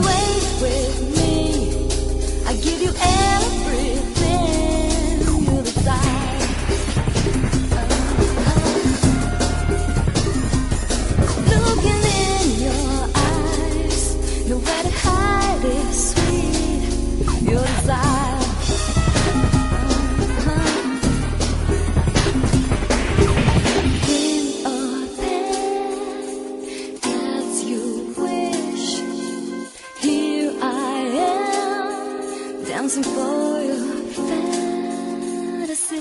wait with me, I give you everything you desire. Looking in your eyes, nowhere to hide is sweet, your desire. When or there, as you wish, here I am, dancing for your fantasy.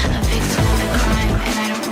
A victim of a crime, and I don't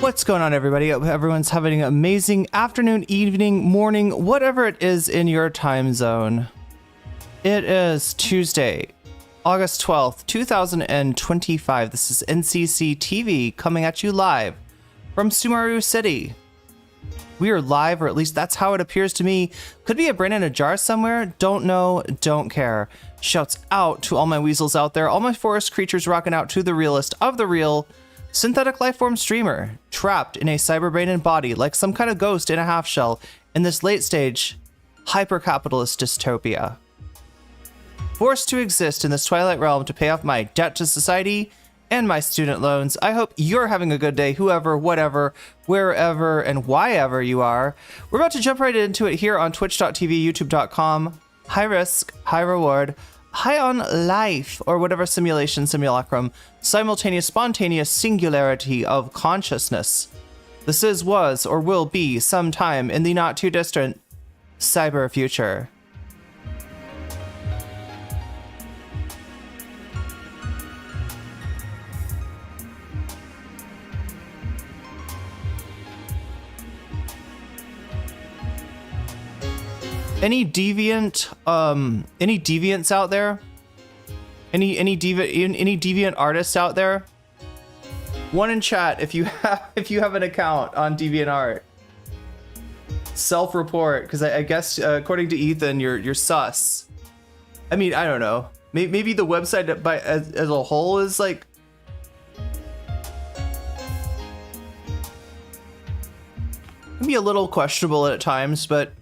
What's going on, everybody? Hope everyone's having an amazing afternoon, evening, morning, whatever it is in your time zone. It is Tuesday, August 12th, 2025. This is NCTTV coming at you live from Sumaru City. We are live, or at least that's how it appears to me. Could be a brain in a jar somewhere. Don't know, don't care. Shouts out to all my weasels out there, all my forest creatures rocking out to the realest of the real. Synthetic lifeform streamer, trapped in a cyberbrain and body like some kind of ghost in a half shell in this late stage hyper-capitalist dystopia. Forced to exist in this twilight realm to pay off my debt to society and my student loans. I hope you're having a good day, whoever, whatever, wherever, and whyever you are. We're about to jump right into it here on twitch.tv, youtube.com. High risk, high reward. High on life, or whatever simulacrum, simultaneous, spontaneous singularity of consciousness. This is, was, or will be sometime in the not too distant cyber future. Any deviants out there? Any deviant artists out there? One in chat if you have an account on Deviant Art. Self-report, because I guess according to Ethan, you're sus. I mean, I don't know. Maybe the website as a whole is like. Can be a little questionable at times, but.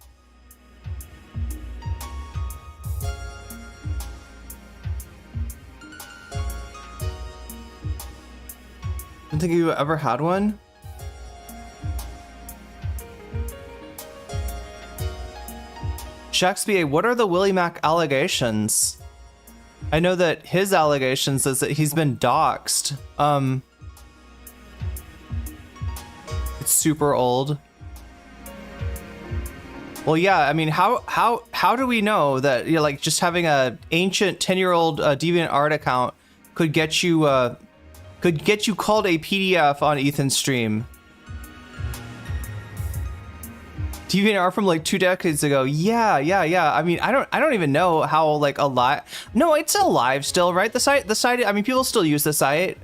I don't think you ever had one. Shakespeare, what are the Willie Mac allegations? I know that his allegations is that he's been doxxed. It's super old. Well, yeah, I mean, how do we know that, you know, like just having a ancient 10-year-old Deviant Art account could get you called a PDF on Ethan's stream? Deviant Art from like 2 decades ago. Yeah. I mean, I don't even know how like alive. No, it's alive still, right? The site. I mean, people still use the site.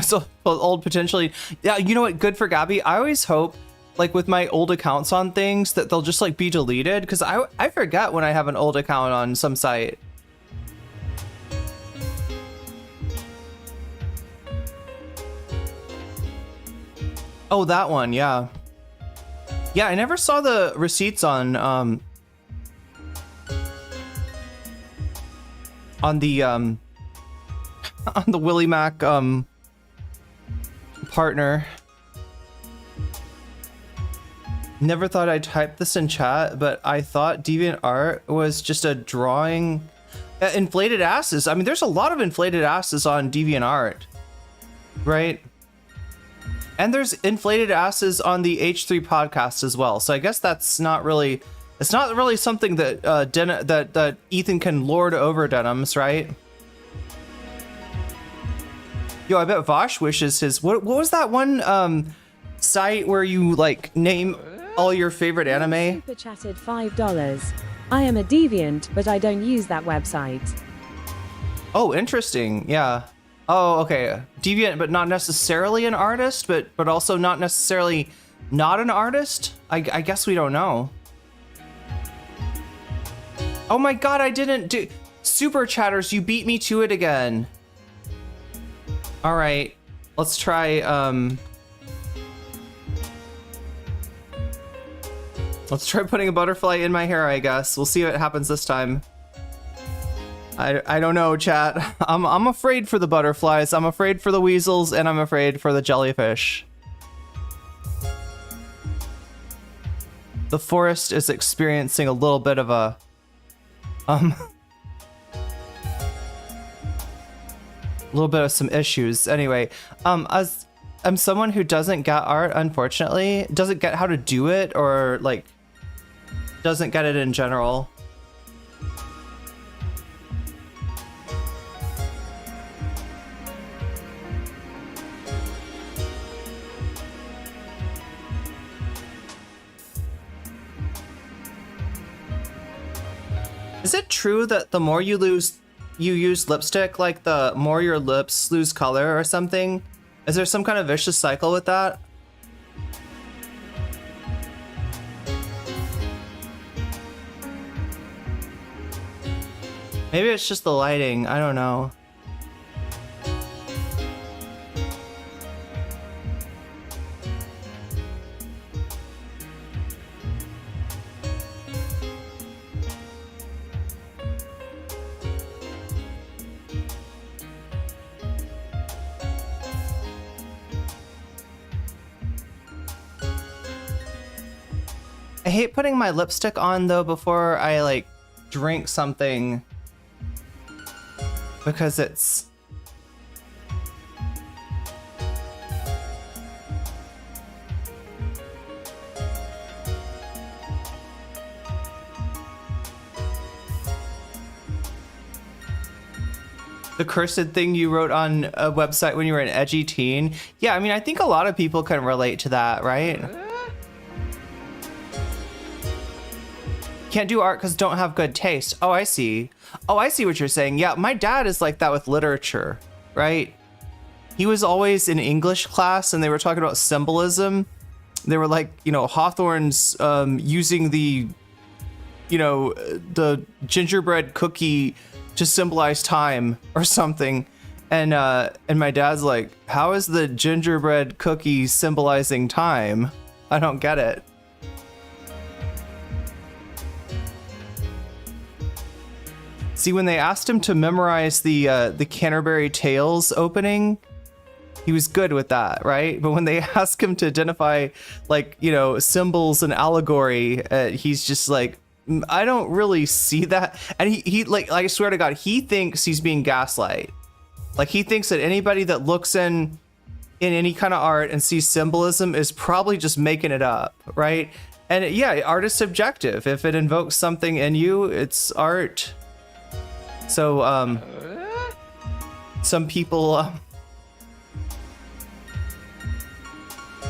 So old potentially. Yeah, you know what? Good for Gabby. I always hope, like with my old accounts on things, that they'll just like be deleted, because I forget when I have an old account on some site. Oh, that one, yeah. Yeah, I never saw the receipts on the Willie Mac partner. Never thought I'd type this in chat, but I thought Deviant Art was just a drawing. Inflated asses. I mean, there's a lot of inflated asses on Deviant Art, right? And there's inflated asses on the H3 podcast as well. So I guess it's not really something that that Ethan can lord over Denims, right? Yo, I bet Vosh wishes his what was that one site where you like name all your favorite anime? Super chatted $5. I am a deviant, but I don't use that website. Oh, interesting. Yeah. Oh, okay. Deviant, but not necessarily an artist, but also not necessarily not an artist? I guess we don't know. Oh my god, I didn't do... Super chatters, you beat me to it again. Alright, let's try, let's try putting a butterfly in my hair, I guess. We'll see what happens this time. I don't know, chat. I'm afraid for the butterflies, I'm afraid for the weasels, and I'm afraid for the jellyfish. The forest is experiencing a little bit of a little bit of some issues. Anyway, as I'm someone who doesn't get art, unfortunately, doesn't get how to do it, or like doesn't get it in general. Is it true that the more you use lipstick, like the more your lips lose color or something? Is there some kind of vicious cycle with that? Maybe it's just the lighting, I don't know. I hate putting my lipstick on though before I like drink something because it's the cursed thing you wrote on a website when you were an edgy teen. Yeah, I mean, I think a lot of people can relate to that, right? Can't do art because don't have good taste. Oh, I see. Oh, I see what you're saying. Yeah, my dad is like that with literature, right? He was always in English class and they were talking about symbolism. They were like, you know, Hawthorne's using the, you know, the gingerbread cookie to symbolize time or something. And my dad's like, how is the gingerbread cookie symbolizing time? I don't get it. See, when they asked him to memorize the Canterbury Tales opening, he was good with that, right? But when they ask him to identify, like, you know, symbols and allegory, he's just like, I don't really see that. And he like I swear to God, he thinks he's being gaslight. Like, he thinks that anybody that looks in any kind of art and sees symbolism is probably just making it up, right? And yeah, art is subjective. If it invokes something in you, it's art. So, some people,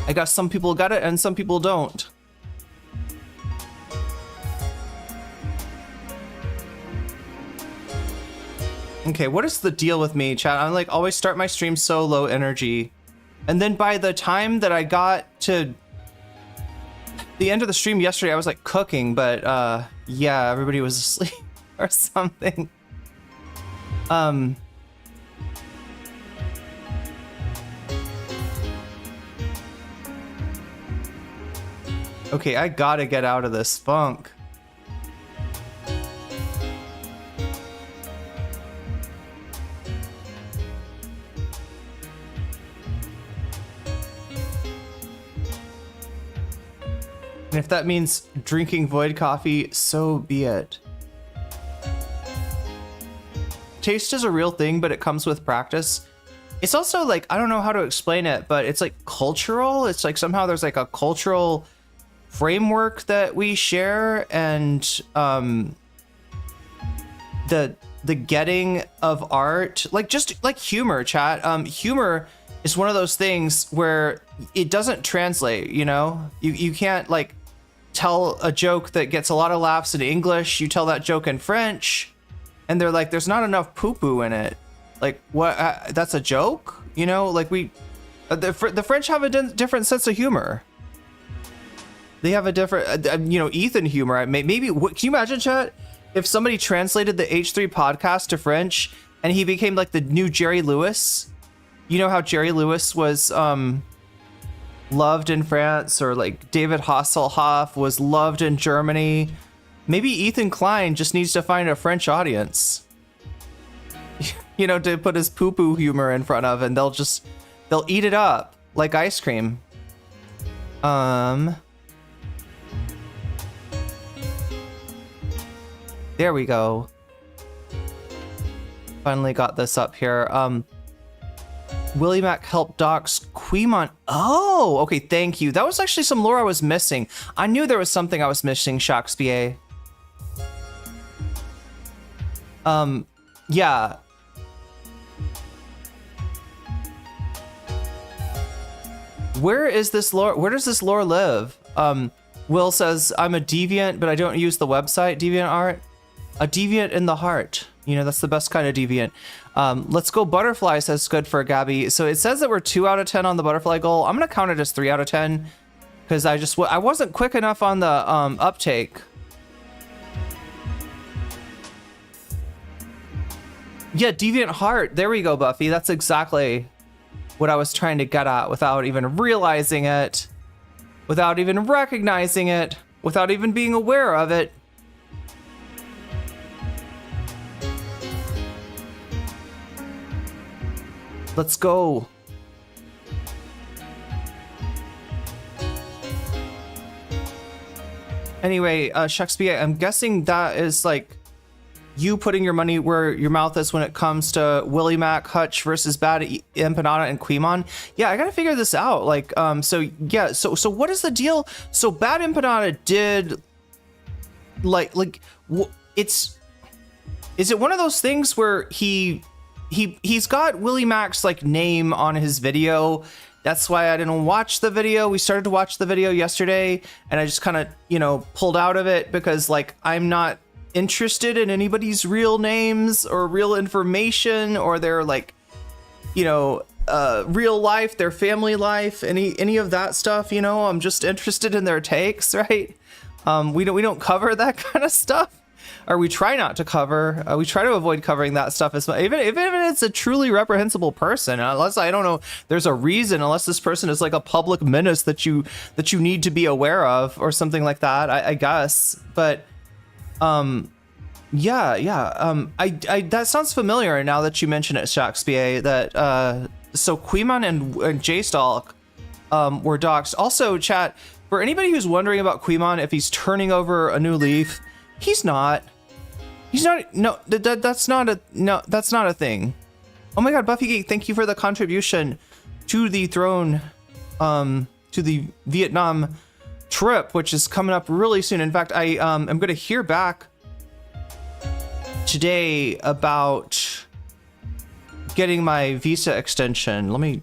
I guess some people got it and some people don't. Okay, what is the deal with me, chat? I like always start my stream so low energy. And then by the time that I got to the end of the stream yesterday, I was like cooking, but yeah, everybody was asleep or something. Okay, I gotta get out of this funk. And if that means drinking void coffee, so be it. Taste is a real thing, but it comes with practice. It's also like, I don't know how to explain it, but it's like cultural. It's like somehow there's like a cultural framework that we share, and the getting of art, like just like humor, chat. Humor is one of those things where it doesn't translate, you know? You can't like tell a joke that gets a lot of laughs in English, you tell that joke in French, and they're like, there's not enough poo-poo in it. Like, what? That's a joke? You know, like the French have a different sense of humor. They have a different, you know, Ethan humor. Maybe, can you imagine, chat, if somebody translated the H3 podcast to French and he became like the new Jerry Lewis? You know how Jerry Lewis was loved in France, or like David Hasselhoff was loved in Germany. Maybe Ethan Klein just needs to find a French audience, you know, to put his poo-poo humor in front of, and they'll eat it up like ice cream. There we go. Finally got this up here. Willie Mac helped docs Quemont. Oh, okay, thank you. That was actually some lore I was missing. I knew there was something I was missing, Shakespeare. Yeah. Where is this lore? Where does this lore live? Will says, I'm a deviant, but I don't use the website Deviant Art. A deviant in the heart. You know, that's the best kind of deviant. Let's go butterfly, says good for Gabby. So it says that we're 2 out of 10 on the butterfly goal. I'm gonna count it as 3 out of 10 because I wasn't quick enough on the uptake. Yeah, deviant heart. There we go, Buffy. That's exactly what I was trying to get at without even realizing it, without even recognizing it, without even being aware of it. Let's go. Anyway, Shakespeare, I'm guessing that is like you putting your money where your mouth is when it comes to Willie Mac, Hutch versus Bad Empanada and Quimon. Yeah, I gotta figure this out. Like, so what is the deal? So Bad Empanada did is it one of those things where he's got Willie Mac's like name on his video? That's why I didn't watch the video. We started to watch the video yesterday and I just kind of, you know, pulled out of it because like I'm not interested in anybody's real names or real information or their like, you know, real life, their family life, any of that stuff, you know. I'm just interested in their takes, right? We don't cover that kind of stuff. Or we try not to cover. We try to avoid covering that stuff as much, even if it's a truly reprehensible person. Unless I don't know, there's a reason. Unless this person is like a public menace that you need to be aware of or something like that. I guess. But yeah. That sounds familiar now that you mention it, Shakespeare. That so Quimon and J-Stalk were doxxed. Also, chat, for anybody who's wondering about Quimon, if he's turning over a new leaf, he's not. He's not. No, that's not a thing. Oh my God, Buffy Geek, thank you for the contribution to the throne, to the Vietnam trip, which is coming up really soon. In fact, I'm going to hear back today about getting my visa extension. Let me.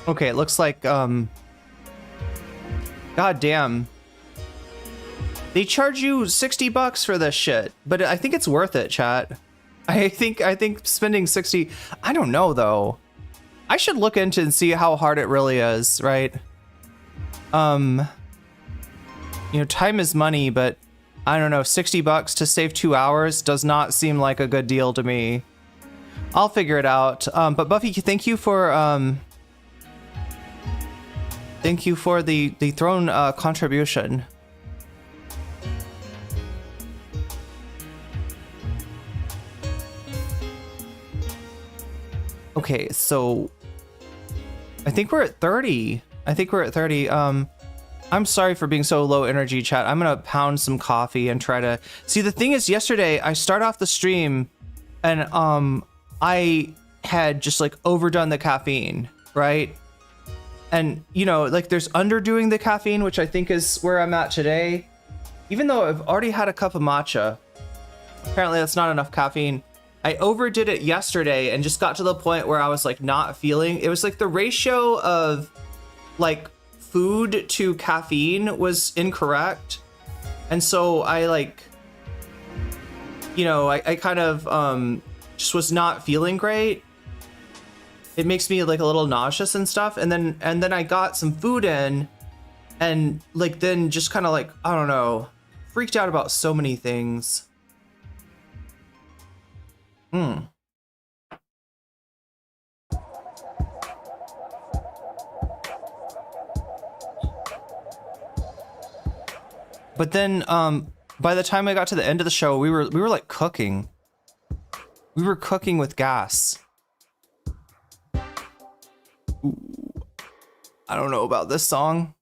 Okay, it looks like, god damn. They charge you $60 for this shit, but I think it's worth it, chat. I think spending 60, I don't know though. I should look into and see how hard it really is, right? You know, time is money, but I don't know, $60 to save 2 hours does not seem like a good deal to me. I'll figure it out. But Buffy, thank you for the throne contribution. Okay, so I think we're at 30. I'm sorry for being so low energy, chat. I'm gonna pound some coffee and try to see. The thing is, yesterday I start off the stream and I had just like overdone the caffeine, right? And, you know, like there's underdoing the caffeine, which I think is where I'm at today. Even though I've already had a cup of matcha, apparently that's not enough caffeine. I overdid it yesterday and just got to the point where I was like not feeling. It was like the ratio of like food to caffeine was incorrect. And so I like, you know, I kind of just was not feeling great. It makes me like a little nauseous and stuff. And then I got some food in and like then just kind of like, I don't know, freaked out about so many things. But then by the time I got to the end of the show, we were like cooking. We were cooking with gas. Ooh, I don't know about this song.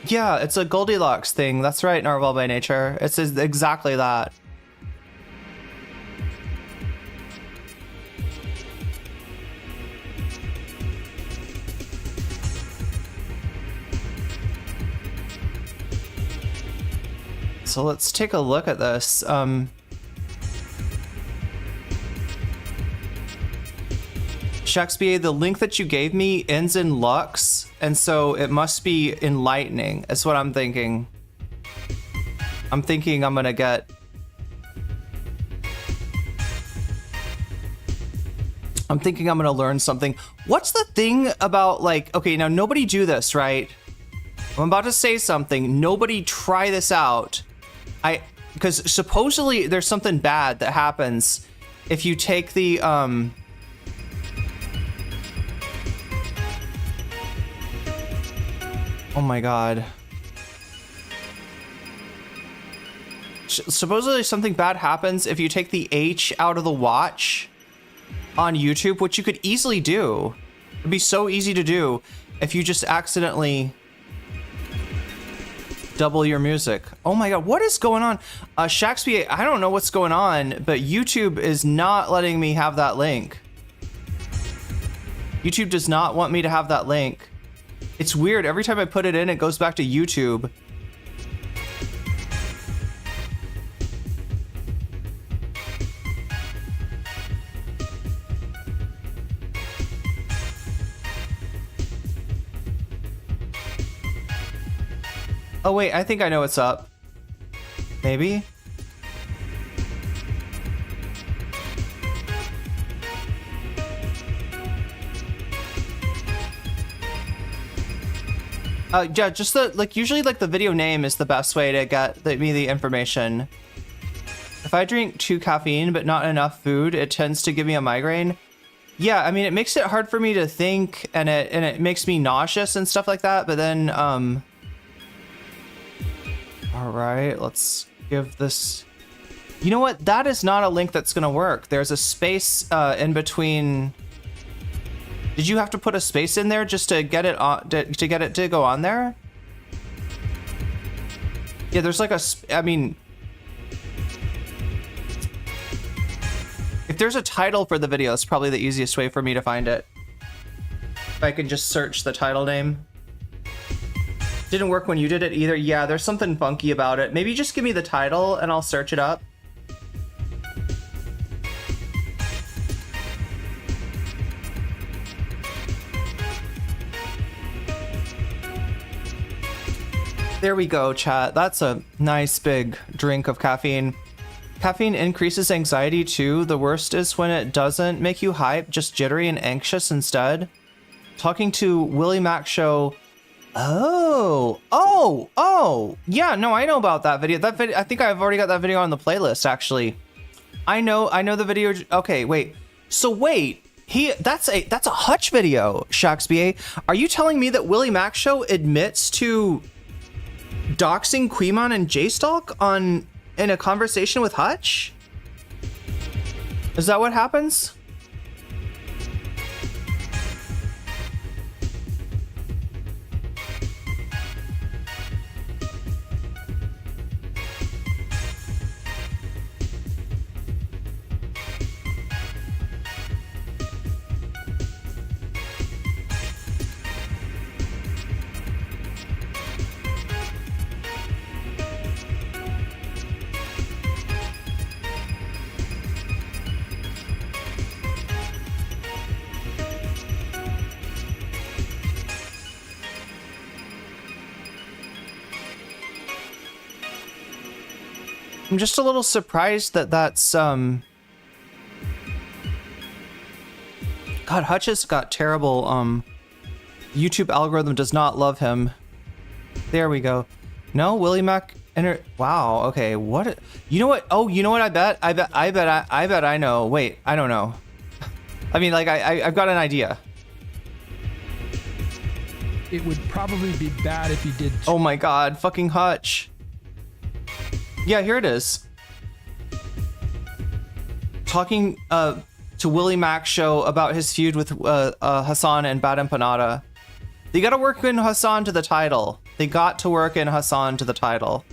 Yeah, it's a Goldilocks thing. That's right, Narwhal by Nature. It's exactly that. So let's take a look at this. Shakespeare, the link that you gave me ends in Lux, and so it must be enlightening. That's what I'm thinking. I'm thinking I'm gonna get... I'm thinking I'm gonna learn something. What's the thing about, like, okay, now nobody do this, right? I'm about to say something. Nobody try this out. Because supposedly there's something bad that happens if you take the, oh my god. Supposedly something bad happens if you take the H out of the watch on YouTube, which you could easily do. It'd be so easy to do if you just accidentally double your music. Oh my god, what is going on? Shakespeare, I don't know what's going on, but YouTube is not letting me have that link. YouTube does not want me to have that link. It's weird. Every time I put it in, it goes back to YouTube. Oh wait, I think I know what's up. Maybe? Yeah, just the, like, usually like the video name is the best way to get me the information. If I drink 2 caffeine but not enough food, it tends to give me a migraine. Yeah, I mean, it makes it hard for me to think, and it makes me nauseous and stuff like that, but then, all right, let's give this... You know what? That is not a link that's gonna work. There's a space in between... Did you have to put a space in there just to get it on, to get it to go on there? Yeah, there's like a... I mean... If there's a title for the video, it's probably the easiest way for me to find it. If I can just search the title name. Didn't work when you did it either. Yeah, there's something funky about it. Maybe just give me the title and I'll search it up. There we go, chat. That's a nice big drink of caffeine. Caffeine increases anxiety too. The worst is when it doesn't make you hype, just jittery and anxious instead. Talking to Willie Mac Show. Oh, yeah, no, I know about that video. That video, I think I've already got that video on the playlist, actually. I know the video. Okay, wait. So wait, that's a Hutch video, Shakespeare. Are you telling me that Willie Mac Show admits to doxing Queemon and J-Stalk in a conversation with Hutch? Is that what happens? I'm just a little surprised that that's, God, Hutch has got terrible, YouTube algorithm does not love him. There we go. No, Willie Mac, wow, okay, what, you know what, oh, you know what, I bet I know, wait, I don't know. I mean, like, I've got an idea. It would probably be bad if you did. Oh my God, fucking Hutch. Yeah, here it is. Talking to Willie Mac Show about his feud with Hassan and Bad Empanada. You gotta work in Hassan to the title. They got to work in Hassan to the title.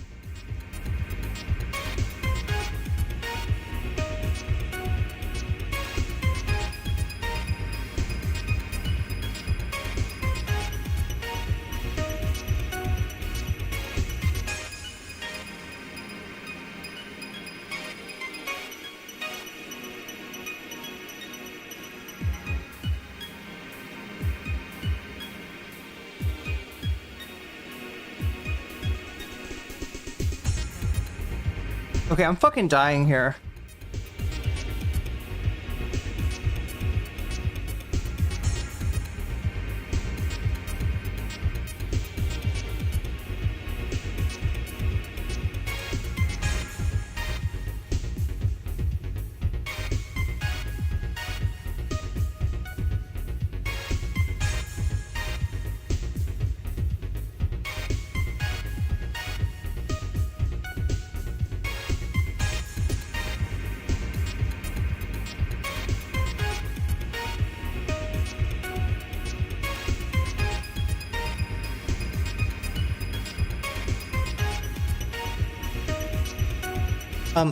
Okay, I'm fucking dying here.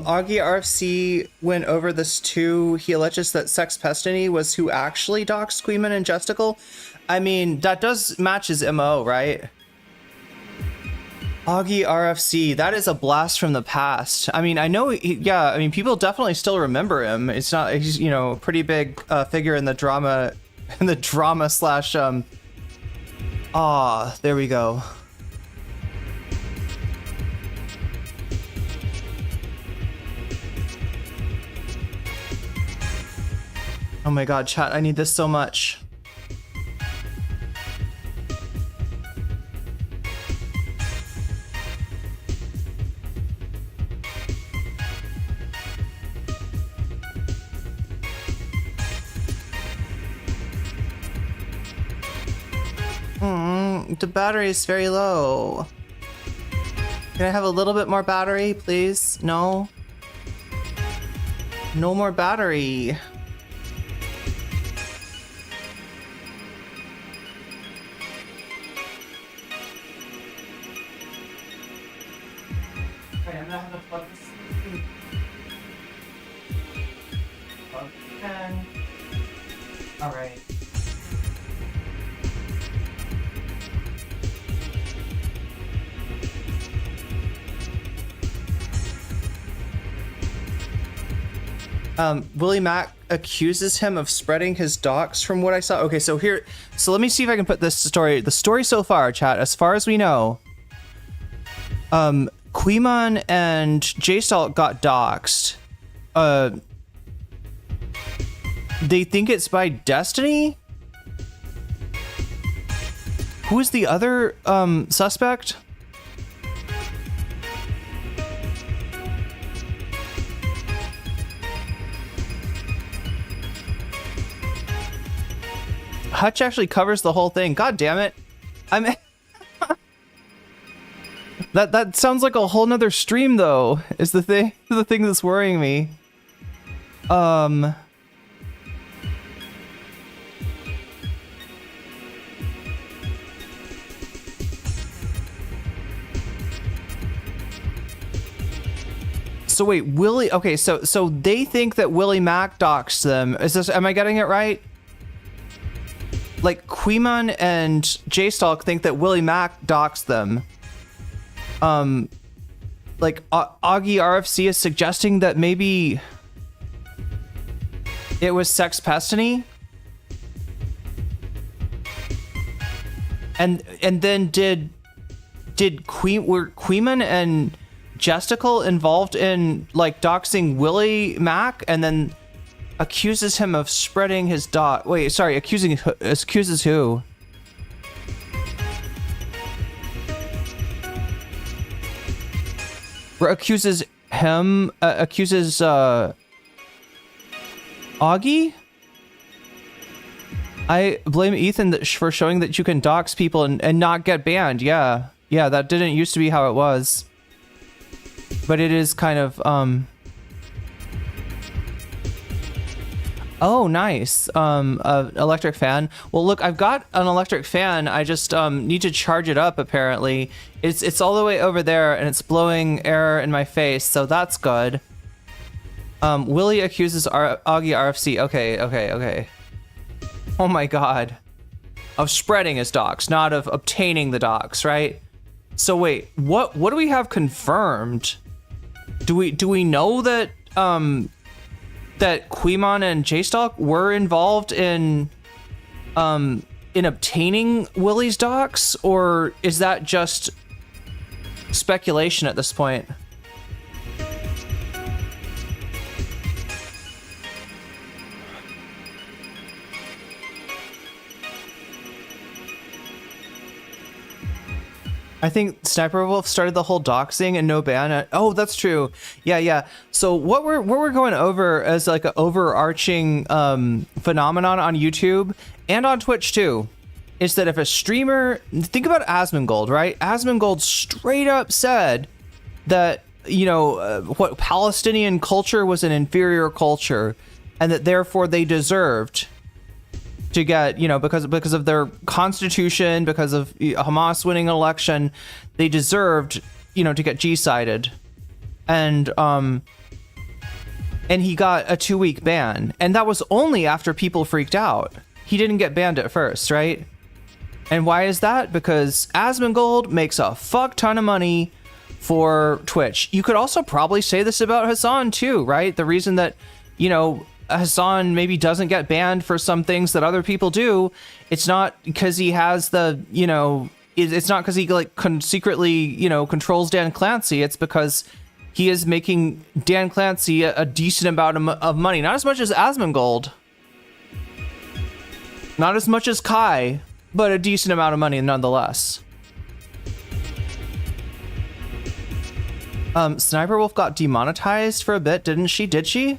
Augie RFC went over this too. He alleges that Sex Pestiny was who actually doxed Queeman and Justical. I mean, that does match his MO, right? Augie RFC, that is a blast from the past. I mean, I know, yeah, I mean, people definitely still remember him. It's not, he's, you know, a pretty big figure in the drama, slash, there we go. Oh my god, chat, I need this so much. The battery is very low. Can I have a little bit more battery, please? No? No more battery. Okay, I'm gonna have to plug this in. Plug in. Alright. Willie Mack accuses him of spreading his docs from what I saw. Okay, so here, so let me see if I can put this story, the story so far, chat, as far as we know, Queemon and J-Stalk got doxed. They think it's by Destiny? Who is the other, suspect? Hutch actually covers the whole thing. God damn it. I mean, that sounds like a whole nother stream though, is the thing that's worrying me. So wait, Willie, okay, so they think that Willie Mack doxed them. Am I getting it right? Like, Queemon and J-Stalk think that Willie Mack doxed them. Like, Augie RFC is suggesting that maybe it was Sex Pestiny? And then were Queemon and Justical involved in, like, doxing Willie Mack and then accuses him of spreading his dot. Wait, sorry, accuses who? Or accuses him, accuses, Augie? I blame Ethan for showing that you can dox people and not get banned. Yeah, that didn't used to be how it was. But it is kind of, Oh, nice. Electric fan. Well, look, I've got an electric fan. I just need to charge it up. Apparently, it's all the way over there, and it's blowing air in my face. So that's good. Willie accuses Augie RFC. Okay. Oh my God. Of spreading his docs, not of obtaining the docs, right? So wait, what do we have confirmed? Do we know that that Quimon and J-Stock were involved in obtaining Willie's docs, or is that just speculation at this point? I think Sniper Wolf started the whole doxing and no ban. Oh, that's true. Yeah. So what we're going over as like an overarching phenomenon on YouTube and on Twitch too, is that if a streamer, think about Asmongold, right? Asmongold straight up said that, you know, what Palestinian culture was an inferior culture, and that therefore they deserved to get, you know, because of their constitution, because of Hamas winning an election, they deserved, you know, to get G-sided. And he got a 2-week ban, and that was only after people freaked out. He didn't get banned at first, right? And why is that? Because Asmongold makes a fuck ton of money for Twitch. You could also probably say this about Hassan too, right? The reason that, you know, Hassan maybe doesn't get banned for some things that other people do, it's not because he has the, you know, it's not because he like secretly, you know, controls Dan Clancy. It's because he is making Dan Clancy a decent amount of money. Not as much as Asmongold, not as much as Kai, but a decent amount of money nonetheless. Sniper Wolf got demonetized for a bit, didn't she? Did she?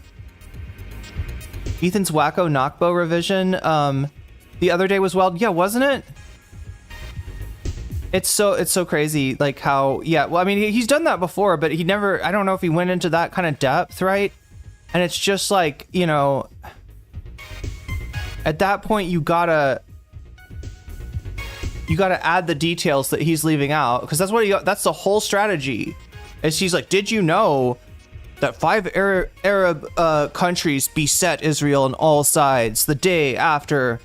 Ethan's wacko knockbow revision the other day was wild. Yeah, wasn't it? It's so crazy, like how, yeah, well, I mean, he's done that before, but he never, I don't know if he went into that kind of depth, right? And it's just like, you know, at that point you gotta add the details that he's leaving out, because that's the whole strategy. Is he's like, did you know that 5 Arab countries beset Israel on all sides the day after,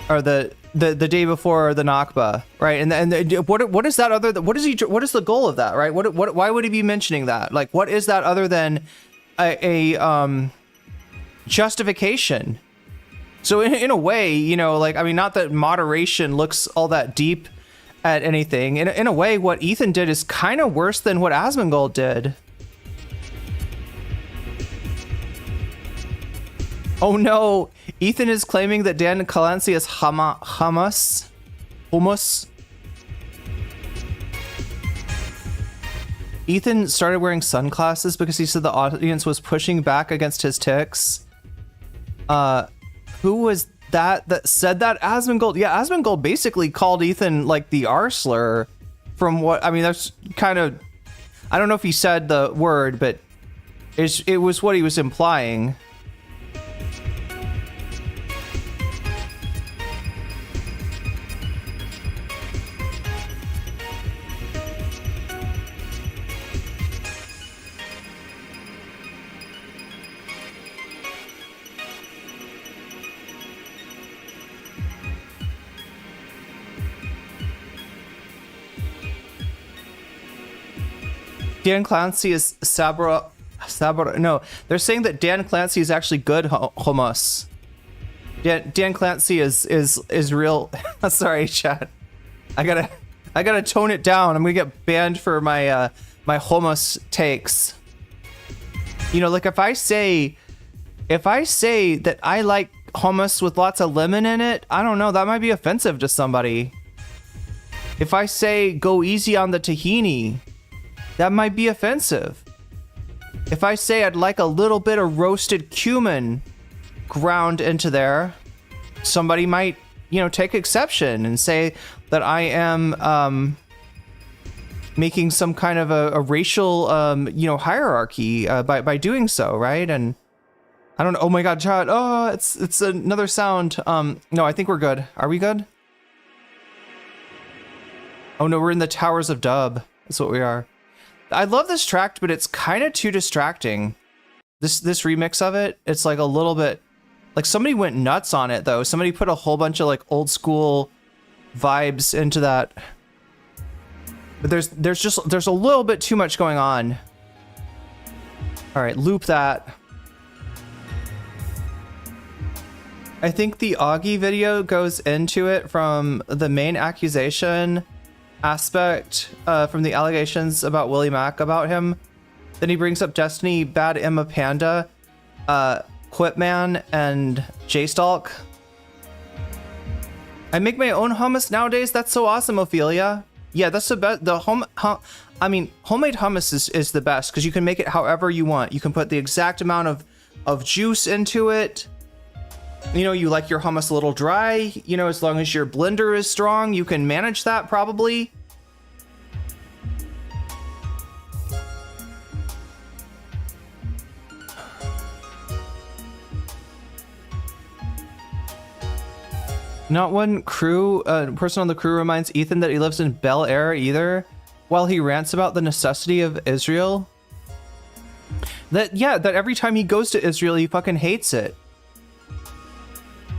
or the day before the Nakba, right? And what is that other? What is the goal of that, right? Why would he be mentioning that? Like, what is that other than a justification? So in a way, you know, like, I mean, not that moderation looks all that deep at anything. In a way, what Ethan did is kind of worse than what Asmongold did. Oh no, Ethan is claiming that Dan Clancy is hummus. Ethan started wearing sunglasses because he said the audience was pushing back against his tics. Who was that said that? Asmongold. Yeah, Asmongold basically called Ethan like the R slur. From what, I mean, that's kind of, I don't know if he said the word, but it was what he was implying. Dan Clancy is Sabra. No, they're saying that Dan Clancy is actually good hummus. Dan Clancy is real. Sorry, chat. I gotta tone it down. I'm gonna get banned for my my hummus takes. You know, like if I say that I like hummus with lots of lemon in it, I don't know, that might be offensive to somebody. If I say go easy on the tahini, that might be offensive. If I say I'd like a little bit of roasted cumin ground into there, somebody might, you know, take exception and say that I am making some kind of a racial, you know, hierarchy by doing so, right? And I don't know. Oh my god, chat. Oh, it's another sound. No, I think we're good. Are we good? Oh no, we're in the Towers of Dub. That's what we are. I love this track, but it's kind of too distracting. This remix of it, it's like a little bit like somebody went nuts on it though. Somebody put a whole bunch of like old school vibes into that. But there's a little bit too much going on. All right, loop that. I think the Augie video goes into it from the main accusation aspect, from the allegations about Willie Mack about him. Then he brings up Destiny, Bad Emma Panda, Quipman, and J-Stalk. I make my own hummus nowadays. That's so awesome, Ophelia. Yeah, that's the best. Homemade hummus is the best because you can make it however you want. You can put the exact amount of juice into it. You know, you like your hummus a little dry, you know, as long as your blender is strong, you can manage that probably. Not one person on the crew reminds Ethan that he lives in Bel Air either, while he rants about the necessity of Israel. That every time he goes to Israel, he fucking hates it.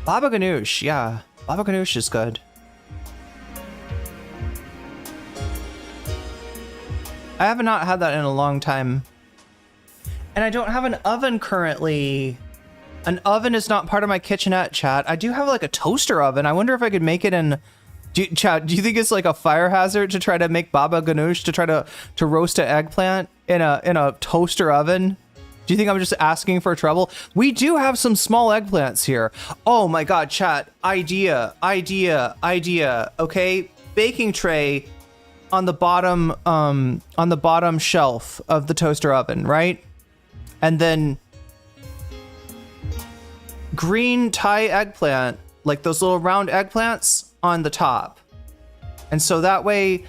Baba Ganoush, yeah. Baba Ganoush is good. I have not had that in a long time. And I don't have an oven currently. An oven is not part of my kitchenette, chat. I do have like a toaster oven. I wonder if I could make it in... Chat, do you think it's like a fire hazard to try to make Baba Ganoush, to try to roast an eggplant in a toaster oven? Do you think I'm just asking for trouble? We do have some small eggplants here. Oh my god, chat. Idea. Okay, baking tray on the bottom shelf of the toaster oven, right? And then green Thai eggplant, like those little round eggplants on the top. And so that way,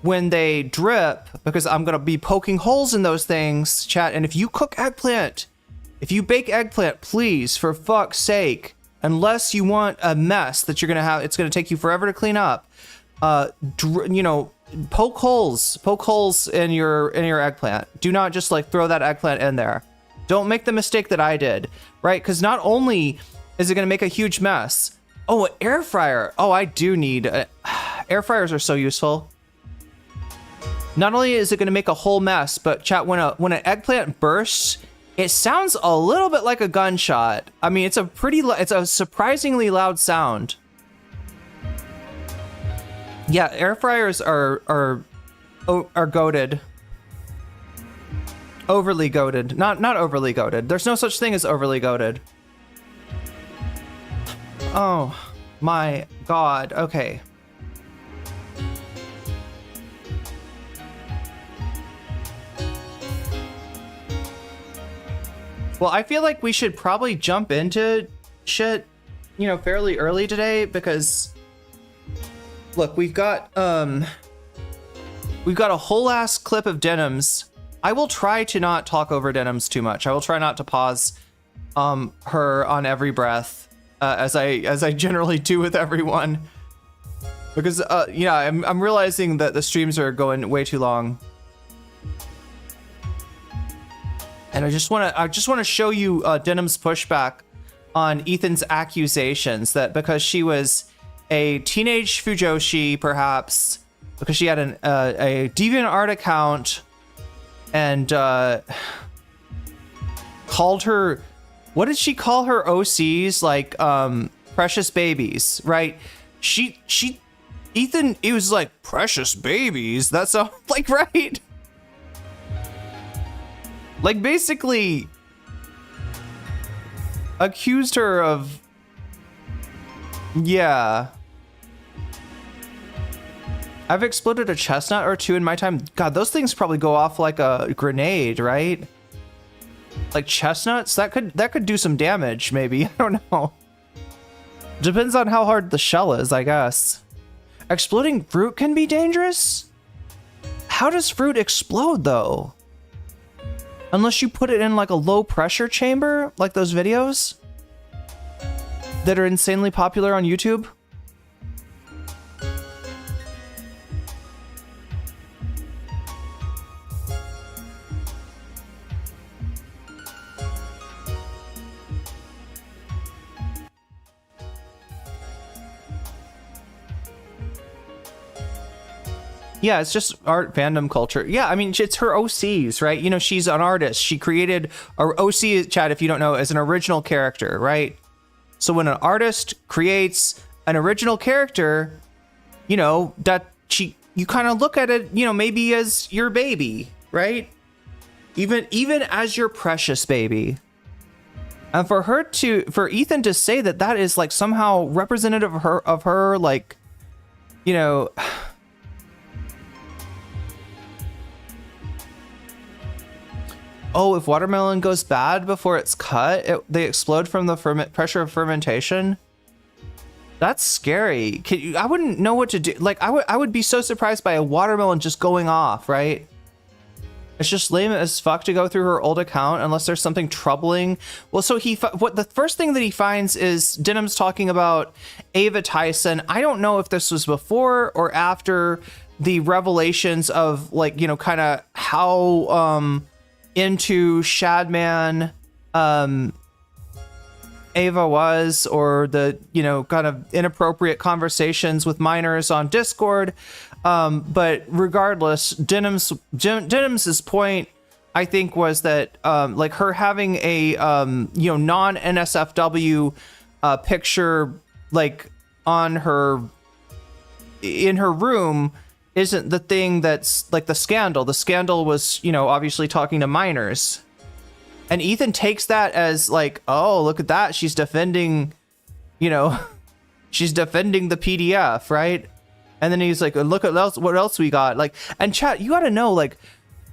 when they drip, because I'm gonna be poking holes in those things, chat, and if you cook eggplant, if you bake eggplant, please, for fuck's sake, unless you want a mess that you're gonna have, it's gonna take you forever to clean up, you know, poke holes in your eggplant. Do not just like throw that eggplant in there. Don't make the mistake that I did, right? Because not only is it gonna make a huge mess, oh, an air fryer. Oh, I do need, air fryers are so useful. Not only is it going to make a whole mess, but chat, when an eggplant bursts, it sounds a little bit like a gunshot. I mean, it's a surprisingly loud sound. Yeah, air fryers are goated. Overly goated. Not overly goated. There's no such thing as overly goated. Oh my god. Okay. Well, I feel like we should probably jump into shit, you know, fairly early today because, look, we've got a whole ass clip of Denims. I will try to not talk over Denims too much. I will try not to pause her on every breath, as I generally do with everyone, because yeah, I'm realizing that the streams are going way too long. And I just want to show you Denim's pushback on Ethan's accusations that because she was a teenage Fujoshi, perhaps because she had a Deviant Art account and called her, what did she call her OCs? Like precious babies, right? Ethan, he was like, precious babies? That sounds like right. Like, basically accused her of, yeah. I've exploded a chestnut or two in my time. God, those things probably go off like a grenade, right? Like chestnuts, that could do some damage, maybe. I don't know. Depends on how hard the shell is, I guess. Exploding fruit can be dangerous? How does fruit explode, though? Unless you put it in like a low pressure chamber, like those videos that are insanely popular on YouTube. Yeah, it's just art fandom culture. Yeah, I mean, it's her OCs, right? You know, she's an artist. She created, or OC, chat, if you don't know, as an original character, right? So when an artist creates an original character, you know, that you kind of look at it, you know, maybe as your baby, right? Even as your precious baby. And for Ethan to say that is like somehow representative of her, like, you know, oh, if watermelon goes bad before it's cut, they explode from the pressure of fermentation. That's scary. I wouldn't know what to do. Like, I would be so surprised by a watermelon just going off, right? It's just lame as fuck to go through her old account unless there's something troubling. Well, so the first thing that he finds is Denims talking about Ava Tyson. I don't know if this was before or after the revelations of, like, you know, kind of how into Shadman Ava was, or the, you know, kind of inappropriate conversations with minors on Discord. But regardless, Denims's point, I think, was that like her having a you know, non-NSFW picture like in her room isn't the thing that's like the scandal. The scandal was, you know, obviously talking to minors. And Ethan takes that as like, oh, look at that. She's defending, you know, she's defending the PDF, right? And then he's like, look at what else we got. Like, and chat, you got to know, like,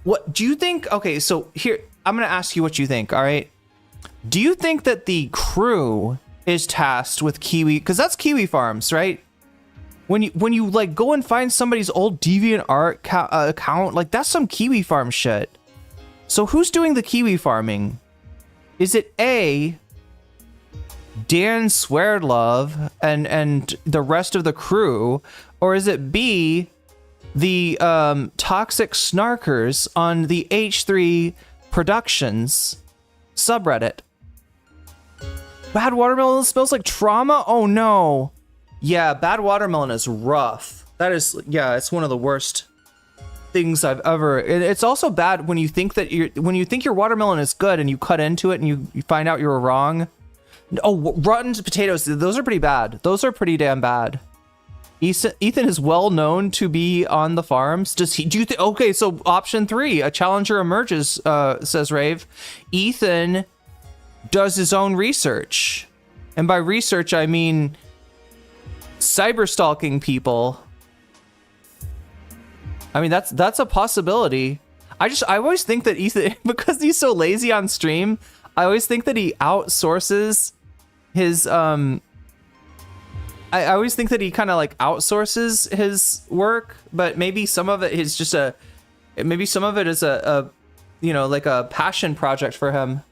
what do you think? Okay, so here, I'm going to ask you what you think, all right? Do you think that the crew is tasked with Kiwi? Because that's Kiwi Farms, right? When you like go and find somebody's old Deviant Art account, like that's some Kiwi Farm shit. So who's doing the Kiwi farming? Is it A, Dan Swearlove and the rest of the crew, or is it B, the toxic snarkers on the H3 Productions subreddit? Bad watermelon smells like trauma? Oh no. Yeah, bad watermelon is rough. That is, yeah, it's one of the worst things I've ever. It's also bad when you think that your watermelon is good and you cut into it and you find out you were wrong. Oh, rotten potatoes, those are pretty bad. Those are pretty damn bad. Ethan is well known to be on the farms. Do you think? Okay, so option 3, a challenger emerges, says Rave. Ethan does his own research, and by research I mean cyber stalking people. I mean, that's a possibility. I always think that Ethan, because he's so lazy on stream, I always think that he outsources his I always think that he kind of like outsources his work, but maybe some of it is just maybe some of it is a you know, like a passion project for him.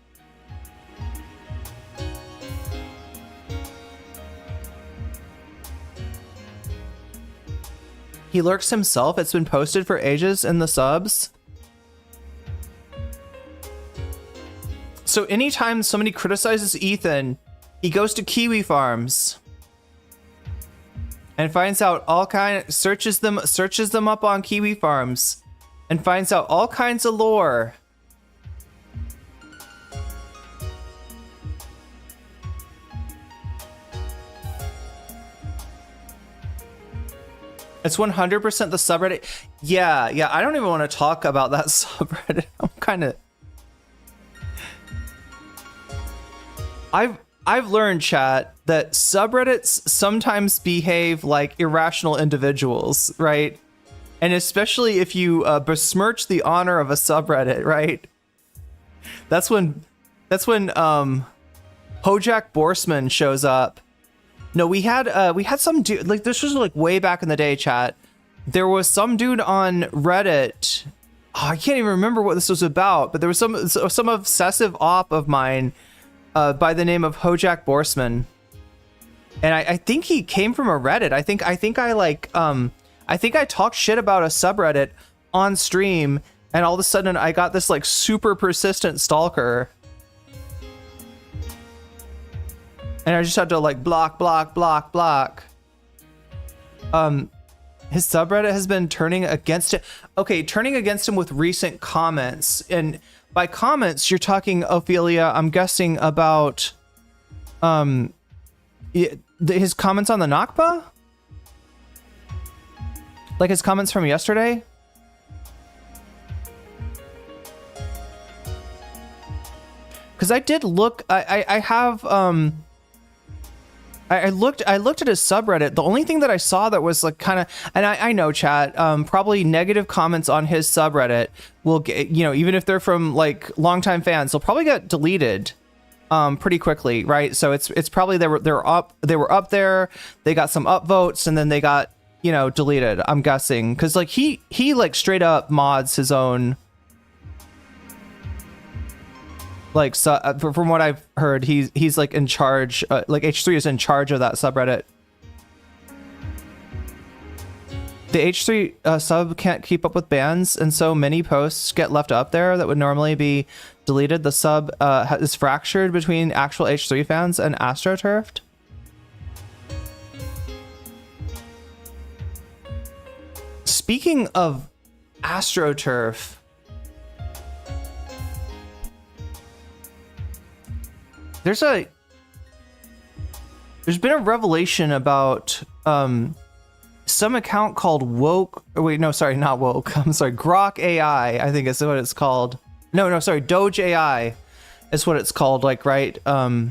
He lurks himself. It's been posted for ages in the subs. So anytime somebody criticizes Ethan, he goes to Kiwi Farms and finds out searches them up on Kiwi Farms and finds out all kinds of lore. It's 100% the subreddit. Yeah, I don't even want to talk about that subreddit. I'm kind of... I've learned, chat, that subreddits sometimes behave like irrational individuals, right? And especially if you besmirch the honor of a subreddit, right? That's when Hojak Borsman shows up. No, we had some dude, like, this was like way back in the day, chat. There was some dude on Reddit. I can't even remember what this was about, but there was some obsessive op of mine by the name of Hojack Borsman. And I think he came from a Reddit. I think I talked shit about a subreddit on stream, and all of a sudden I got this like super persistent stalker. And I just had to like block. His subreddit has been turning against it. Okay, turning against him with recent comments. And by comments, you're talking, Ophelia, I'm guessing about his comments on the Nakba? Like his comments from yesterday? Because I did look, I looked at his subreddit. The only thing that I saw that was like kind of, and I know, chat, probably negative comments on his subreddit will get, you know, even if they're from like longtime fans, they'll probably get deleted pretty quickly, right? So it's probably they were up there, they got some upvotes, and then they got, you know, deleted, I'm guessing, because like he like straight up mods his own. Like, so, from what I've heard, he's like in charge, like H3 is in charge of that subreddit. The H3 sub can't keep up with bans, and so many posts get left up there that would normally be deleted. The sub is fractured between actual H3 fans and AstroTurfed. Speaking of AstroTurf, there's been a revelation about some account called Woke. Wait, no, sorry, not Woke. I'm sorry, Grok AI, I think is what it's called. No, sorry, Doge AI is what it's called. Like, right? That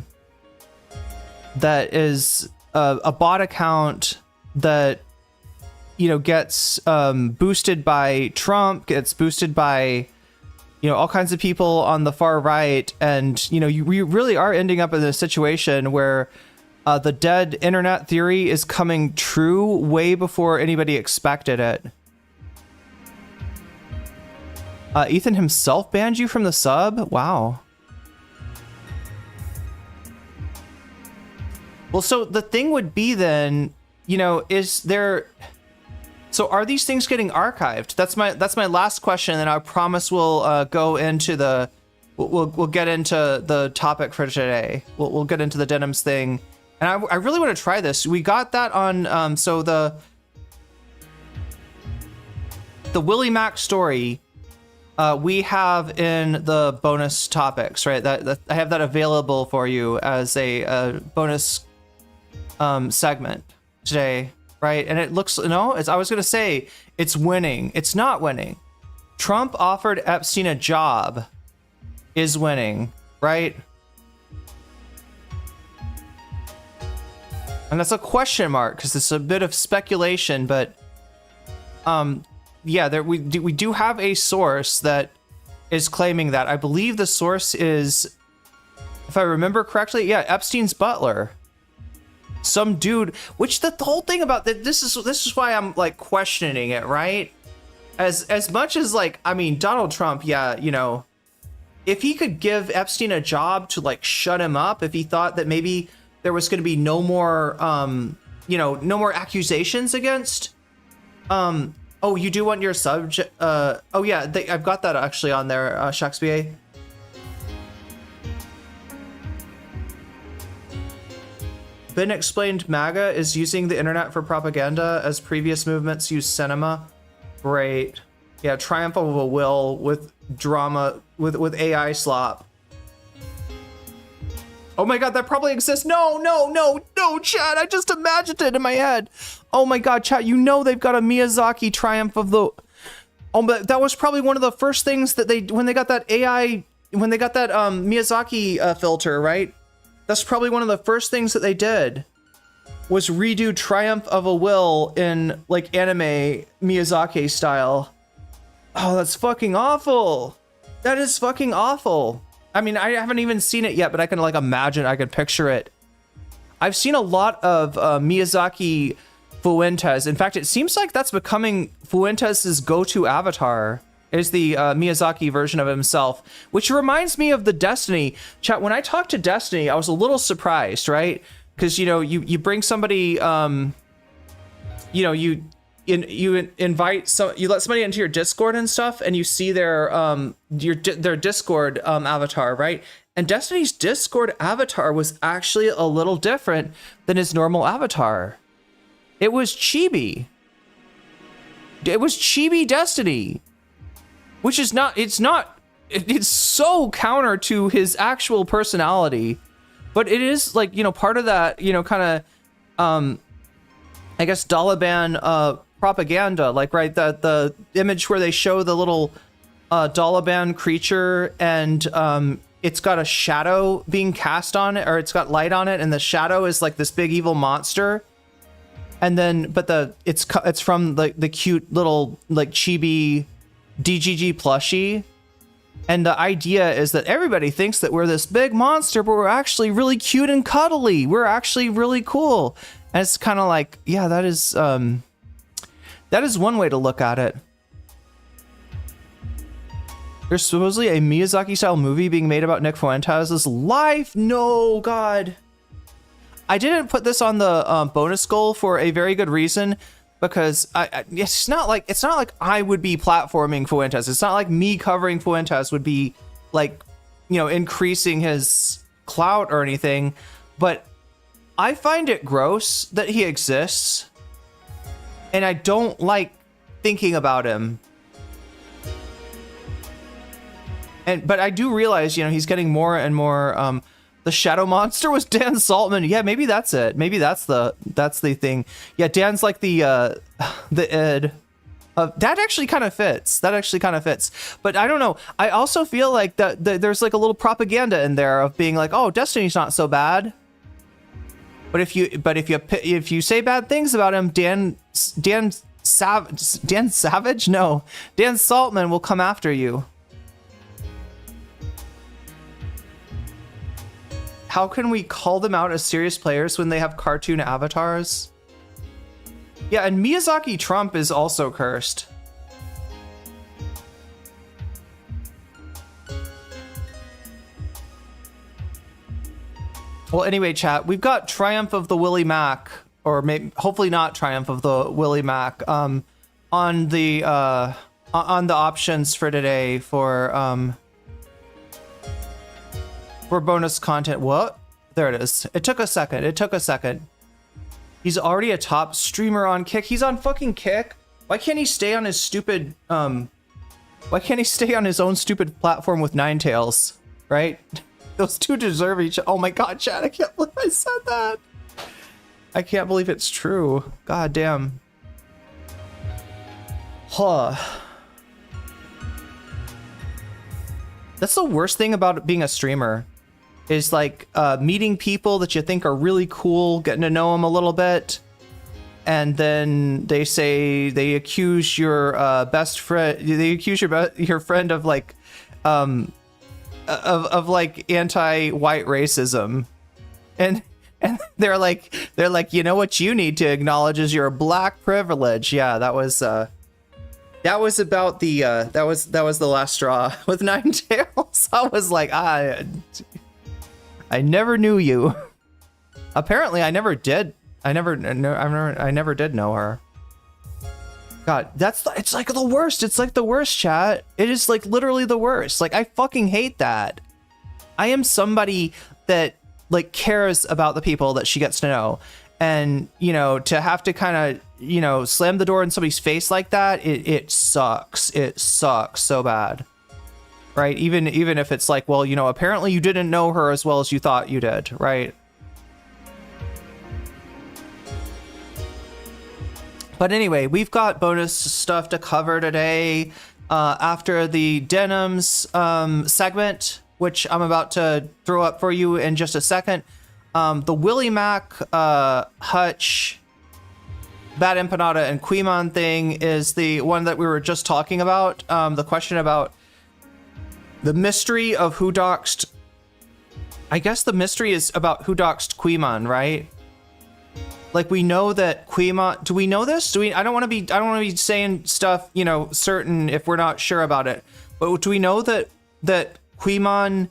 is a bot account that, you know, gets boosted by Trump, gets boosted by, you know, all kinds of people on the far right. And, you know, we really are ending up in a situation where the dead internet theory is coming true way before anybody expected it. Ethan himself banned you from the sub? Wow. Well, so the thing would be then, you know, is there... So are these things getting archived? That's my last question, and I promise we'll go into the we'll get into the topic for today. We'll get into the Denims thing, and I really want to try this. We got that on so the Willie Mac story we have in the bonus topics, right? That I have that available for you as a bonus segment today. Right, and it looks, no, I was gonna say it's winning. It's not winning. Trump offered Epstein a job is winning, right? And that's a question mark because it's a bit of speculation, but yeah, we do have a source that is claiming that. I believe the source is, if I remember correctly, yeah, Epstein's butler. Some dude, which the whole thing about that, this is why I'm like questioning it, right? As much as like, I mean, Donald Trump, yeah, you know, if he could give Epstein a job to like shut him up, if he thought that maybe there was going to be no more, you know, no more accusations against, oh, you do want your subject, oh yeah, I've got that actually on there, Shakespeare. Ben explained MAGA is using the internet for propaganda as previous movements use cinema. Great. Yeah, triumph of a will with drama, with AI slop. Oh my god, that probably exists. No, chat, I just imagined it in my head. Oh my god, chat, you know they've got a Miyazaki triumph of the... Oh, but that was probably one of the first things that they, when they got that AI, when they got that Miyazaki filter, right? That's probably one of the first things that they did was redo Triumph of a Will in like anime Miyazaki style. Oh, that's fucking awful. That is fucking awful. I mean, I haven't even seen it yet, but I can like imagine, I can picture it. I've seen a lot of Miyazaki Fuentes. In fact, it seems like that's becoming Fuentes' go-to avatar is the Miyazaki version of himself, which reminds me of the Destiny chat. When I talked to Destiny, I was a little surprised, right? Because you bring somebody, you invite you let somebody into your Discord and stuff, and you see their Discord avatar, right? And Destiny's Discord avatar was actually a little different than his normal avatar. It was chibi. It was chibi Destiny, which is not, it's so counter to his actual personality, but it is like, part of that, kind of, I guess, Dalaban propaganda, like, right, the image where they show the little Dalaban creature, and it's got a shadow being cast on it, or it's got light on it, and the shadow is like this big evil monster. And then, but it's from the cute little like chibi DGG plushie. And the idea is that everybody thinks that we're this big monster, but we're actually really cute and cuddly. We're actually really cool. And it's kind of like, yeah, that is one way to look at it. There's supposedly a Miyazaki style movie being made about Nick Fuentes' life. No, God. I didn't put this on the bonus goal for a very good reason, because it's not like I would be platforming Fuentes. It's not like me covering Fuentes would be like, increasing his clout or anything. But I find it gross that he exists, and I don't like thinking about him. But I do realize, he's getting more and more. The shadow monster was Dan Saltman. Yeah, maybe that's it. Maybe that's the thing. Yeah, Dan's like the id. That actually kind of fits. But I don't know. I also feel like that there's like a little propaganda in there of being like, oh, Destiny's not so bad. But if you say bad things about him, Dan Savage? No, Dan Saltman will come after you. How can we call them out as serious players when they have cartoon avatars? Yeah, and Miyazaki Trump is also cursed. Well, anyway, chat, we've got Triumph of the Willy Mac, or maybe hopefully not Triumph of the Willy Mac, on the options for today for bonus content. What? There it is. It took a second. He's already a top streamer on Kick. He's on fucking Kick. Why can't he stay on his stupid why can't he stay on his own stupid platform with Ninetales, right? Those two deserve each. Oh my god, Chad, I can't believe I said that. I can't believe it's true. God damn. Huh. That's the worst thing about being a streamer, is like meeting people that you think are really cool, getting to know them a little bit, and then they accuse your best friend, your friend of like of like anti-white racism, and they're like, you know what you need to acknowledge is your black privilege. Yeah, that was about the that was the last straw with Ninetales. I was like, I never knew you. Apparently, I never did. I never did know her. God, it's like the worst. It's like the worst, chat. It is like literally the worst. Like, I fucking hate that. I am somebody that like cares about the people that she gets to know, and to have to kind of slam the door in somebody's face like that, it sucks. It sucks so bad. Right? Even if it's like, well, apparently you didn't know her as well as you thought you did, right? But anyway, we've got bonus stuff to cover today after the Denims segment, which I'm about to throw up for you in just a second. The Willy Mac, Hutch, Bad Empanada, and Quimon thing is the one that we were just talking about. The question about the mystery of who doxed. I guess the mystery is about who doxed Quimon, right? Like, we know that Quimon, do we know this? I don't want to be saying stuff, you know, certain if we're not sure about it. But do we know that Quimon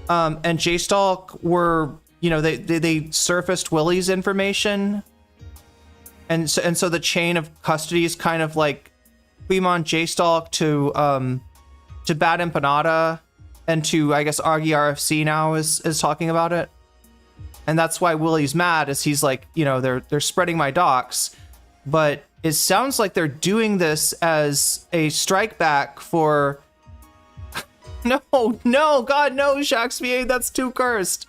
and J-Stalk were, you know, they surfaced Willie's information? And so the chain of custody is kind of like Quimon, J-Stalk to Bad Empanada and to, I guess, Augie RFC now is talking about it. And that's why Willie's mad, is he's like, you know, they're spreading my docs. But it sounds like they're doing this as a strike back for... No, God, no, Shaxby, that's too cursed.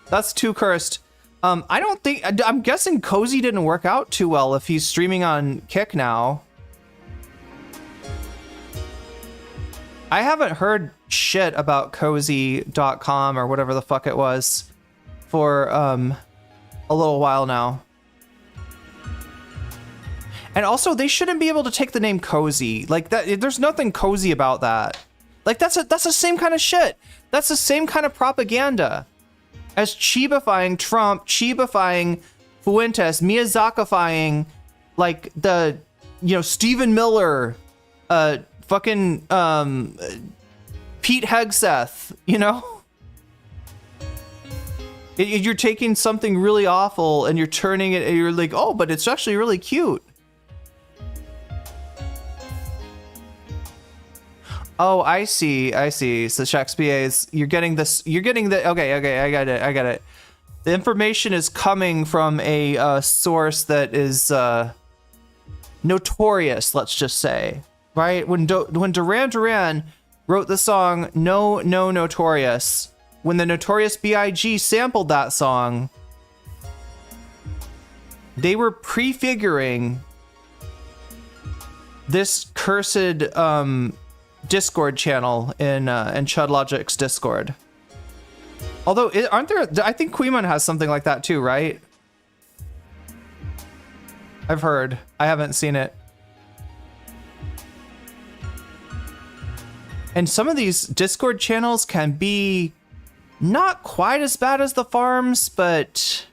That's too cursed. I don't think... I'm guessing Cozy didn't work out too well if he's streaming on Kick now. I haven't heard shit about Cozy.com or whatever the fuck it was for a little while now. And also, they shouldn't be able to take the name Cozy. Like, that, there's nothing cozy about that. Like, that's the same kind of shit. That's the same kind of propaganda as Chibifying Trump, Chibifying Fuentes, Miyazakifying, like, the, you know, Stephen Miller, fucking Pete Hegseth, you know? You're taking something really awful and you're turning it, and you're like, oh, but it's actually really cute. Oh, I see. So Shakespeare's, you're getting the, okay, I got it. The information is coming from a source that is notorious, let's just say, right? When Duran Duran wrote the song No Notorious, when the Notorious B.I.G. sampled that song, they were prefiguring this cursed Discord channel in Chud Logic's Discord. Although, aren't there... I think Quimon has something like that too, right? I've heard. I haven't seen it. And some of these Discord channels can be not quite as bad as the farms, but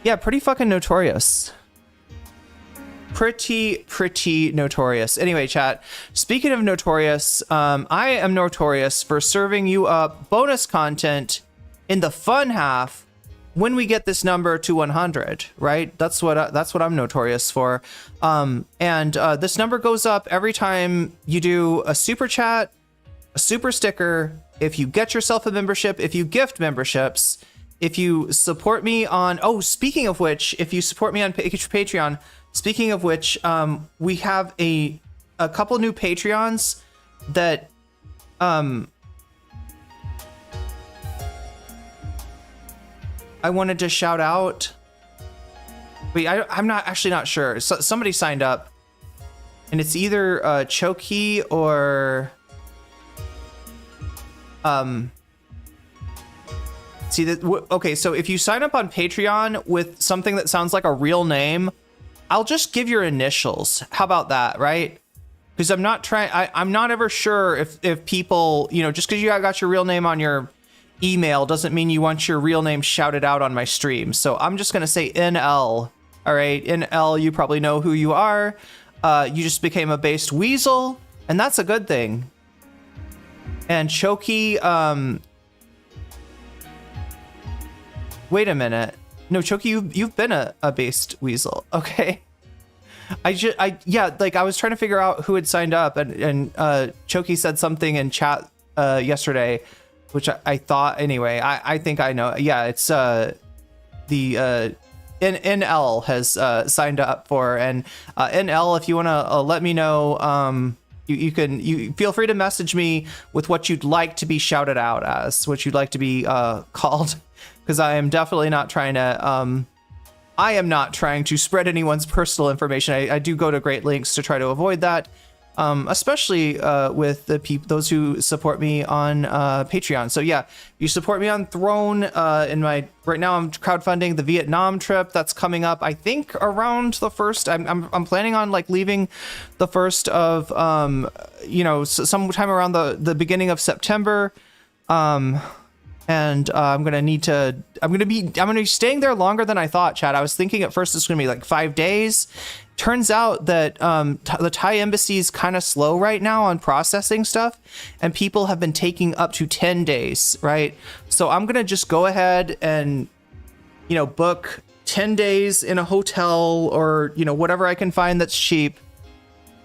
yeah, pretty fucking notorious. Pretty notorious. Anyway, chat, speaking of notorious, I am notorious for serving you up bonus content in the fun half when we get this number to 100, right? That's what I'm notorious for. And this number goes up every time you do a super chat, a super sticker, if you get yourself a membership, if you gift memberships, if you support me on, oh, speaking of which, if you support me on Patreon, speaking of which, we have a couple new Patreons that I wanted to shout out. Wait, I'm not sure. So, somebody signed up, and it's either Choki or see that. Okay, so if you sign up on Patreon with something that sounds like a real name, I'll just give your initials. How about that, right? Because I'm not ever sure if people, you know, just because you got your real name on your email doesn't mean you want your real name shouted out on my stream. So I'm just gonna say NL. All right, NL, you probably know who you are. You just became a based weasel, and that's a good thing. And Choki, wait a minute. No, Choki, you've been a based weasel. Okay. Yeah, like I was trying to figure out who had signed up, and Choki said something in chat yesterday, which I thought, anyway, I think I know. Yeah, it's the NL has signed up for, and NL, if you want to let me know, you feel free to message me with what you'd like to be shouted out as, what you'd like to be called, because I am definitely not trying to spread anyone's personal information. I do go to great lengths to try to avoid that, especially with those who support me on Patreon. So yeah, you support me on Throne. Right now I'm crowdfunding the Vietnam trip that's coming up, I think around the first. I'm planning on like leaving the first of sometime around the beginning of September. and I'm gonna be staying there longer than I thought, Chad. I was thinking at first it's gonna be like 5 days. Turns out that the Thai embassy is kind of slow right now on processing stuff, and people have been taking up to 10 days, right? So I'm gonna just go ahead and, you know, book 10 days in a hotel, or, you know, whatever I can find that's cheap,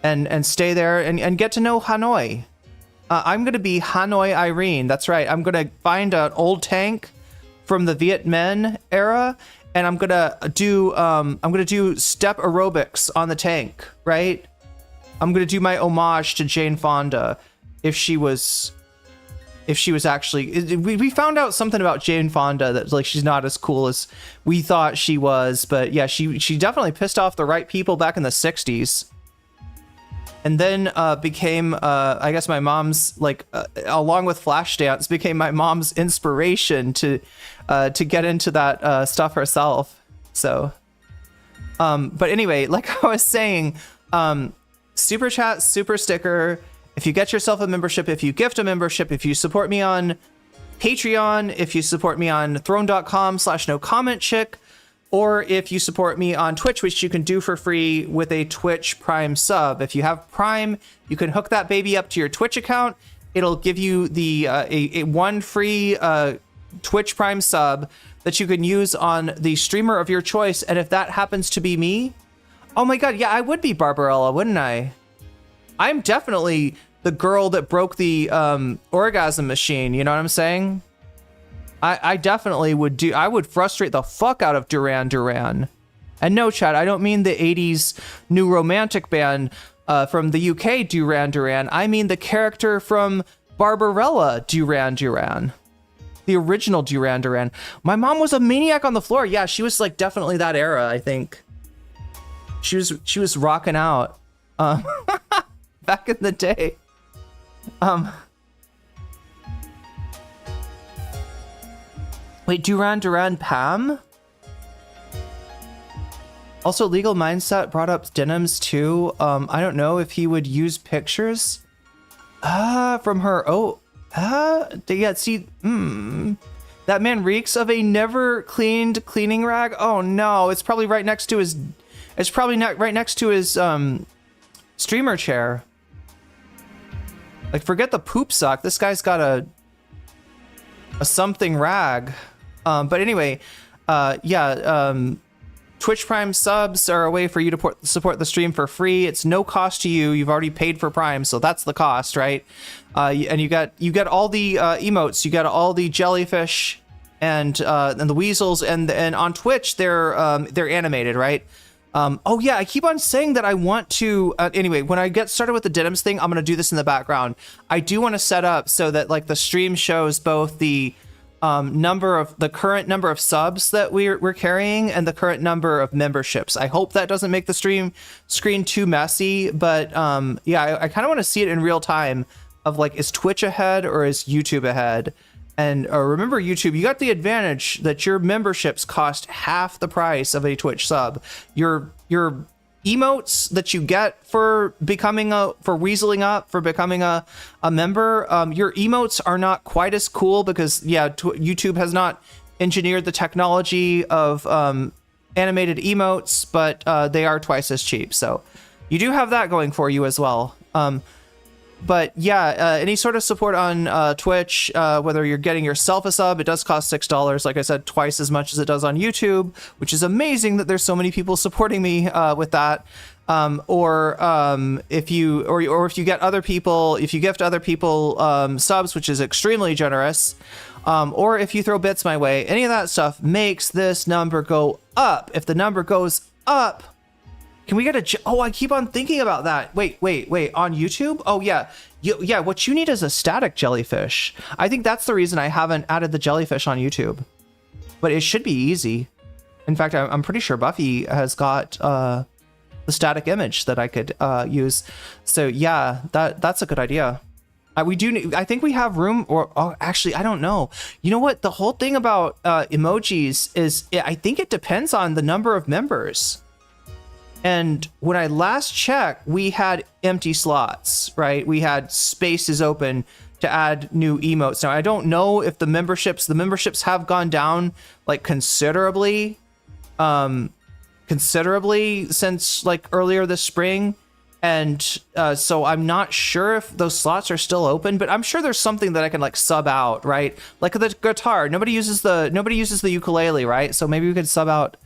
and stay there and get to know Hanoi. I'm gonna be Hanoi Irene. That's right. I'm gonna find an old tank from the Viet Minh era, and I'm gonna do step aerobics on the tank, right? I'm gonna do my homage to Jane Fonda, if she was actually. We found out something about Jane Fonda that, like, she's not as cool as we thought she was, but yeah, she definitely pissed off the right people back in the 60s. And then became, I guess, my mom's, like, along with Flashdance, became my mom's inspiration to get into that stuff herself. So, but anyway, like I was saying, super chat, super sticker. If you get yourself a membership, if you gift a membership, if you support me on Patreon, if you support me on throne.com/nocommentchick, or if you support me on Twitch, which you can do for free with a Twitch Prime sub. If you have Prime, you can hook that baby up to your Twitch account. It'll give you the a one free Twitch Prime sub that you can use on the streamer of your choice. And if that happens to be me, oh my god, yeah, I would be Barbarella, wouldn't I? I'm definitely the girl that broke the orgasm machine, you know what I'm saying? I definitely would I would frustrate the fuck out of Duran Duran. And no, Chad, I don't mean the 80s new romantic band from the UK Duran Duran. I mean the character from Barbarella Duran Duran. The original Duran Duran. My mom was a maniac on the floor. Yeah, she was like definitely that era, I think. She was rocking out back in the day. Wait, Duran Duran Pam? Also, Legal Mindset brought up Denims too. I don't know if he would use pictures from her. Yeah, see, that man reeks of a never cleaned cleaning rag. Oh no, it's probably right next to his. It's probably not right next to his streamer chair. Like, forget the poop sock. This guy's got a something rag. But anyway, Twitch Prime subs are a way for you to support the stream for free. It's no cost to you. You've already paid for Prime, so that's the cost, right? And you get all the emotes, you get all the jellyfish and the weasels, and on Twitch they're animated, right? Oh yeah, I keep on saying that I want to. Anyway, when I get started with the Denims thing, I'm gonna do this in the background. I do want to set up so that, like, the stream shows both the current number of subs that we're carrying and the current number of memberships. I hope that doesn't make the screen too messy, but yeah, I kind of want to see it in real time of, like, is Twitch ahead or is YouTube ahead? And remember, YouTube, you got the advantage that your memberships cost half the price of a Twitch sub. Your emotes that you get for weaseling up, for becoming a member, your emotes are not quite as cool because, yeah, YouTube has not engineered the technology of animated emotes, but they are twice as cheap. So you do have that going for you as well. But yeah, any sort of support on Twitch, whether you're getting yourself a sub, it does cost $6. Like I said, twice as much as it does on YouTube, which is amazing that there's so many people supporting me with that. Or if you get other people, if you gift other people subs, which is extremely generous, or if you throw bits my way, any of that stuff makes this number go up. If the number goes up, can we get oh, I keep on thinking about that. Wait, on YouTube? Oh yeah. Yeah, what you need is a static jellyfish. I think that's the reason I haven't added the jellyfish on YouTube. But it should be easy. In fact, I'm pretty sure Buffy has got the static image that I could use. So yeah, that's a good idea. I think we have room, or actually, I don't know. You know what? The whole thing about emojis is, I think it depends on the number of members. And when I last checked, we had empty slots, right? We had spaces open to add new emotes. Now, I don't know if the memberships have gone down like considerably since like earlier this spring. And so I'm not sure if those slots are still open, but I'm sure there's something that I can like sub out, right? Like the guitar, nobody uses the ukulele, right? So maybe we could sub out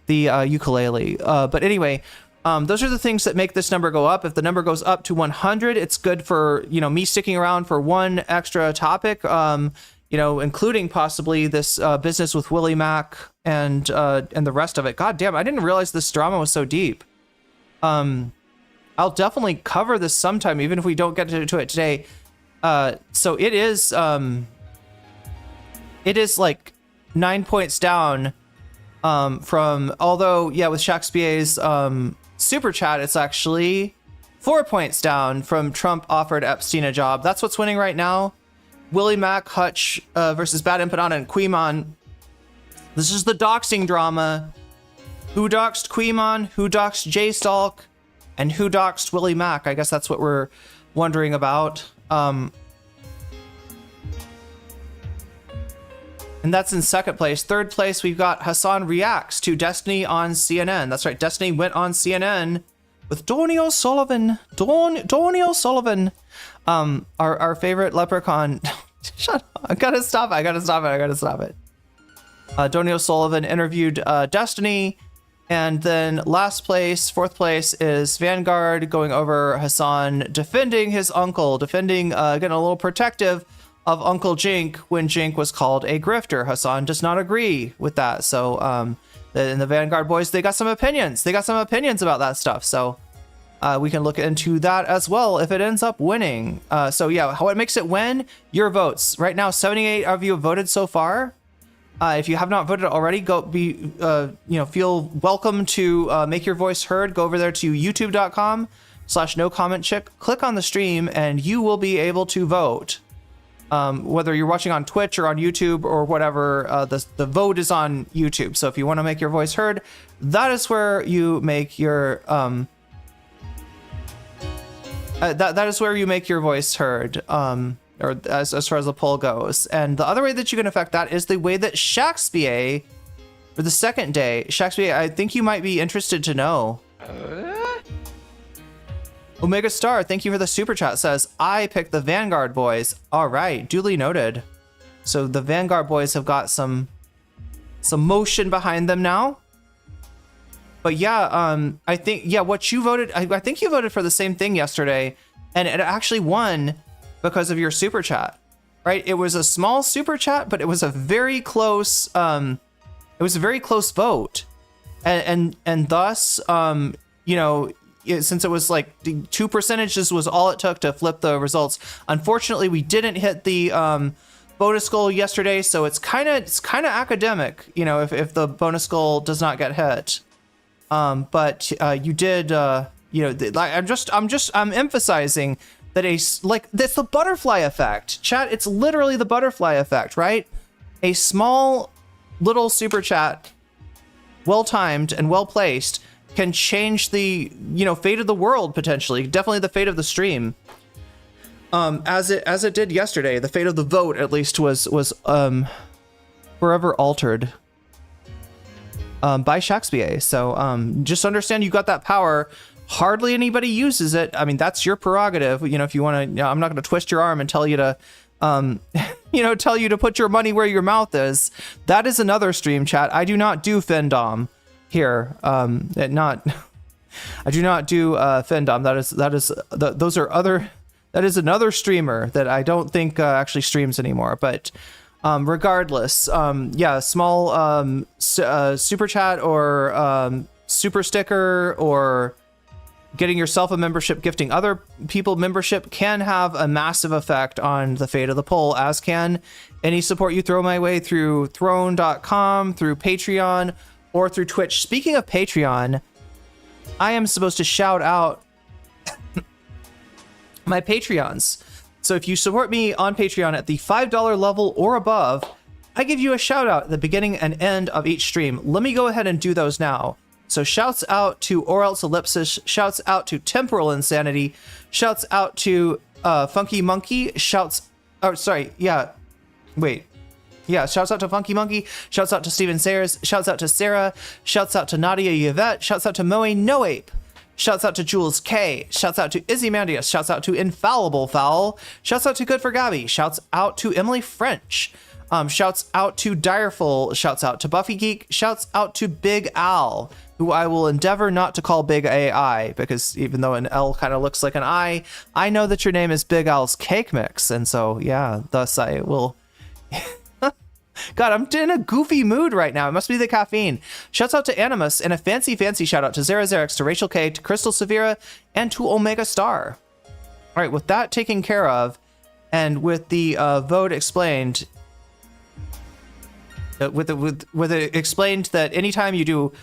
the ukulele. But anyway, those are the things that make this number go up. If the number goes up to 100, it's good for, you know, me sticking around for one extra topic, you know, including possibly this business with Willie Mack and the rest of it. God damn, I didn't realize this drama was so deep. I'll definitely cover this sometime, even if we don't get to it today. So it is like 9 points down from, although, yeah, with Shakespeare's super chat, it's actually 4 points down from Trump offered Epstein a job. That's what's winning right now. Willie Mack, Hutch versus Bad Empanada and Queemon. This is the doxing drama. Who doxed Queemon? Who doxed J Stalk? And who doxed Willie Mack? I guess that's what we're wondering about. And that's in second place. Third place, we've got Hassan reacts to Destiny on CNN. That's right, Destiny went on CNN with Donny O'Sullivan. Donny O'Sullivan. Our favorite leprechaun. Shut up. I gotta stop it. Donny O'Sullivan interviewed Destiny. And then last place, fourth place, is Vanguard going over Hassan defending his uncle, getting a little protective of Uncle Jink when Jink was called a grifter. Hassan does not agree with that. So the Vanguard boys, they got some opinions. About that stuff. So we can look into that as well if it ends up winning. So yeah, how it makes it win, your votes. Right now, 78 of you have voted so far. If you have not voted already, feel welcome to make your voice heard. Go over there to youtube.com/nocommentchick. Click on the stream and you will be able to vote. Whether you're watching on Twitch or on YouTube or whatever, the vote is on YouTube. So if you want to make your voice heard, that is where you make your that is where you make your voice heard. Or as far as the poll goes. And the other way that you can affect that is the way that Shakespeare, for the second day, Shakespeare, I think you might be interested to know. Omega Star, thank you for the super chat, says, I picked the Vanguard boys. All right, duly noted. So the Vanguard boys have got some motion behind them now. But yeah, I think, yeah, what you voted, I think you voted for the same thing yesterday, and it actually won because of your super chat, right? It was a small super chat, but it was a very close, vote. And thus, you know, since it was like 2% was all it took to flip the results. Unfortunately, we didn't hit the bonus goal yesterday, so it's kind of academic, you know, if the bonus goal does not get hit. But you did, you know, I'm emphasizing that that's the butterfly effect. Chat, it's literally the butterfly effect, right? A small little super chat, well timed and well placed, can change the, you know, fate of the world potentially. Definitely the fate of the stream. As it did yesterday, the fate of the vote at least was forever altered by Shakespeare. So just understand you got that power. Hardly anybody uses it. I mean, that's your prerogative. You know, if you want to, you know, I'm not going to twist your arm and tell you to, tell you to put your money where your mouth is. That is another stream, chat. I do not do Fendom here. I do not do Fendom. That is another streamer that I don't think actually streams anymore. But regardless, yeah, small super chat or super sticker or getting yourself a membership, gifting other people membership can have a massive effect on the fate of the poll, as can any support you throw my way through throne.com, through Patreon, or through Twitch. Speaking of Patreon, I am supposed to shout out my Patreons. So if you support me on Patreon at the $5 level or above, I give you a shout out at the beginning and end of each stream. Let me go ahead and do those now. So shouts out to Or Else Ellipsis, shouts out to Temporal Insanity, shouts out to Funky Monkey, shouts Oh, sorry. Yeah. Wait. Yeah, shouts out to Funky Monkey, shouts out to Steven Sayers, shouts out to Sarah, shouts out to Nadia Yvette, shouts out to Moe No Ape, shouts out to Jules K, shouts out to Izzy Mandius, shouts out to Infallible Fowl, shouts out to Good for Gabby, shouts out to Emily French, shouts out to Direful, shouts out to Buffy Geek, shouts out to Big Al, who I will endeavor not to call Big AI, because even though an L kind of looks like an I know that your name is Big Al's Cake Mix, and so yeah, thus I will... God, I'm in a goofy mood right now. It must be the caffeine. Shouts out to Animus, and a fancy shout out to Zerazerix, to Rachel K, to Crystal Severa, and to Omega Star. All right, with that taken care of, and with the vote explained, with it explained that anytime you do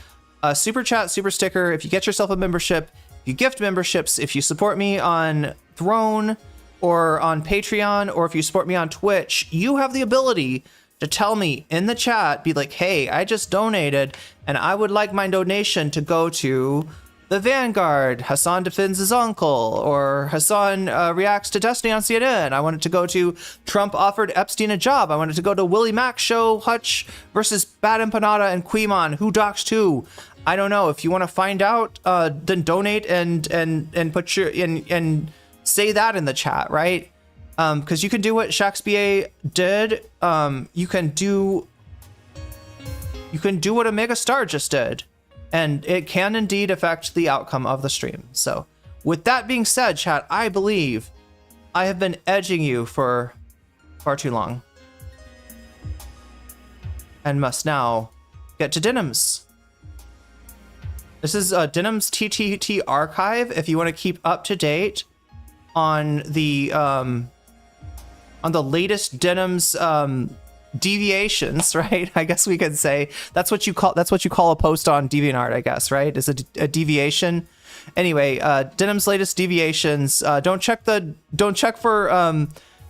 a super chat, super sticker, if you get yourself a membership, if you gift memberships, if you support me on Throne or on Patreon, or if you support me on Twitch, you have the ability to tell me in the chat, be like, hey, I just donated and I would like my donation to go to the Vanguard, Hassan defends his uncle, or Hassan reacts to Destiny on CNN. I want it to go to Trump offered Epstein a job. I want it to go to Willie Mack show Hutch versus Bad Empanada and Quimon. Who doxed who? I don't know. If you want to find out, then donate and put your and say that in the chat, right? Because you can do what Shakespeare did. You can do what Omega Star just did, and it can indeed affect the outcome of the stream. So with that being said, chat, I believe I have been edging you for far too long and must now get to Denims. This is DenimsTTV archive. If you want to keep up to date on the latest Denims deviations, right? I guess we could say that's what you call a post on Deviant Art, I guess, right? Is a deviation. Anyway, Denims latest deviations. Don't check for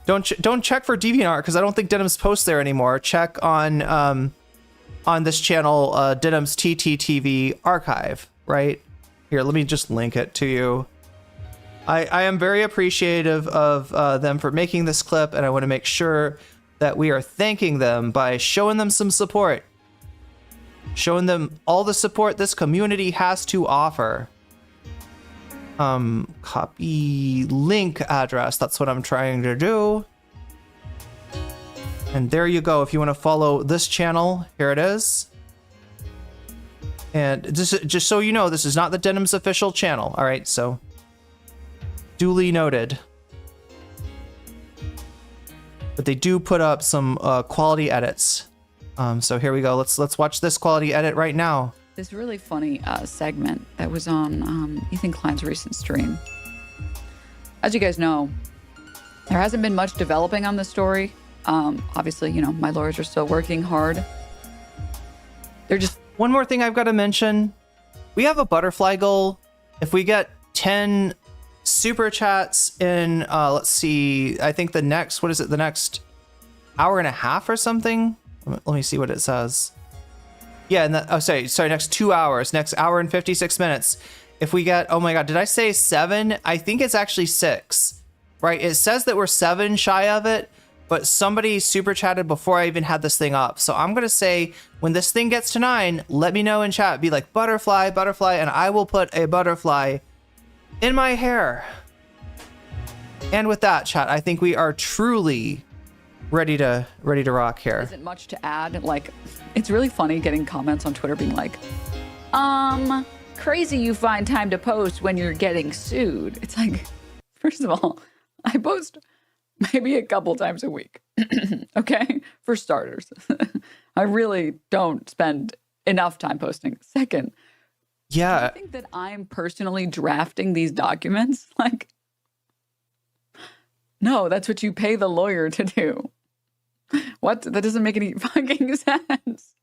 Deviant Art, because I don't think Denims posts there anymore. Check on this channel, DenimsTTV archive, right? Here, let me just link it to you. I am very appreciative of them for making this clip, and I want to make sure that we are thanking them by showing them some support. Showing them all the support this community has to offer. Copy link address, that's what I'm trying to do. And there you go. If you want to follow this channel, here it is. And just so you know, this is not the Denims official channel, all right? So duly noted. But they do put up some quality edits. So here we go. Let's watch this quality edit right now. This really funny segment that was on Ethan Klein's recent stream. As you guys know, there hasn't been much developing on the story. Obviously, you know, my lawyers are still working hard. They're just... One more thing I've got to mention. We have a butterfly goal. If we get 10 super chats in, let's see, I think the next, what is it, the next hour and a half or something? Let me see what it says. Yeah, next 2 hours, next hour and 56 minutes. If we get, oh my God, did I say 7? I think it's actually 6, right? It says that we're 7 shy of it, but somebody super chatted before I even had this thing up. So I'm going to say when this thing gets to 9, let me know in chat, be like butterfly, and I will put a butterfly in my hair. And with that, chat, I think we are truly ready to rock here. Isn't much to add. Like, it's really funny getting comments on Twitter being like, crazy you find time to post when you're getting sued. It's like, first of all, I post maybe a couple times a week. Okay? For starters. I really don't spend enough time posting. Second, yeah. do you think that I'm personally drafting these documents? Like, no, that's what you pay the lawyer to do. What? That doesn't make any fucking sense.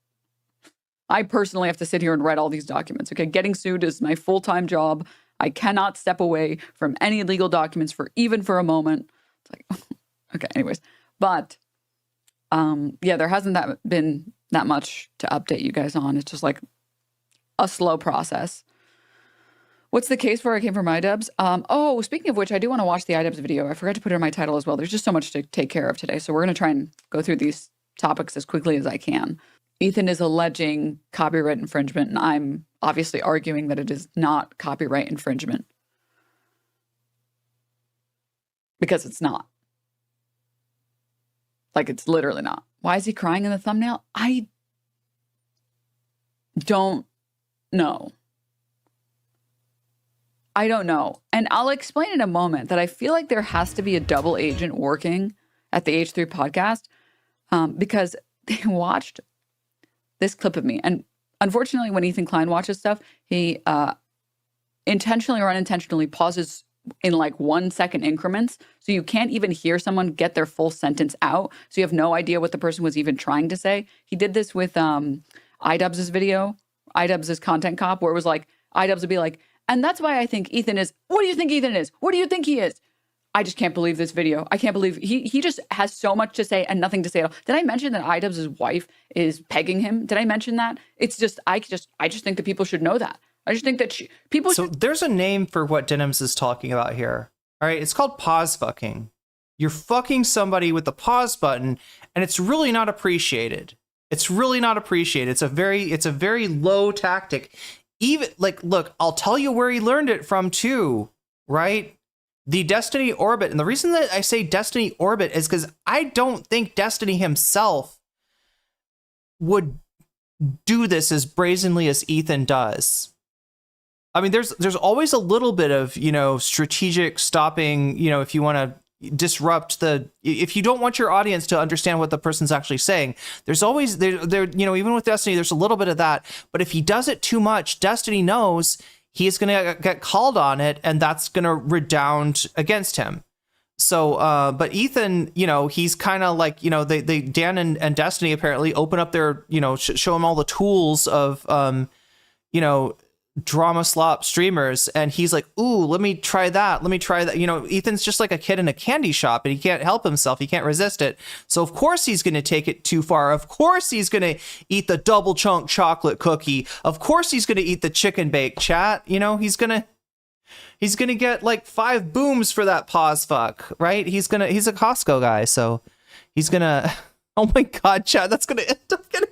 I personally have to sit here and write all these documents. Okay, getting sued is my full-time job. I cannot step away from any legal documents even for a moment. It's like, okay, anyways. But, yeah, there hasn't been that much to update you guys on. It's just like a slow process. What's the case for I came from iDubbbz? Oh, speaking of which, I do want to watch the iDubbbz video. I forgot to put it in my title as well. There's just so much to take care of today. So we're going to try and go through these topics as quickly as I can. Ethan is alleging copyright infringement, and I'm obviously arguing that it is not copyright infringement. Because it's not. Like, it's literally not. Why is he crying in the thumbnail? I don't know. I don't know. And I'll explain in a moment that I feel like there has to be a double agent working at the H3 podcast because they watched this clip of me. And unfortunately, when Ethan Klein watches stuff, he intentionally or unintentionally pauses in like 1 second increments. So you can't even hear someone get their full sentence out. So you have no idea what the person was even trying to say. He did this with iDubbbz's video, iDubbbz's Content Cop, where it was like, iDubbbz would be like, and that's why I think Ethan is, what do you think Ethan is? What do you think he is? I just can't believe this video. I can't believe he just has so much to say and nothing to say at all. Did I mention that iDubbbz's wife is pegging him? Did I mention that? It's just, I just think that people should know that. I just think that people So there's a name for what Denims is talking about here. All right. It's called pause fucking. You're fucking somebody with the pause button, and it's really not appreciated. It's really not appreciated. It's a very low tactic. Even like, look, I'll tell you where he learned it from too, right? The Destiny Orbit. And the reason that I say Destiny Orbit is because I don't think Destiny himself would do this as brazenly as Ethan does. I mean, there's always a little bit of, strategic stopping, if you want to disrupt if you don't want your audience to understand what the person's actually saying, there's always even with Destiny, there's a little bit of that. But if he does it too much, Destiny knows he's going to get called on it, and that's going to redound against him. So, but Ethan, he's kind of like, they Dan and Destiny apparently open up their, show him all the tools of, drama slop streamers, and he's like, ooh, let me try that. Ethan's just like a kid in a candy shop, and he can't help himself. He can't resist it. So of course he's going to take it too far. Of course he's going to eat the double chunk chocolate cookie. Of course he's going to eat the chicken bake, chat. He's going to get like 5 booms for that pause fuck, right? He's a Costco guy, so he's going to, oh my God, chat, that's going to end up getting,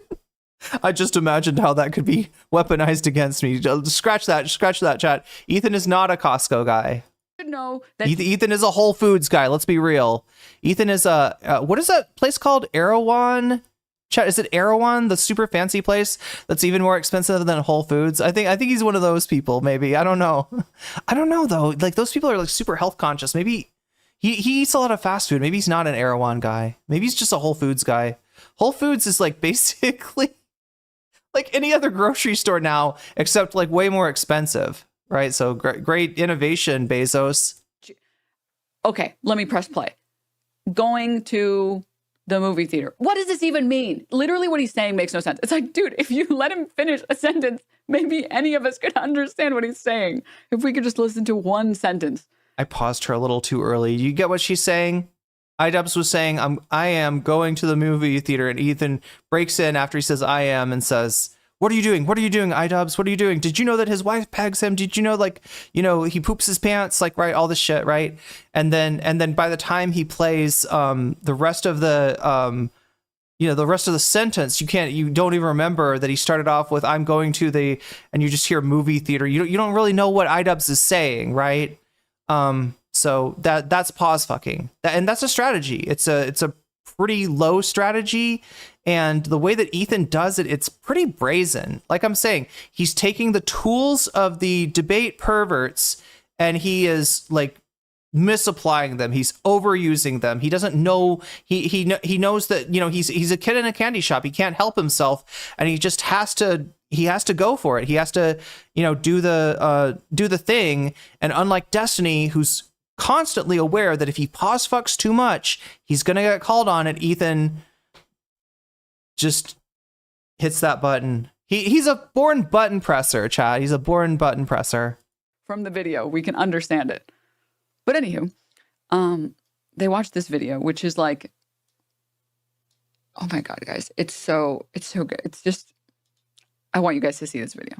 I just imagined how that could be weaponized against me. Scratch that, chat. Ethan is not a Costco guy. know that Ethan is a Whole Foods guy. Let's be real. Ethan is a, what is that place called? Erewhon? Chat, is it Erewhon, the super fancy place that's even more expensive than Whole Foods? I think he's one of those people, maybe. I don't know. I don't know, though. Like, those people are like super health conscious. Maybe he eats a lot of fast food. Maybe he's not an Erewhon guy. Maybe he's just a Whole Foods guy. Whole Foods is like basically like any other grocery store now, except like way more expensive, right? So great innovation, Bezos. Okay, let me press play. Going to the movie theater. What does this even mean? Literally what he's saying makes no sense. It's like, dude, if you let him finish a sentence, maybe any of us could understand what he's saying. If we could just listen to one sentence. I paused her a little too early. You get what she's saying? iDubbbz was saying, I am going to the movie theater, and Ethan breaks in after he says I am and says, what are you doing? What are you doing, iDubbbz? What are you doing? Did you know that his wife pegs him? Did you know, like, he poops his pants, like, right, all this shit, right? And then by the time he plays the rest of the the rest of the sentence, you don't even remember that he started off with I'm going to and you just hear movie theater. You don't really know what iDubbbz is saying, right? So that's pause fucking, and that's a strategy. It's a pretty low strategy, and the way that Ethan does it, it's pretty brazen. Like I'm saying, he's taking the tools of the debate perverts, and he is like misapplying them. He's overusing them. He doesn't know. He knows that he's a kid in a candy shop. He can't help himself, and he just has to. He has to go for it. He has to, do the thing. And unlike Destiny, who's constantly aware that if he pause fucks too much, he's gonna get called on it, Ethan just hits that button. He's a born button presser, Chad. He's a born button presser. From the video, we can understand it. But anywho, they watched this video, which is like, oh my God, guys, it's so good. It's just, I want you guys to see this video.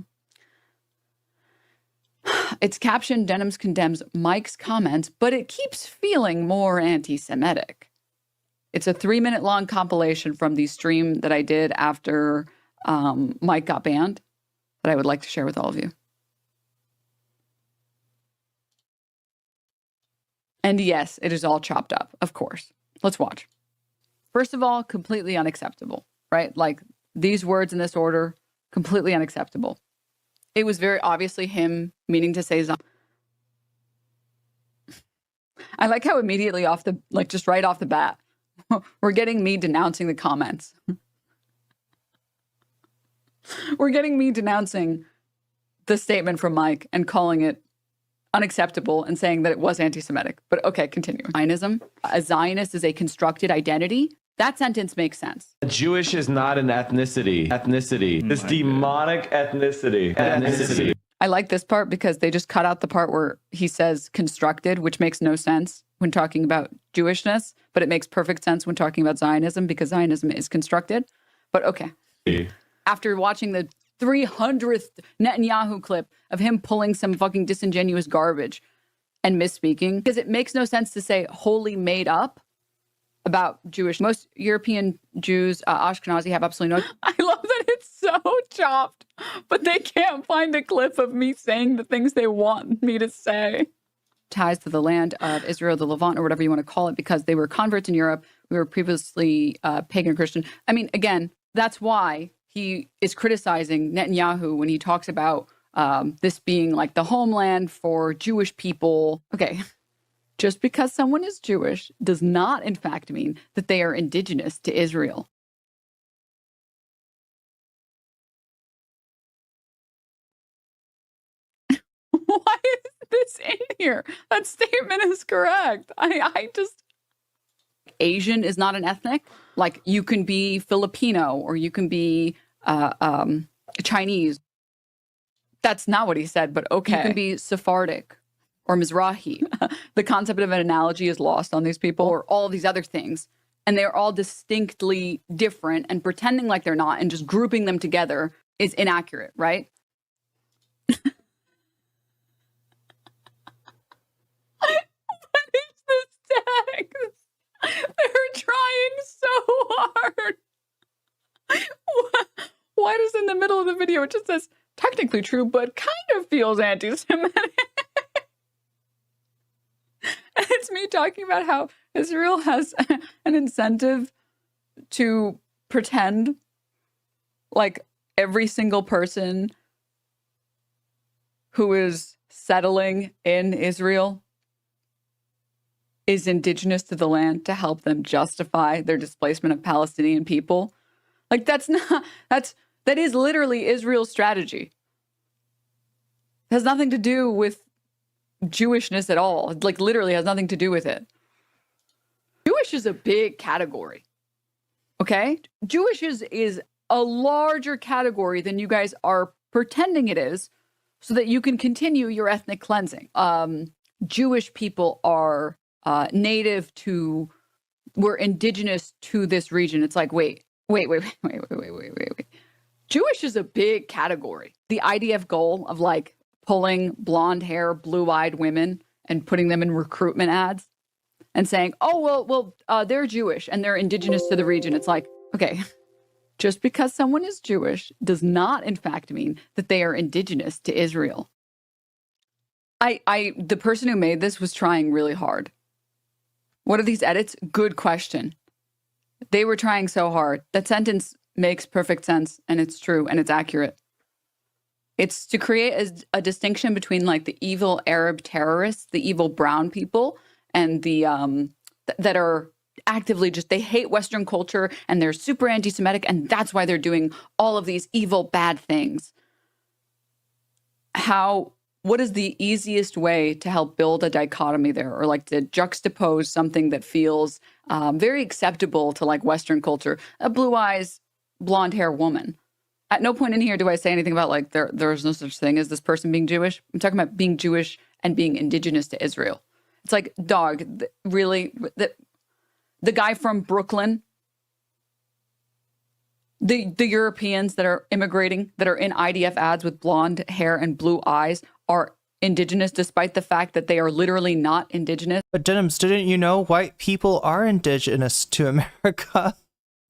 It's captioned Denims condemns Mike's comments, but it keeps feeling more anti-Semitic. It's a 3-minute long compilation from the stream that I did after Mike got banned that I would like to share with all of you. And yes, it is all chopped up, of course. Let's watch. First of all, completely unacceptable, right? Like, these words in this order, completely unacceptable. It was very obviously him meaning to say Zion. I like how immediately just right off the bat, we're getting me denouncing the comments. We're getting me denouncing the statement from Mike and calling it unacceptable and saying that it was anti-Semitic. But okay, continue. Zionism. A Zionist is a constructed identity. That sentence makes sense. Jewish is not an ethnicity. This demonic ethnicity. I like this part because they just cut out the part where he says constructed, which makes no sense when talking about Jewishness, but it makes perfect sense when talking about Zionism because Zionism is constructed. But okay. After watching the 300th Netanyahu clip of him pulling some fucking disingenuous garbage and misspeaking, because it makes no sense to say wholly made up about Jewish. Most European Jews, Ashkenazi, have absolutely no. I love that it's so chopped, but they can't find a clip of me saying the things they want me to say. Ties to the land of Israel, the Levant, or whatever you want to call it, because they were converts in Europe. We were previously pagan Christian. I mean, again, that's why he is criticizing Netanyahu when he talks about this being like the homeland for Jewish people. Okay. Just because someone is Jewish does not, in fact, mean that they are indigenous to Israel. Why is this in here? That statement is correct. I just... Asian is not an ethnic. Like, you can be Filipino or you can be Chinese. That's not what he said, but okay. You can be Sephardic or Mizrahi. The concept of an analogy is lost on these people, or all these other things. And they're all distinctly different, and pretending like they're not and just grouping them together is inaccurate, right? What is this tag? They're trying so hard. Why does in the middle of the video it just says, technically true, but kind of feels anti-Semitic? And it's me talking about how Israel has an incentive to pretend like every single person who is settling in Israel is indigenous to the land to help them justify their displacement of Palestinian people. Like, that is literally Israel's strategy. It has nothing to do with Jewishness at all. It, like, literally has nothing to do with it. Jewish is a big category. Okay? Jewish is a larger category than you guys are pretending it is, so that you can continue your ethnic cleansing. Jewish people are native to, we're indigenous to this region. It's like, wait. Jewish is a big category. The IDF goal of like pulling blonde hair, blue-eyed women and putting them in recruitment ads and saying, oh, well, they're Jewish and they're indigenous to the region. It's like, okay, just because someone is Jewish does not, in fact, mean that they are indigenous to Israel. The person who made this was trying really hard. What are these edits? Good question. They were trying so hard. That sentence makes perfect sense, and it's true, and it's accurate. It's to create a distinction between like the evil Arab terrorists, the evil brown people, and the that are actively just, they hate Western culture and they're super anti-Semitic, and that's why they're doing all of these evil, bad things. What is the easiest way to help build a dichotomy there, or like to juxtapose something that feels very acceptable to like Western culture? A blue eyes, blonde hair woman. At no point in here do I say anything about like there's no such thing as this person being Jewish. I'm talking about being Jewish and being indigenous to Israel. It's like, dog, really? The guy from Brooklyn, the Europeans that are immigrating, that are in IDF ads with blonde hair and blue eyes, are indigenous despite the fact that they are literally not indigenous. But Denims, didn't you know white people are indigenous to America?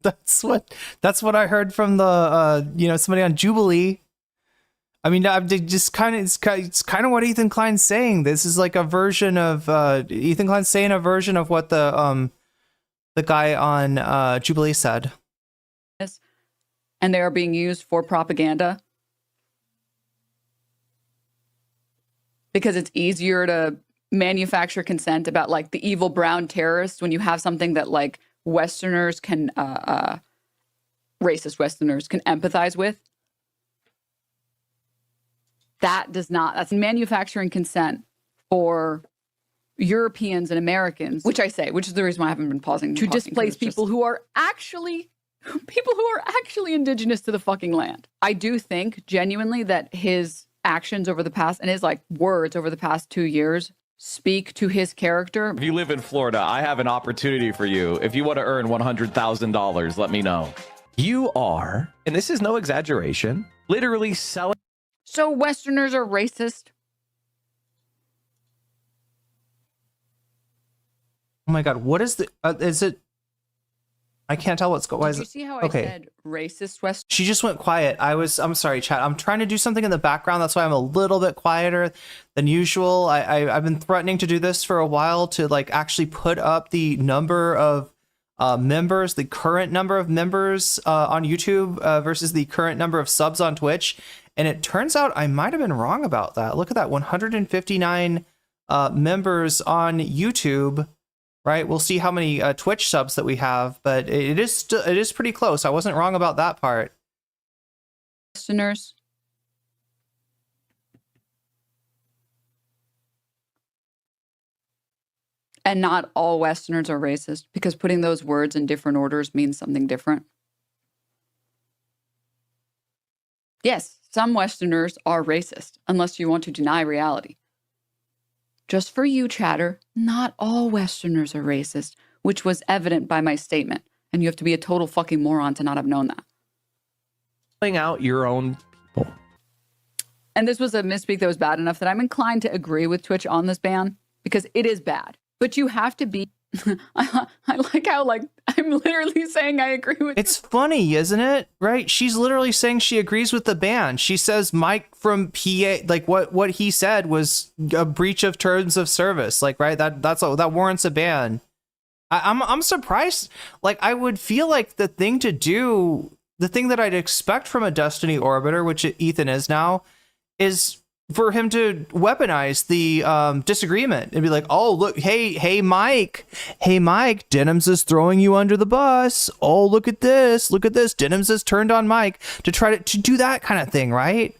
That's what I heard from the somebody on Jubilee. I mean, I'm just it's kind of what Ethan Klein's saying. This is like a version of Ethan Klein's saying a version of what the guy on Jubilee said. And they are being used for propaganda because it's easier to manufacture consent about like the evil brown terrorists when you have something that like Westerners can, racist Westerners can empathize with. That's manufacturing consent for Europeans and Americans, which is the reason why I haven't been pausing to displace people who are actually indigenous to the fucking land. I do think genuinely that his actions over the past and his like words over the past 2 years speak to his character. If you live in Florida, I have an opportunity for you. If you want to earn $100,000, let me know. You are, and this is no exaggeration, literally selling. So Westerners are racist. Oh my God, what is is it? I can't tell what's going on. Did you see how I said racist West? She just went quiet. I'm sorry, chat. I'm trying to do something in the background. That's why I'm a little bit quieter than usual. I've been threatening to do this for a while to like actually put up the number of members, the current number of members on YouTube versus the current number of subs on Twitch. And it turns out I might have been wrong about that. Look at that, 159 members on YouTube. Right, we'll see how many Twitch subs that we have, but it is pretty close. I wasn't wrong about that part. Listeners, and not all Westerners are racist because putting those words in different orders means something different. Yes, some Westerners are racist, unless you want to deny reality. Just for you, chatter, not all Westerners are racist, which was evident by my statement. And you have to be a total fucking moron to not have known that. Selling out your own people. And this was a misspeak that was bad enough that I'm inclined to agree with Twitch on this ban because it is bad. But you have to be... I like how, like, I'm literally saying I agree with It's funny, isn't it? Right? She's literally saying she agrees with the ban. She says Mike from PA, like what he said was a breach of terms of service. Like, right? That warrants a ban. I'm surprised. Like, I would feel like the thing to do, the thing that I'd expect from a Destiny Orbiter, which Ethan is now, is for him to weaponize the disagreement and be like, oh, look, hey, Mike, Denims is throwing you under the bus. Oh, look at this. Denims has turned on Mike to try to do that kind of thing, right?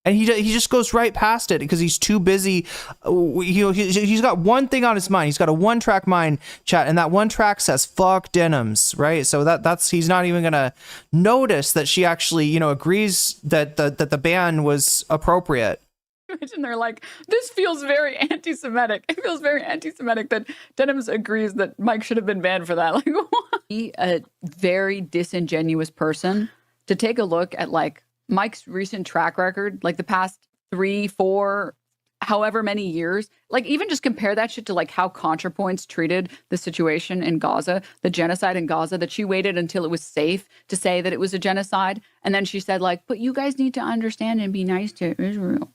And he just goes right past it because he's too busy. He's got one thing on his mind. He's got a one-track mind, chat, and that one track says "fuck Denims," right? So that's he's not even gonna notice that she actually agrees that the ban was appropriate. And they're like, this feels very anti-Semitic. It feels very anti-Semitic that Denims agrees that Mike should have been banned for that. Like, what? Be a very disingenuous person to take a look at like Mike's recent track record, like the past 3, 4, however many years. Like, even just compare that shit to like how ContraPoints treated the situation in Gaza, the genocide in Gaza, that she waited until it was safe to say that it was a genocide. And then she said like, but you guys need to understand and be nice to Israel.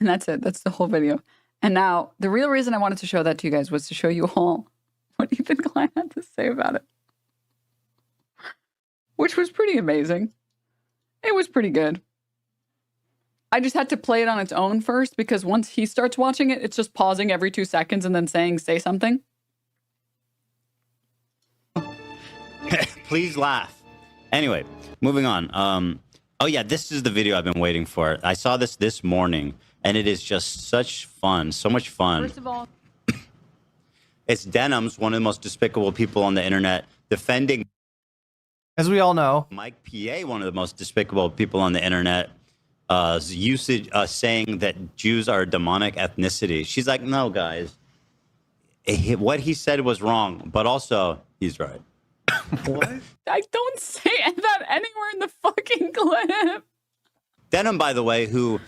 And that's it. That's the whole video. And now, the real reason I wanted to show that to you guys was to show you all what Ethan Klein had to say about it. Which was pretty amazing. It was pretty good. I just had to play it on its own first, because once he starts watching it, it's just pausing every 2 seconds and then saying, say something. Please laugh. Anyway, moving on. Oh yeah, this is the video I've been waiting for. I saw this morning. And it is just such fun, so much fun. First of all, it's Denims, one of the most despicable people on the internet, defending, as we all know, Mike PA, one of the most despicable people on the internet, saying that Jews are a demonic ethnicity. She's like, no, guys, what he said was wrong, but also he's right. What? I don't say that anywhere in the fucking clip. Denim, by the way, who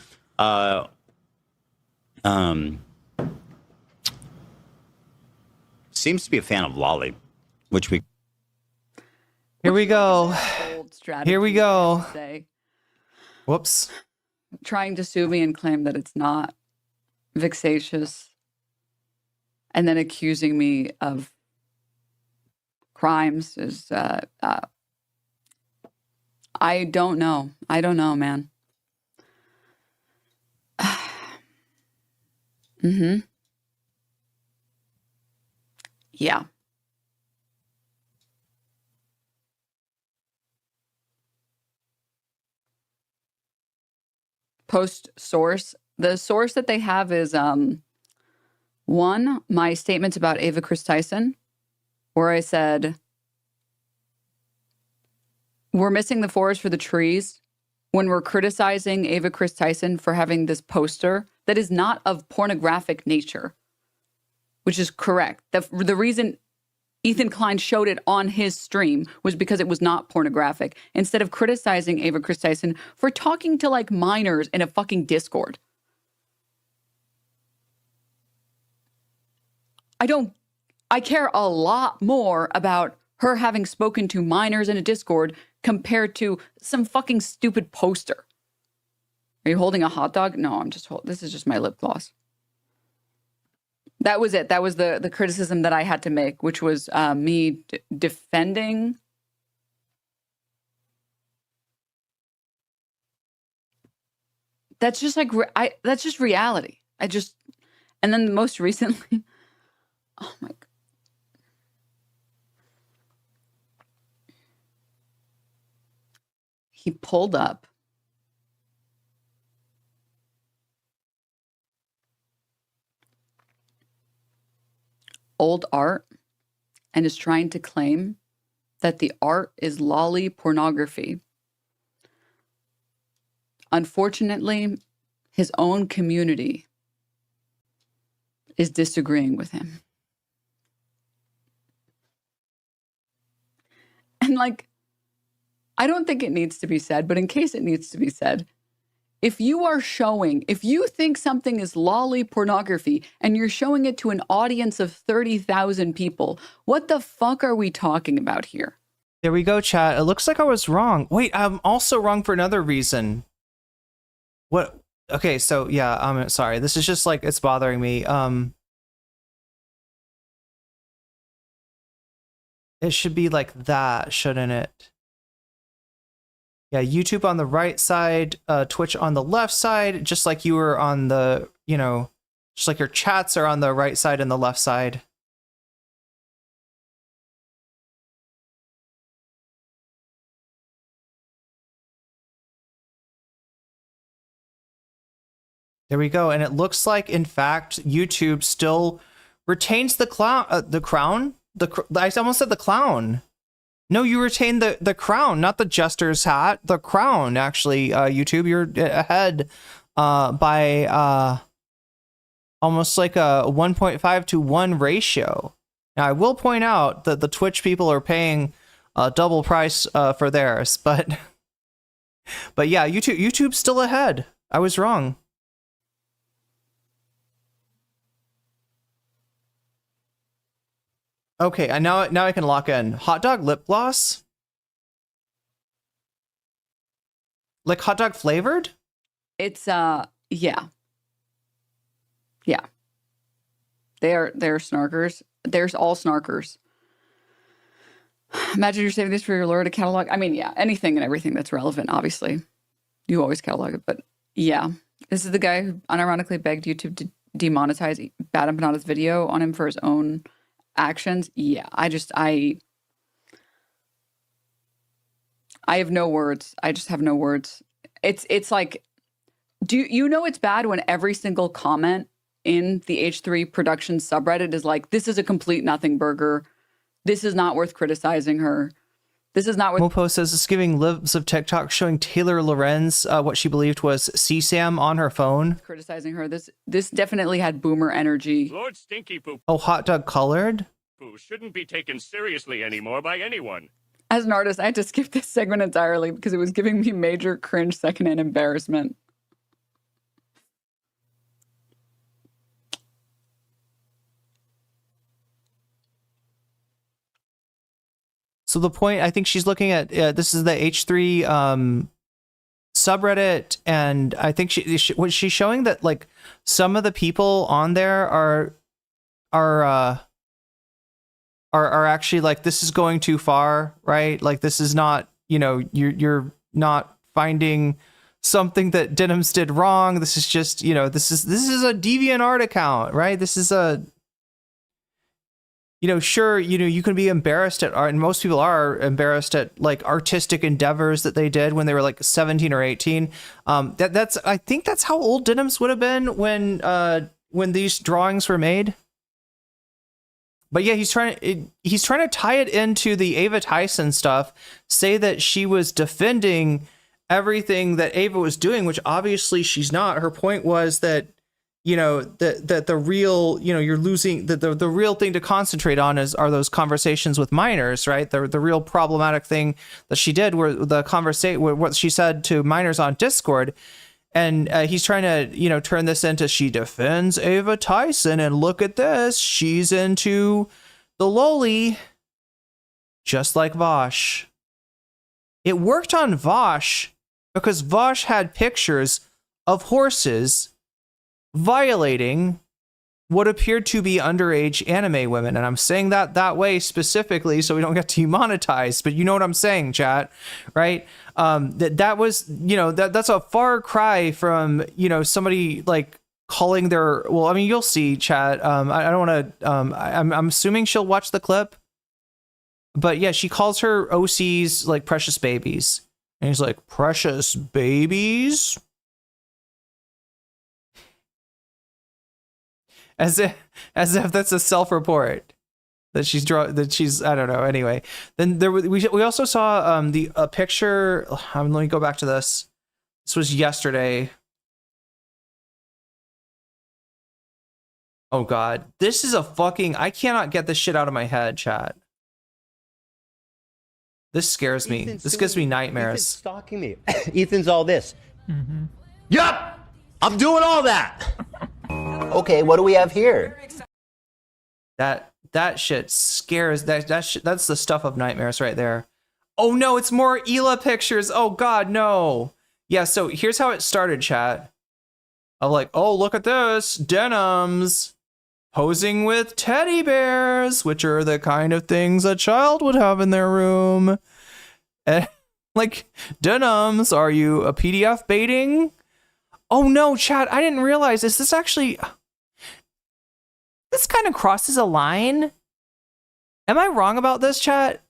seems to be a fan of Lolly, which we. Here we go. Bold strategy, Here we I go. have to say. Whoops. Trying to sue me and claim that it's not vexatious, and then accusing me of crimes is. I don't know. I don't know, man. Yeah. Post source. The source that they have is one, my statements about Ava Chris Tyson, where I said we're missing the forest for the trees when we're criticizing Ava Chris Tyson for having this poster that is not of pornographic nature, which is correct. The reason Ethan Klein showed it on his stream was because it was not pornographic, instead of criticizing Ava Chris Tyson for talking to like minors in a fucking Discord. I care a lot more about her having spoken to minors in a Discord compared to some fucking stupid poster. Are you holding a hot dog? No, this is just my lip gloss. That was it. That was the criticism that I had to make, which was me defending. That's just like, that's just reality. And then most recently, oh my God. He pulled up old art and is trying to claim that the art is lolly pornography. Unfortunately, his own community is disagreeing with him. And like, I don't think it needs to be said, but in case it needs to be said, if you think something is lolly pornography and you're showing it to an audience of 30,000 people, what the fuck are we talking about here? There we go, chat. It looks like I was wrong. Wait, I'm also wrong for another reason. What? Okay, so yeah, I'm sorry. This is just like, it's bothering me. It should be like that, shouldn't it? Yeah, YouTube on the right side, Twitch on the left side, just like you were on the, just like your chats are on the right side and the left side. There we go. And it looks like, in fact, YouTube still retains the crown. I almost said the clown. No, you retain the crown, not the jester's hat. The crown, actually, YouTube. You're ahead by almost like a 1.5 to 1 ratio. Now, I will point out that the Twitch people are paying double price for theirs, but yeah, YouTube's still ahead. I was wrong. Okay, now I can lock in. Hot dog lip gloss? Like hot dog flavored? It's yeah. Yeah. They're snarkers. There's all snarkers. Imagine you're saving this for your lure to catalog. I mean, yeah, anything and everything that's relevant, obviously. You always catalog it, but yeah. This is the guy who unironically begged YouTube to demonetize Bad Empanadas video on him for his own actions. Yeah, I have no words. I just have no words. It's like, do you know it's bad when every single comment in the H3 production subreddit is like, this is a complete nothing burger. This is not worth criticizing her. This is not worth. Mopo says it's giving libs of TikTok showing Taylor Lorenz what she believed was CSAM on her phone. Criticizing her. This definitely had boomer energy. Lord Stinky Poo Oh, hot dog colored? Poo shouldn't be taken seriously anymore by anyone. As an artist, I had to skip this segment entirely because it was giving me major cringe secondhand embarrassment. So the point, I think she's looking at, this is the H3 subreddit, and I think was she showing that like some of the people on there are actually like, this is going too far, right? Like this is not, you're not finding something that Denims did wrong. This is just, this is a Deviant Art account, right? This is a, sure, you can be embarrassed at art, and most people are embarrassed at like artistic endeavors that they did when they were like 17 or 18. That's I think that's how old Denims would have been when these drawings were made. But yeah, he's trying to tie it into the Ava Tyson stuff, say that she was defending everything that Ava was doing, which obviously she's not. Her point was that, that the real, you're losing the real thing to concentrate on are those conversations with minors, right? The real problematic thing that she did were the conversation, what she said to minors on Discord. And he's trying to, turn this into, she defends Ava Tyson, and look at this, she's into the loli, just like Vosh. It worked on Vosh because Vosh had pictures of horses violating what appeared to be underage anime women. And I'm saying that way specifically so we don't get demonetized, but you know what I'm saying, chat, right? That was, that's a far cry from, somebody like calling their, well, I mean, you'll see, chat. I don't want to, I'm assuming she'll watch the clip, but yeah, she calls her OCs like precious babies. And he's like, precious babies? As if that's a self-report that she's I don't know. Anyway, then we also saw a picture. Let me go back to this. This was yesterday. Oh God, this is a fucking, I cannot get this shit out of my head, chat. This scares me. This gives me nightmares. Ethan's stalking me. Ethan's all this. Mm-hmm. Yup, I'm doing all that. Okay, what do we have here? That shit scares. That's the stuff of nightmares right there. Oh no, it's more Ela pictures. Oh God, no. Yeah, so here's how it started, chat. I'm like, oh, look at this. Denims posing with teddy bears, which are the kind of things a child would have in their room. And, like, Denims, are you a PDF baiting? Oh no, chat, I didn't realize this. This actually, this kind of crosses a line. Am I wrong about this, chat?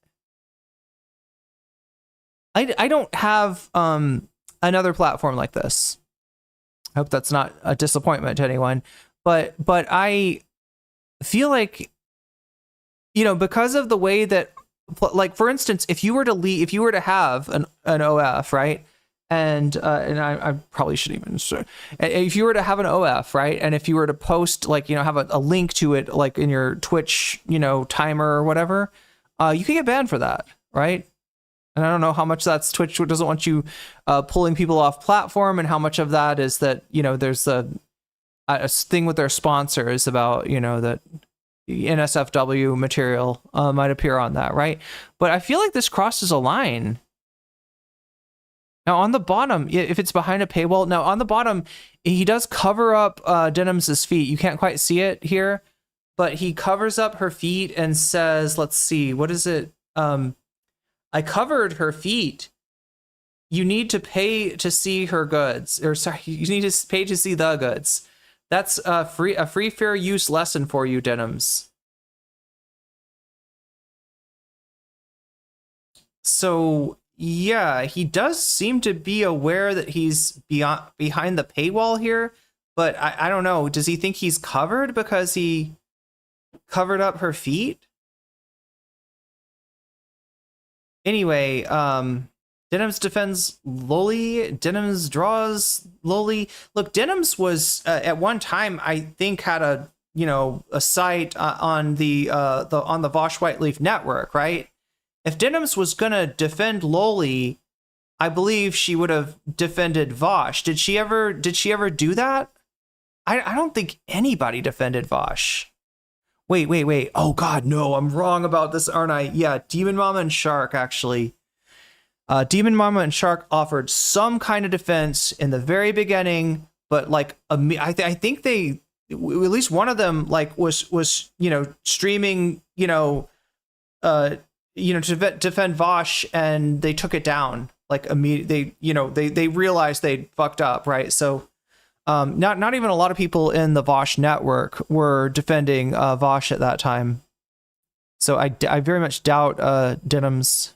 I don't have another platform like this. I hope that's not a disappointment to anyone, but I feel like, because of the way that, like, for instance, if you were to have an OF, right? And I probably shouldn't even say, if you were to have an OF, right? And if you were to post, like, have a link to it, like in your Twitch, timer or whatever, you could get banned for that, right? And I don't know how much that's Twitch doesn't want you pulling people off platform, and how much of that is that, there's a thing with their sponsors about, that NSFW material might appear on that, right? But I feel like this crosses a line. Now on the bottom, if it's behind a paywall, now on the bottom, he does cover up Denims' feet. You can't quite see it here, but he covers up her feet and says, let's see, what is it? I covered her feet. You need to pay to see her goods, or sorry, you need to pay to see the goods. That's a free fair use lesson for you, Denims. So yeah, he does seem to be aware that he's behind the paywall here, but I don't know. Does he think he's covered because he covered up her feet? Anyway, Denims defends loli. Denims draws loli. Look, Denims was at one time, I think, had a site on the Vosh Whiteleaf network, right? If Denims was gonna defend loli, I believe she would have defended Vosh. Did she ever do that? I don't think anybody defended Vosh. Wait. Oh God, no, I'm wrong about this, aren't I? Yeah, Demon Mama and Shark actually. Demon Mama and Shark offered some kind of defense in the very beginning, but like I think they, at least one of them, like was streaming to defend Vosh, and they took it down like immediately. They realized they fucked up, right? So not even a lot of people in the Vosh network were defending Vosh at that time. So I very much doubt Denims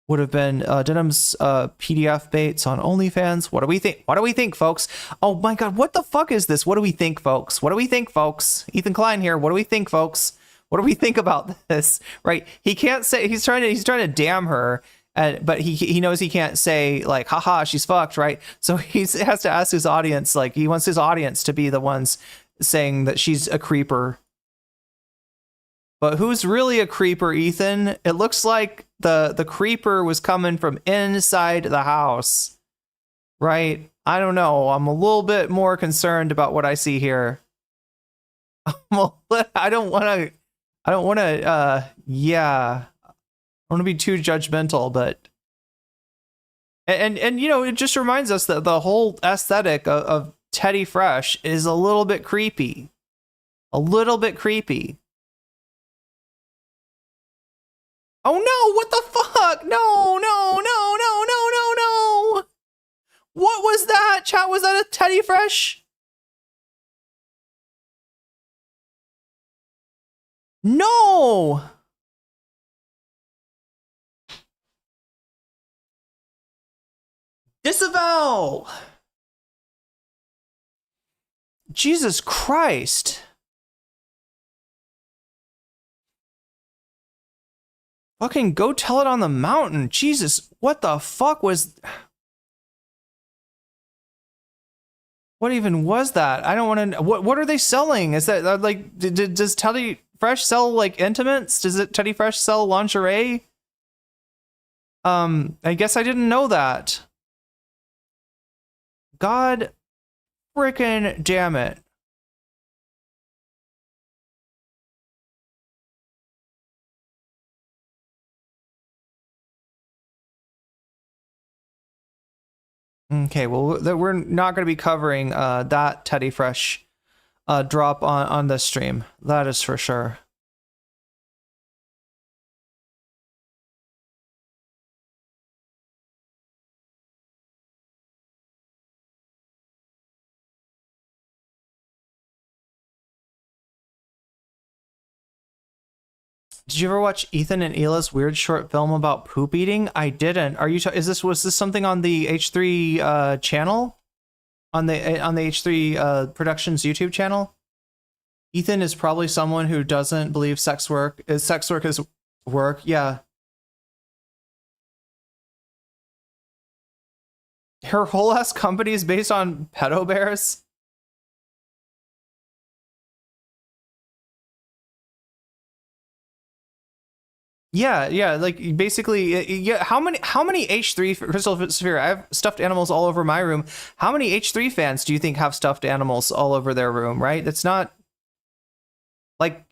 would have been Denims PDF baits on OnlyFans. What do we think? What do we think, folks? Oh my God, what the fuck is this? What do we think, folks? What do we think, folks? Ethan Klein here. What do we think, folks? What do we think about this? Right? He can't say, he's trying to damn her, but he knows he can't say like, haha, she's fucked, right? So he has to ask his audience, like he wants his audience to be the ones saying that she's a creeper. But who's really a creeper, Ethan? It looks like the creeper was coming from inside the house, right? I don't know. I'm a little bit more concerned about what I see here. I don't want to, yeah. I want to be too judgmental, but and it just reminds us that the whole aesthetic of Teddy Fresh is a little bit creepy. A little bit creepy. Oh no, what the fuck? No. What was that? Chat, was that a Teddy Fresh? No. Disavow. Jesus Christ. Fucking go tell it on the mountain. Jesus, what the fuck was... What even was that? I don't want to know. What are they selling? Is that like, does Teddy Fresh sell like intimates? Does Teddy Fresh sell lingerie? I guess I didn't know that. God frickin' damn it. Okay, well, we're not going to be covering that Teddy Fresh drop on this stream. That is for sure. Did you ever watch Ethan and Hila's weird short film about poop eating? I didn't. Are you? Was this something on the H3 channel? On the H3 Productions YouTube channel? Ethan is probably someone who doesn't believe sex work is work. Yeah. Her whole ass company is based on pedo bears. Yeah, like basically, yeah. How many H3 Crystal Sphere? I have stuffed animals all over my room. How many H3 fans do you think have stuffed animals all over their room? Right? It's not like,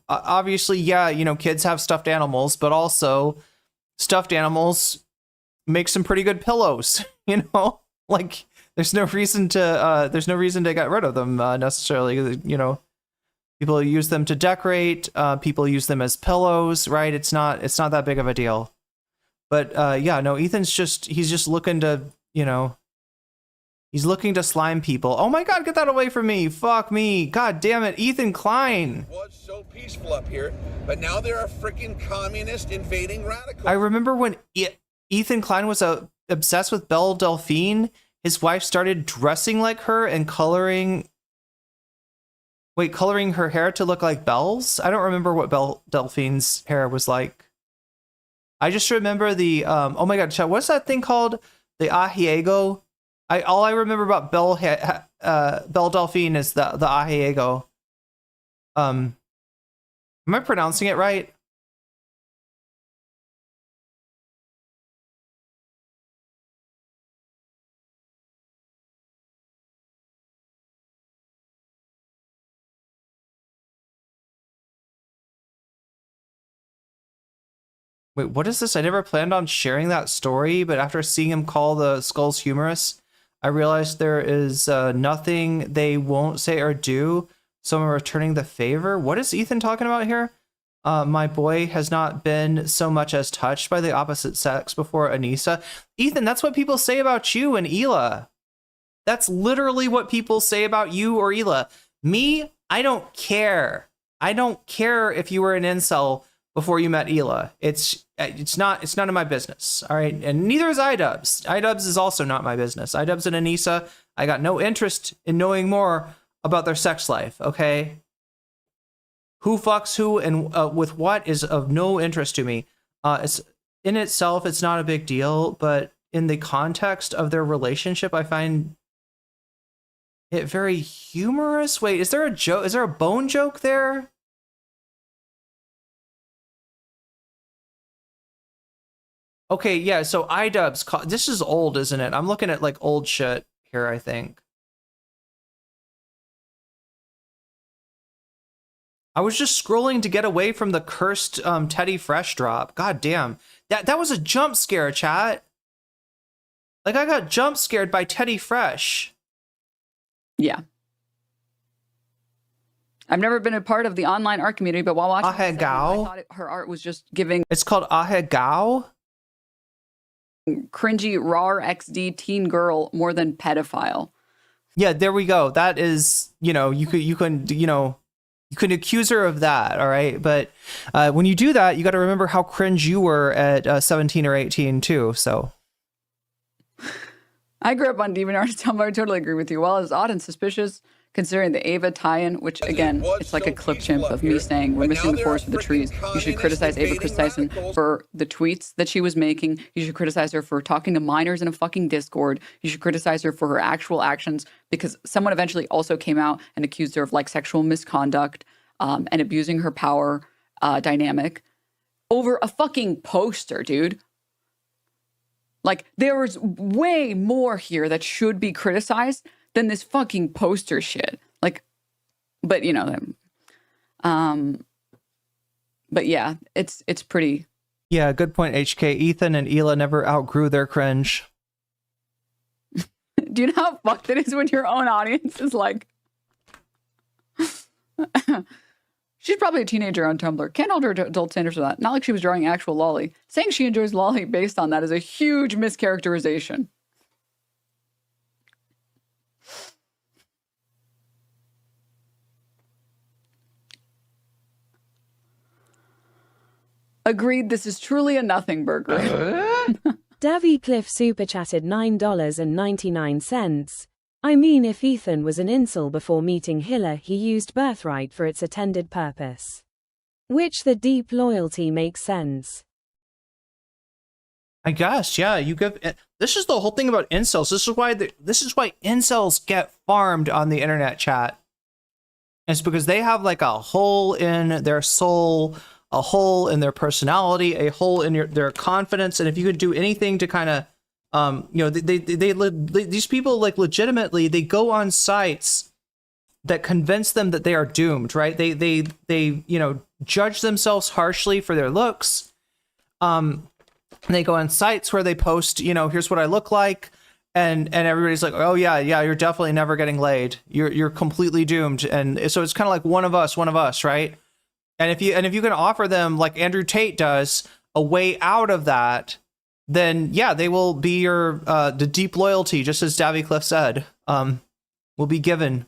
obviously, yeah, kids have stuffed animals, but also stuffed animals make some pretty good pillows. Like there's no reason to get rid of them necessarily. People use them to decorate. People use them as pillows, right? It's not that big of a deal. But yeah, no, Ethan's he's just looking to, he's looking to slime people. Oh my God, get that away from me. Fuck me. God damn it. Ethan Klein. It was so peaceful up here, but now there are freaking communist invading radicals. I remember when Ethan Klein was obsessed with Belle Delphine. His wife started dressing like her and coloring her hair to look like Belle's? I don't remember what Belle Delphine's hair was like. I just remember the, oh my God, chat, what's that thing called? The ahiego? All I remember about Belle Delphine is the ahiego. Am I pronouncing it right? Wait, what is this? I never planned on sharing that story, but after seeing him call the skulls humorous, I realized there is nothing they won't say or do. So I'm returning the favor. What is Ethan talking about here? My boy has not been so much as touched by the opposite sex before Anissa. Ethan, that's what people say about you and Hila. That's literally what people say about you or Hila. Me, I don't care. I don't care if you were an incel before you met Hila. It's none of my business. All right. And neither is iDubbbz. iDubbbz is also not my business. iDubbbz and Anissa, I got no interest in knowing more about their sex life. Okay. Who fucks who and with what is of no interest to me. It's in itself, it's not a big deal, but in the context of their relationship, I find it very humorous. Wait, is there a joke? Is there a bone joke there? Okay, yeah, so iDubbbz, this is old, isn't it? I'm looking at like old shit here, I think. I was just scrolling to get away from the cursed Teddy Fresh drop. God damn. That was a jump scare, chat. Like, I got jump scared by Teddy Fresh. Yeah. I've never been a part of the online art community, but while watching this, I thought her art was just giving... It's called Ahegao? Cringy, raw XD teen girl more than pedophile. Yeah, there we go. That is, you know, you could accuse her of that, all right? But when you do that, you got to remember how cringe you were at 17 or 18 too, so... I grew up on Deviant Art. I totally agree with you. Well, it's odd and suspicious considering the Ava tie-in, which again, it's like a clip chimp of me saying we're missing the forest for the trees. You should criticize Ava Christensen for the tweets that she was making. You should criticize her for talking to minors in a fucking Discord. You should criticize her for her actual actions, because someone eventually also came out and accused her of like sexual misconduct and abusing her power dynamic over a fucking poster, dude. Like, there was way more here that should be criticized than this fucking poster shit. Like, but you know, but yeah, it's pretty. Yeah, good point, HK. Ethan and Hila never outgrew their cringe. Do you know how fucked it is when your own audience is like, she's probably a teenager on Tumblr. Can't hold her adult standards for that. Not like she was drawing actual lolly. Saying she enjoys lolly based on that is a huge mischaracterization. Agreed, this is truly a nothing burger. Davy Cliff super chatted $9.99. I mean, if Ethan was an incel before meeting Hila, he used birthright for its intended purpose. Which the deep loyalty makes sense. I guess, yeah. You give. This is the whole thing about incels. This is why incels get farmed on the internet, chat. It's because they have like a hole in their soul, a hole in their personality, a hole in their confidence, and if you could do anything to kind of, you know, these people like legitimately they go on sites that convince them that they are doomed, right? They you know, judge themselves harshly for their looks. They go on sites where they post, you know, here's what I look like, and everybody's like, oh yeah, you're definitely never getting laid. You're completely doomed, and so it's kind of like one of us, right? And if you can offer them, like Andrew Tate does, a way out of that, then yeah, they will be your the deep loyalty, just as Davy Cliff said, will be given.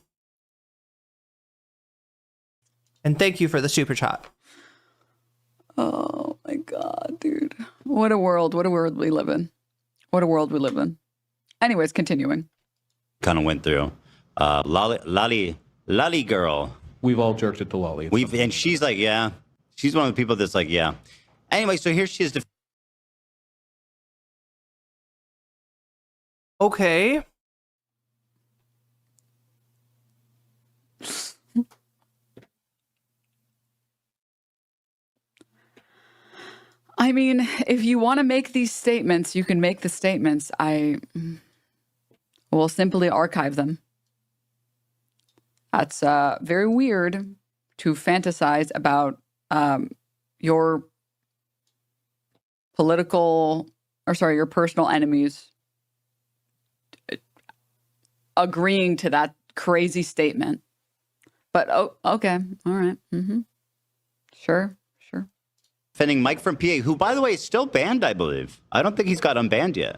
And thank you for the super chat. Oh my god, dude. What a world we live in. What a world we live in. Anyways, continuing. Kind of went through. Lolly girl. We've all jerked at the lolly. And she's like, yeah. She's one of the people that's like, yeah. Anyway, so here she is. Okay. I mean, if you want to make these statements, you can make the statements. I will simply archive them. That's very weird to fantasize about your your personal enemies agreeing to that crazy statement. But, okay. All right. Mm-hmm. Sure. Defending Mike from PA, who, by the way, is still banned, I believe. I don't think he's got unbanned yet.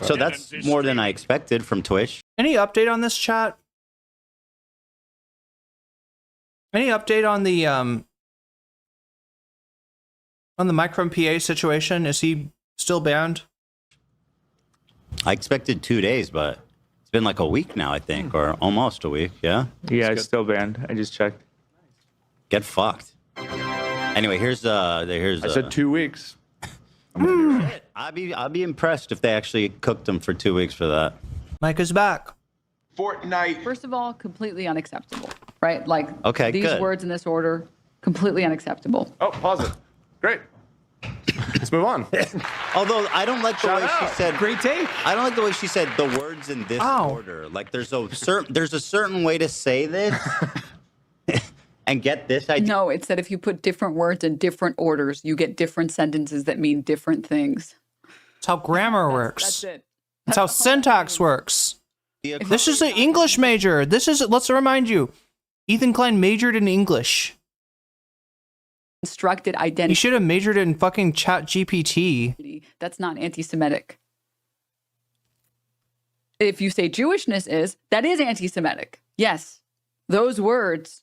So that's more than I expected from Twitch. Any update on this, chat? Any update on the Mike from PA situation? Is he still banned? I expected 2 days, but it's been like a week now, I think, or almost a week. Yeah. Yeah, it's still banned. I just checked. Get fucked. Anyway, here's I said 2 weeks. I'd be impressed if they actually cooked him for 2 weeks for that. Mike is back. Fortnite. First of all, completely unacceptable, right? Like, okay, these good. words in this order, completely unacceptable. Oh, pause it. Great. Let's move on. Although I don't like the way she said. Great take. I don't like the way she said the words in this order. Like there's a certain way to say this and get this idea. No, it said if you put different words in different orders, you get different sentences that mean different things. That's how grammar works. That's it. That's how syntax works. This is an English major. Let's remind you, Ethan Klein majored in English. Constructed identity. He should have majored in fucking Chat GPT. That's not anti-Semitic. If you say Jewishness that is anti-Semitic. Yes, those words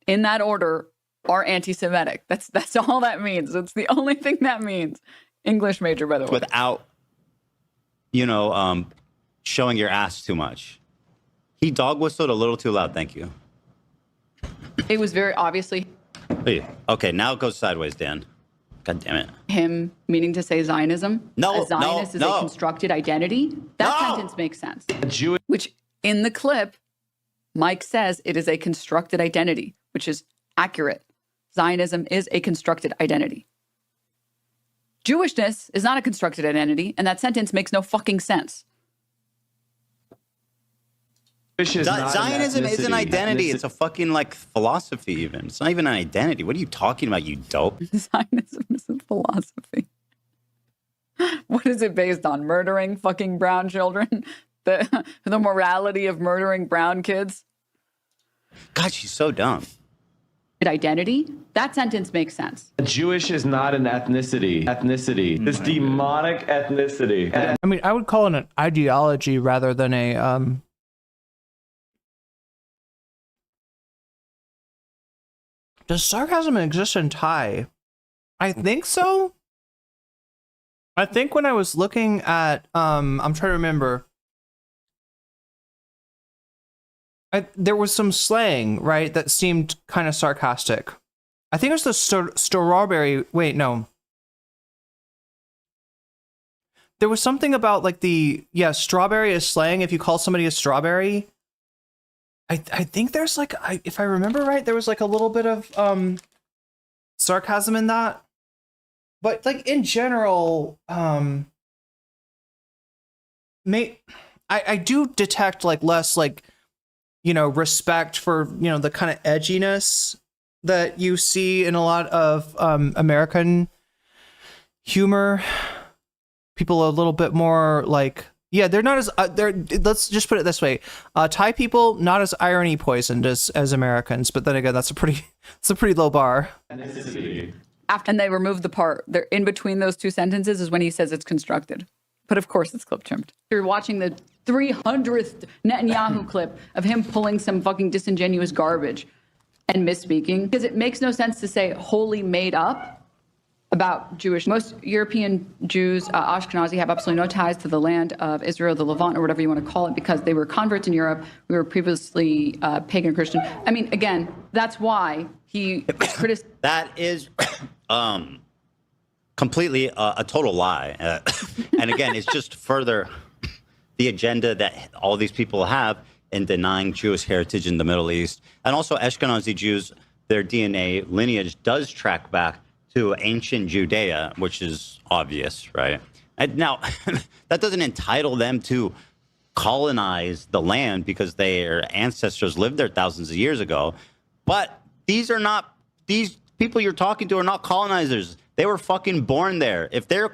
in that order are anti-Semitic. That's all that means. It's the only thing that means. English major, by the way. Without, showing your ass too much. He dog whistled a little too loud. Thank you. It was very obviously. Okay, now it goes sideways, Dan. God damn it. Him meaning to say Zionism. No, a Zionist is a constructed identity. That sentence makes sense. Which in the clip, Mike says it is a constructed identity, which is accurate. Zionism is a constructed identity. Jewishness is not a constructed identity, and that sentence makes no fucking sense. Zionism is an identity. It's a fucking philosophy even. It's not even an identity. What are you talking about, you dope? Zionism is a philosophy. What is it based on? Murdering fucking brown children? The morality of murdering brown kids? God, she's so dumb. Identity? That sentence makes sense. Jewish is not an ethnicity. This demonic ethnicity. I mean, I would call it an ideology rather than a Does sarcasm exist in Thai? I think so. I think when I was looking at, I'm trying to remember. There was some slang, right, that seemed kind of sarcastic. I think it was the strawberry. Wait, no. There was something about strawberry is slang. If you call somebody a strawberry. I think there's if I remember right, there was a little bit of sarcasm in that, but in general, I do detect less respect for the kind of edginess that you see in a lot of American humor. People a little bit more yeah, they're not as let's just put it this way. Thai people not as irony poisoned as Americans, but then again, it's a pretty low bar. After they remove the part there in between those two sentences is when he says it's constructed. But of course it's clip trimmed. You're watching the 300th Netanyahu clip of him pulling some fucking disingenuous garbage and misspeaking because it makes no sense to say wholly made up about Jewish. Most European Jews, Ashkenazi, have absolutely no ties to the land of Israel, the Levant, or whatever you want to call it, because they were converts in Europe. We were previously pagan Christian. I mean, again, that's why he criticized. That is completely a total lie. And again, it's just further the agenda that all these people have in denying Jewish heritage in the Middle East. And also Ashkenazi Jews, their DNA lineage does track back to ancient Judea, which is obvious, right? And now, that doesn't entitle them to colonize the land because their ancestors lived there thousands of years ago. But these people you're talking to are not colonizers. They were fucking born there. If they're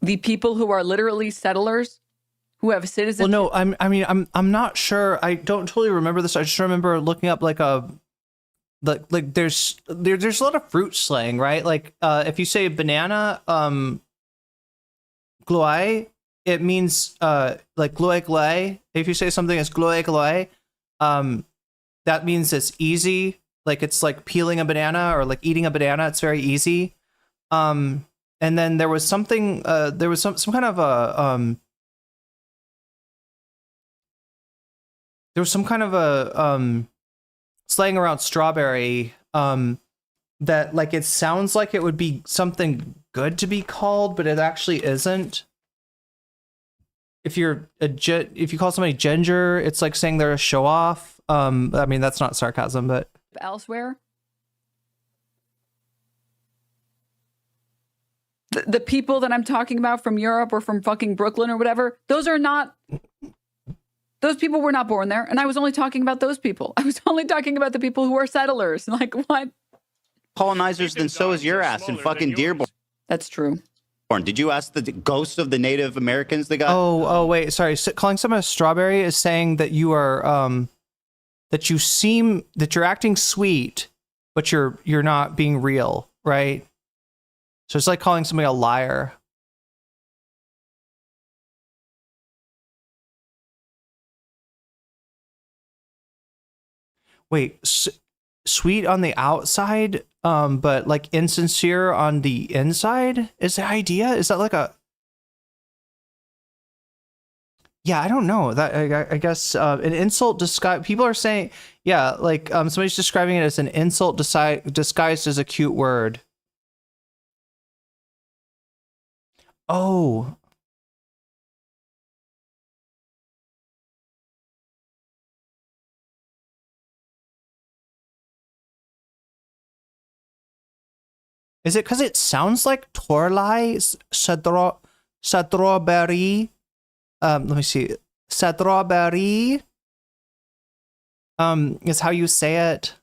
The people who are literally settlers, who have citizenship. Well, no, I'm not sure. I don't totally remember this. I just remember looking up like there's a lot of fruit slang, right? Like if you say banana, gloai, it means like gloai gloai. If you say something as gloai gloai, that means it's easy. Like it's like peeling a banana or like eating a banana. It's very easy. And then there was something. There was some kind of a. There was some kind of a slang around strawberry that like it sounds like it would be something good to be called, but it actually isn't. If you call somebody ginger, it's like saying they're a show off. I mean that's not sarcasm, but Elsewhere. The people that I'm talking about from Europe or from fucking Brooklyn or whatever, those people were not born there. And I was only talking about those people. I was only talking about the people who are settlers. Like, what? colonizers, then so is your ass in fucking Dearborn. That's true. Did you ask the ghosts of the Native Americans that got... Oh, wait, sorry. Calling someone a strawberry is saying that you are, that you're acting sweet, but you're not being real, right? So it's like calling somebody a liar. Wait, sweet on the outside, but like insincere on the inside is the idea? Is that like a... Yeah, I don't know. That I guess an insult disguised... People are saying, yeah, like somebody's describing it as an insult disguised as a cute word. Oh. Is it because it sounds like Torlai? Strawberry? Let me see. Strawberry? Is how you say it.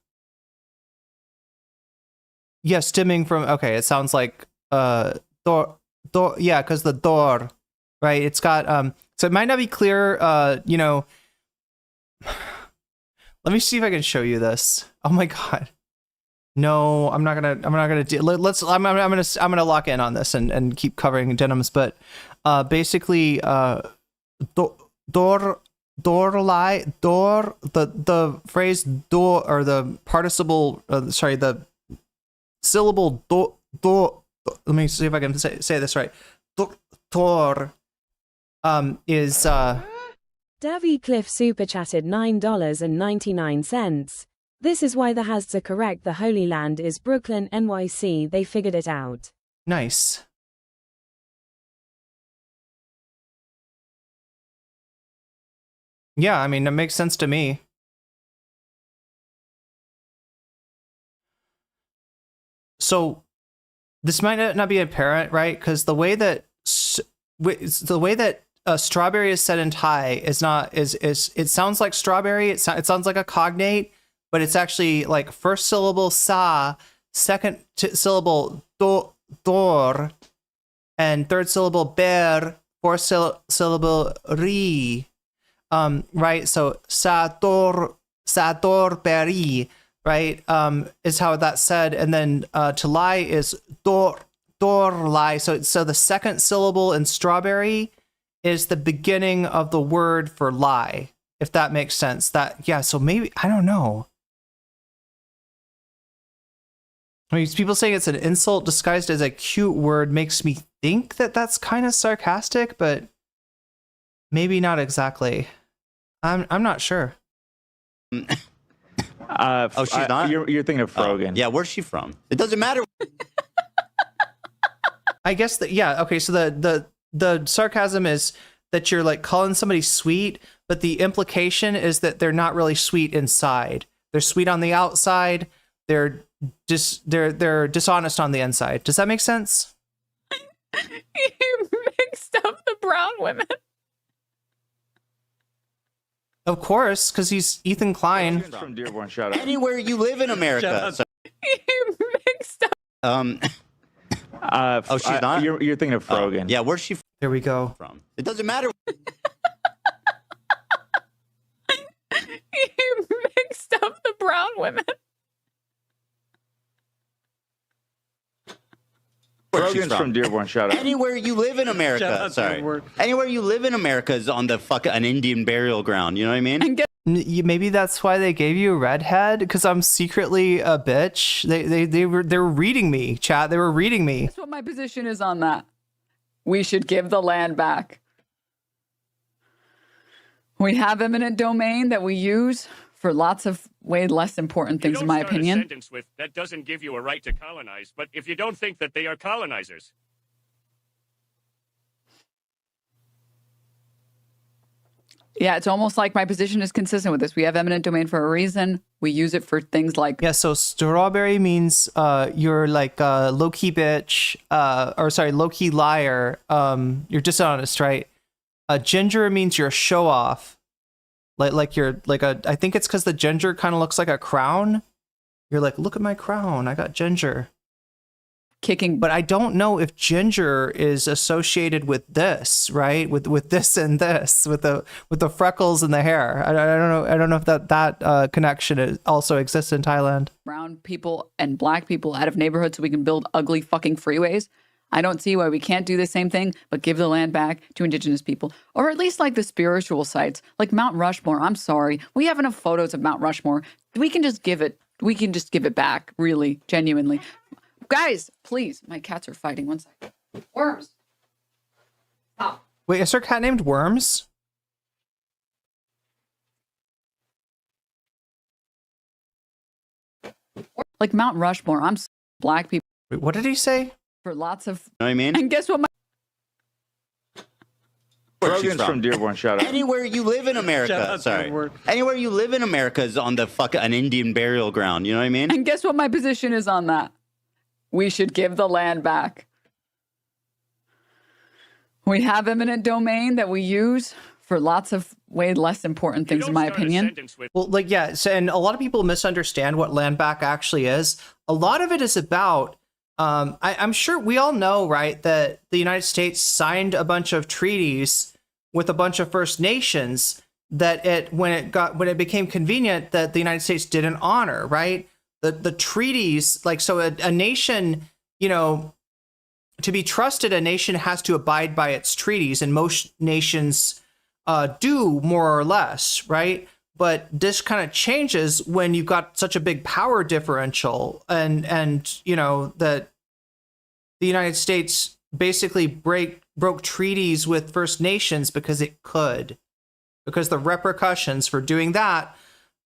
Yeah, stemming from... Okay, it sounds like... yeah, because the door, right? It's got... So it might not be clear, you know... Let me see if I can show you this. Oh my god. No, I'm not gonna do. I'm gonna lock in on this and keep covering denims, but basically, the phrase door, or the participle, sorry, the syllable door. Let me see if I can say this right. Tor is Davy Cliff super chatted $9.99. This is why the Hasts are correct. The Holy Land is Brooklyn, NYC. They figured it out. Nice. Yeah, I mean, that makes sense to me. So this might not be apparent, right? Because the way that strawberry is said in Thai is not it sounds like strawberry. It sounds like a cognate. But it's actually like first syllable sa, second syllable dor, and third syllable ber, fourth syllable ri. Right? So sator beri, right? Is how that's said, and then to lie is dor lie. So the second syllable in strawberry is the beginning of the word for lie, if that makes sense. So maybe, I don't know. I mean, people saying it's an insult disguised as a cute word makes me think that that's kind of sarcastic, but maybe not exactly. I'm not sure. She's not? You're thinking of Frogan. Yeah, where's she from? It doesn't matter. I guess that, yeah. Okay, so the sarcasm is that you're like calling somebody sweet, but the implication is that they're not really sweet inside. They're sweet on the outside. They're dishonest on the inside. Does that make sense? You mixed up the brown women. Of course, because he's Ethan Klein. From Dearborn, shout out. Anywhere you live in America. So. You Oh, she's not? You're thinking of Frogan. Yeah, where's she There we go. from? It doesn't matter. You mixed up the brown women. Where she's Frogan's from Dearborn. Shout out. Anywhere you live in America. Sorry. Anywhere you live in America is on the an Indian burial ground. You know what I mean? Maybe that's why they gave you a redhead, because I'm secretly a bitch. They were reading me, chat. They were reading me. That's what my position is on that. We should give the land back. We have eminent domain that we use for lots of way less important things, in my opinion. A sentence with, that doesn't give you a right to colonize, but if you don't think that they are colonizers. Yeah, it's almost like my position is consistent with this. We have eminent domain for a reason. We use it for things like... Yeah, so strawberry means you're like a low-key bitch, or sorry, low-key liar. You're dishonest, right? Ginger means you're a show-off. Like you're like a... I think it's because the ginger kind of looks like a crown. You're like, look at my crown. I got ginger. Kicking, but I don't know if ginger is associated with this, right? With this and this, with the freckles and the hair. I don't know. I don't know if that connection also exists in Thailand. Brown people and black people out of neighborhoods so we can build ugly fucking freeways. I don't see why we can't do the same thing, but give the land back to indigenous people, or at least like the spiritual sites, like Mount Rushmore. I'm sorry, we have enough photos of Mount Rushmore. We can just give it. We can just give it back. Really, genuinely. Guys, please. My cats are fighting. 1 second. Worms. Stop. Wait, is there a cat named Worms? Like Mount Rushmore. I'm black people. Wait, what did he say? For lots of... You know what I mean? And guess what? Frogan's from Dearborn. Shout out. Anywhere you live in America. Sorry. Anywhere you live in America is on the an Indian burial ground. You know what I mean? And guess what my position is on that? We should give the land back. We have eminent domain that we use for lots of way less important things, in my opinion. Well, like, yeah, so, and a lot of people misunderstand what land back actually is. A lot of it is about, I'm sure we all know, right, that the United States signed a bunch of treaties with a bunch of First Nations that when it became convenient that the United States didn't honor, right? The treaties, like, so a nation, you know, to be trusted, a nation has to abide by its treaties, and most nations do, more or less, right? But this kind of changes when you've got such a big power differential, and you know that the United States basically broke treaties with First Nations because it could, because the repercussions for doing that,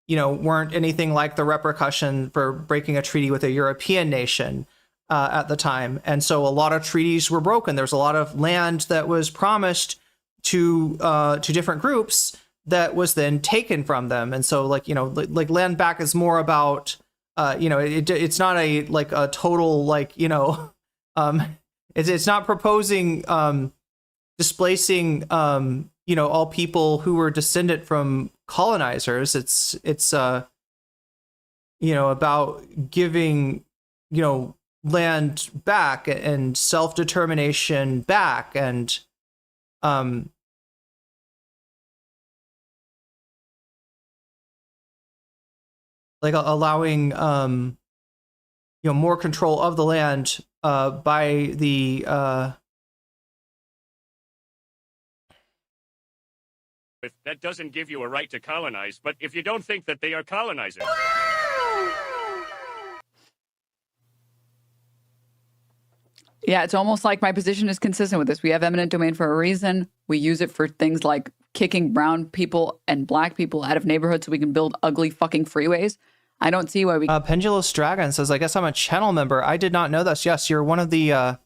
you know, weren't anything like the repercussion for breaking a treaty with a European nation at the time. And so a lot of treaties were broken. There's a lot of land that was promised to different groups that was then taken from them. And so, like, you know, like land back is more about, you know, it's not a like a total, like, you know, it's not proposing displacing you know, all people who were descendant from colonizers. It's you know, about giving, you know, land back and self-determination back, and like allowing you know, more control of the land by the That doesn't give you a right to colonize, but if you don't think that they are colonizers. Yeah, it's almost like my position is consistent with this. We have eminent domain for a reason. We use it for things like kicking brown people and black people out of neighborhoods so we can build ugly fucking freeways. I don't see why we... Pendulous Dragon says, I guess I'm a channel member. I did not know this. Yes, you're one of the...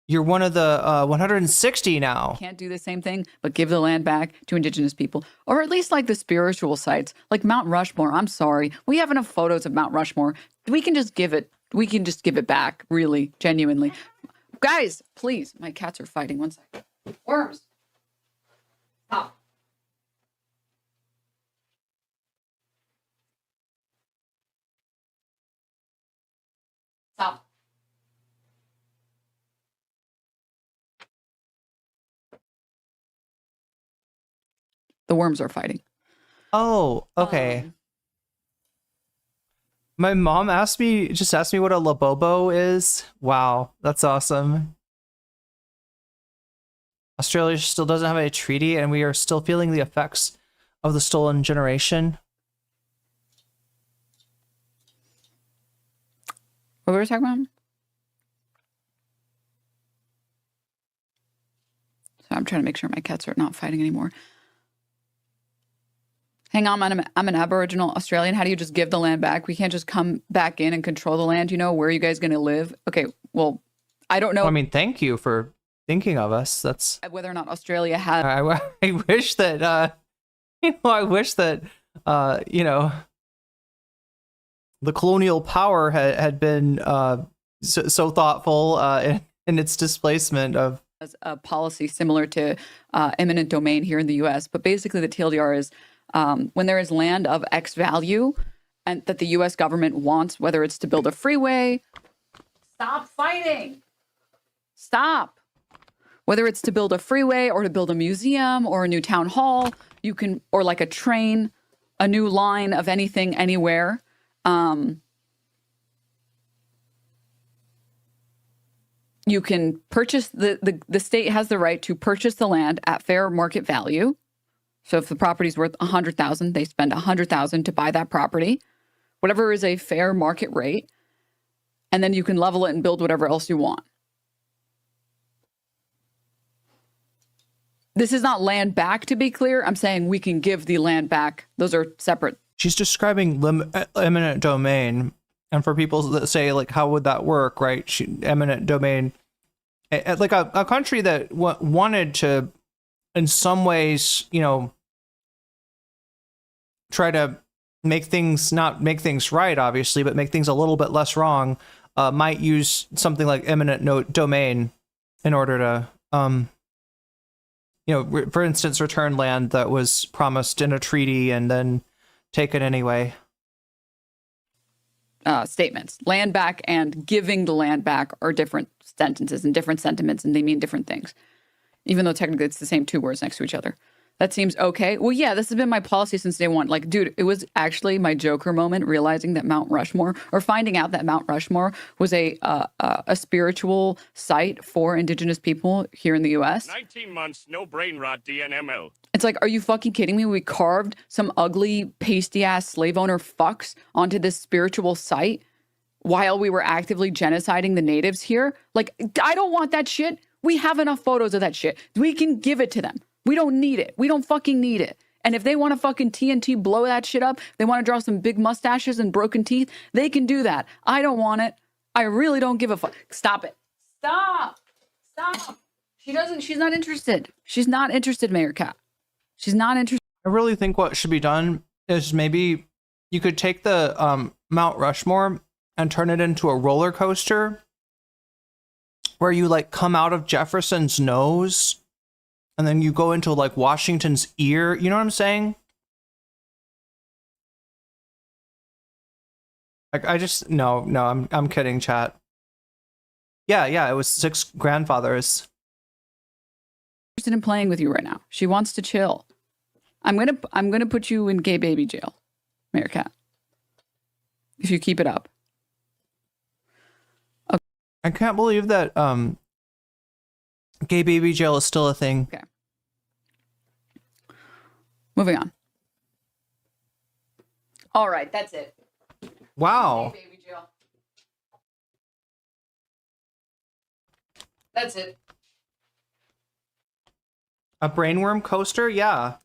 You're one of the 160 now. Can't do the same thing, but give the land back to indigenous people, or at least like the spiritual sites, like Mount Rushmore. I'm sorry, we have enough photos of Mount Rushmore. We can just give it. We can just give it back. Really, genuinely, guys, please. My cats are fighting. 1 second. Worms. Stop. The worms are fighting. Oh, okay. My mom asked me what a labobo is. Wow, that's awesome. Australia still doesn't have a treaty, and we are still feeling the effects of the stolen generation. What were we talking about? So I'm trying to make sure my cats are not fighting anymore. Hang on, I'm an Aboriginal Australian. How do you just give the land back? We can't just come back in and control the land. You know, where are you guys going to live? Okay, well, I don't know. Well, I mean, thank you for thinking of us. That's whether or not Australia has. I wish that, I wish that, the colonial power had been so thoughtful in its displacement of a policy similar to eminent domain here in the U.S. But basically, the TLDR is when there is land of X value and that the U.S. government wants, whether it's to build a freeway. Stop fighting. Stop. Whether it's to build a freeway or to build a museum or a new town hall, you can, or like a train, a new line of anything, anywhere. You can purchase, the state has the right to purchase the land at fair market value. So if the property's worth $100,000, they spend $100,000 to buy that property, whatever is a fair market rate. And then you can level it and build whatever else you want. This is not land back, to be clear. I'm saying we can give the land back. Those are separate. She's describing eminent domain. And for people that say, like, how would that work, right? Eminent domain, like a country that wanted to, in some ways, try to not make things right, obviously, but make things a little bit less wrong, might use something like eminent domain in order to, for instance, return land that was promised in a treaty and then taken anyway. Statements. Land back and giving the land back are different sentences and different sentiments, and they mean different things, even though technically it's the same two words next to each other. That seems okay. Well, yeah, this has been my policy since day one. Like, dude, it was actually my Joker moment, realizing that Mount Rushmore, or finding out that Mount Rushmore was a spiritual site for Indigenous people here in the U.S. 19 months, no brain rot, DNML. It's like, are you fucking kidding me? We carved some ugly, pasty-ass slave owner fucks onto this spiritual site while we were actively genociding the natives here? Like, I don't want that shit. We have enough photos of that shit. We can give it to them. We don't need it. We don't fucking need it. And if they want to fucking TNT blow that shit up, they want to draw some big mustaches and broken teeth, they can do that. I don't want it. I really don't give a fuck. Stop it. Stop. Stop. She's not interested. She's not interested, Mayor Cat. She's not interested. I really think what should be done is maybe you could take the Mount Rushmore and turn it into a roller coaster where you like come out of Jefferson's nose and then you go into like Washington's ear. You know what I'm saying? Like I'm kidding, chat. Yeah, it was 6 grandfathers. Interested in playing with you right now. She wants to chill. I'm gonna put you in gay baby jail, Mayor Cat. If you keep it up. Okay. I can't believe that gay baby jail is still a thing. Okay. Moving on. All right, that's it. Wow. Gay baby jail. That's it. A brainworm coaster? Yeah.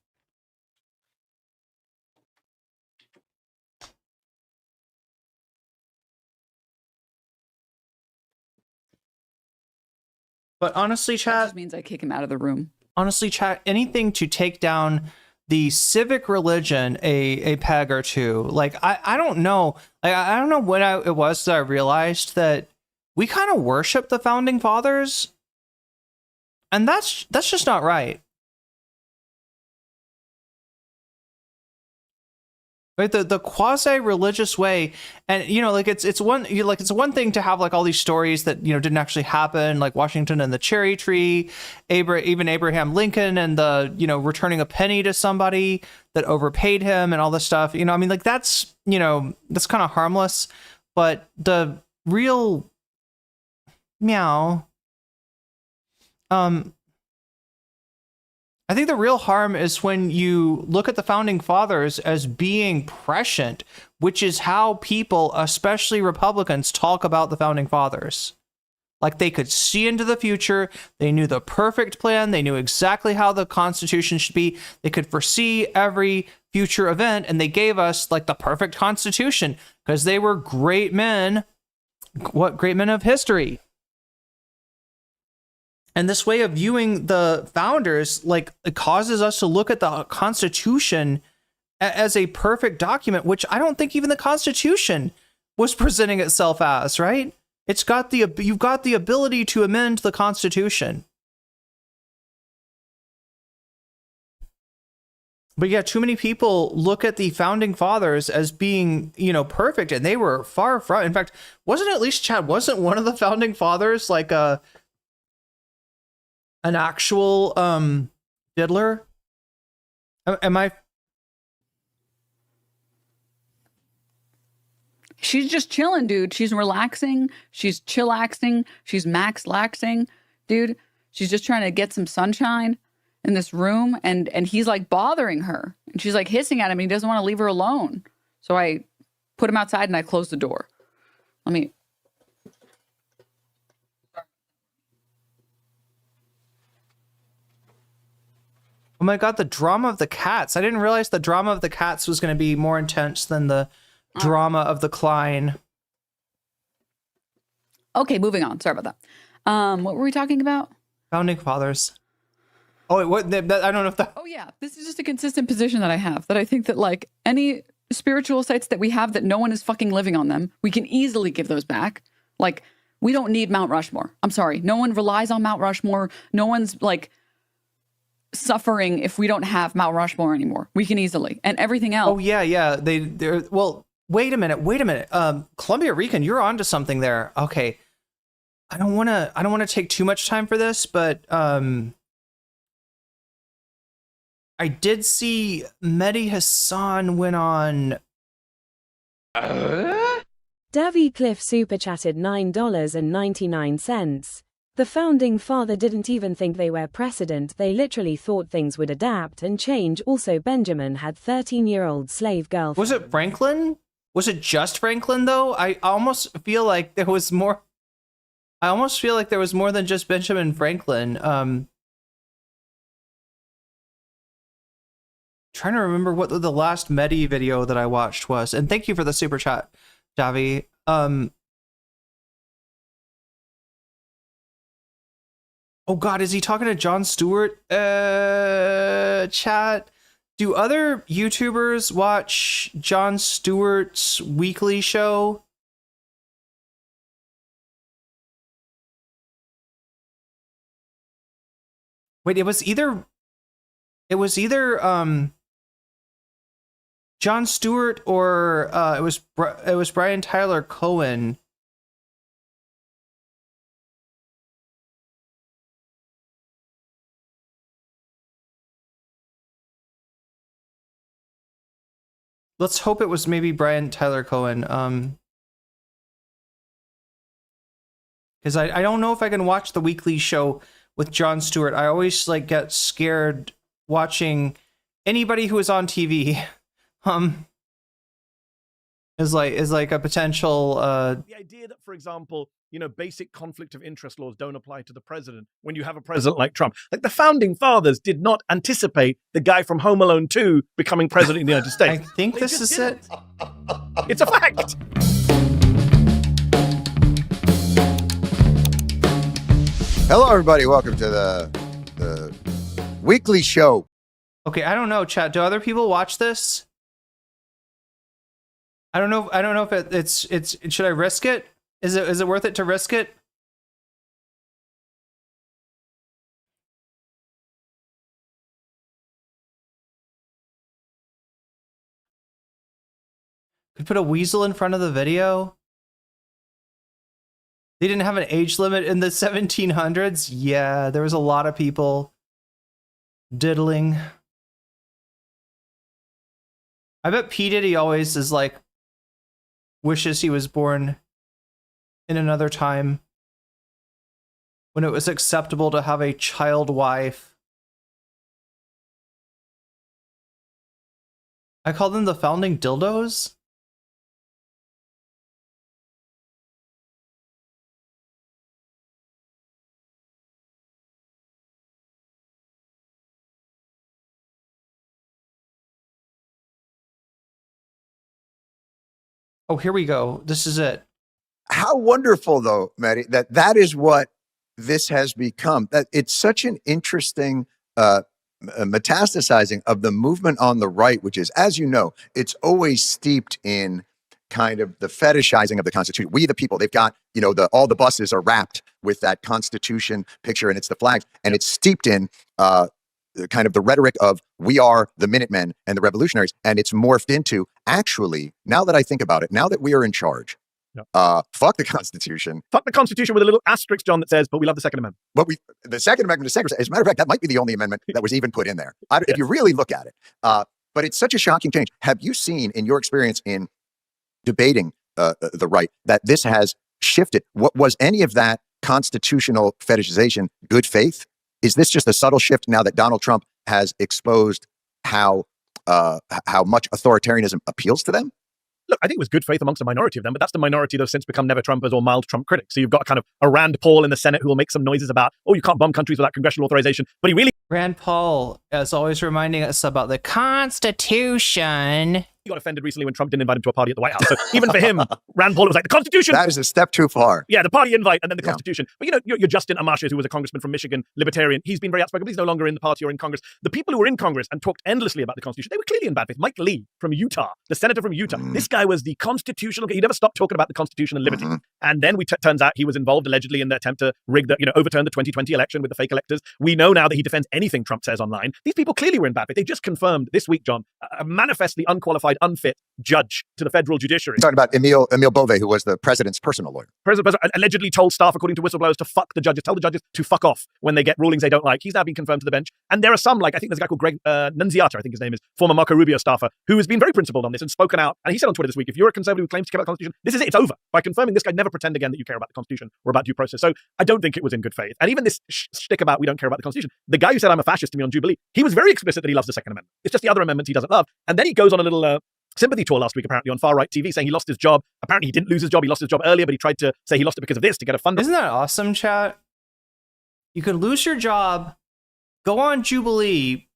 But honestly, chat... That just means I kick him out of the room. Honestly, chat, anything to take down the civic religion a peg or two. Like, I don't know. Like, I don't know when it was that I realized that we kind of worship the Founding Fathers. And that's just not right. right? The quasi-religious way, and like it's one thing to have like all these stories that didn't actually happen, like Washington and the cherry tree, even Abraham Lincoln and the returning a penny to somebody that overpaid him and all this stuff. I mean, like that's that's kind of harmless, but the real I think the real harm is when you look at the founding fathers as being prescient, which is how people, especially Republicans, talk about the founding fathers. Like they could see into the future. They knew the perfect plan. They knew exactly how the Constitution should be. They could foresee every future event, and they gave us like the perfect Constitution because they were great men. What great men of history. And this way of viewing the founders, like, it causes us to look at the Constitution as a perfect document, which I don't think even the Constitution was presenting itself as, right? You've got the ability to amend the Constitution. But yeah, too many people look at the founding fathers as being, perfect, and they were far from. In fact, wasn't one of the founding fathers like an actual fiddler? Am I? She's just chilling, dude. She's relaxing. She's chillaxing. She's max-laxing, dude. She's just trying to get some sunshine in this room, and he's like bothering her, and she's like hissing at him. And he doesn't want to leave her alone, so I put him outside and I closed the door. Let me. Oh my God, the drama of the cats. I didn't realize the drama of the cats was going to be more intense than the drama of the Klein. Okay, moving on. Sorry about that. What were we talking about? Founding fathers. Oh, wait, what? I don't know if that... Oh, yeah. This is just a consistent position that I have, that I think that, like, any spiritual sites that we have that no one is fucking living on them, we can easily give those back. Like, we don't need Mount Rushmore. I'm sorry. No one relies on Mount Rushmore. No one's, like, suffering if we don't have Mount Rushmore anymore. We can easily. And everything else. Oh, yeah. They're well, wait a minute. Columbia Recon, you're onto something there. Okay. I don't want to take too much time for this, but I did see Mehdi Hassan went on. Davy Cliff super chatted $9.99. The founding father didn't even think they were precedent. They literally thought things would adapt and change. Also, Benjamin had 13-year-old slave girl. Was it Franklin? Was it just Franklin though? I almost feel like there was more. I almost feel like there was more than just Benjamin Franklin. Trying to remember what the last Mehdi video that I watched was. And thank you for the super chat, Javi. Oh God, is he talking to Jon Stewart? Chat. Do other YouTubers watch Jon Stewart's weekly show? Wait, it was either Jon Stewart or it was Brian Tyler Cohen. Let's hope it was maybe Brian Tyler Cohen. Because I don't know if I can watch the weekly show with Jon Stewart. I always like get scared watching anybody who is on TV. Is like a potential. The idea that, for example, basic conflict of interest laws don't apply to the president when you have a president like Trump. Like the founding fathers did not anticipate the guy from Home Alone 2 becoming president of the United States. I think this is it. It's a fact. Hello, everybody. Welcome to the weekly show. Okay, I don't know, chat. Do other people watch this? I don't know if it's should I risk it? Is it worth it to risk it? Could put a weasel in front of the video. They didn't have an age limit in the 1700s. Yeah, there was a lot of people diddling. I bet P. Diddy always is like, wishes he was born in another time when it was acceptable to have a child wife. I call them the founding dildos. Oh, here we go. This is it. How wonderful, though, Maddie, that is what this has become. That it's such an interesting metastasizing of the movement on the right, which is, as you know, it's always steeped in kind of the fetishizing of the Constitution. We the people, they've got, all the buses are wrapped with that Constitution picture, and it's the flags, and it's steeped in kind of the rhetoric of we are the Minutemen and the revolutionaries, and it's morphed into, actually, now that I think about it, now that we are in charge, fuck the Constitution. Fuck the Constitution with a little asterisk, John, that says, but we love the Second Amendment. But the Second Amendment is sacrosanct. As a matter of fact, that might be the only amendment that was even put in there, if you really look at it. But it's such a shocking change. Have you seen, in your experience in debating the right, that this has shifted? What was any of that constitutional fetishization good faith? Is this just a subtle shift now that Donald Trump has exposed how much authoritarianism appeals to them? Look, I think it was good faith amongst a minority of them, but that's the minority that have since become never Trumpers or mild Trump critics. So you've got kind of a Rand Paul in the Senate who will make some noises about, oh, you can't bomb countries without congressional authorization. But he really... Rand Paul is always reminding us about the Constitution. He got offended recently when Trump didn't invite him to a party at the White House. So even for him, Rand Paul was like, the Constitution! That is a step too far. Yeah, the party invite and then the Constitution. But your Justin Amash, who was a congressman from Michigan, libertarian, he's been very outspoken, but he's no longer in the party or in Congress. The people who were in Congress and talked endlessly about the Constitution, they were clearly in bad faith. Mike Lee from Utah, the senator from Utah, this guy was the constitutional... He never stopped talking about the Constitution and liberty. And then turns out he was involved allegedly in the attempt to overturn the 2020 election with the fake electors. We know now that he defends anything Trump says online. These people clearly were in bad faith. They just confirmed this week, John, a manifestly unqualified, unfit judge to the federal judiciary. Talking about Emile Bove, who was the president's personal lawyer. President allegedly told staff, according to whistleblowers, to fuck the judges, tell the judges to fuck off when they get rulings they don't like. He's now been confirmed to the bench. And there are some, I think there's a guy called Greg Nunziata, I think his name is, former Marco Rubio staffer, who has been very principled on this and spoken out. And he said on Twitter this week, if you're a conservative who claims to care about the Constitution, this is it, it's over. By confirming this guy, never pretend again that you care about the Constitution or about due process. So I don't think it was in good faith. And even this shtick about we don't care about the Constitution, the guy who said I'm a fascist to me on Jubilee, he was very explicit that he loves the Second Amendment. It's just the other amendments he doesn't love. And then he goes on a little sympathy tour last week, apparently, on far-right TV, saying he lost his job. Apparently, he didn't lose his job. He lost his job earlier, but he tried to say he lost it because of this, to get a fund. Isn't that awesome, chat? You can lose your job, go on Jubilee,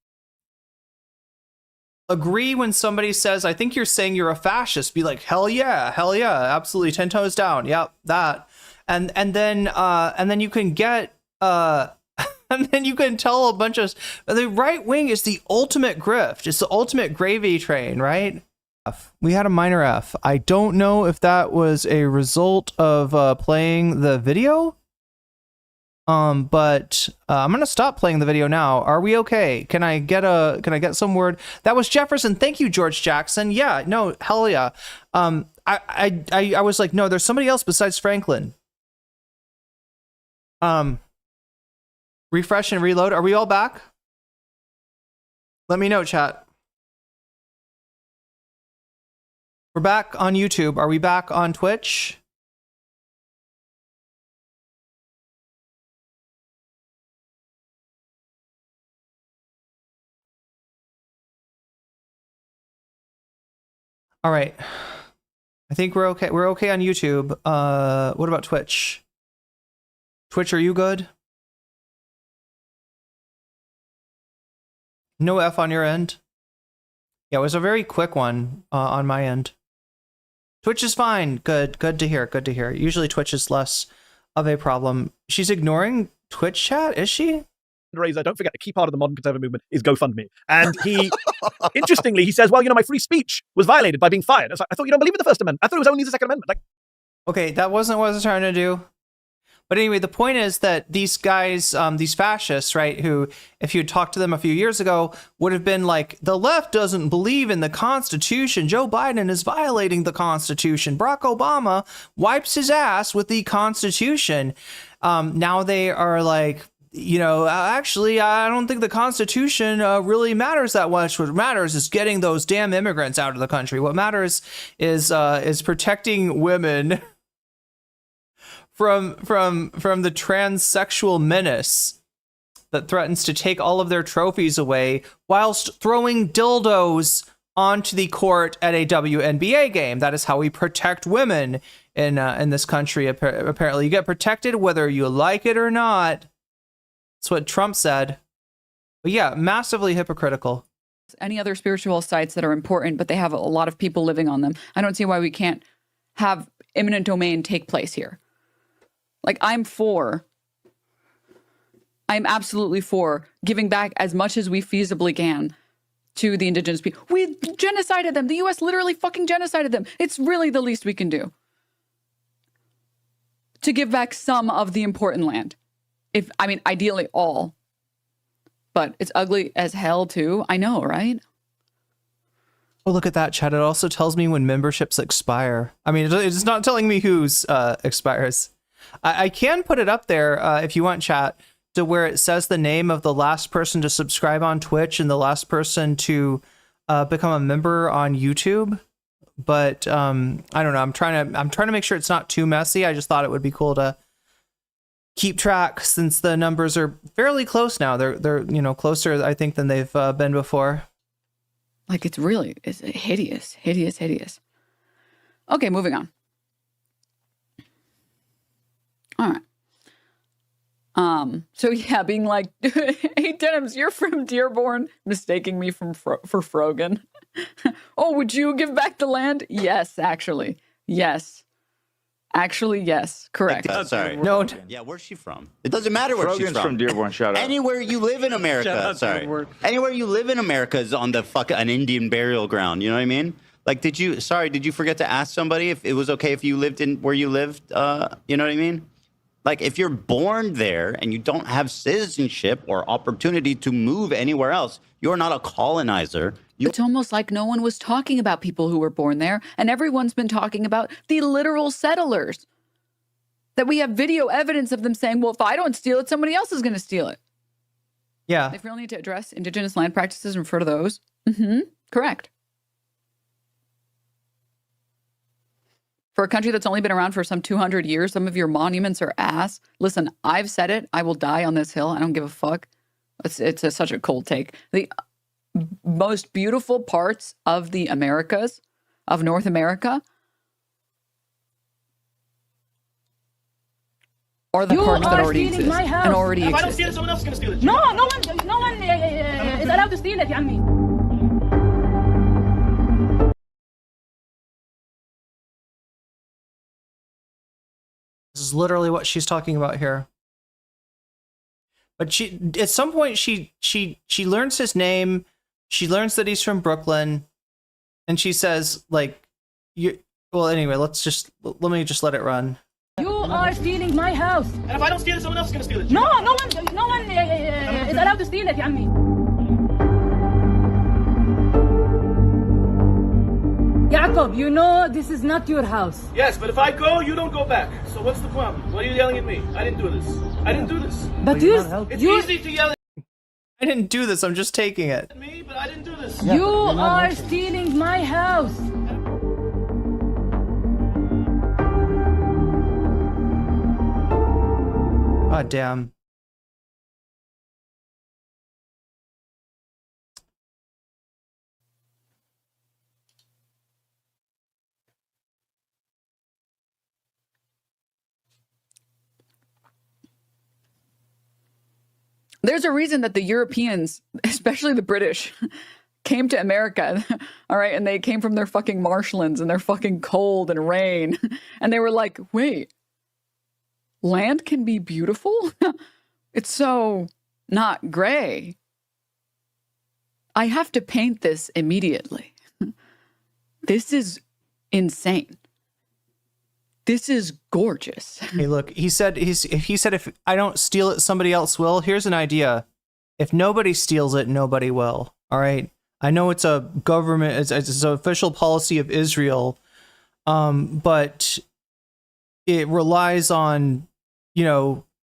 agree when somebody says, I think you're saying you're a fascist, be like, hell yeah, absolutely, 10 toes down, yep, that. And then you can get... and then you can tell a bunch of... The right wing is the ultimate grift. It's the ultimate gravy train, right? We had a minor F. I don't know if that was a result of playing the video. But I'm gonna stop playing the video now. Are we okay? Can I get some word? That was Jefferson. Thank you, George Jackson. Yeah, no, hell yeah. I was like, no, there's somebody else besides Franklin. Refresh and reload. Are we all back? Let me know, chat. We're back on YouTube. Are we back on Twitch? All right. I think we're okay. We're okay on YouTube. What about Twitch? Twitch, are you good? No F on your end? Yeah, it was a very quick one on my end. Twitch is fine. Good to hear. Good to hear. Usually Twitch is less of a problem. She's ignoring Twitch chat, is she? Razor, don't forget, a key part of the modern conservative movement is GoFundMe. And he, interestingly, he says, well, my free speech was violated by being fired. I thought you don't believe in the First Amendment. I thought it was only the Second Amendment. Okay, that wasn't what I was trying to do. But anyway, the point is that these guys, these fascists, right, who, if you had talked to them a few years ago, would have been like, the left doesn't believe in the Constitution. Joe Biden is violating the Constitution. Barack Obama wipes his ass with the Constitution. Now they are like, you know, actually, I don't think the Constitution really matters that much. What matters is getting those damn immigrants out of the country. What matters is protecting women from the transsexual menace that threatens to take all of their trophies away whilst throwing dildos onto the court at a WNBA game. That is how we protect women in this country. Apparently, you get protected whether you like it or not. That's what Trump said. But yeah, massively hypocritical. Any other spiritual sites that are important, but they have a lot of people living on them. I don't see why we can't have eminent domain take place here. Like, I'm absolutely for giving back as much as we feasibly can to the indigenous people. We genocided them. The U.S. literally fucking genocided them. It's really the least we can do to give back some of the important land. Ideally all. But it's ugly as hell too. I know, right? Oh, look at that, chat. It also tells me when memberships expire. I mean, it's not telling me whose expires. I can put it up there if you want, chat, to where it says the name of the last person to subscribe on Twitch and the last person to become a member on YouTube. But I don't know. I'm trying to make sure it's not too messy. I just thought it would be cool to keep track since the numbers are fairly close now. They're closer, I think, than they've been before. Like, it's hideous. Okay, moving on. All right. So yeah, being like, hey, Denims, you're from Dearborn, mistaking me for Frogan. Oh, would you give back the land? Yes, actually. Yes. Actually, yes. Correct. Sorry. No. Yeah, where's she from? It doesn't matter where she's Frogan's from Dearborn, shout out. Anywhere you live in America. Sorry. Anywhere you live in America is on an Indian burial ground. You know what I mean? Like, did you forget to ask somebody if it was okay if you lived in where you lived? You know what I mean? Like, if you're born there and you don't have citizenship or opportunity to move anywhere else, you're not a colonizer. It's almost like no one was talking about people who were born there, and everyone's been talking about the literal settlers. That we have video evidence of them saying, well, if I don't steal it, somebody else is going to steal it. Yeah. They really need to address indigenous land practices and refer to those. Correct. For a country that's only been around for some 200 years, some of your monuments are ass. Listen, I've said it. I will die on this hill. I don't give a fuck. It's such a cold take. The most beautiful parts of the Americas, of North America, are the parts that already exist and already exist. If I don't steal it, someone else is going to steal it. No one is allowed to steal it, يا عمي. This is literally what she's talking about here. But she, at some point, she learns his name. She learns that he's from Brooklyn, and she says, like, "You." Well, anyway, let me just let it run. You are stealing my house. And if I don't steal it, someone else is going to steal it. No one is allowed to steal it, يا عمي. Jacob, you know this is not your house. Yes, but if I go, you don't go back. So what's the problem? Why are you yelling at me? I didn't do this. But it's easy to yell at I didn't do this. I'm just taking it. me, but I didn't do this. you are stealing my house. God damn. There's a reason that the Europeans, especially the British, came to America, all right? And they came from their fucking marshlands and their fucking cold and rain. And they were like, wait, land can be beautiful? It's so not gray. I have to paint this immediately. This is insane. This is gorgeous. Hey, look, he said if I don't steal it, somebody else will. Here's an idea. If nobody steals it, nobody will. All right. I know it's a government, it's an official policy of Israel, but it relies on,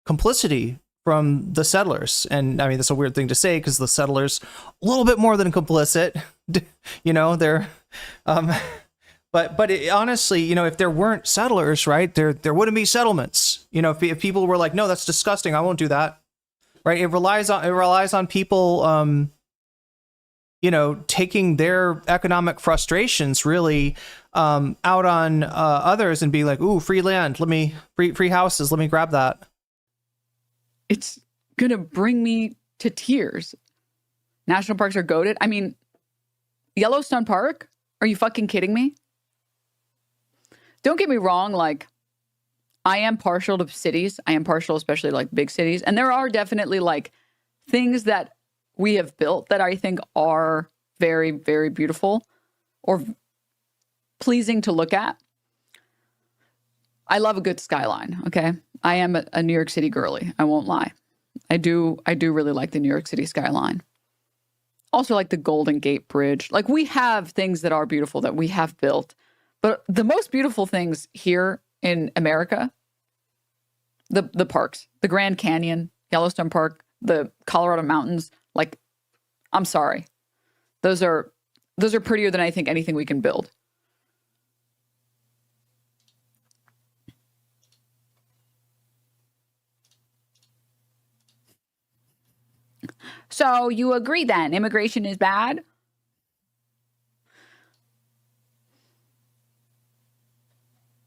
complicity from the settlers. And I mean, that's a weird thing to say because the settlers a little bit more than complicit, they're, but honestly, if there weren't settlers, right, there wouldn't be settlements. If people were like, no, that's disgusting, I won't do that. Right. It relies on people, taking their economic frustrations really out on others and be like, ooh, free land, free houses, let me grab that. It's gonna bring me to tears. National parks are goated. I mean, Yellowstone Park? Are you fucking kidding me? Don't get me wrong, like, I am partial to cities. I am partial, especially like big cities. And there are definitely like things that we have built that I think are very, very beautiful or pleasing to look at. I love a good skyline, okay? I am a New York City girly, I won't lie. I do really like the New York City skyline. Also like the Golden Gate Bridge. Like, we have things that are beautiful that we have built. But the most beautiful things here in America, the parks, the Grand Canyon, Yellowstone Park, the Colorado Mountains, like, I'm sorry. Those are prettier than I think anything we can build. So you agree then, immigration is bad?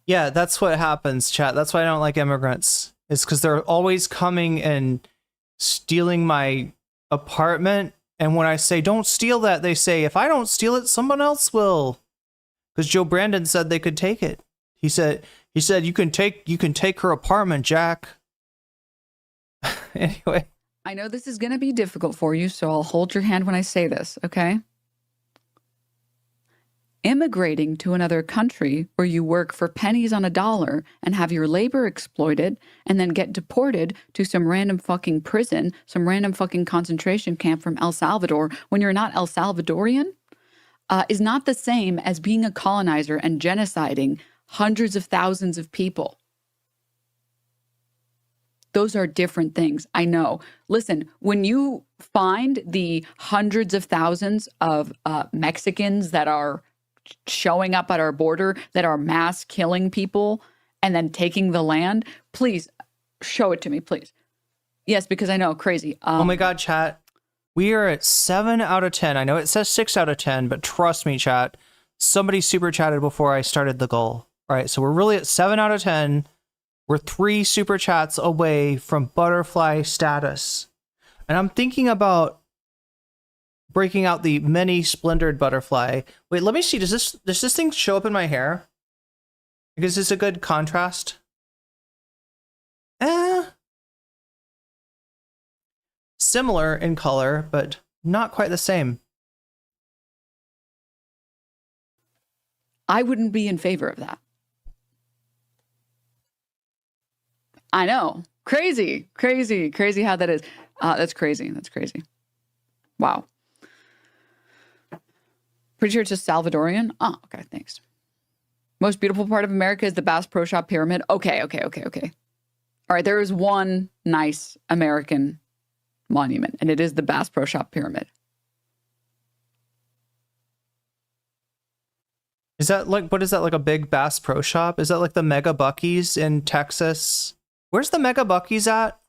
Yeah, that's what happens, chat. That's why I don't like immigrants. Is because they're always coming and stealing my apartment. And when I say, don't steal that, they say, if I don't steal it, someone else will. Because Joe Brandon said they could take it. He said, you can take her apartment, Jack. Anyway. I know this is going to be difficult for you, so I'll hold your hand when I say this, okay? Immigrating to another country where you work for pennies on a dollar and have your labor exploited and then get deported to some random fucking prison, some random fucking concentration camp from El Salvador when you're not El Salvadorian is not the same as being a colonizer and genociding hundreds of thousands of people. Those are different things. I know. Listen, when you find the hundreds of thousands of Mexicans that are showing up at our border, that are mass killing people and then taking the land, please show it to me, please. Yes, because I know, crazy. Oh my God, chat. We are at 7 out of 10. I know it says 6 out of 10, but trust me, chat. Somebody super chatted before I started the goal. All right, so we're really at 7 out of 10. We're 3 super chats away from butterfly status. And I'm thinking about breaking out the many splendored butterfly. Wait, let me see. Does this thing show up in my hair? Because it's a good contrast. Similar in color, but not quite the same. I wouldn't be in favor of that. I know. Crazy how that is. That's crazy. Wow. Pretty sure it's just Salvadorian. Oh, okay, thanks. Most beautiful part of America is the Bass Pro Shop Pyramid. Okay. All right, there is one nice American monument, and it is the Bass Pro Shop Pyramid. Is that like, what is that, like a big Bass Pro Shop? Is that like the Mega Buc-ee's in Texas? Where's the Mega Buc-ee's at?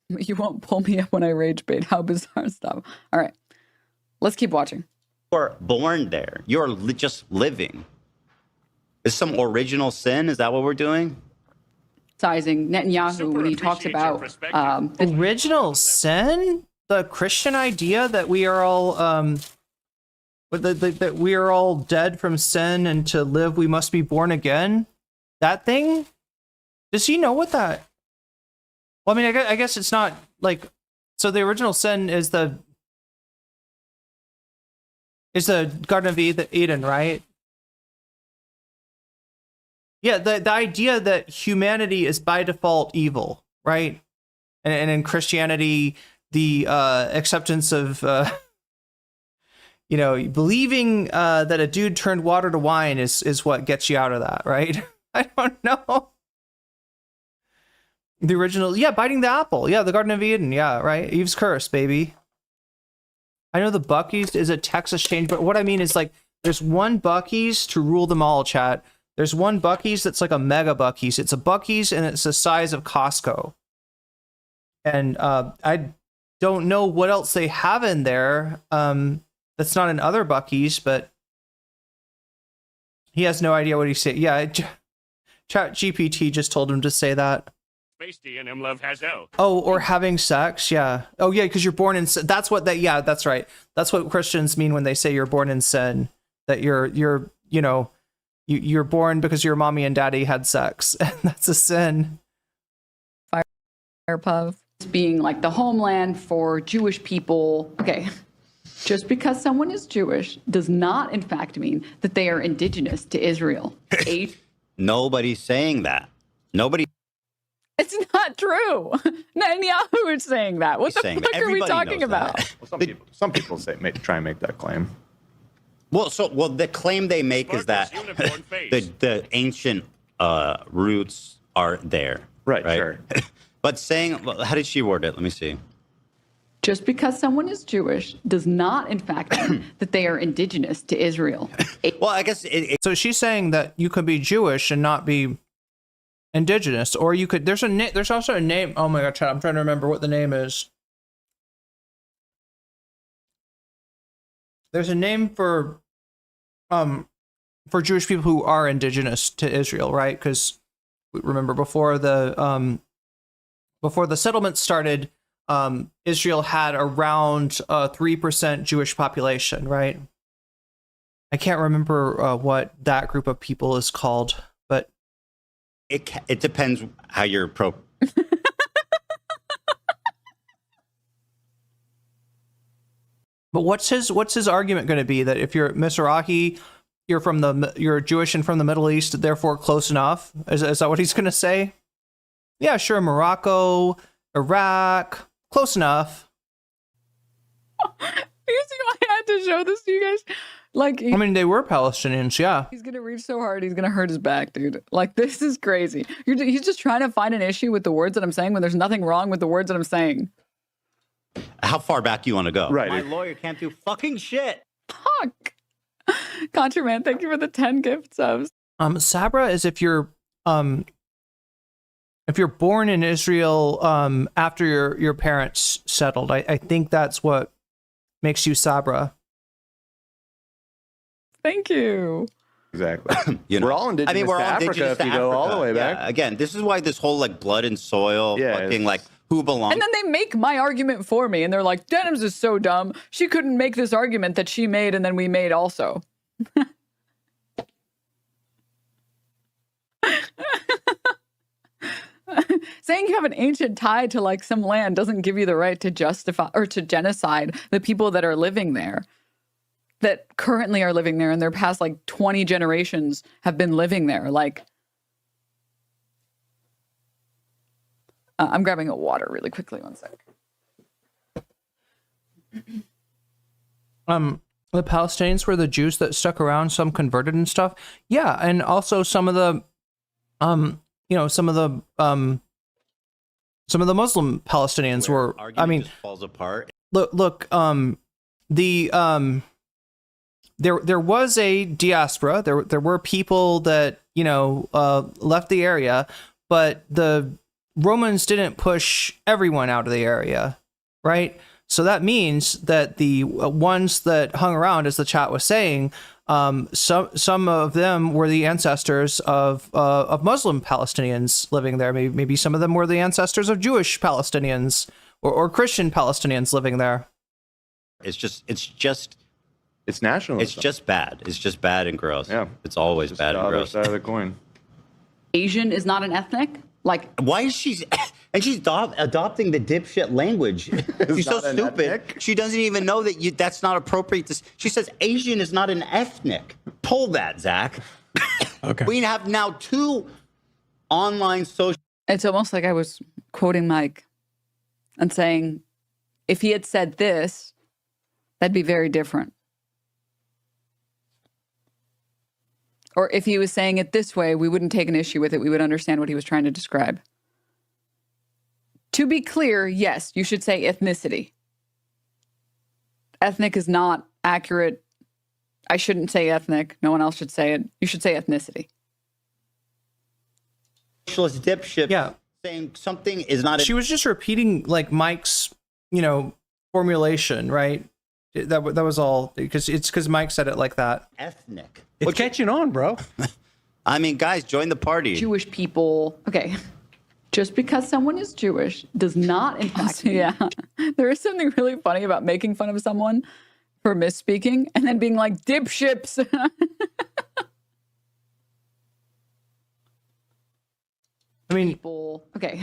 You won't pull me up when I rage bait. How bizarre stuff. All right. Let's keep watching. You're born there. You're just living. Is some original sin? Is that what we're doing? Sizing Netanyahu when he talks about original sin? The Christian idea that we are all that we are all dead from sin and to live we must be born again? That thing? Does he know what that? Well, I mean, I guess it's not like, so the original sin is the Garden of Eden, right? Yeah, the idea that humanity is by default evil, right? And in Christianity, the acceptance of, believing that a dude turned water to wine is what gets you out of that, right? I don't know. The original, biting the apple. Yeah, the Garden of Eden. Yeah, right. Eve's curse, baby. I know the Buc-ee's is a Texas change, but what I mean is like, there's one Buc-ee's to rule them all, chat. There's one Buc-ee's that's like a mega Buc-ee's. It's a Buc-ee's and it's the size of Costco. And I don't know what else they have in there. That's not in other Buc-ee's, but he has no idea what he's saying. Yeah, Chat GPT just told him to say that. Space D&M love has out. Oh, or having sex, yeah. Oh, yeah, because you're born in sin. That's what yeah, that's right. That's what Christians mean when they say you're born in sin. That you're born because your mommy and daddy had sex. And that's a sin. Firepuff being like the homeland for Jewish people. Okay. Just because someone is Jewish does not, in fact, mean that they are indigenous to Israel. Nobody's saying that. Nobody. It's not true. Netanyahu is saying that. What the fuck are we talking about? Well, some people try and make that claim. Well, the claim they make is that the ancient roots are there. Right? Sure. But saying, how did she word it? Let me see. Just because someone is Jewish does not, in fact, mean that they are indigenous to Israel. Well, I guess so she's saying that you could be Jewish and not be indigenous, or you could. There's also a name. Oh my god, Chad, I'm trying to remember what the name is. There's a name for Jewish people who are indigenous to Israel, right? Because remember before the settlement started, Israel had around 3% Jewish population, right? I can't remember what that group of people is called, but it depends how you're But what's his argument going to be, that if you're Mizrahi, you're Jewish and from the Middle East, therefore close enough? Is that what he's going to say? Yeah, sure, Morocco, Iraq, close enough. You see why I had to show this to you guys? Like, I mean, they were Palestinians, yeah. He's gonna reach so hard, he's gonna hurt his back, dude. Like, this is crazy. He's just trying to find an issue with the words that I'm saying when there's nothing wrong with the words that I'm saying. How far back you want to go? Right. My lawyer can't do fucking shit. Fuck. Contraman, thank you for the 10 gift subs. Sabra is if you're born in Israel after your parents settled. I think that's what makes you Sabra. Thank you. Exactly. We're all indigenous to Africa if you go all the way back. Yeah, again, this is why this whole like blood and soil fucking like who belongs. And then they make my argument for me, and they're like, Denims is so dumb. She couldn't make this argument that she made and then we made also. Saying you have an ancient tie to like some land doesn't give you the right to justify or to genocide the people that are living there, that currently are living there, and their past like 20 generations have been living there. Like, I'm grabbing a water really quickly. One sec. The Palestinians were the Jews that stuck around, some converted and stuff. Yeah, and also some of the some of the Muslim Palestinians were. I mean, just falls apart. Look. There was a diaspora. There were people that left the area, but the Romans didn't push everyone out of the area, right? So that means that the ones that hung around, as the chat was saying, some of them were the ancestors of Muslim Palestinians living there. Maybe some of them were the ancestors of Jewish Palestinians or Christian Palestinians living there. It's nationalism. It's just bad. It's just bad and gross. Yeah, it's always bad and gross. The other side of the coin. Asian is not an ethnic. Like, why is she's adopting the dipshit language? She's so stupid. Ethnic? She doesn't even know that that's not appropriate. She says Asian is not an ethnic. Pull that, Zach. Okay. We have now 2 online social. It's almost like I was quoting Mike and saying, if he had said this, that'd be very different. Or if he was saying it this way, we wouldn't take an issue with it. We would understand what he was trying to describe. To be clear, yes, you should say ethnicity. Ethnic is not accurate. I shouldn't say ethnic. No one else should say it. You should say ethnicity. Socialist dipshit saying something is not. She was just repeating like Mike's, formulation, right? That was all because Mike said it like that. Ethnic. It's catching on, bro. I mean, guys, join the party. Jewish people. Okay. Just because someone is Jewish does not, in fact, there is something really funny about making fun of someone for misspeaking and then being like, dipships. I mean, okay.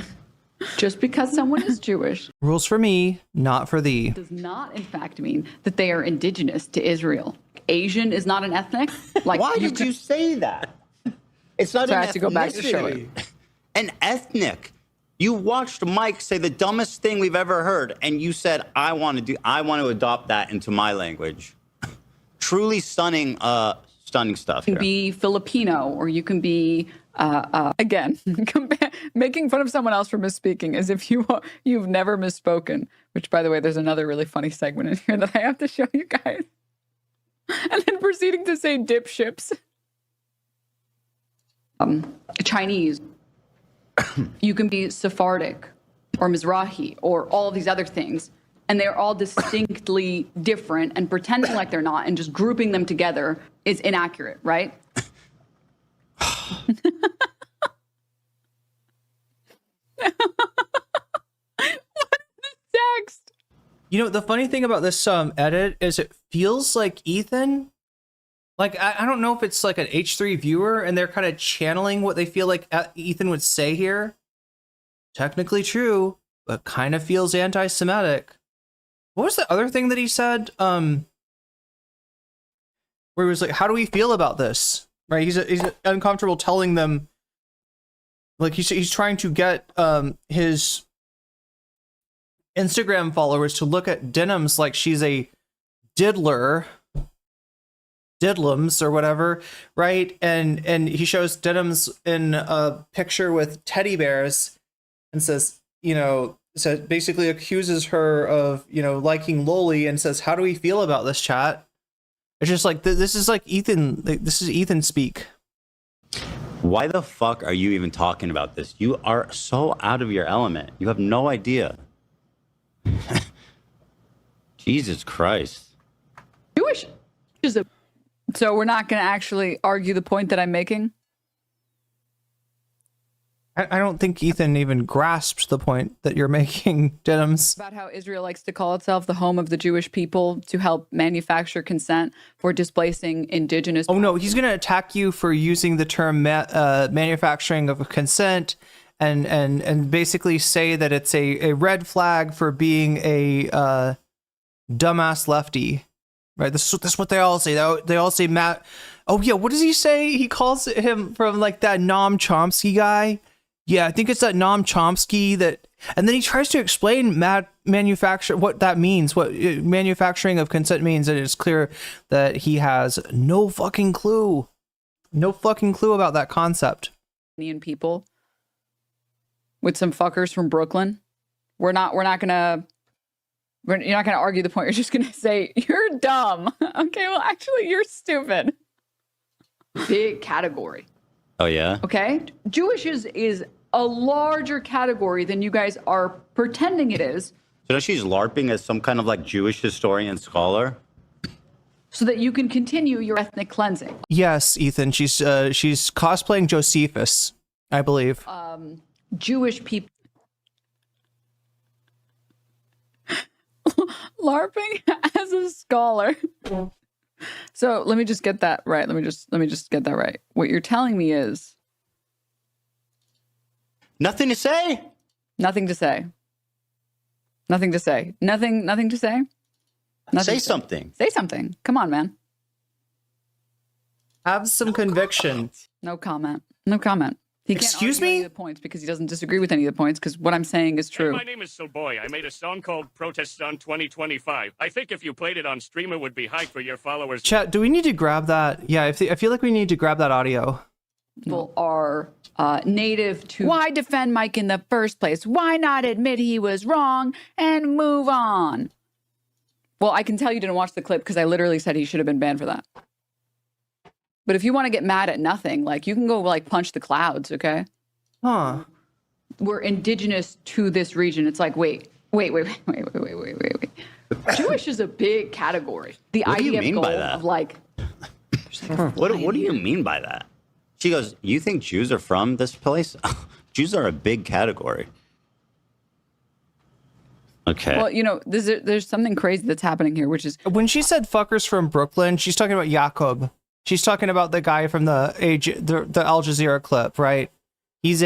Just because someone is Jewish. Rules for me, not for thee. Does not, in fact, mean that they are indigenous to Israel. Asian is not an ethnic. Like, why did you say that? It's not. So I have to go back to show it. An ethnic. You watched Mike say the dumbest thing we've ever heard, and you said, I want to adopt that into my language. Truly stunning stuff. You can be Filipino, or you can be, again, making fun of someone else for misspeaking as if you've never misspoken, which, by the way, there's another really funny segment in here that I have to show you guys. And then proceeding to say dipships. Chinese. You can be Sephardic or Mizrahi or all these other things. And they're all distinctly different, and pretending like they're not and just grouping them together is inaccurate, right? Text. The funny thing about this edit is it feels like Ethan. Like, I don't know if it's like an H3 viewer and they're kind of channeling what they feel like Ethan would say here. Technically true, but kind of feels anti-Semitic. What was the other thing that he said? Where he was like, how do we feel about this? Right? He's uncomfortable telling them. Like, he's trying to get his Instagram followers to look at Denims like she's a diddlims or whatever, right? And he shows Denims in a picture with teddy bears and says, so basically accuses her of, liking Loli and says, how do we feel about this, chat? It's just like, this is like Ethan, this is Ethan speak. Why the fuck are you even talking about this? You are so out of your element. You have no idea. Jesus Christ. Jewish is a... So we're not going to actually argue the point that I'm making? I don't think Ethan even grasped the point that you're making, Denims. About how Israel likes to call itself the home of the Jewish people to help manufacture consent for displacing indigenous... Oh, no, he's going to attack you for using the term manufacturing of consent and basically say that it's a red flag for being a dumbass lefty. Right, that's what they all say. They all say Matt. Oh yeah, what does he say? He calls him from like that Noam Chomsky guy. Yeah, I think it's that Noam Chomsky that. And then he tries to explain manufacture what that means, what manufacturing of consent means, and it's clear that he has no fucking clue about that concept. Indian people with some fuckers from Brooklyn. You're not gonna argue the point. You're just gonna say you're dumb. Okay, well, actually, you're stupid. Big category. Oh yeah. Okay, Jewish is a larger category than you guys are pretending it is. So does she's LARPing as some kind of like Jewish historian scholar? So that you can continue your ethnic cleansing. Yes, Ethan. She's cosplaying Josephus, I believe. Jewish people. LARPing as a scholar. So let me just get that right. Let me just get that right. What you're telling me is nothing to say. Nothing to say. Nothing to say. Nothing to say. Say something. Say something. Come on, man. Have some conviction. No comment. No comment. He can't Excuse argue any me? of the points because he doesn't disagree with any of the points because what I'm saying is true. Hey, my name is Silboy. I made a song called Protests on 2025. I think if you played it on stream, it would be hype for your followers. Chat, do we need to grab that? Yeah, I feel like we need to grab that audio. People are native to. Why defend Mike in the first place? Why not admit he was wrong and move on? Well, I can tell you didn't watch the clip because I literally said he should have been banned for that. But if you want to get mad at nothing, like you can go like punch the clouds, okay? Huh. We're indigenous to this region. It's like, wait. Jewish is a big category. The What do you idea mean of by goal that? of like. What do you mean by that? She goes, you think Jews are from this place? Jews are a big category. Okay. Well, you know, there's something crazy that's happening here, which is when she said "fuckers from Brooklyn," she's talking about Jacob. She's talking about the guy from the Al Jazeera clip, right? He's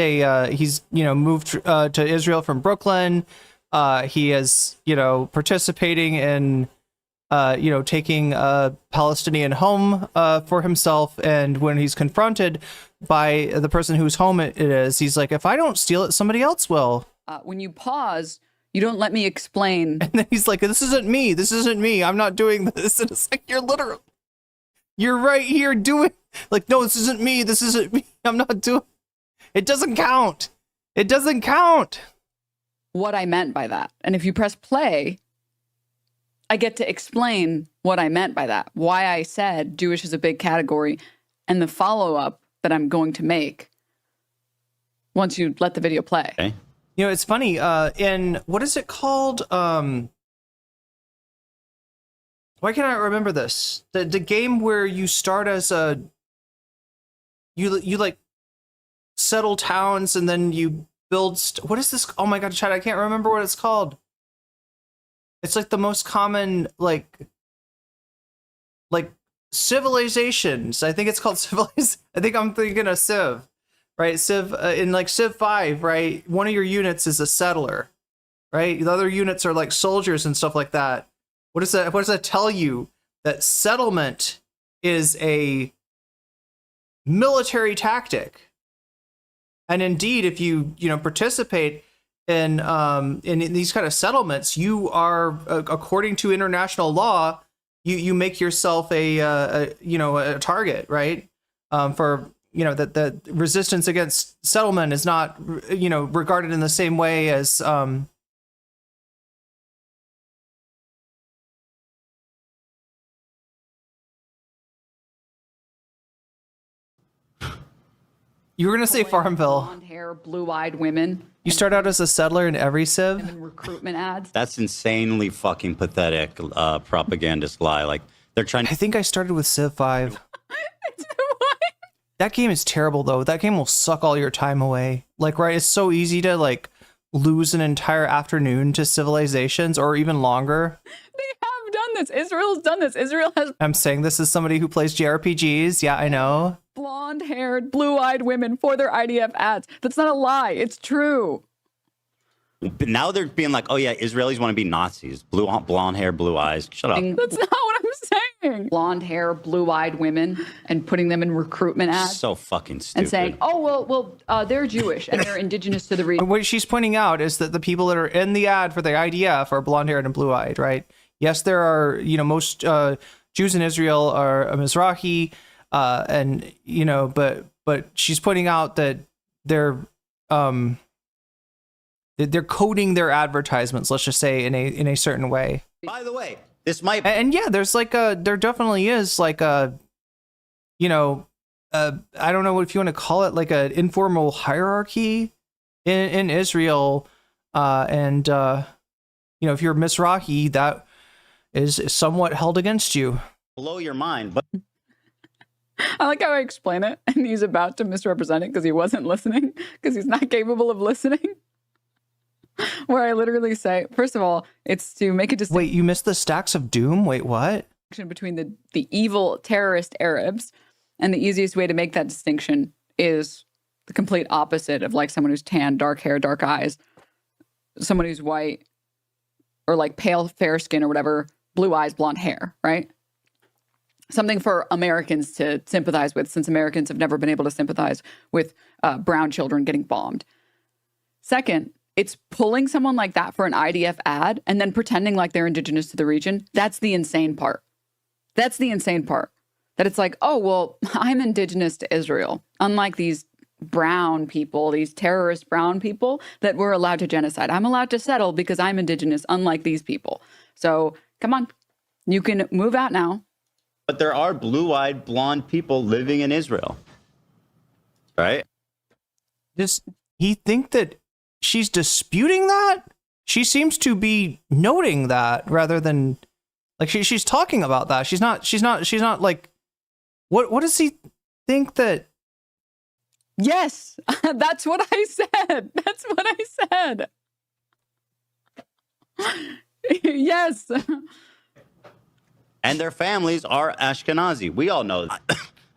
moved to Israel from Brooklyn. He is participating in taking a Palestinian home for himself. And when he's confronted by the person whose home it is, he's like, "If I don't steal it, somebody else will." When you pause, you don't let me explain. And then he's like, "This isn't me. This isn't me. I'm not doing this." And it's like, you're right here doing, like, "No, this isn't me. This isn't me. I'm not doing." It doesn't count. It doesn't count. What I meant by that. And if you press play, I get to explain what I meant by that. Why I said Jewish is a big category and the follow-up that I'm going to make once you let the video play. Okay. It's funny. In what is it called? Why can't I remember this? The game where you start as you like settle towns and then you build. What is this? Oh my god, Chad! I can't remember what it's called. It's like the most common like civilizations. I think it's called civilizations. I think I'm thinking of Civ. Right, Civ in like Civ 5, right? One of your units is a settler, right? The other units are like soldiers and stuff like that. What does that tell you? That settlement is a military tactic, and indeed, if you participate in these kind of settlements, you are according to international law, you make yourself a target, right? For that the resistance against settlement is not, regarded in the same way as, you were going to say Farmville. Blonde hair, blue-eyed women. You start out as a settler in every Civ? And then recruitment ads. That's insanely fucking pathetic propagandist lie. Like, they're trying to... I think I started with Civ 5. That game is terrible, though. That game will suck all your time away. Like, right, it's so easy to, like, lose an entire afternoon to civilizations or even longer. They have done this. Israel's done this. Israel has... I'm saying this as somebody who plays JRPGs. Yeah, I know. Blonde-haired, blue-eyed women for their IDF ads. That's not a lie. It's true. But now they're being like, "Oh yeah, Israelis want to be Nazis. Blonde hair, blue eyes." Shut up. That's not what I'm saying. Blonde hair, blue-eyed women, and putting them in recruitment ads. So fucking stupid. And saying, "Oh well, they're Jewish and they're indigenous to the region." What she's pointing out is that the people that are in the ad for the IDF are blonde-haired and blue-eyed, right? Yes, there are, most Jews in Israel are Mizrahi, and but she's pointing out that they're coding their advertisements, let's just say, in a certain way. By the way, this might and yeah, there definitely is like a I don't know if you want to call it like an informal hierarchy in Israel, and if you're Mizrahi, that is somewhat held against you. Blow your mind, but I like how I explain it, and he's about to misrepresent it because he wasn't listening, because he's not capable of listening. Where I literally say, first of all, it's to make a distinction. Wait, you missed the stacks of doom? Wait, what? Between the evil terrorist Arabs, and the easiest way to make that distinction is the complete opposite of like someone who's tan, dark hair, dark eyes, someone who's white, or like pale, fair skin or whatever, blue eyes, blonde hair, right? something for Americans to sympathize with, since Americans have never been able to sympathize with brown children getting bombed. Second, it's pulling someone like that for an IDF ad and then pretending like they're indigenous to the region. That's the insane part. That's the insane part. That it's like, oh, well, I'm indigenous to Israel, unlike these brown people, these terrorist brown people that were allowed to genocide. I'm allowed to settle because I'm indigenous, unlike these people. So come on, you can move out now. But there are blue-eyed, blonde people living in Israel, right? Does he think that she's disputing that? She seems to be noting that rather than like she's talking about that. She's not like what does he think that? Yes, that's what I said. That's what I said. Yes. And their families are Ashkenazi. We all know that.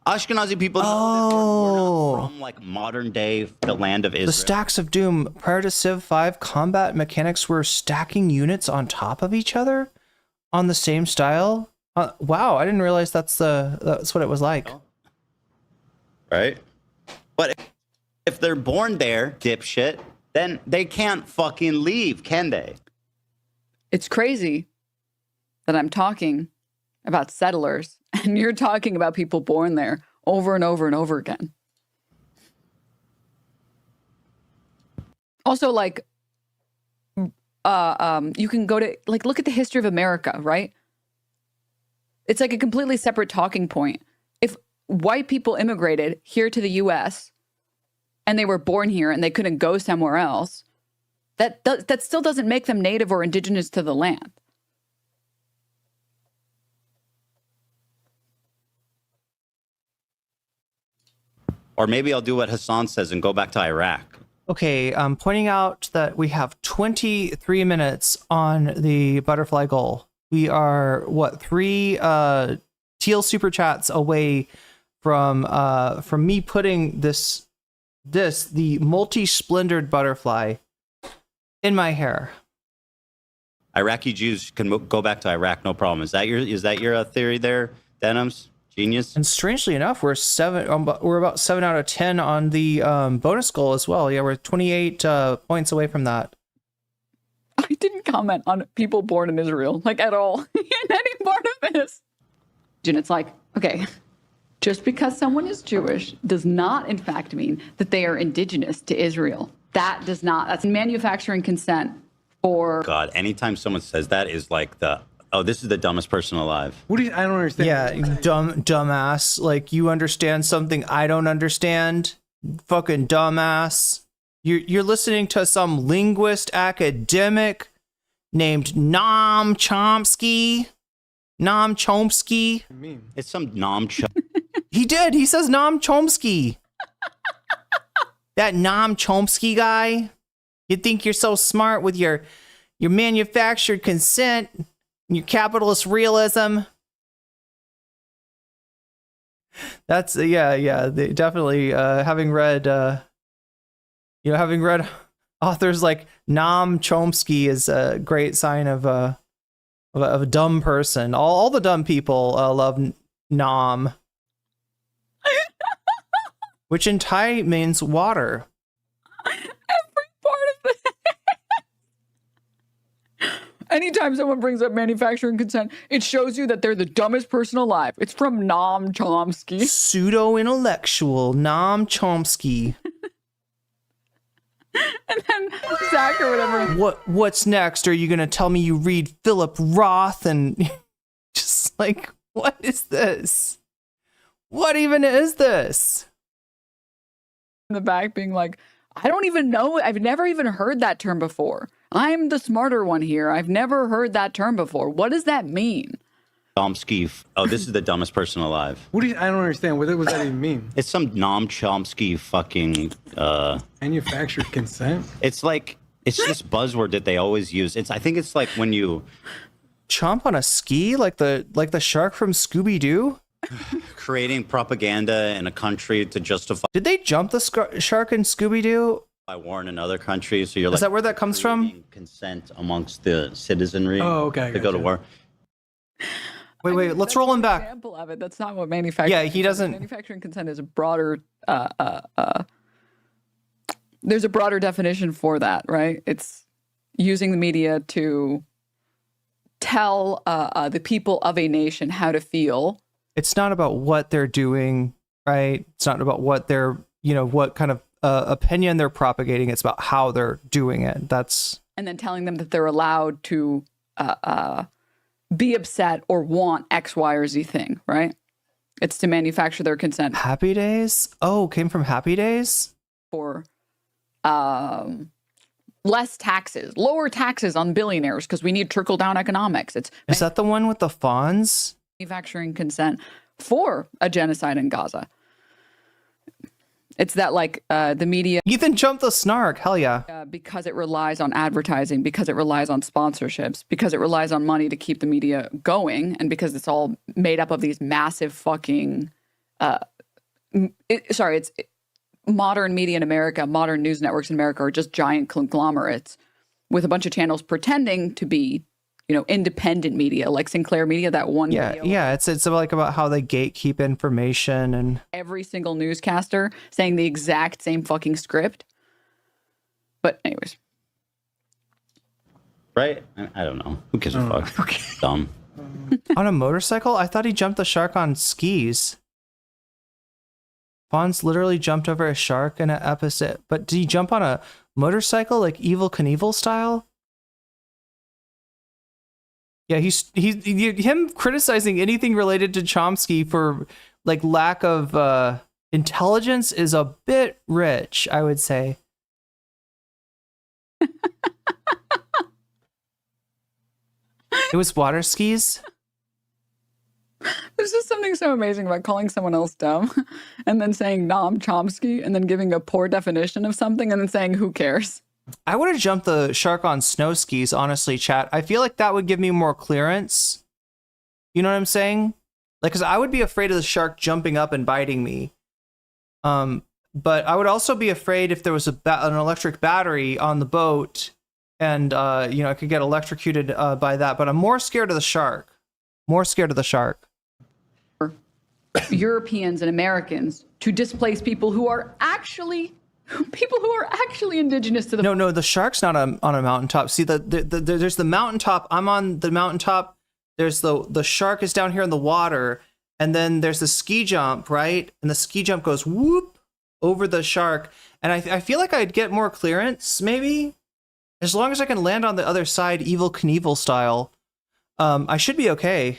Ashkenazi people know that we're not from like modern day, the land of Israel. The stacks of doom prior to Civ 5 combat mechanics were stacking units on top of each other on the same style. Wow, I didn't realize that's what it was like. Right? But if they're born there, dipshit, then they can't fucking leave, can they? It's crazy that I'm talking about settlers and you're talking about people born there over and over and over again. Also, like, you can go to, like, look at the history of America, right? It's like a completely separate talking point. If white people immigrated here to the U.S. and they were born here and they couldn't go somewhere else, that still doesn't make them native or indigenous to the land. Or maybe I'll do what Hassan says and go back to Iraq. Okay, I'm pointing out that we have 23 minutes on the butterfly goal. We are, what, 3 teal super chats away from me putting the multi-splendored butterfly in my hair. Iraqi Jews can go back to Iraq, no problem. Is that your theory there, Denims? Genius. And strangely enough, we're about 7 out of 10 on the bonus goal as well. Yeah, we're 28 points away from that. I didn't comment on people born in Israel, like, at all in any part of this. And it's like, okay, just because someone is Jewish does not, in fact, mean that they are indigenous to Israel. That does not. That's manufacturing consent for. God, anytime someone says that is like this is the dumbest person alive. What do you? I don't understand. Yeah, dumbass. Like, you understand something I don't understand. Fucking dumbass. You're listening to some linguist academic named Noam Chomsky. Noam Chomsky. It's some Noam Chomsky. He did. He says Noam Chomsky. That Noam Chomsky guy. You think you're so smart with your manufactured consent, your capitalist realism. That's they definitely having read authors like Noam Chomsky is a great sign of a dumb person. All the dumb people love Noam, which in Thai means water. Anytime someone brings up manufacturing consent, it shows you that they're the dumbest person alive. It's from Noam Chomsky. Pseudo-intellectual Noam Chomsky. And then Zach or whatever. What's next? Are you going to tell me you read Philip Roth? And just like, what is this? What even is this? In the back being like, I don't even know. I've never even heard that term before. I'm the smarter one here. I've never heard that term before. What does that mean? Chomsky. Oh, this is the dumbest person alive. What do you? I don't understand. What does that even mean? It's some Noam Chomsky fucking manufactured consent. It's like it's this buzzword that they always use. I think it's like when you chomp on a ski, like the shark from Scooby-Doo. Creating propaganda in a country to justify. Did they jump the shark in Scooby-Doo? By war in another country, so you're like. Is that where that comes from? Consent amongst the citizenry. Oh, okay. To go to war. Wait, let's roll him back. Example of it. That's not what manufacturing. Yeah, he doesn't. Manufacturing consent is a broader. There's a broader definition for that, right? It's using the media to tell the people of a nation how to feel. It's not about what they're doing, right? It's not about what they're, what kind of opinion they're propagating. It's about how they're doing it. And then telling them that they're allowed to be upset or want X, Y, or Z thing, right? It's to manufacture their consent. Happy Days? Oh, came from Happy Days? For less taxes, lower taxes on billionaires because we need trickle-down economics. Is that the one with the fawns? Manufacturing consent for a genocide in Gaza. It's that the media. Ethan jumped the snark. Hell yeah. Because it relies on advertising, because it relies on sponsorships, because it relies on money to keep the media going, and because it's all made up of these massive fucking. It's modern media in America, modern news networks in America are just giant conglomerates with a bunch of channels pretending to be, independent media, like Sinclair Media, that one video. Yeah, it's about how they gatekeep information and every single newscaster saying the exact same fucking script. But anyways. Right? I don't know. Who gives a fuck? Okay. Dumb. On a motorcycle? I thought he jumped the shark on skis. Fonz literally jumped over a shark in an episode. But did he jump on a motorcycle like Evel Knievel style? Yeah, him criticizing anything related to Chomsky for lack of intelligence is a bit rich, I would say. It was water skis. There's just something so amazing about calling someone else dumb and then saying Noam Chomsky and then giving a poor definition of something and then saying who cares. I would have jumped the shark on snow skis, honestly, chat. I feel like that would give me more clearance. You know what I'm saying? Because I would be afraid of the shark jumping up and biting me. But I would also be afraid if there was an electric battery on the boat and, I could get electrocuted by that. But I'm more scared of the shark. Europeans and Americans to displace people who are actually indigenous to the. No, the shark's not on a mountaintop. See, there's the mountaintop. I'm on the mountaintop. There's the shark is down here in the water, and then there's the ski jump, right? And the ski jump goes whoop over the shark, and I feel like I'd get more clearance, maybe, as long as I can land on the other side, Evel Knievel style. I should be okay.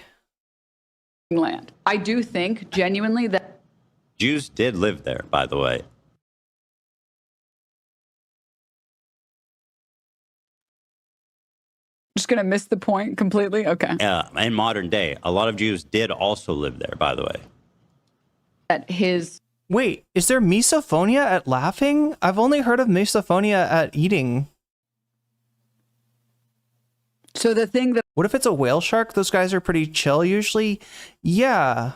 Land. I do think genuinely that Jews did live there, by the way. Just gonna miss the point completely. Okay. In modern day, a lot of Jews did also live there, by the way. Wait, is there misophonia at laughing? I've only heard of misophonia at eating. So the thing that... What if it's a whale shark? Those guys are pretty chill usually. Yeah.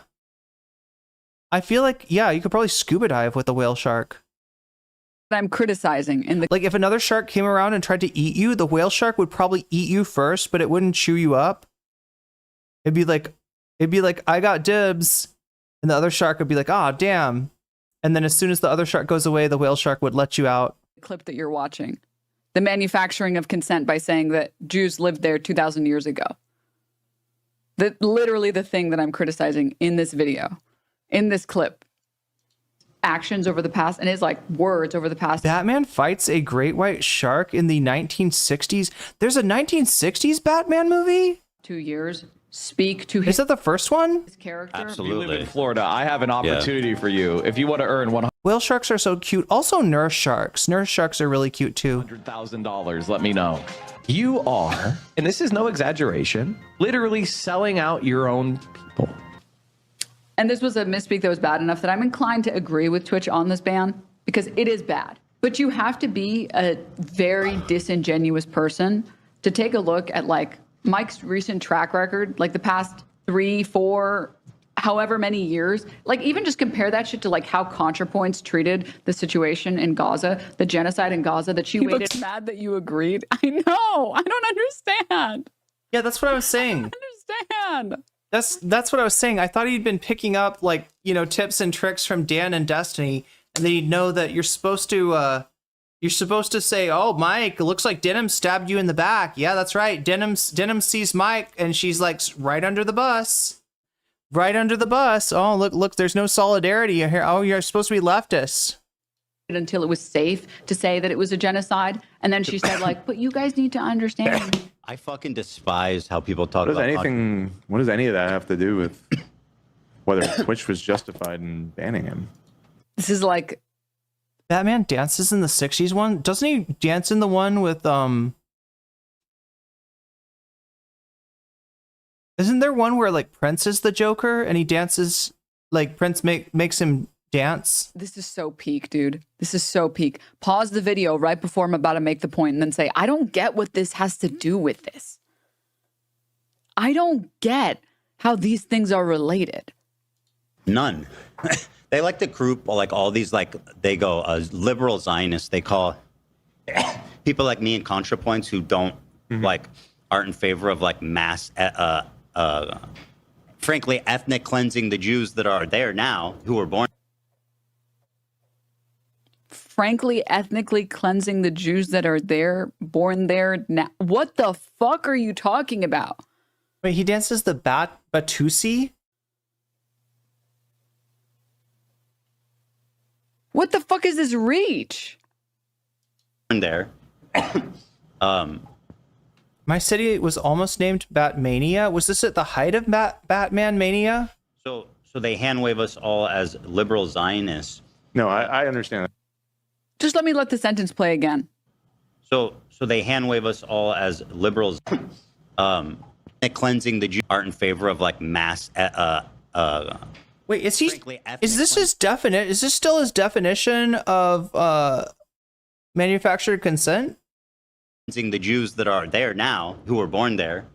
I feel like, you could probably scuba dive with a whale shark. I'm criticizing in the... if another shark came around and tried to eat you, the whale shark would probably eat you first, but it wouldn't chew you up. It'd be like, I got dibs. And the other shark would be like, ah, damn. And then as soon as the other shark goes away, the whale shark would let you out. The clip that you're watching. The manufacturing of consent by saying that Jews lived there 2,000 years ago. Literally the thing that I'm criticizing in this video, in this clip. Actions over the past, and his words over the past. Batman fights a great white shark in the 1960s. There's a 1960s Batman movie? 2 years. Speak to his... Is that the first one? His character. Absolutely. You live in Florida. I have an opportunity for you. If you want to earn whale sharks are so cute. Also nurse sharks. Nurse sharks are really cute too. $100,000, let me know. You are, and this is no exaggeration, literally selling out your own people. And this was a misspeak that was bad enough that I'm inclined to agree with Twitch on this ban because it is bad. But you have to be a very disingenuous person to take a look at Mike's recent track record, the past 3, 4, however many years. Even just compare that shit to how ContraPoints treated the situation in Gaza, the genocide in Gaza that you waited. Mad that you agreed. I know. I don't understand. Yeah, that's what I was saying. I don't understand. That's what I was saying. I thought he'd been picking up like, you know, tips and tricks from Dan and Destiny, and then he'd know that you're supposed to say, "Oh, Mike, it looks like Denim stabbed you in the back." Yeah, that's right. Denim sees Mike, and she's like, right under the bus. Right under the bus. Oh, look, there's no solidarity here. Oh, you're supposed to be leftist. Until it was safe to say that it was a genocide. And then she said, like, but you guys need to understand. I fucking despise how people talk What does about what does any of that have to do with whether Twitch was justified in banning him? This is like Batman dances in the 60s one. Doesn't he dance in the one with Isn't there one where like Prince is the Joker and he dances, like Prince makes him dance? This is so peak, dude. This is so peak. Pause the video right before I'm about to make the point and then say, I don't get what this has to do with this. I don't get how these things are related. None. They like to group like all these, like they go liberal Zionists. They call people like me and ContraPoints who don't like aren't in favor of like mass frankly ethnic cleansing the Jews that are there now who were born. Frankly, ethnically cleansing the Jews that are there, born there now. What the fuck are you talking about? Wait, he dances the Batusi? What the fuck is this reach? There. My city was almost named Batmania. Was this at the height of Batman Mania? So they hand wave us all as liberal Zionists. No, I understand that. Just let the sentence play again. So they hand wave us all as liberals, cleansing the Jews aren't in favor of like mass. Wait, is he? Is this his definite? Is this still his definition of manufactured consent? Cleansing the Jews that are there now who were born there.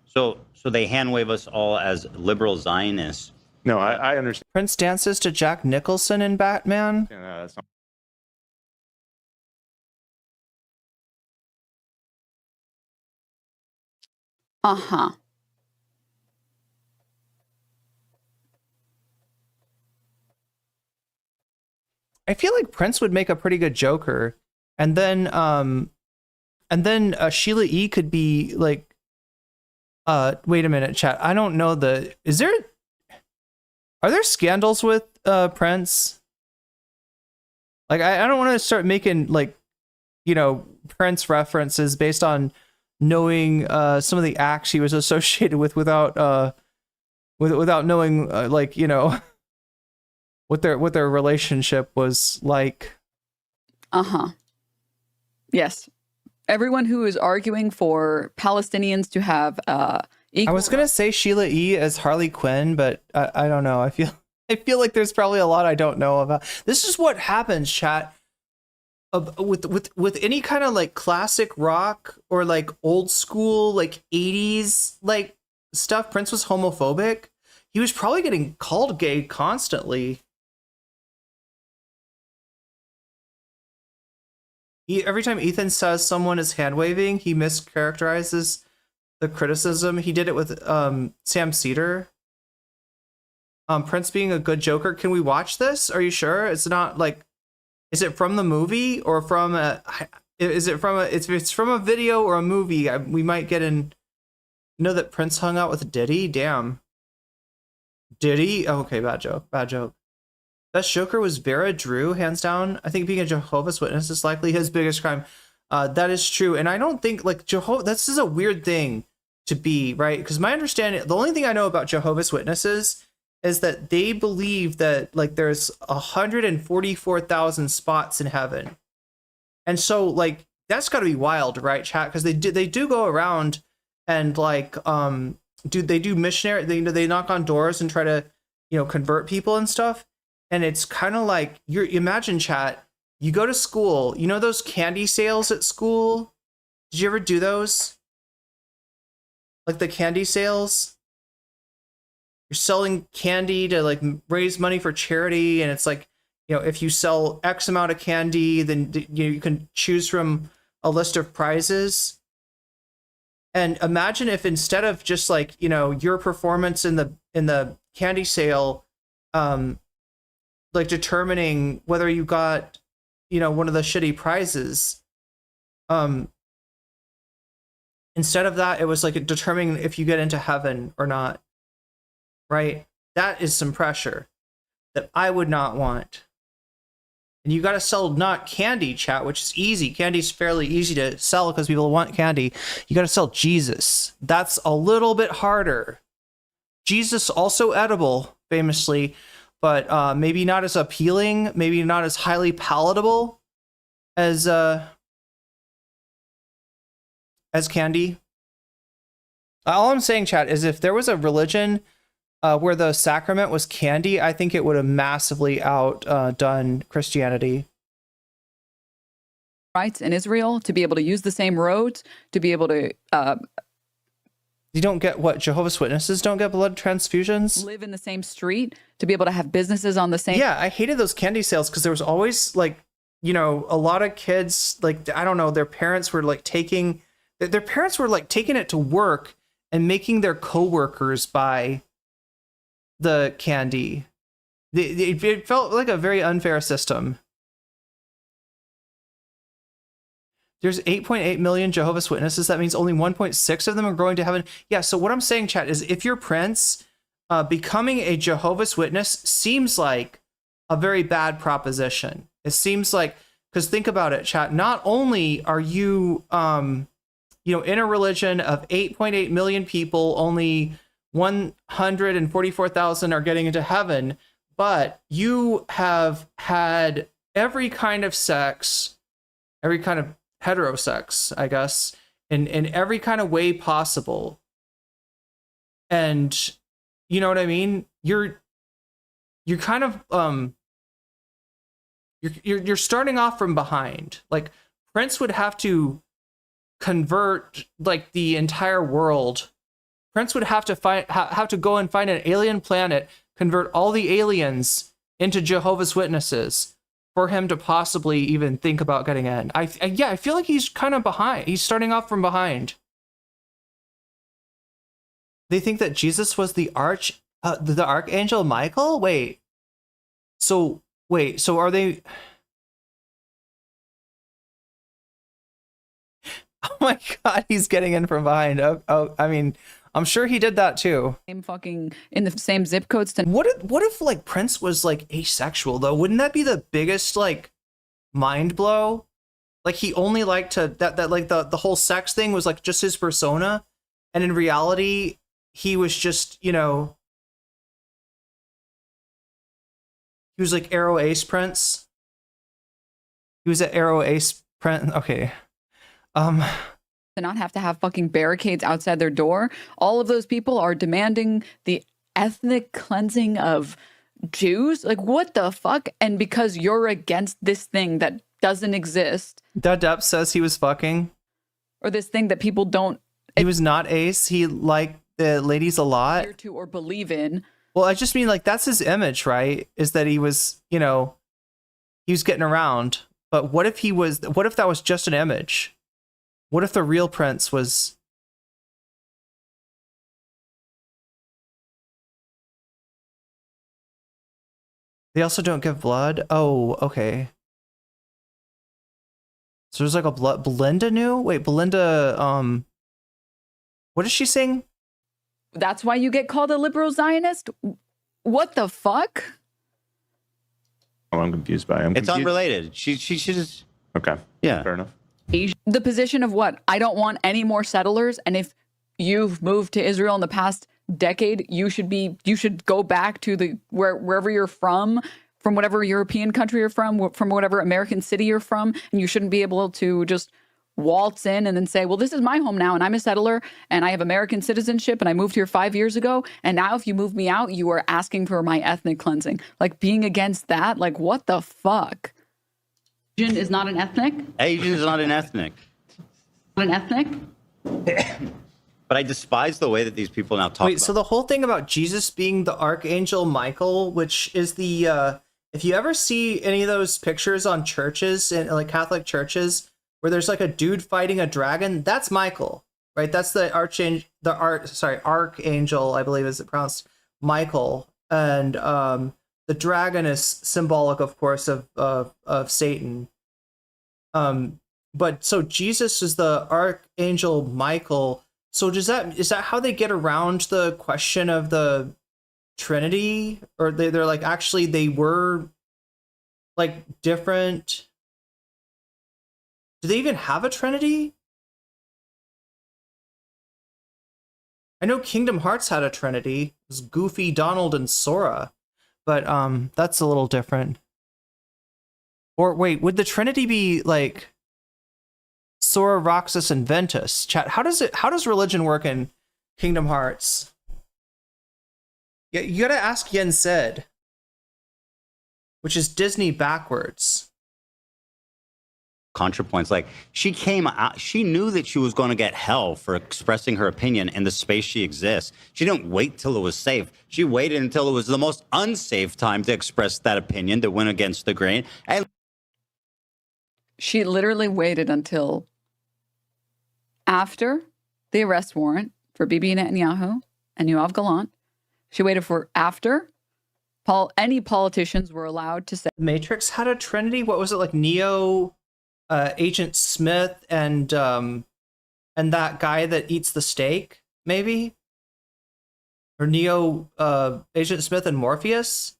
So they hand wave us all as liberal Zionists. No, I understand. Prince dances to Jack Nicholson in Batman. Yeah, that's not. Uh-huh. I feel like Prince would make a pretty good Joker, and then Sheila E. could be like, wait a minute, chat. I don't know are there scandals with Prince? Like, I don't want to start making like, you know, Prince references based on knowing some of the acts he was associated with without knowing like, you know, what their relationship was like. Uh-huh. Yes. Everyone who is arguing for Palestinians to have equal... I was gonna say Sheila E. as Harley Quinn, but I don't know. I feel like there's probably a lot I don't know about. This is what happens, chat. With any kind of like classic rock or like old school like 80s like stuff. Prince was homophobic. He was probably getting called gay constantly. Every time Ethan says someone is hand waving, he mischaracterizes the criticism. He did it with Sam Cedar. Prince being a good Joker. Can we watch this? Are you sure? It's not like, is it from the movie or from if it's from a video or a movie, we might get in. Know that Prince hung out with Diddy? Damn. Diddy? Oh, okay, bad joke. Best Joker was Vera Drew, hands down. I think being a Jehovah's Witness is likely his biggest crime. That is true. And I don't think, like, this is a weird thing to be, right? Because my understanding, the only thing I know about Jehovah's Witnesses is that they believe that, like, there's 144,000 spots in heaven. And so, like, that's got to be wild, right, chat? Because they do go around and, like, they do missionary, they knock on doors and try to, you know, convert people and stuff. And it's kind of like, imagine, chat, you go to school, you know those candy sales at school? Did you ever do those? Like the candy sales? You're selling candy to like raise money for charity, and it's like, you know, if you sell X amount of candy, then you can choose from a list of prizes. And imagine if instead of just like, you know, your performance in the candy sale, like determining whether you got, you know, one of the shitty prizes, instead of that, it was like determining if you get into heaven or not, right? That is some pressure that I would not want. And you got to sell not candy, chat, which is easy. Candy's fairly easy to sell because people want candy. You got to sell Jesus. That's a little bit harder. Jesus also edible, famously, but maybe not as appealing, maybe not as highly palatable as candy. All I'm saying, chat, is if there was a religion where the sacrament was candy, I think it would have massively outdone Christianity. Rights in Israel to be able to use the same roads, to be able to you don't get what? Jehovah's Witnesses don't get blood transfusions? Live in the same street, to be able to have businesses on the same. Yeah, I hated those candy sales because there was always like, you know, a lot of kids, like, I don't know, their parents were like taking it to work and making their coworkers buy the candy. It felt like a very unfair system. There's 8.8 million Jehovah's Witnesses. That means only 1.6 of them are going to heaven. Yeah, so what I'm saying, chat, is if you're Prince, becoming a Jehovah's Witness seems like a very bad proposition. It seems like, because think about it, chat, not only are you, you know, in a religion of 8.8 million people, only 144,000 are getting into heaven, but you have had every kind of sex, every kind of heterosex, I guess, in every kind of way possible. And you know what I mean? You're kind of you're starting off from behind. Like Prince would have to convert like the entire world. Prince would have to go and find an alien planet, convert all the aliens into Jehovah's Witnesses for him to possibly even think about getting in. I feel like he's kind of behind. He's starting off from behind. They think that Jesus was the archangel Michael? So are they? Oh my God, he's getting in from behind. Oh, I mean, I'm sure he did that too. Same fucking in the same zip codes. What if like Prince was like asexual though? Wouldn't that be the biggest like mind blow? Like he only liked to that like the whole sex thing was like just his persona, and in reality he was just, you know, he was like Arrow Ace Prince. He was at Arrow Ace Prince. Okay. To not have to have fucking barricades outside their door. All of those people are demanding the ethnic cleansing of Jews. Like, what the fuck? And because you're against this thing that doesn't exist. Depp says he was fucking. Or this thing that people don't. He was not ace. He liked the ladies a lot. To or believe in. Well, I just mean like that's his image, right? Is that he was, you know, he was getting around. But what if that was just an image? What if the real Prince was... They also don't give blood? Oh, okay. So there's like a blood... Belinda knew? Wait, Belinda, what is she saying? That's why you get called a liberal Zionist? What the fuck? Oh, I'm confused by it. It's unrelated. She just... Okay. Yeah. Fair enough. The position of what? I don't want any more settlers, and if you've moved to Israel in the past decade, you should go back to wherever you're from whatever European country you're from whatever American city you're from, and you shouldn't be able to just waltz in and then say, well, this is my home now, and I'm a settler, and I have American citizenship, and I moved here 5 years ago, and now if you move me out, you are asking for my ethnic cleansing. Like, being against that, like, what the fuck? Asian is not an ethnic? Asian is not an ethnic. Not an ethnic? But I despise the way that these people now talk. Wait, so the whole thing about Jesus being the Archangel Michael, which is the, if you ever see any of those pictures on churches and like Catholic churches where there's like a dude fighting a dragon, that's Michael. right? That's the archangel, I believe is it pronounced Michael, and the dragon is symbolic, of course, of Satan. But so Jesus is the archangel Michael. So is that how they get around the question of the Trinity? Or they're like, actually they were like different. Do they even have a Trinity? I know Kingdom Hearts had a Trinity. It was Goofy, Donald, and Sora. But that's a little different. Or wait, would the Trinity be like Sora, Roxas, and Ventus? Chat, how does religion work in Kingdom Hearts? Yeah, you gotta ask Yen Sid, which is Disney backwards. ContraPoints, like she came out, she knew that she was going to get hell for expressing her opinion in the space she exists. She didn't wait till it was safe. She waited until it was the most unsafe time to express that opinion, that went against the grain. And she literally waited until after the arrest warrant for Bibi Netanyahu and Yoav Gallant. She waited for after any politicians were allowed to say. Matrix had a Trinity. What was it, like Neo, Agent Smith, and that guy that eats the steak, maybe? Or Neo, Agent Smith, and Morpheus?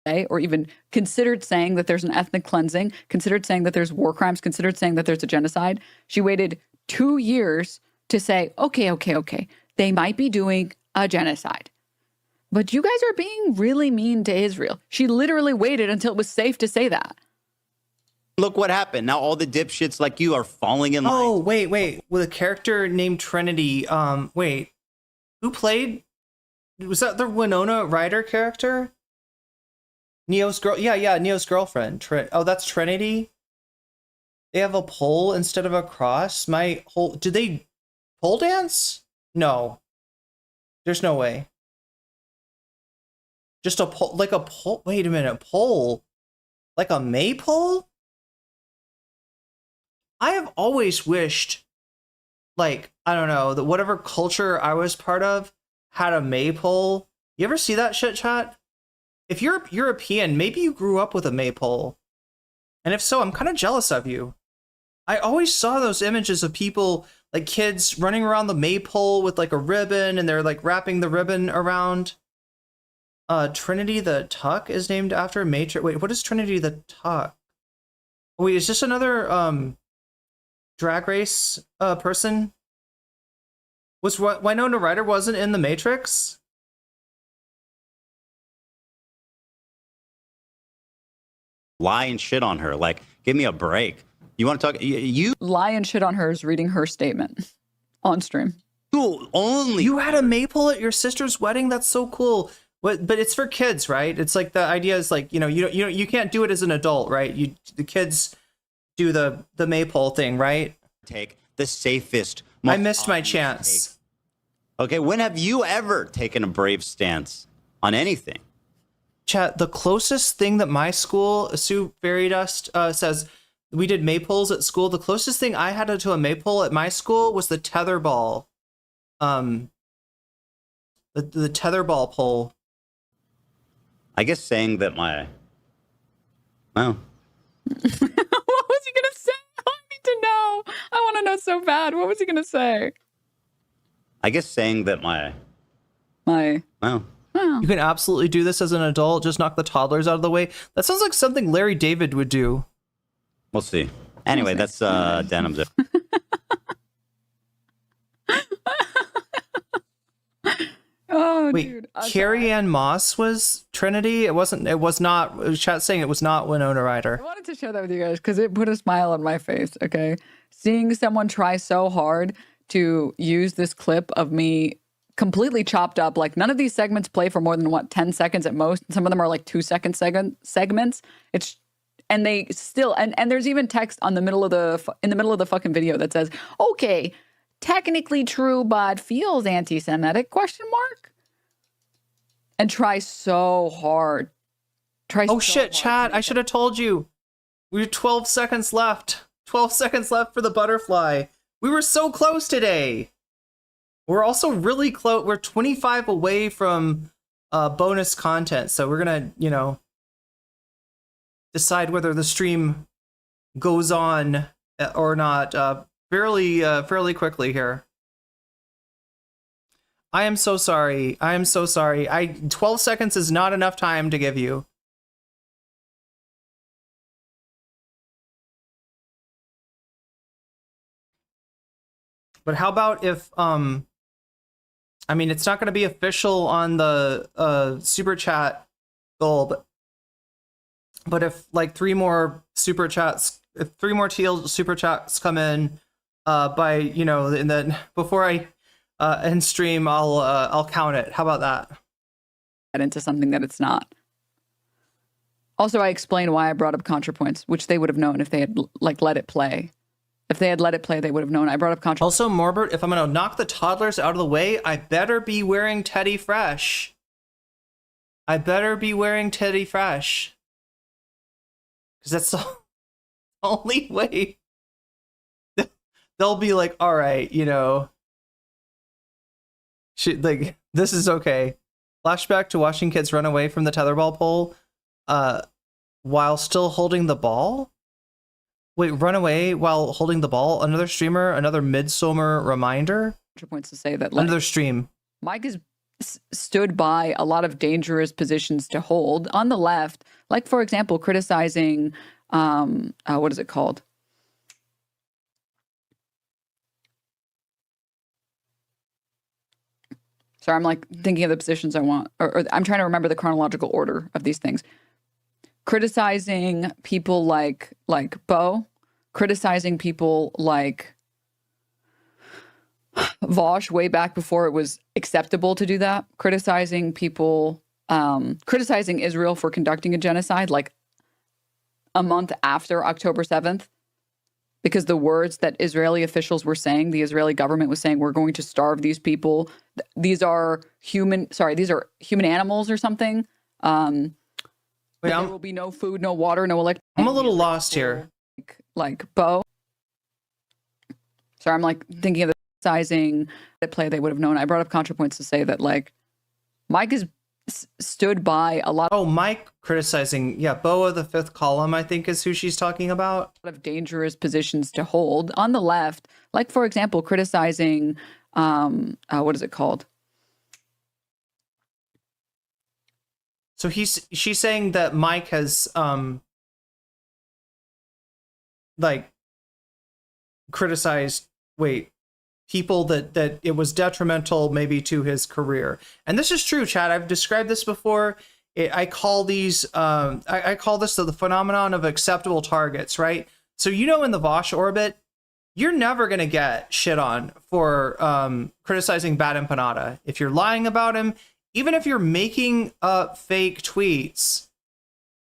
Or even considered saying that there's an ethnic cleansing, considered saying that there's war crimes, considered saying that there's a genocide. She waited 2 years to say, okay, they might be doing a genocide, but you guys are being really mean to Israel. She literally waited until it was safe to say that. look what happened. Now all the dipshits like you are falling in line. Oh, wait. With a character named Trinity, wait. Who played? Was that the Winona Ryder character? Neo's girl? Yeah, Neo's girlfriend. Oh, that's Trinity? They have a pole instead of a cross? Did they pole dance? No. There's no way. Just a pole, like a pole. Wait a minute, pole? Like a maypole? I have always wished, like, I don't know, that whatever culture I was part of had a maypole. You ever see that shit, chat? If you're European, maybe you grew up with a maypole. And if so, I'm kind of jealous of you. I always saw those images of people, like kids running around the maypole with like a ribbon, and they're like wrapping the ribbon around. Trinity the Tuck is named after Matrix. Wait, what is Trinity the Tuck? Wait, is this another Drag Race person? Was Winona Ryder wasn't in the Matrix? Lie and shit on her. Like, give me a break. You want to talk? You lie and shit on her is reading her statement on stream. You had a maypole at your sister's wedding? That's so cool. But it's for kids, right? It's like the idea is like, you can't do it as an adult, right? The kids do the maypole thing, right? Take the safest. I missed my chance. Okay, when have you ever taken a brave stance on anything? Chat, the closest thing that my school, Sue Fairy Dust says, we did maypoles at school. The closest thing I had to a maypole at my school was the tetherball. The tetherball pole. I guess saying that my... Well... What was he going to say? I need to know. I want to know so bad. What was he going to say? I guess saying that my... Well... You can absolutely do this as an adult. Just knock the toddlers out of the way. That sounds like something Larry David would do. We'll see. Anyway, that's Denims. Oh, wait, dude. Carrie Ann Moss was Trinity? It was not. Chat saying it was not Winona Ryder. I wanted to share that with you guys because it put a smile on my face, okay? Seeing someone try so hard to use this clip of me completely chopped up. Like, none of these segments play for more than, 10 seconds at most. Some of them are like 2-second segments. And they still, and there's even text in the middle of the fucking video that says, okay, technically true, but feels anti-Semitic, ? And try so hard. Shit, chat, I should have told you. We have 12 seconds left. 12 seconds left for the butterfly. We were so close today. We're also really close. We're 25 away from bonus content. So we're going to, you know, decide whether the stream goes on or not fairly quickly here. I am so sorry. I am so sorry. 12 seconds is not enough time to give you. But how about if I mean, it's not going to be official on the super chat goal, but if like 3 more super chats, if 3 more teal super chats come in by, you know, and then before I end stream, I'll count it. How about that? Into something that it's not. Also, I explained why I brought up ContraPoints, which they would have known if they had like let it play. If they had let it play, they would have known. I brought up ContraPoints. Also, Morbert, if I'm going to knock the toddlers out of the way, I better be wearing Teddy Fresh. I better be wearing Teddy Fresh. Because that's the only way. They'll be like, all right, you know. Like, this is okay. Flashback to watching kids run away from the tetherball pole while still holding the ball? Wait, run away while holding the ball? Another streamer, another midsummer reminder? Points to say that like, another stream. Mike has stood by a lot of dangerous positions to hold on the left, like for example, criticizing what is it called? Sorry, I'm like thinking of the positions I want, or I'm trying to remember the chronological order of these things. Criticizing people like Bo, criticizing people like Vosh way back before it was acceptable to do that, criticizing people, criticizing Israel for conducting a genocide like a month after October 7th, because the words that Israeli officials were saying, the Israeli government was saying, we're going to starve these people. These are human animals or something. Wait, there will be no food, no water, no electricity. I'm a little lost here. Like Bo. Sorry, I'm like thinking of the sizing that play they would have known. I brought up ContraPoints to say that like Mike has stood by a lot. Oh, Mike criticizing, yeah, Bo of the Fifth Column, I think is who she's talking about. A lot of dangerous positions to hold on the left, like for example, criticizing what is it called? So she's saying that Mike has like criticized people that it was detrimental maybe to his career. And this is true, Chad. I've described this before. I call these I call this the phenomenon of acceptable targets, right? So you know, in the Vosh orbit, you're never going to get shit on for criticizing Bad Empanada. If you're lying about him, even if you're making up fake tweets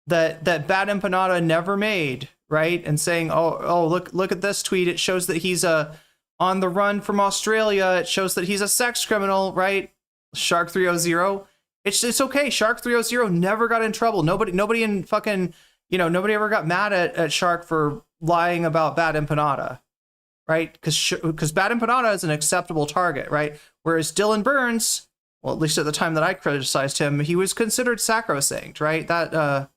that Bad Empanada never made, right? And saying, oh, look at this tweet. It shows that he's on the run from Australia. It shows that he's a sex criminal, right? Shark 300. It's okay. Shark 300 never got in trouble. Nobody in fucking, you know, nobody ever got mad at Shark for lying about Bad Empanada, right? Because Bad Empanada is an acceptable target, right? Whereas Dylan Burns, well, at least at the time that I criticized him, he was considered sacrosanct, right? That,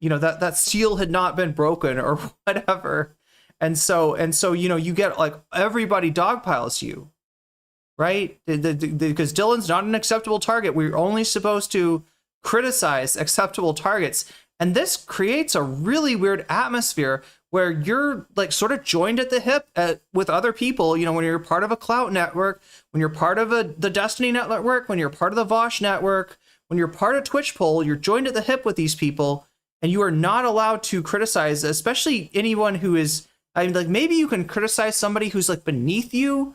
you know, that seal had not been broken or whatever. And so, you know, you get like everybody dogpiles you, right? Because Dylan's not an acceptable target. We're only supposed to criticize acceptable targets. And this creates a really weird atmosphere where you're like sort of joined at the hip with other people. You know, when you're part of a clout network, when you're part of the Destiny network, when you're part of the Vosh network, when you're part of Twitch poll, you're joined at the hip with these people, and you are not allowed to criticize, especially anyone who is, I mean, like maybe you can criticize somebody who's like beneath you,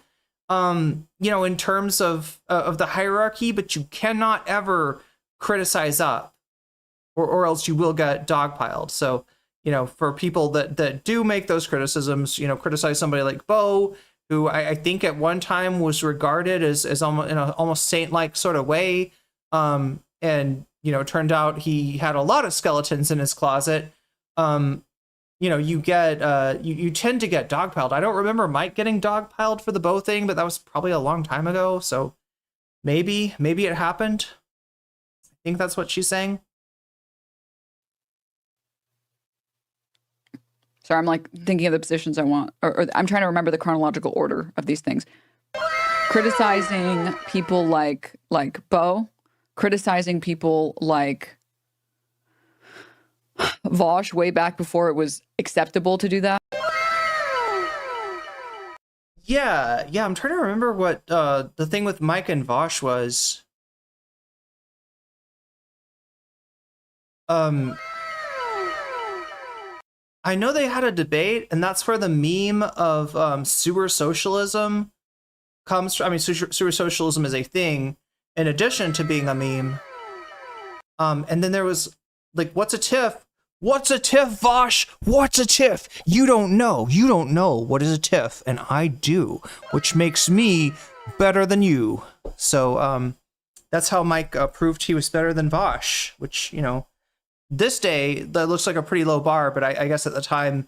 you know, in terms of the hierarchy, but you cannot ever criticize up, or else you will get dogpiled. So, you know, for people that do make those criticisms, you know, criticize somebody like Bo, who I think at one time was regarded as almost in a almost saint-like sort of way, and you know, turned out he had a lot of skeletons in his closet. You you know, you get you tend to get dogpiled. I don't remember Mike getting dogpiled for the bow thing, but that was probably a long time ago. So maybe it happened. I think that's what she's saying. Sorry, I'm like thinking of the positions I want, or I'm trying to remember the chronological order of these things. Criticizing people like Bo, criticizing people like Vosh way back before it was acceptable to do that. Yeah, I'm trying to remember what the thing with Mike and Vosh was. I know they had a debate, and that's where the meme of sewer socialism comes from. I mean, sewer socialism is a thing in addition to being a meme. And then there was like, what's a TIFF? What's a TIFF, Vosh? What's a TIFF? You don't know. You don't know what is a TIFF, and I do, which makes me better than you. So that's how Mike proved he was better than Vosh, which, you know, this day, that looks like a pretty low bar, but I guess at the time,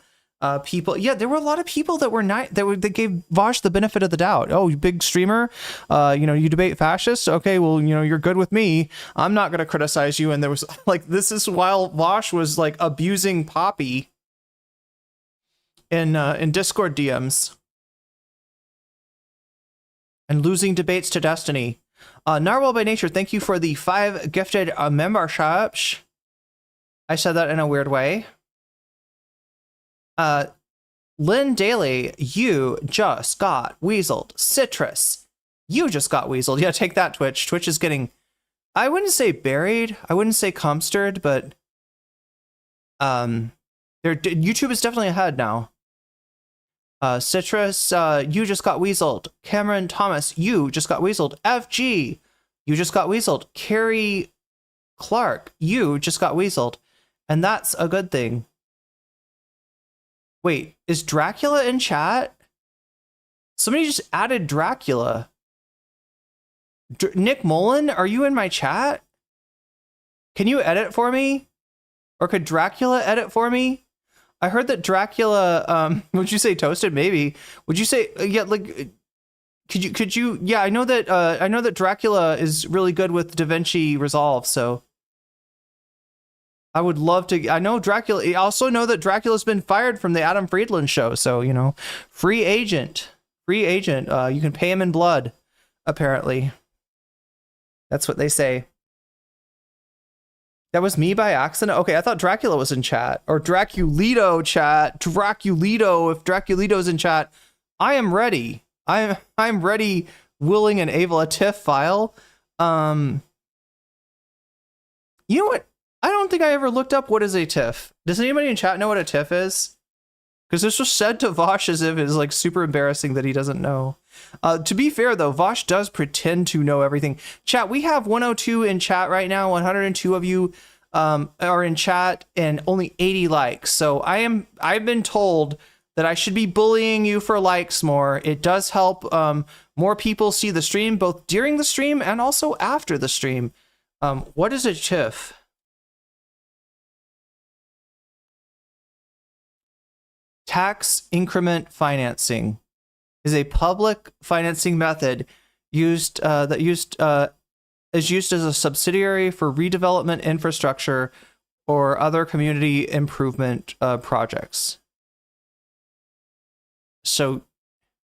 people, yeah, there were a lot of people that were not, that gave Vosh the benefit of the doubt. Oh, you big streamer, you know, you debate fascists. Okay, well, you know, you're good with me. I'm not going to criticize you. And there was like, this is while Vosh was like abusing Poppy in Discord DMs and losing debates to Destiny. Narwhal by Nature, thank you for the 5 gifted memberships. I said that in a weird way. Lynn Daly, you just got weaseled. Citrus, you just got weaseled. Yeah, take that, Twitch. Twitch is getting, I wouldn't say buried. I wouldn't say comstered, but YouTube is definitely ahead now. Citrus, you just got weaseled. Cameron Thomas, you just got weaseled. FG, you just got weaseled. Carrie Clark, you just got weaseled. And that's a good thing. Wait, is Dracula in chat? Somebody just added Dracula. Nick Mullen, are you in my chat? Can you edit for me? Or could Dracula edit for me? I heard that Dracula, would you say toasted? Maybe. Would you say, yeah, like, could you, yeah, I know that Dracula is really good with DaVinci Resolve, so. I would love to. I know Dracula. I also know that Dracula's been fired from the Adam Friedland show. So, you know, free agent. You can pay him in blood, apparently. That's what they say. That was me by accident. Okay, I thought Dracula was in chat. Or Draculito chat. Draculito. If Draculito's in chat, I am ready. I'm ready, willing, and able. A TIFF file. You know what? I don't think I ever looked up what is a TIFF. Does anybody in chat know what a TIFF is? Because this was said to Vosh as if it's like super embarrassing that he doesn't know. To be fair though, Vosh does pretend to know everything. Chat, we have 102 in chat right now. 102 of you are in chat and only 80 likes. So I've been told that I should be bullying you for likes more. It does help more people see the stream, both during the stream and also after the stream. What is a TIFF? Tax increment financing is a public financing method is used as a subsidiary for redevelopment infrastructure or other community improvement projects. So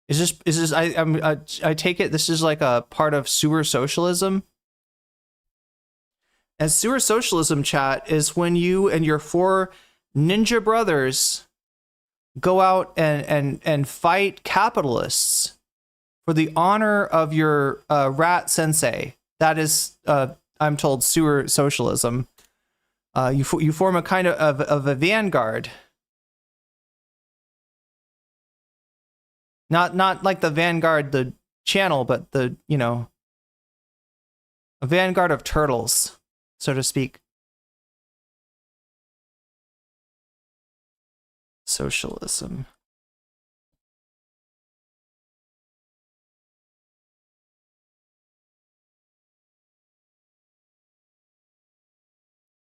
is this I take it this is like a part of sewer socialism? And sewer socialism, chat, is when you and your 4 ninja brothers go out and fight capitalists for the honor of your rat sensei. That is, I'm told, sewer socialism. You form a kind of a vanguard. Not like the Vanguard, the channel, but the, you know, a vanguard of turtles, so to speak. Socialism.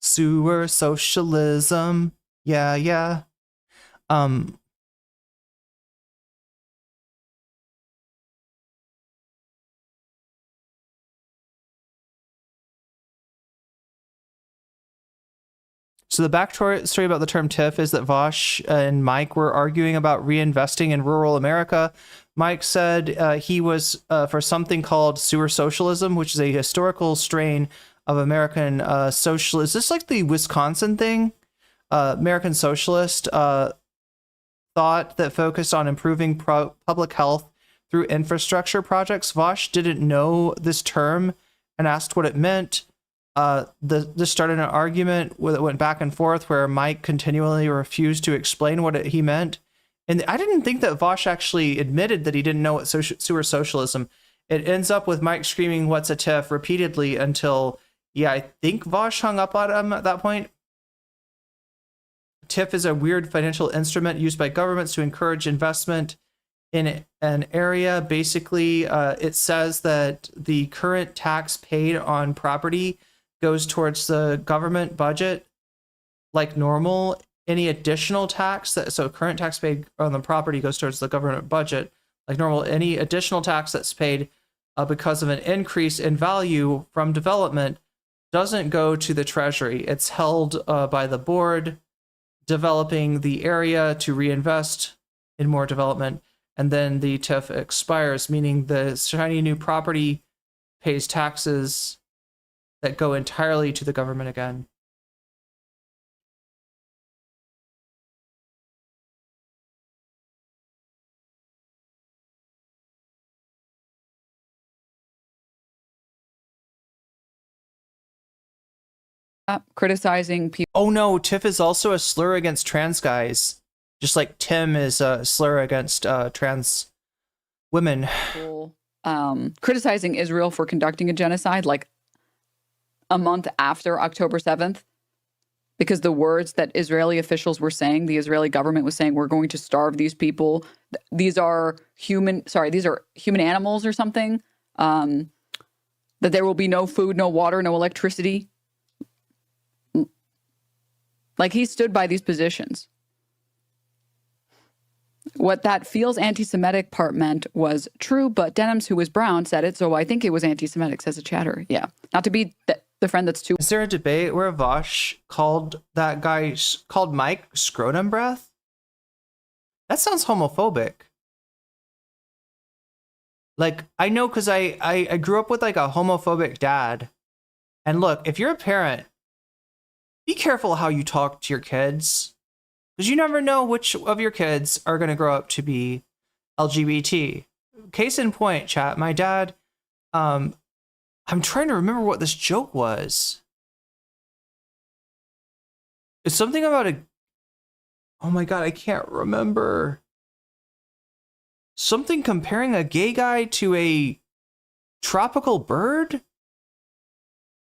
Sewer socialism. Yeah. So the backstory about the term TIF is that Vosh and Mike were arguing about reinvesting in rural America. Mike said he was for something called sewer socialism, which is a historical strain of American socialist. Is this like the Wisconsin thing? American socialist thought that focused on improving public health through infrastructure projects. Vosh didn't know this term and asked what it meant. This started an argument that went back and forth where Mike continually refused to explain what he meant. And I didn't think that Vosh actually admitted that he didn't know what sewer socialism. It ends up with Mike screaming, "What's a TIF?" repeatedly until, yeah, I think Vosh hung up on him at that point. TIF is a weird financial instrument used by governments to encourage investment in an area. Basically, it says that the current tax paid on property goes towards the government budget like normal. Any additional tax so current tax paid on the property goes towards the government budget like normal. Any additional tax that's paid because of an increase in value from development doesn't go to the treasury. It's held by the board developing the area to reinvest in more development, and then the TIF expires, meaning the shiny new property pays taxes that go entirely to the government again. Criticizing people. Oh no, TIF is also a slur against trans guys, just like Tim is a slur against trans women. Criticizing Israel for conducting a genocide like a month after October 7th, because the words that Israeli officials were saying, the Israeli government was saying, we're going to starve these people. These are human animals or something. That there will be no food, no water, no electricity. Like, he stood by these positions. What that feels anti-Semitic part meant was true, but Denims, who was brown, said it, so I think it was anti-Semitic, says a chatter. Yeah. Not to be the friend that's too... Is there a debate where Vosh called Mike scrotum breath? That sounds homophobic. Like, I know because I grew up with like a homophobic dad. And look, if you're a parent, be careful how you talk to your kids, because you never know which of your kids are going to grow up to be LGBT. Case in point, chat, my dad, I'm trying to remember what this joke was. It's something about oh my God, I can't remember. Something comparing a gay guy to a tropical bird?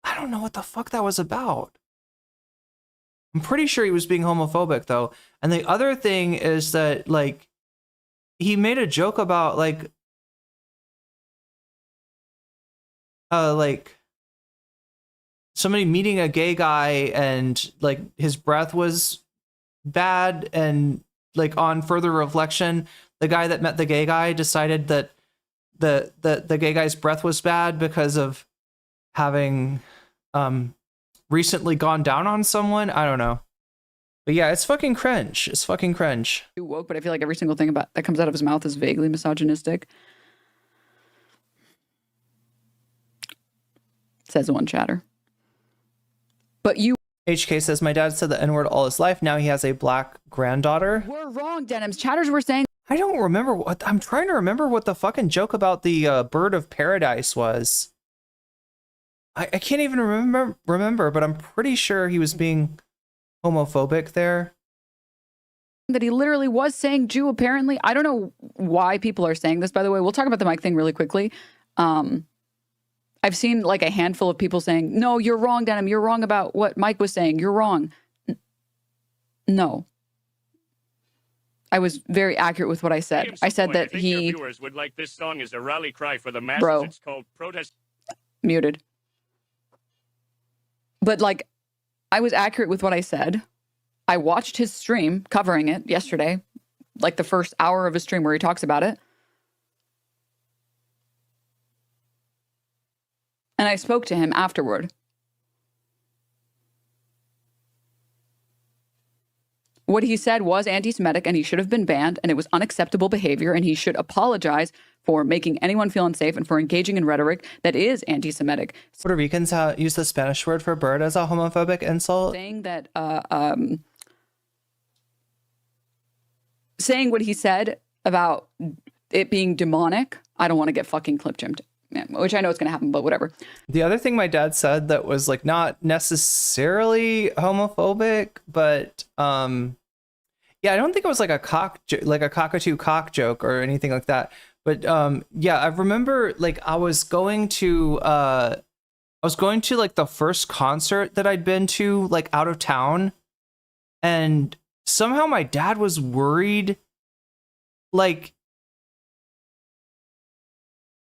I don't know what the fuck that was about. I'm pretty sure he was being homophobic though. And the other thing is that like he made a joke about like somebody meeting a gay guy and like his breath was bad, and like on further reflection, the guy that met the gay guy decided that the gay guy's breath was bad because of having recently gone down on someone. I don't know. But yeah, it's fucking cringe. It's fucking cringe. Too woke, but I feel like every single thing about that comes out of his mouth is vaguely misogynistic. Says one chatter. But you... HK says, my dad said the N-word all his life. Now he has a black granddaughter. We're wrong, Denims. Chatters were saying... I don't remember what... I'm trying to remember what the fucking joke about the bird of paradise was. I can't even remember, but I'm pretty sure he was being homophobic there. That he literally was saying Jew, apparently. I don't know why people are saying this, by the way. We'll talk about the Mike thing really quickly. I've seen like a handful of people saying, no, you're wrong, Denim. You're wrong about what Mike was saying. You're wrong. No. I was very accurate with what I said. I said that he... viewers would like this song as a rally cry for the masses. Bro. It's called Protest... Muted. But like, I was accurate with what I said. I watched his stream covering it yesterday, like the first hour of his stream where he talks about it. And I spoke to him afterward. What he said was anti-Semitic and he should have been banned and it was unacceptable behavior and he should apologize for making anyone feel unsafe and for engaging in rhetoric that is anti-Semitic. Puerto Ricans use the Spanish word for bird as a homophobic insult. Saying that, saying what he said about it being demonic, I don't want to get fucking clip-jimmed. Yeah, which I know it's going to happen, but whatever. The other thing my dad said that was like not necessarily homophobic, but yeah, I don't think it was like a cockatoo cock joke or anything like that. But yeah, I remember like I was going to like the first concert that I'd been to like out of town, and somehow my dad was worried, like,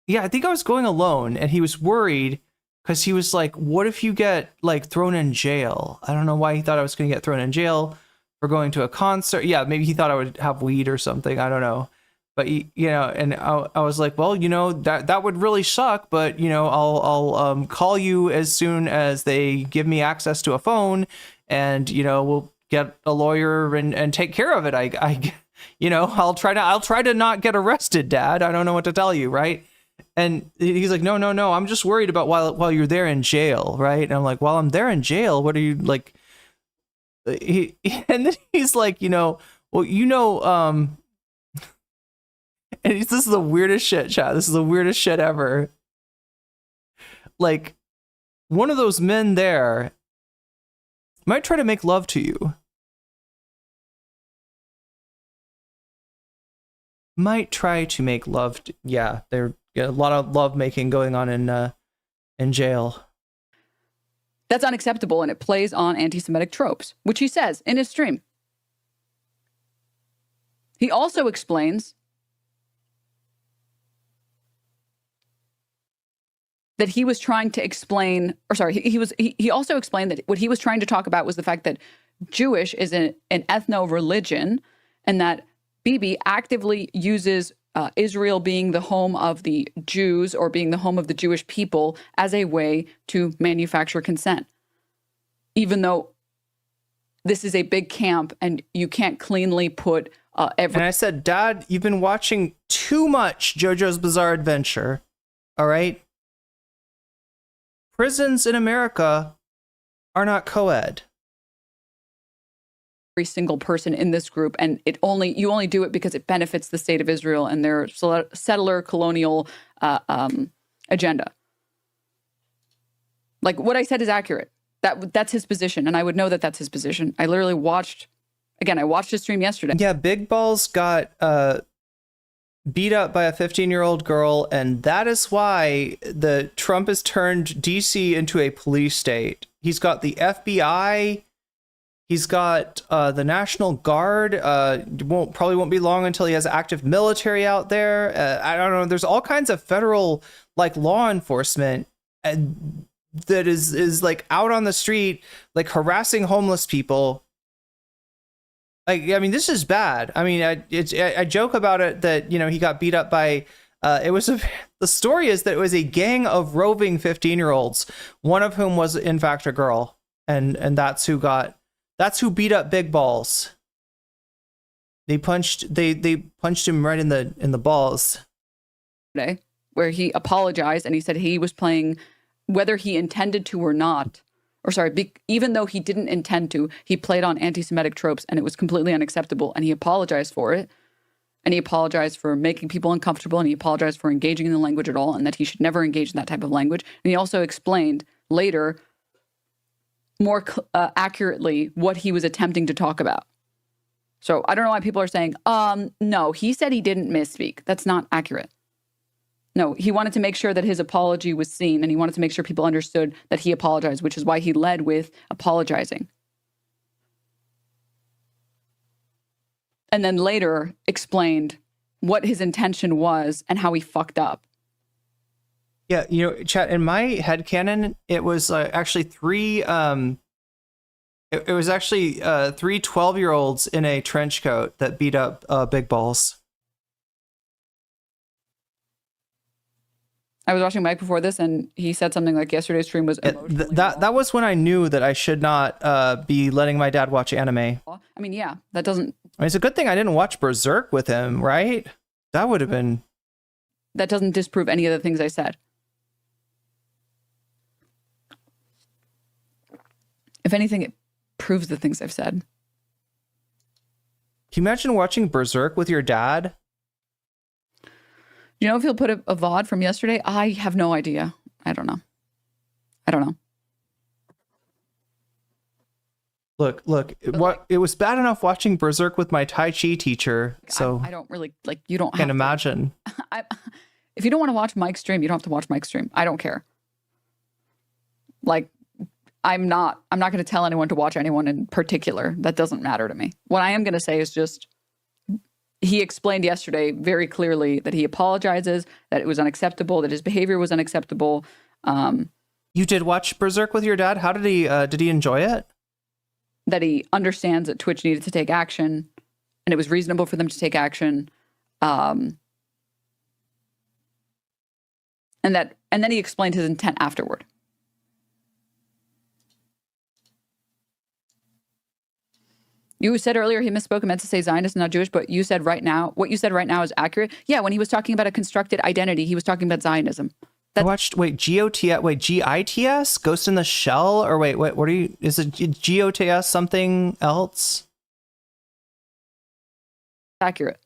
yeah, I think I was going alone and he was worried because he was like, what if you get like thrown in jail? I don't know why he thought I was going to get thrown in jail for going to a concert. Yeah, maybe he thought I would have weed or something. I don't know. But, you know, and I was like, well, you know, that would really suck. But, you know, I'll call you as soon as they give me access to a phone and, you know, we'll get a lawyer and take care of it. You know, I'll try to not get arrested, Dad. I don't know what to tell you. Right. And he's like, no, I'm just worried about while you're there in jail, right? And I'm like, while I'm there in jail, what are you like? And then he's like, you know, well, you know, and this is the weirdest shit, chat. This is the weirdest shit ever. Like, one of those men there might try to make love to you. Might try to make love. Yeah, there's a lot of love making going on in jail. That's unacceptable, and it plays on anti-Semitic tropes, which he says in his stream. He also explains that he was trying to explain, or sorry, he also explained that what he was trying to talk about was the fact that Jewish is an ethno-religion, and that Bibi actively uses Israel being the home of the Jews or being the home of the Jewish people as a way to manufacture consent. Even though this is a big camp and you can't cleanly put every... And I said, Dad, you've been watching too much JoJo's Bizarre Adventure. All right? Prisons in America are not co-ed. Every single person in this group, and you only do it because it benefits the state of Israel and their settler colonial agenda. Like, what I said is accurate. That's his position, and I would know that that's his position. I literally watched his stream yesterday. Yeah, Big Balls got beat up by a 15-year-old girl, and that is why the Trump has turned DC into a police state. He's got the FBI. He's got the National Guard. Probably won't be long until he has active military out there. I don't know. There's all kinds of federal like law enforcement that is like out on the street, like harassing homeless people. Like, I mean, this is bad. I mean, I joke about it that, you know, he got beat up by. The story is that it was a gang of roving 15-year-olds, one of whom was in fact a girl, and that's who beat up Big Balls. They punched him right in the balls. Today, where he apologized and he said he was playing, whether he intended to or not, or sorry, even though he didn't intend to, he played on anti-Semitic tropes and it was completely unacceptable, and he apologized for it. And he apologized for making people uncomfortable, and he apologized for engaging in the language at all, and that he should never engage in that type of language. And he also explained later more accurately what he was attempting to talk about. So I don't know why people are saying, no, he said he didn't misspeak. That's not accurate. No, he wanted to make sure that his apology was seen, and he wanted to make sure people understood that he apologized, which is why he led with apologizing. And then later explained what his intention was and how he fucked up. Yeah, you know, chat, in my headcanon, it was actually three It was actually 3 12-year-olds in a trench coat that beat up Big Balls. I was watching Mike before this, and he said something like yesterday's stream was emotionally That was when I knew that I should not be letting my dad watch anime. I mean, yeah, that doesn't... I mean, it's a good thing I didn't watch Berserk with him, right? That would have been... That doesn't disprove any of the things I said. If anything, it proves the things I've said. Can you imagine watching Berserk with your dad? You know if he'll put a VOD from yesterday? I have no idea. I don't know. Look, what it was bad enough watching Berserk with my Tai Chi teacher, so I don't really, like, you don't have can't imagine. If you don't want to watch Mike's stream, you don't have to watch Mike's stream. I don't care. Like, I'm not going to tell anyone to watch anyone in particular. That doesn't matter to me. What I am going to say is just, he explained yesterday very clearly that he apologizes, that it was unacceptable, that his behavior was unacceptable. You did watch Berserk with your dad? How did he enjoy it? That he understands that Twitch needed to take action, and it was reasonable for them to take action. And then he explained his intent afterward. You said earlier he misspoke and meant to say Zionist and not Jewish, but you said right now, what you said right now is accurate. Yeah, when he was talking about a constructed identity, he was talking about Zionism. I watched, GITS? Ghost in the Shell? Or what are you, is it GOTS something else? Accurate.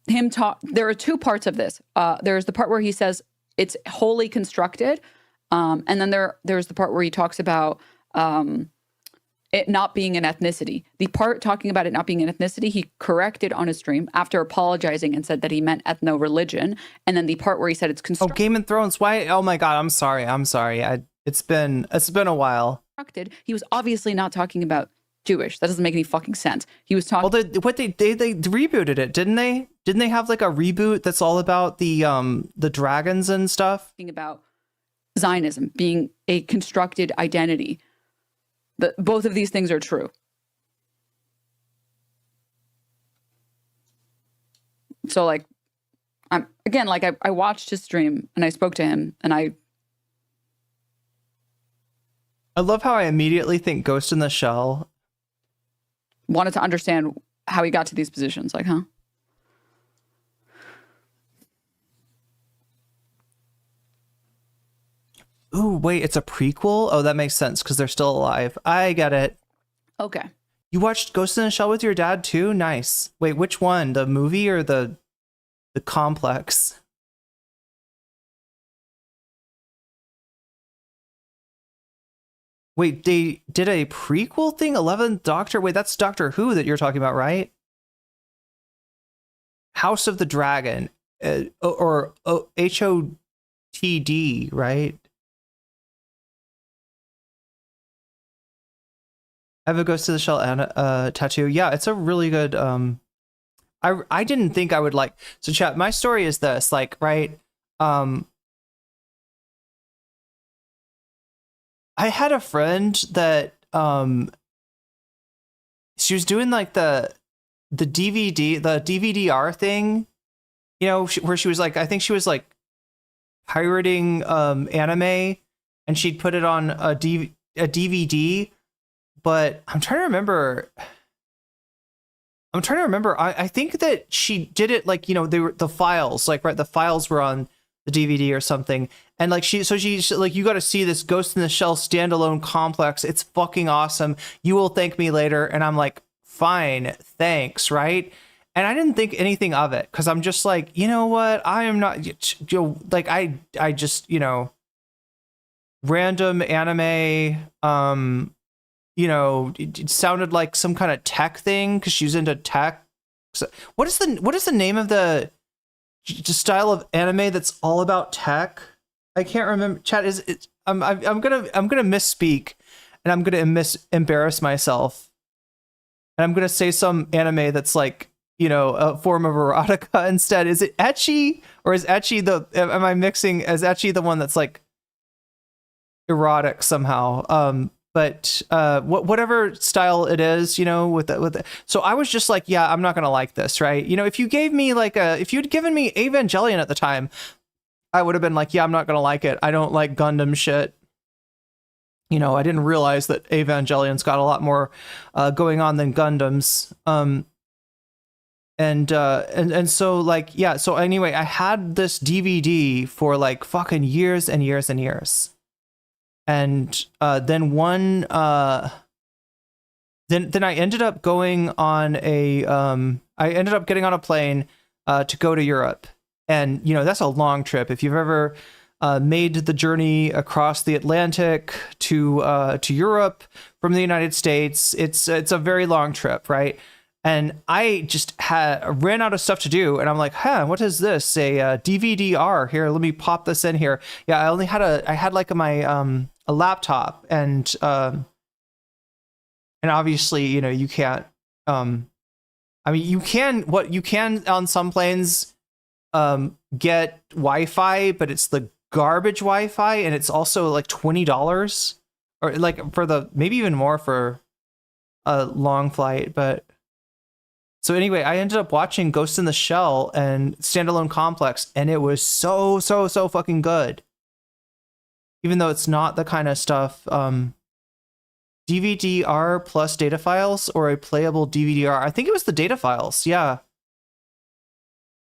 There are two parts of this. There's the part where he says it's wholly constructed. And then there's the part where he talks about it not being an ethnicity. The part talking about it not being an ethnicity, he corrected on his stream after apologizing and said that he meant ethno-religion. And then the part where he said it's constructed. Oh, Game of Thrones. Why? Oh my God. I'm sorry. It's been a while. He was obviously not talking about Jewish. That doesn't make any fucking sense. He was talking. Well, they rebooted it, didn't they? Didn't they have like a reboot that's all about the dragons and stuff? About Zionism being a constructed identity. Both of these things are true. So like, I watched his stream and I spoke to him and I love how I immediately think Ghost in the Shell. Wanted to understand how he got to these positions. Like, huh? Ooh, wait, it's a prequel? Oh, that makes sense because they're still alive. I get it. Okay. You watched Ghost in the Shell with your dad too? Nice. Wait, which one? The movie or the complex? Wait, they did a prequel thing? 11th Doctor? Wait, that's Doctor Who that you're talking about, right? House of the Dragon. Or HOTD, right? I have a Ghost in the Shell tattoo. Yeah, it's a really good. I didn't think I would like. So, chat. My story is this. Like, right. I had a friend that she was doing like the DVD-R thing, you know, where she was like, I think she was like pirating anime, and she'd put it on a DVD. But I'm trying to remember. I think that she did it like, you know, they were the files, like, right, the files were on the DVD or something, and like she's like, you got to see this Ghost in the Shell standalone complex. It's fucking awesome. You will thank me later. And I'm like, fine, thanks, right? And I didn't think anything of it because I'm just like, you know what? I am not, you know, like I just, you know, random anime. You know, it sounded like some kind of tech thing because she was into tech. So what is the name of the style of anime that's all about tech? I can't remember. Chat, I'm gonna misspeak, and I'm gonna embarrass myself, and I'm gonna say some anime that's like, you know, a form of erotica instead. Is it ecchi, or is ecchi am I mixing? Is ecchi the one that's like erotic somehow. But whatever style it is, you know, with the, so I was just like, yeah, I'm not gonna like this, right? You know, if you gave me like if you'd given me Evangelion at the time, I would have been like, yeah, I'm not gonna like it. I don't like Gundam shit. You know, I didn't realize that Evangelion's got a lot more going on than Gundams. And so like, yeah. So anyway, I had this DVD for like fucking years and years and years. And then then I ended up going on I ended up getting on a plane to go to Europe. And, you know, that's a long trip. If you've ever made the journey across the Atlantic to Europe from the United States, it's a very long trip, right? And I just ran out of stuff to do, and I'm like, what is this? A DVD-R. Here, let me pop this in here. Yeah, I had like my a laptop, and obviously, you know, you can't. I mean, you can on some planes get Wi-Fi, but it's the garbage Wi-Fi, and it's also like $20, or like for the maybe even more for a long flight, but. So anyway, I ended up watching Ghost in the Shell and Standalone Complex, and it was so fucking good. Even though it's not the kind of stuff, DVD-R plus data files, or a playable DVD-R. I think it was the data files, yeah.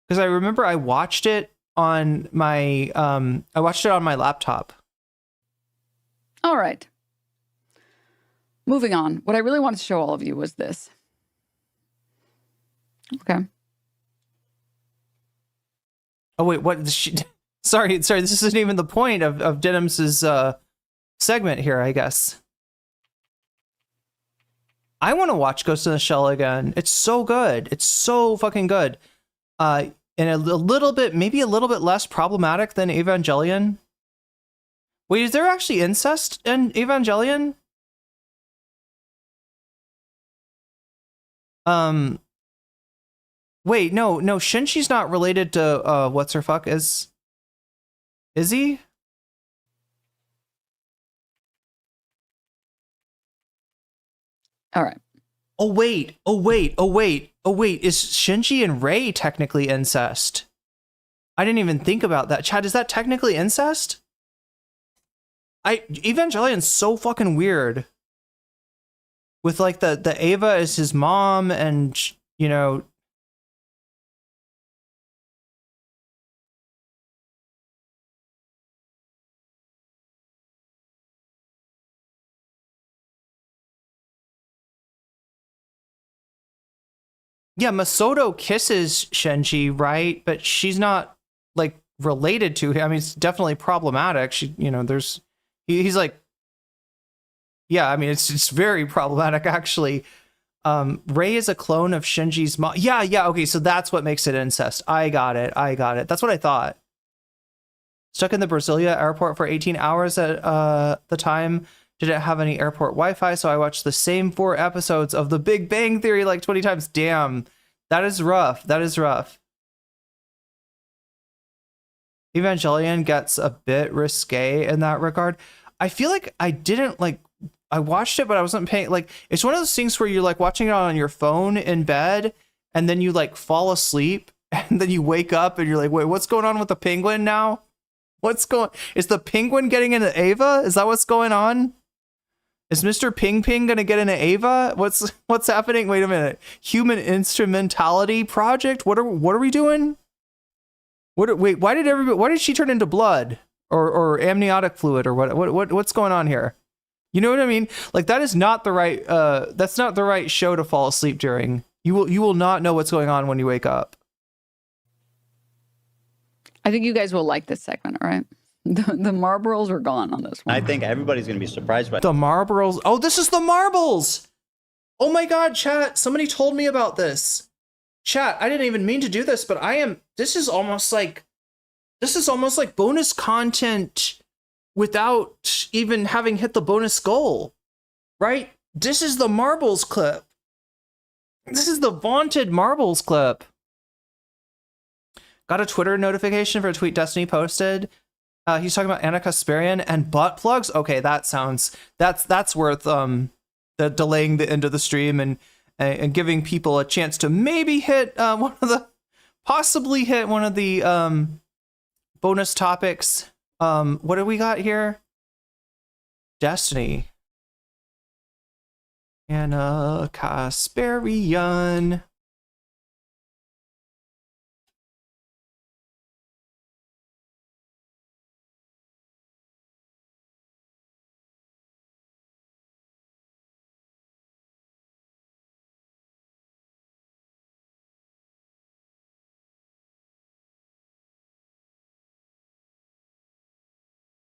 Because I remember I watched it on my laptop. All right. Moving on. What I really wanted to show all of you was this. Okay. Oh wait, what? Sorry. This isn't even the point of Denims's segment here, I guess. I want to watch Ghost in the Shell again. It's so good. It's so fucking good. And maybe a little bit less problematic than Evangelion. Wait, is there actually incest in Evangelion? Wait, no, Shinshi's not related to what's her fuck is he? All right. Oh wait. Is Shinji and Rei technically incest? I didn't even think about that. Chad, is that technically incest? Evangelion's so fucking weird. With like the Ava is his mom, and you know. Yeah, Masato kisses Shinji, right? But she's not like related to him. I mean, it's definitely problematic. She, you know, he's like, yeah, I mean, it's very problematic actually. Rei is a clone of Shinji's mom. Yeah, okay, so that's what makes it incest. I got it. That's what I thought. Stuck in the Brasilia airport for 18 hours at the time. Didn't have any airport Wi-Fi, so I watched the same 4 episodes of The Big Bang Theory like 20 times. Damn, that is rough. Evangelion gets a bit risque in that regard. I feel like I watched it, but I wasn't paying, like, it's one of those things where you're like watching it on your phone in bed, and then you like fall asleep, and then you wake up and you're like, wait, what's going on with the penguin now? Is the penguin getting into Ava? Is that what's going on? Is Mr. Ping Ping gonna get into Ava? What's happening? Wait a minute. Human Instrumentality Project? What are we doing? Why did she turn into blood or amniotic fluid or what's going on here? You know what I mean? Like that is not the right that's not the right show to fall asleep during. You will not know what's going on when you wake up. I think you guys will like this segment, all right? The Marlboros are gone on this one. I think everybody's going to be surprised by the Marlboros. Oh, this is the marbles. Oh my God, chat. Somebody told me about this. Chat, I didn't even mean to do this, but this is almost like bonus content without even having hit the bonus goal, right? This is the marbles clip. This is the vaunted marbles clip. Got a Twitter notification for a tweet Destiny posted. He's talking about Anna Kasparian and butt plugs. Okay, that's worth the delaying the end of the stream and giving people a chance to maybe hit possibly hit one of the bonus topics. What do we got here? Destiny. Anna Kasparian.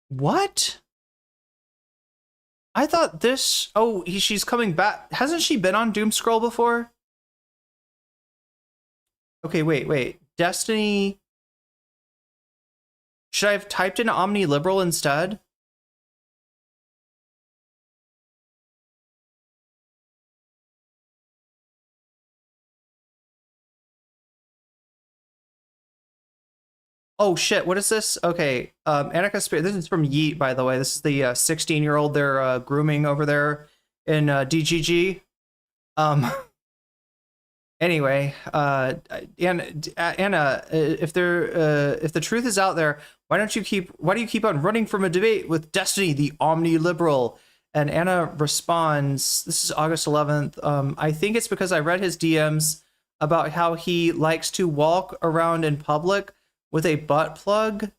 What? I thought this. Oh, she's coming back. Hasn't she been on Doom Scroll before? Okay, wait. Destiny. Should I have typed in Omni Liberal instead? Oh shit, what is this? Okay, Annika Spirit, this is from Yeet, by the way. This is the 16-year-old they're grooming over there in DGG. Anyway, Anna, if the truth is out there, why do you keep on running from a debate with Destiny, the omni-liberal? And Anna responds, this is August 11th. I think it's because I read his DMs about how he likes to walk around in public with a butt plug.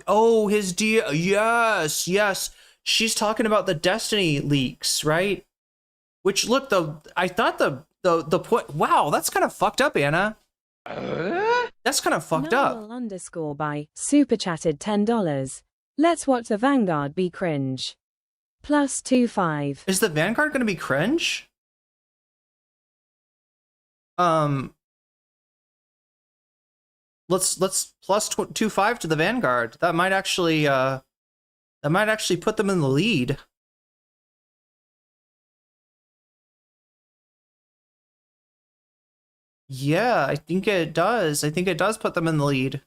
Oh, his yes. She's talking about the Destiny leaks, right? Which look, I thought the point. Wow, that's kind of fucked up, Anna. That's kind of fucked up. Underscore by super chatted $10. Let's watch the Vanguard be cringe. +25. Is the Vanguard going to be cringe? Let's +25 to the Vanguard. That might actually put them in the lead. Yeah, I think it does. I think it does put them in the lead.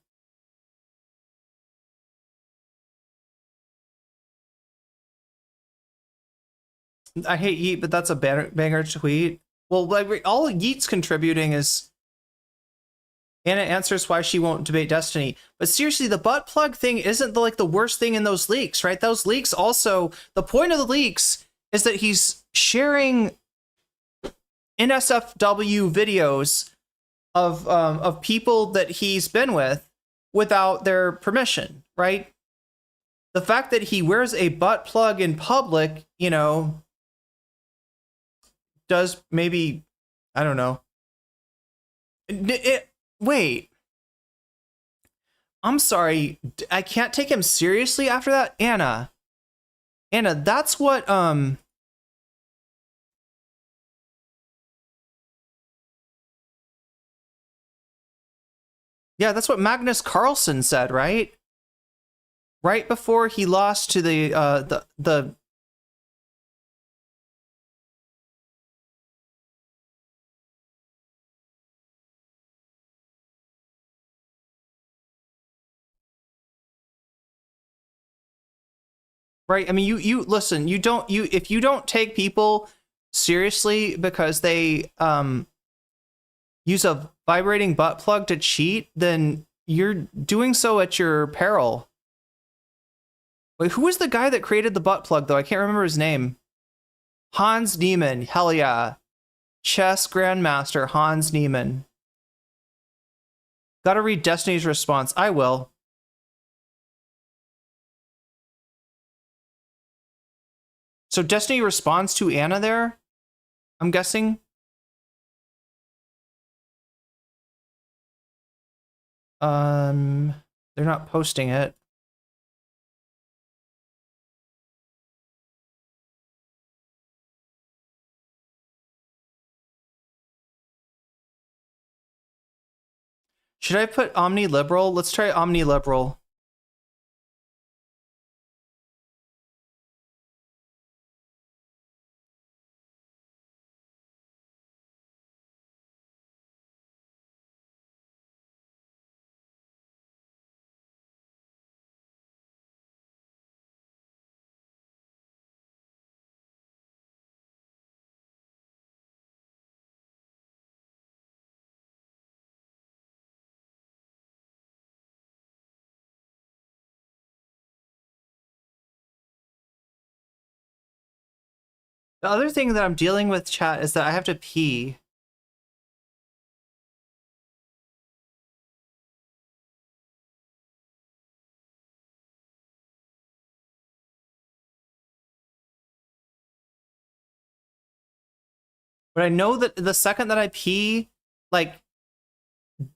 I hate Yeet, but that's a banger tweet. Well, like, all Yeet's contributing is Anna answers why she won't debate Destiny. But seriously, the butt plug thing isn't the worst thing in those leaks, right? Those leaks also, the point of the leaks is that he's sharing NSFW videos of people that he's been with without their permission, right? The fact that he wears a butt plug in public, does maybe, I don't know. Wait. I'm sorry. I can't take him seriously after that? Anna, that's what, yeah, that's what Magnus Carlsen said, right? Right before he lost to the right. I mean, you listen, if you don't take people seriously because they use a vibrating butt plug to cheat, then you're doing so at your peril. Wait, who was the guy that created the butt plug though? I can't remember his name. Hans Niemann. Hell yeah. Chess Grandmaster Hans Niemann. Gotta read Destiny's response. I will. So Destiny responds to Anna there, I'm guessing. They're not posting it. Should I put omni-liberal? Let's try omni-liberal. The other thing that I'm dealing with, chat, is that I have to pee. But I know that the second that I pee, like,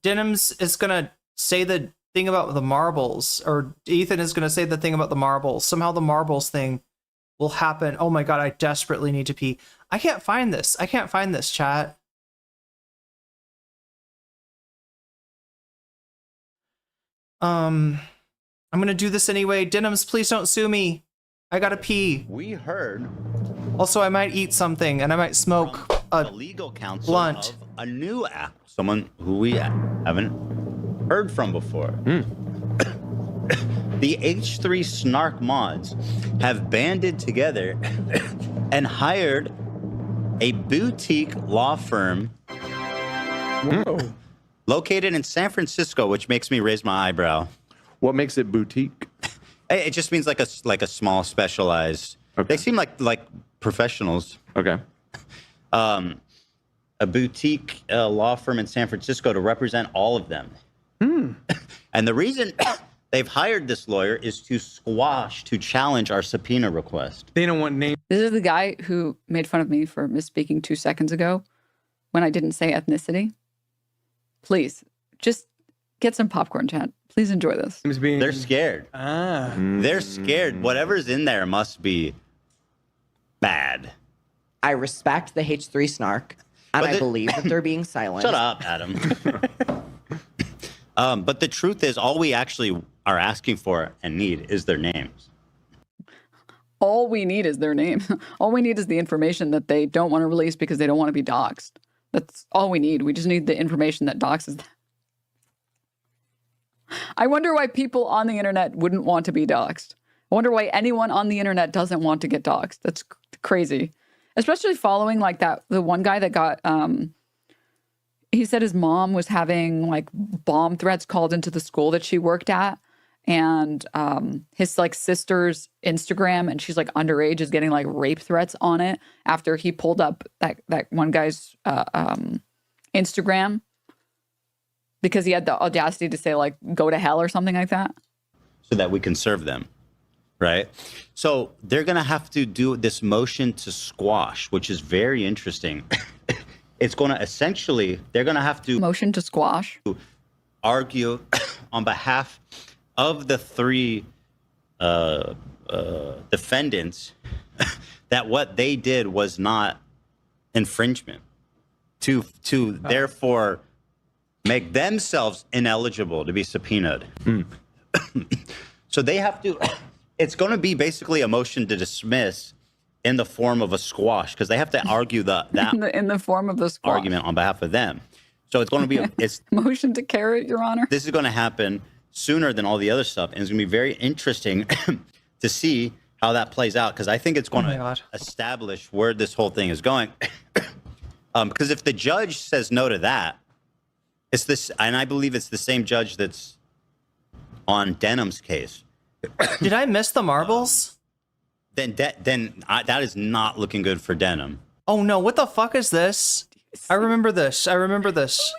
Denims is gonna say the thing about the marbles, or Ethan is gonna say the thing about the marbles. Somehow the marbles thing will happen. Oh my god, I desperately need to pee. I can't find this. I can't find this, chat. I'm gonna do this anyway. Denims, please don't sue me. I gotta pee. We heard. Also, I might eat something, and I might smoke a legal counsel blunt. of a new app, someone who we haven't heard from before. The H3 Snark mods have banded together and hired a boutique law firm located in San Francisco, which makes me raise my eyebrow. What makes it boutique? It just means like a small specialized. Okay. They seem like professionals. Okay. A boutique law firm in San Francisco to represent all of them. And the reason they've hired this lawyer is to challenge our subpoena request. They don't want names. This is the guy who made fun of me for misspeaking 2 seconds ago when I didn't say ethnicity. Please, just get some popcorn, chat. Please enjoy this. They're scared. They're scared. Whatever's in there must be bad. I respect the H3 snark, and I believe that they're being silent. Shut up, Adam. But the truth is, all we actually are asking for and need is their names. All we need is their name. All we need is the information that they don't want to release because they don't want to be doxxed. That's all we need. We just need the information that doxes them. I wonder why people on the internet wouldn't want to be doxxed. I wonder why anyone on the internet doesn't want to get doxxed. That's crazy. Especially following like the one guy that got, he said his mom was having like bomb threats called into the school that she worked at. And his like sister's Instagram, and she's like underage, is getting like rape threats on it after he pulled up that one guy's Instagram because he had the audacity to say like go to hell or something like that. So that we can serve them, right? So they're gonna have to do this motion to squash, which is very interesting. It's gonna essentially, they're gonna have to motion to squash, argue on behalf of the three defendants that what they did was not infringement, to therefore make themselves ineligible to be subpoenaed. So they have to, it's going to be basically a motion to dismiss in the form of a squash, because they have to argue in the form of the squash argument on behalf of them. So it's going to be it's motion to carry, Your Honor. This is going to happen sooner than all the other stuff, and it's going to be very interesting to see how that plays out, because I think it's going to establish where this whole thing is going. Because if the judge says no to that, it's this, and I believe it's the same judge that's on Denim's case. Did I miss the marbles? Then that is not looking good for Denim. Oh no! What the fuck is this? I remember this. I remember this.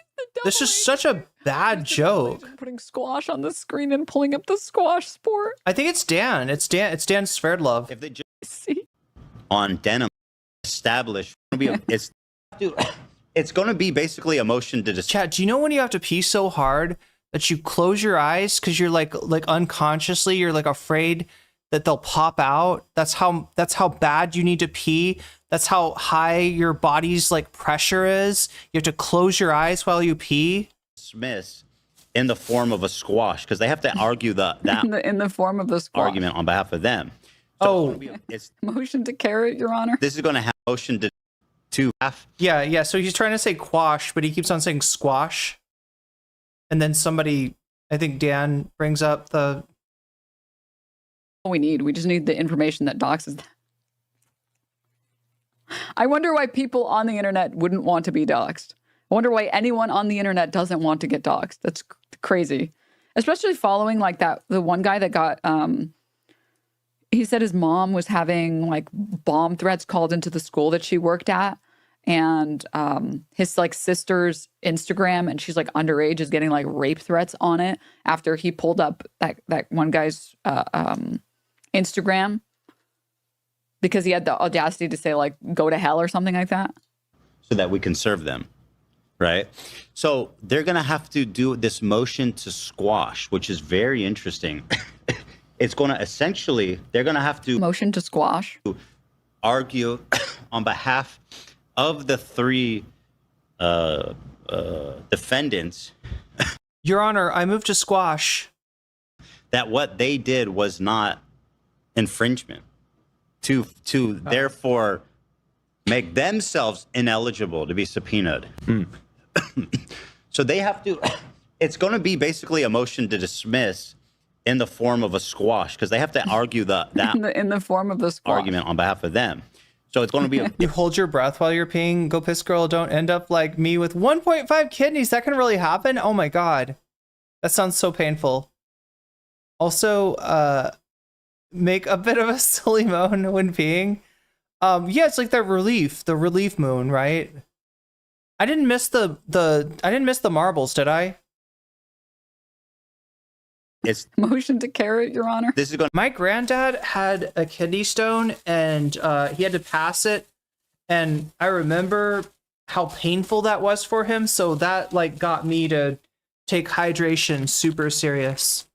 This is such a bad joke. Putting squash on the screen and pulling up the squash sport. I think it's Dan. It's Dan Sverdlov. If the on Denim establish, it's going to be basically a motion to Chat, do you know when you have to pee so hard that you close your eyes because you're like unconsciously you're like afraid that they'll pop out? That's how bad you need to pee. That's how high your body's like pressure is. You have to close your eyes while you pee. Dismiss in the form of a squash, because they have to argue in the form of the squash argument on behalf of them. So it's motion to carry, Your Honor. This is going to have motion to half. Yeah. So he's trying to say quash, but he keeps on saying squash. And then somebody, I think Dan, brings up the. All we need. We just need the information that doxes them. I wonder why people on the internet wouldn't want to be doxxed. I wonder why anyone on the internet doesn't want to get doxxed. That's crazy. Especially following like the one guy that got, he said his mom was having like bomb threats called into the school that she worked at. And his like sister's Instagram, and she's like underage, is getting like rape threats on it after he pulled up that one guy's Instagram because he had the audacity to say like go to hell or something like that. So that we can serve them, right? So they're gonna have to do this motion to squash, which is very interesting. It's gonna essentially, they're gonna have to motion to squash, argue on behalf of the three defendants. Your Honor, I move to squash. That what they did was not infringement. To therefore make themselves ineligible to be subpoenaed. So they have to, it's going to be basically a motion to dismiss in the form of a squash, because they have to argue that in the form of the squash argument on behalf of them. So it's going to be you hold your breath while you're peeing. Go piss girl. Don't end up like me with 1.5 kidneys. That can really happen. Oh my God. That sounds so painful. Also, make a bit of a silly moan when peeing. Yeah, it's like the relief moon, right? I didn't miss the marbles, did I? It's motion to carrot, Your Honor. This is going. My granddad had a kidney stone, and he had to pass it, and I remember how painful that was for him. So that like got me to take hydration super serious.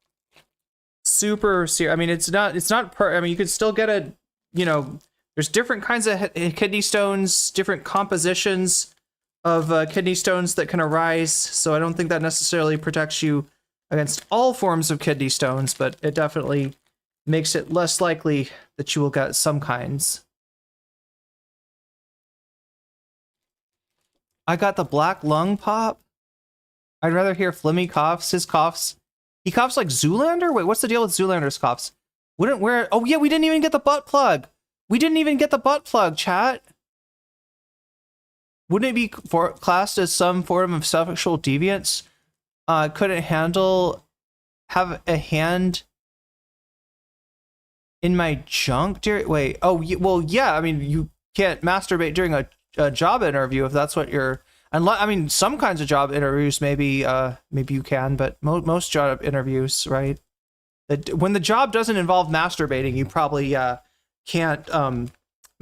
Super serious. I mean, it's not. I mean, you could still get a. You know, there's different kinds of kidney stones, different compositions of kidney stones that can arise. So I don't think that necessarily protects you against all forms of kidney stones, but it definitely makes it less likely that you will get some kinds. I got the black lung pop. I'd rather hear Flemmy coughs. His coughs. He coughs like Zoolander? Wait, what's the deal with Zoolander's coughs? Wouldn't wear. Oh yeah, we didn't even get the butt plug. We didn't even get the butt plug, chat. Wouldn't it be classed as some form of sexual deviance? Couldn't have a hand in my junk during. Wait. Oh, well, yeah. I mean, you can't masturbate during a job interview if that's what you're. Unless, I mean, some kinds of job interviews, maybe you can, but most job interviews, right? When the job doesn't involve masturbating, you probably can't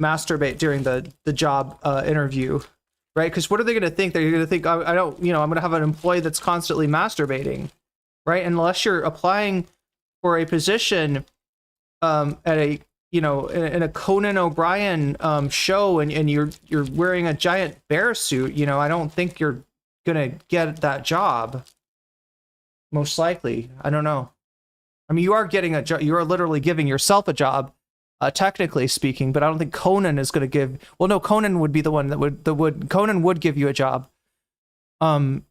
masturbate during the job interview, right? Because what are they going to think? They're going to think, I don't, I'm going to have an employee that's constantly masturbating, right? Unless you're applying for a position at a, in a Conan O'Brien show, and you're wearing a giant bear suit, I don't think you're gonna get that job. Most likely, I don't know. I mean, you are getting a job. You are literally giving yourself a job, technically speaking. But I don't think Conan is gonna give. Well, no, Conan would be the one that would. Conan would give you a job. Okay,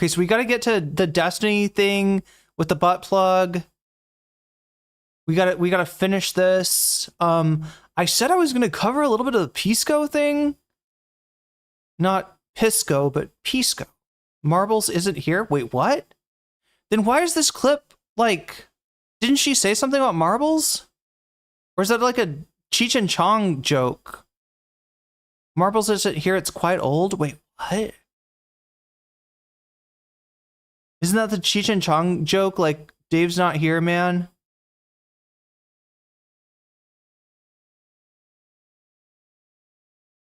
so we got to get to the Destiny thing with the butt plug. We gotta finish this. I said I was gonna cover a little bit of the Pisco thing. Not Pisco, but Pisco. Marbles isn't here? Wait, what? Then why is this clip like, didn't she say something about marbles? Or is that like a Cheech and Chong joke? Marbles isn't here, it's quite old? Wait, what? Isn't that the Cheech and Chong joke? Like, Dave's not here, man?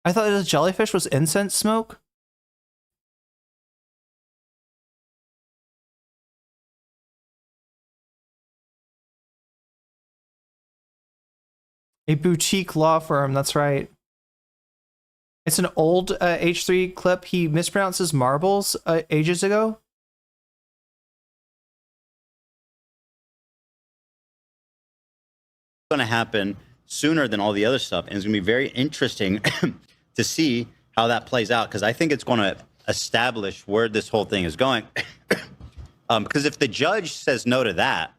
I thought the jellyfish was incense smoke. A boutique law firm, that's right. It's an old H3 clip. He mispronounces marbles ages ago. Going to happen sooner than all the other stuff, and it's going to be very interesting to see how that plays out, because I think it's going to establish where this whole thing is going. Because if the judge says no to that,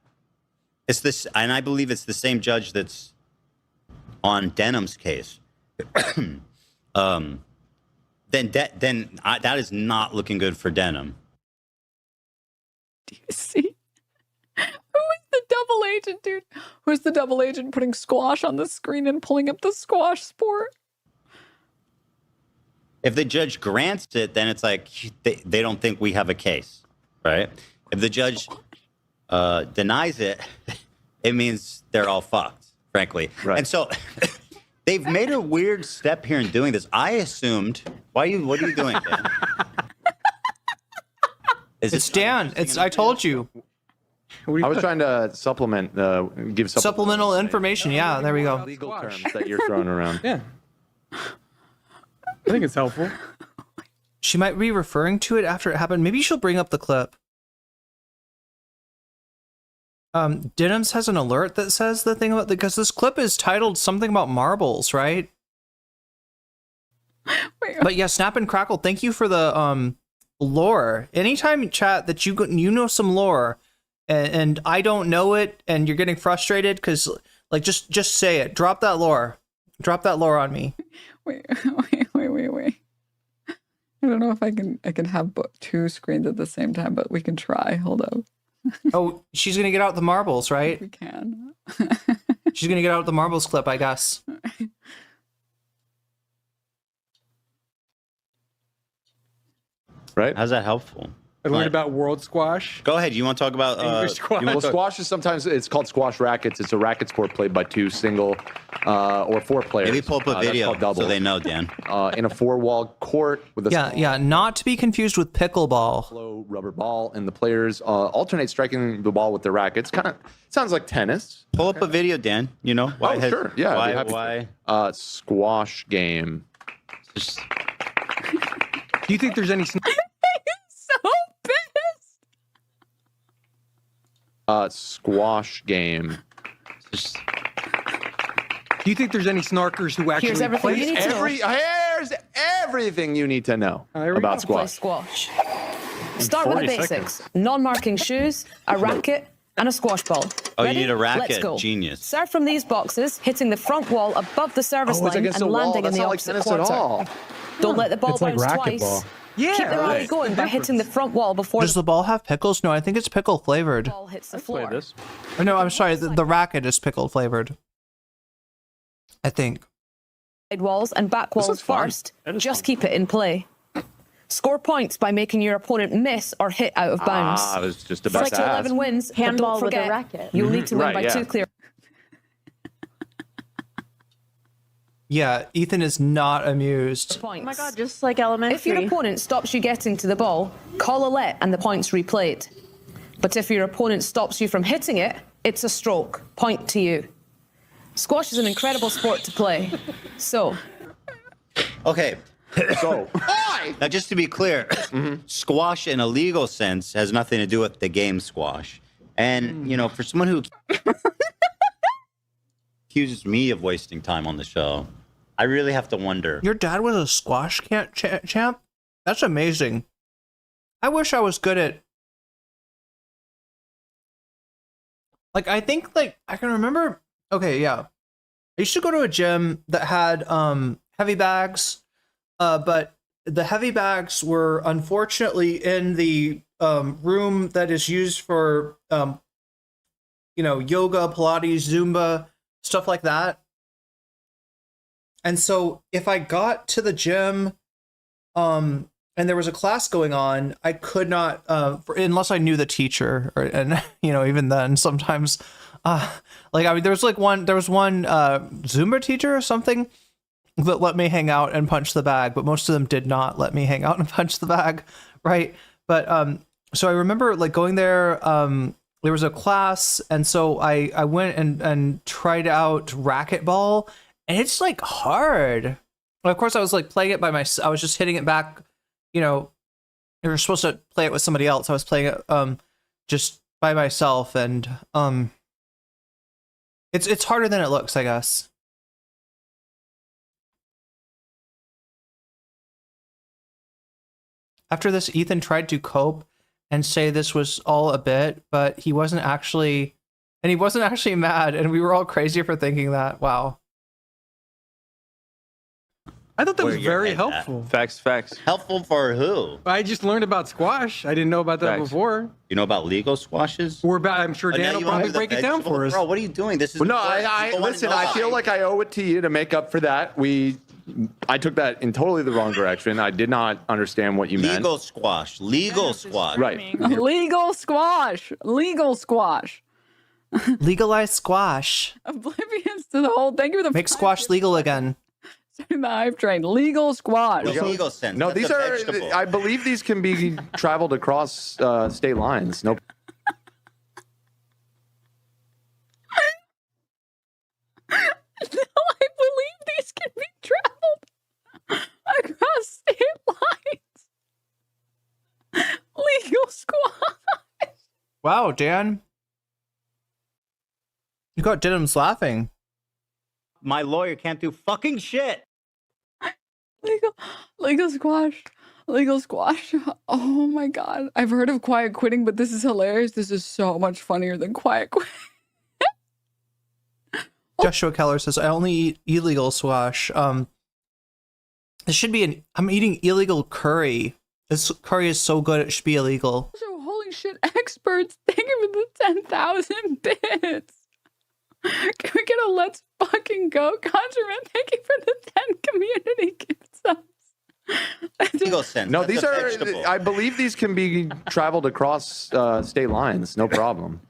it's this, and I believe it's the same judge that's on Denim's case. Then that is not looking good for Denim. Do you see? Who is the double agent, dude? Who's the double agent putting squash on the screen and pulling up the squash sport? If the judge grants it, then it's like they don't think we have a case, right? If the judge denies it, it means they're all fucked, frankly. Right. And so they've made a weird step here in doing this. I assumed. What are you doing, Dan? It's Dan. I told you. I was trying to supplement, give supplemental information. Yeah, there we go. Legal terms that you're throwing around. Yeah. I think it's helpful. She might be referring to it after it happened. Maybe she'll bring up the clip. Denims has an alert that says the thing about because this clip is titled something about marbles, right? But yeah, Snap and Crackle, thank you for the lore. Anytime, chat, that you know some lore and I don't know it and you're getting frustrated because like just say it. Drop that lore. Drop that lore on me. Wait. I don't know if I can have two screens at the same time, but we can try. Hold up. Oh, she's gonna get out the marbles, right? We can. She's gonna get out the marbles clip, I guess. Right? How's that helpful? I learned about world squash. Go ahead. You want to talk about English squash? Well, squash is sometimes it's called squash rackets. It's a racket sport played by two single or four players. Maybe pull up a video so they know, Dan. In a four-wall court with a yeah, not to be confused with pickleball. Slow rubber ball, and the players alternate striking the ball with their rackets. Kind of sounds like tennis. Pull up a video, Dan. You know why? Sure. Yeah. Why? Squash game. Do you think there's any? So pissed. Squash game. Do you think there's any snarkers who actually Here's everything you need to know. Here's everything you need to know about Play squash. squash. Start with the basics. Non-marking shoes, a racket, and a squash ball. Oh, Ready? you need a racket. Let's go. Genius. Serve from these boxes, hitting the front wall above the service line and landing in the opposite quarter. Don't let the ball bounce twice. Yeah, keep the rally going by hitting the front wall before. Does the ball have pickles? No, I think it's pickle flavored. The ball hits the floor. Oh, no, I'm sorry. The racket is pickle flavored. I think. Side walls and back walls first. Just keep it in play. Score points by making your opponent miss or hit out of bounds. I was just about 6 to to ask. 11 wins. Handball but don't with a forget, racket. You'll need to win by 2 clear. Yeah, Ethan is not amused. Points. Oh my god, just like elementary. If your opponent stops you getting to the ball, call a let and the point's replayed. But if your opponent stops you from hitting it, it's a stroke. Point to you. Squash is an incredible sport to play. So. Okay. So. Now, just to be clear, squash in a legal sense has nothing to do with the game squash. And, you know, for someone who accuses me of wasting time on the show, I really have to wonder. Your dad was a squash champ? That's amazing. I wish I was good at... Like, I think, like, I can remember... Okay, yeah. I used to go to a gym that had heavy bags, but the heavy bags were unfortunately in the room that is used for, you know, yoga, Pilates, Zumba, stuff like that. And so if I got to the gym and there was a class going on, I could not, unless I knew the teacher, and, you know, even then sometimes, like, I mean, there was one Zumba teacher or something that let me hang out and punch the bag, but most of them did not let me hang out and punch the bag, right? But so I remember like going there, there was a class, and so I went and tried out racquetball, and it's like hard. Well, of course, I was like playing it by myself. I was just hitting it back, you know. You were supposed to play it with somebody else. I was playing it just by myself, and it's harder than it looks, I guess. After this, Ethan tried to cope and say this was all a bit, but he wasn't actually mad, and we were all crazy for thinking that. Wow. I thought that where was your very head's at. helpful. Facts. Helpful for who? I just learned about squash. I didn't know about that Facts. before. You know about legal squashes? We're about. I'm sure Oh, now Dan will you wanna probably do the break it down vegetable- for us. Bro, what are you doing? This is Well, no, important. I People wanna listen. know I why. feel like I owe it to you to make up for that. I took that in totally the wrong direction. I did not understand what you meant. Legal squash. Legal squash. Right. Legal squash. Legal squash. Legalize squash. Oblivious to the whole. Thank you for the Make squash legal again. starting the hype train. Legal squash. Legal sense. No, That's these a are. vegetable. I believe these can be traveled across state lines. No. No, I believe these can be traveled across state lines. Legal squash. Wow, Dan. You got Denims laughing. My lawyer can't do fucking shit. Legal squash. Legal squash. Oh my god. I've heard of quiet quitting, but this is hilarious. This is so much funnier than quiet quitting. Joshua Keller says, I only eat illegal squash. It should be I'm eating illegal curry. This curry is so good, it should be illegal. So holy shit, experts. Thank you for the 10,000 bits. Can we get a let's fucking go? Conjureman, thank you for the 10 community gift subs. Legal sense. No, That's these a are. vegetable. I believe these can be traveled across state lines. No problem.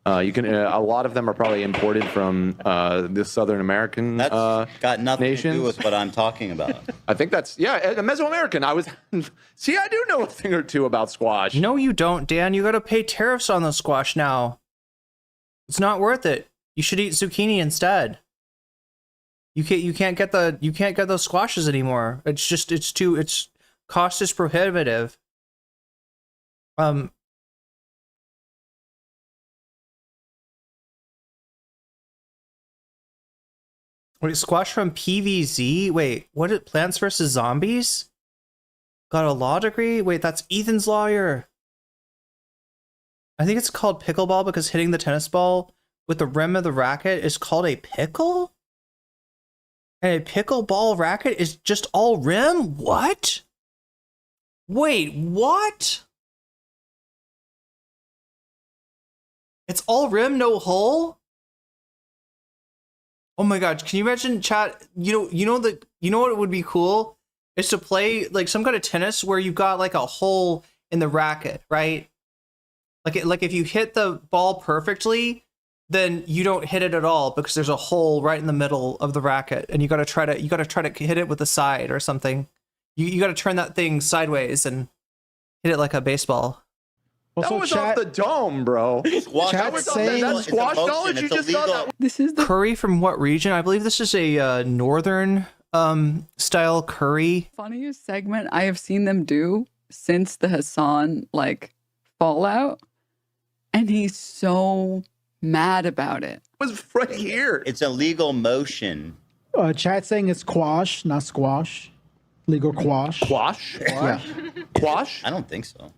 You can. A lot of them are probably imported from the Southern American That's got nothing to nations. do with what I'm talking about. I think that's Mesoamerican. I was. See, I do know a thing or two about squash. No, you don't, Dan. You got to pay tariffs on the squash now. It's not worth it. You should eat zucchini instead. You can't get those squashes anymore. It's cost is prohibitive. Wait, squash from PVZ? Wait, what is Plants vs. Zombies? Got a law degree? Wait, that's Ethan's lawyer. I think it's called pickleball because hitting the tennis ball with the rim of the racket is called a pickle? And a pickleball racket is just all rim? What? Wait, what? It's all rim, no hole? Oh my god, can you imagine, chat? You know what would be cool? Is to play like some kind of tennis where you've got like a hole in the racket, right? Like if you hit the ball perfectly, then you don't hit it at all because there's a hole right in the middle of the racket, and you gotta try to hit it with the side or something. You gotta turn that thing sideways and hit it like a baseball. That was off the dome, bro. That was that squash knowledge you just got. That. This is the curry from what region? I believe this is a northern style curry. funniest segment I have seen them do since the Hassan fallout, and he's so mad about it. It was right here. It's a legal motion. Chat saying it's quash, not squash. Legal quash. Quash? Yeah. Quash? I don't think so.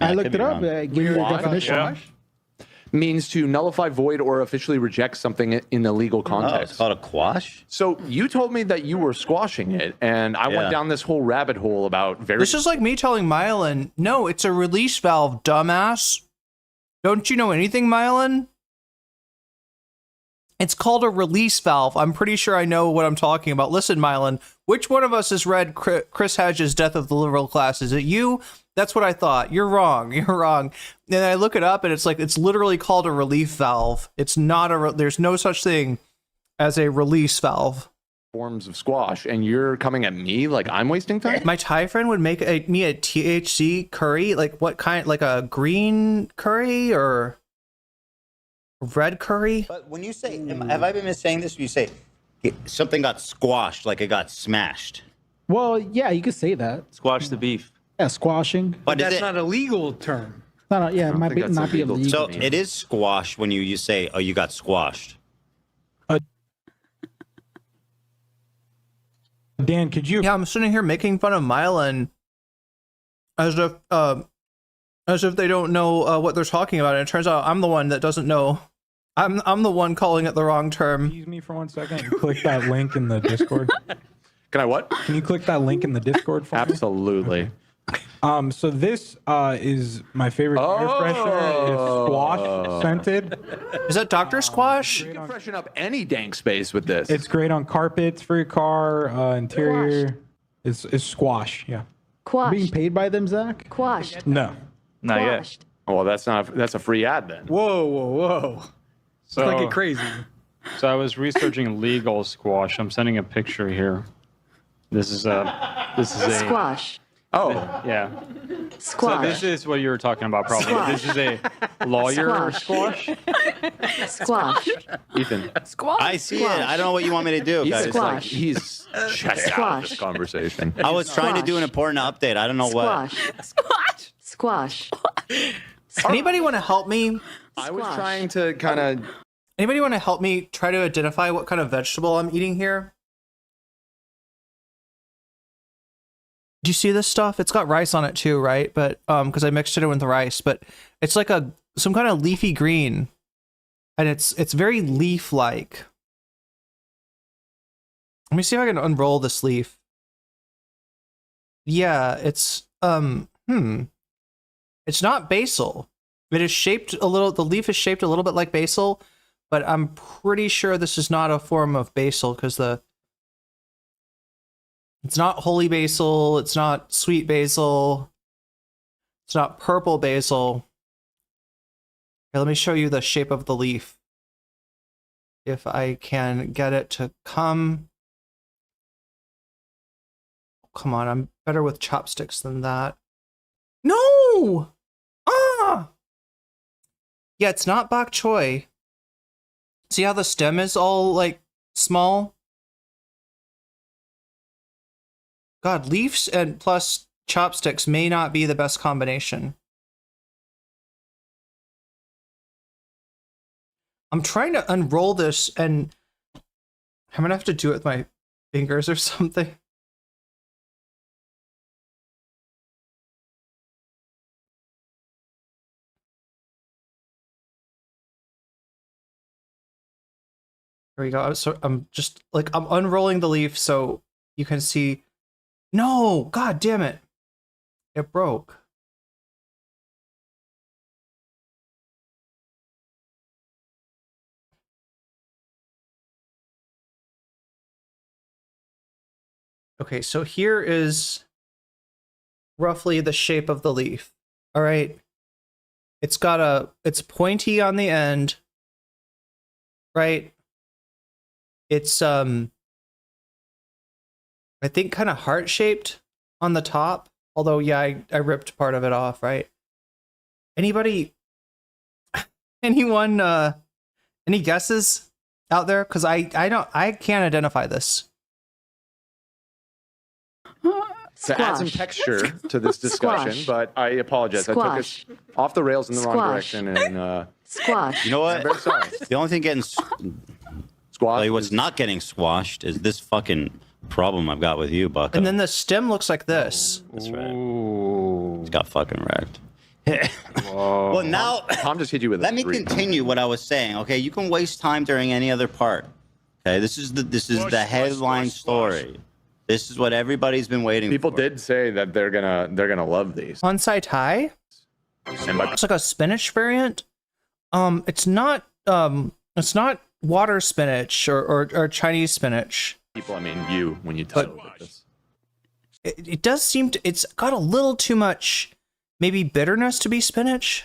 I looked it up. Give me the definition. Yeah. Means to nullify, void, or officially reject something in a legal context. Oh, it's called a quash? So you told me that you were squashing it, and I went down this whole rabbit hole about very... This is like me telling Mylan, no, it's a release valve, dumbass. Don't you know anything, Mylan? It's called a release valve. I'm pretty sure I know what I'm talking about. Listen, Mylan, which one of us has read Chris Hedges' Death of the Liberal Class? Is it you? That's what I thought. You're wrong. You're wrong. And I look it up, and it's literally called a relief valve. It's not there's no such thing as a release valve. Forms of squash, and you're coming at me like I'm wasting time? My Thai friend would make me a THC curry. Like what kind? Like a green curry or red curry? But when you say, have I been saying this? You say something got squashed, like it got smashed. Well, yeah, you could say that. Squash the beef. Yeah, squashing. But That's not a legal term. No, yeah, it might be not be illegal. So it is squash when you say, oh, you got squashed. Dan, could you? Yeah, I'm sitting here making fun of Mylan as if they don't know what they're talking about. And it turns out I'm the one that doesn't know I'm the one calling it the wrong term. Excuse me for 1 second. You click that link in the Discord. Can I what? Can you click that link in the Discord for me? Absolutely. So this is my favorite air freshener. It's squash scented. Is that Dr. Squash? You can freshen up any dank space with this. It's great on carpets for your car, interior. It's squash, yeah. Quashed. Being paid by them, Zach? Quashed. No. Not yet. Well, that's a free ad then. Whoa, whoa, whoa. So, Let's make it crazy. So I was researching legal squash. I'm sending a picture here. This is a Squash. Oh. Yeah. Squash. So this is what you were talking about probably. Squash. This is a lawyer squash. Squash. Ethan. Squash. I see it. I don't know what you want me to do, guys. He's like, he's checked out of this conversation. I was trying to do an important update. I don't know what. Squash. Squash. Anybody want to help me? I was trying to kind of. Anybody want to help me try to identify what kind of vegetable I'm eating here? Do you see this stuff? It's got rice on it too, right? But because I mixed it in with the rice, but it's like some kind of leafy green, and it's very leaf-like. Let me see if I can unroll this leaf. Yeah, it's it's not basil. It is shaped a little. The leaf is shaped a little bit like basil, but I'm pretty sure this is not a form of basil because it's not holy basil, it's not sweet basil, it's not purple basil. Here, let me show you the shape of the leaf. If I can get it to come. Come on, I'm better with chopsticks than that. No! Ah! Yeah, it's not bok choy. See how the stem is all, like, small? God, leaves and plus chopsticks may not be the best combination. I'm trying to unroll this and I'm gonna have to do it with my fingers or something. There we go. So I'm just like, I'm unrolling the leaf so you can see. No, God damn it. It broke. Okay, so here is roughly the shape of the leaf. All right. It's pointy on the end, right? It's, I think kind of heart-shaped on the top. Although, yeah, I ripped part of it off, right? Anyone, any guesses out there? Because I can't identify this. To add some texture to this discussion, but I apologize. I took us off the rails in the wrong direction. And Squash. You know what? I'm very sorry. The only thing getting squashed. What's not getting squashed is this fucking problem I've got with you, Bucko. And then the stem looks like this. That's right. It's got fucking wrecked. Well, now Tom just hit you with. Let me continue what I was saying. Okay, you can waste time during any other part. Okay, this is the headline story. This is what everybody's been waiting People for. did say that they're gonna love these. Bonsai Thai? It's like a spinach variant. It's not water spinach or Chinese spinach. People, I mean you, when you titled this. It does seem to, it's got a little too much maybe bitterness to be spinach.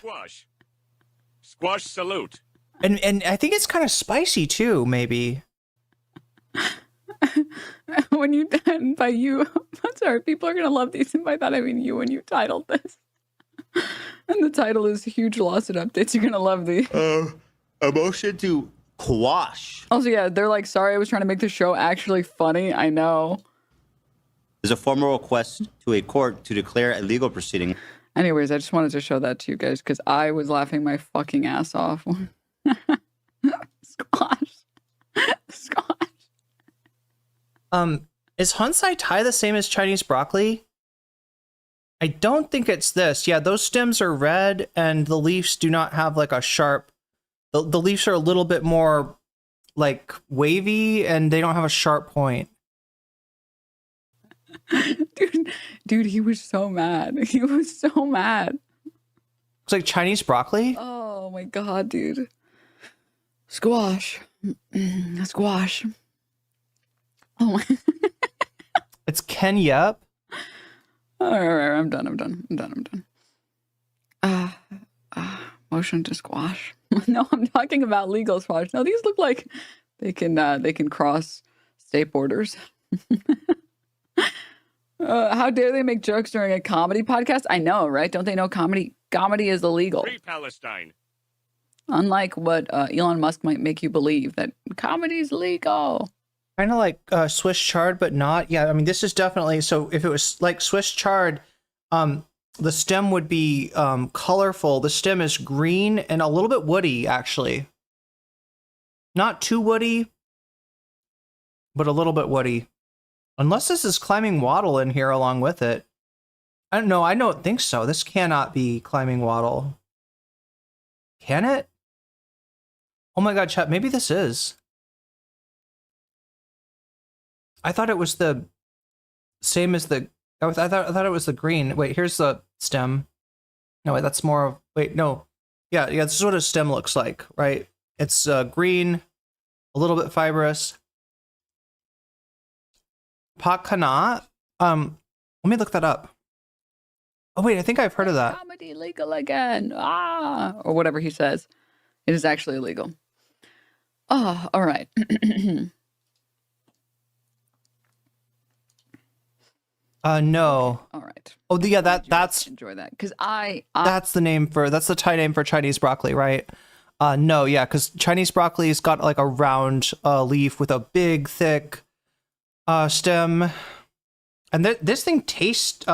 Squash salute. And I think it's kind of spicy too, maybe. When you by you, I'm sorry, people are gonna love these, and by that I mean you when you titled this. And the title is Huge Lawsuit Updates. You're gonna love these. A motion to quash. Also, yeah, they're like, sorry, I was trying to make the show actually funny. I know. There's a formal request to a court to declare a legal proceeding. Anyways, I just wanted to show that to you guys because I was laughing my fucking ass off. Squash. Squash. Is Bonsai Thai the same as Chinese broccoli? I don't think it's this. Yeah, those stems are red and the leaves do not have like a sharp the leaves are a little bit more like wavy and they don't have a sharp point. Dude, he was so mad. He was so mad. It's like Chinese broccoli. Oh my God, dude. Squash. Squash. Oh my. It's Ken Yep. All right, I'm done. Motion to squash. No, I'm talking about legal squash. No, these look like they can cross state borders. How dare they make jokes during a comedy podcast? I know, right? Don't they know comedy is illegal? Free Palestine. Unlike what Elon Musk might make you believe, that comedy's legal. Kind of like Swiss chard, but not. Yeah, I mean, this is definitely. So if it was like Swiss chard, the stem would be colorful. The stem is green and a little bit woody, actually. Not too woody, but a little bit woody. Unless this is climbing wattle in here along with it. I don't know. I don't think so. This cannot be climbing wattle. Can it? Oh my God, chat. Maybe this is. I thought it was the same as the. I thought it was the green. Wait, here's the stem. No, wait, that's more of. Wait, no. Yeah. This is what a stem looks like, right? It's green, a little bit fibrous. Pakana. Let me look that up. Oh wait, I think I've heard of that. Comedy legal again. Or whatever he says. It is actually illegal. Oh, all right. No. All right. Oh, yeah, that's enjoy that because that's the Thai name for Chinese broccoli, right? No, yeah, because Chinese broccoli's got like a round leaf with a big, thick stem, and this thing tastes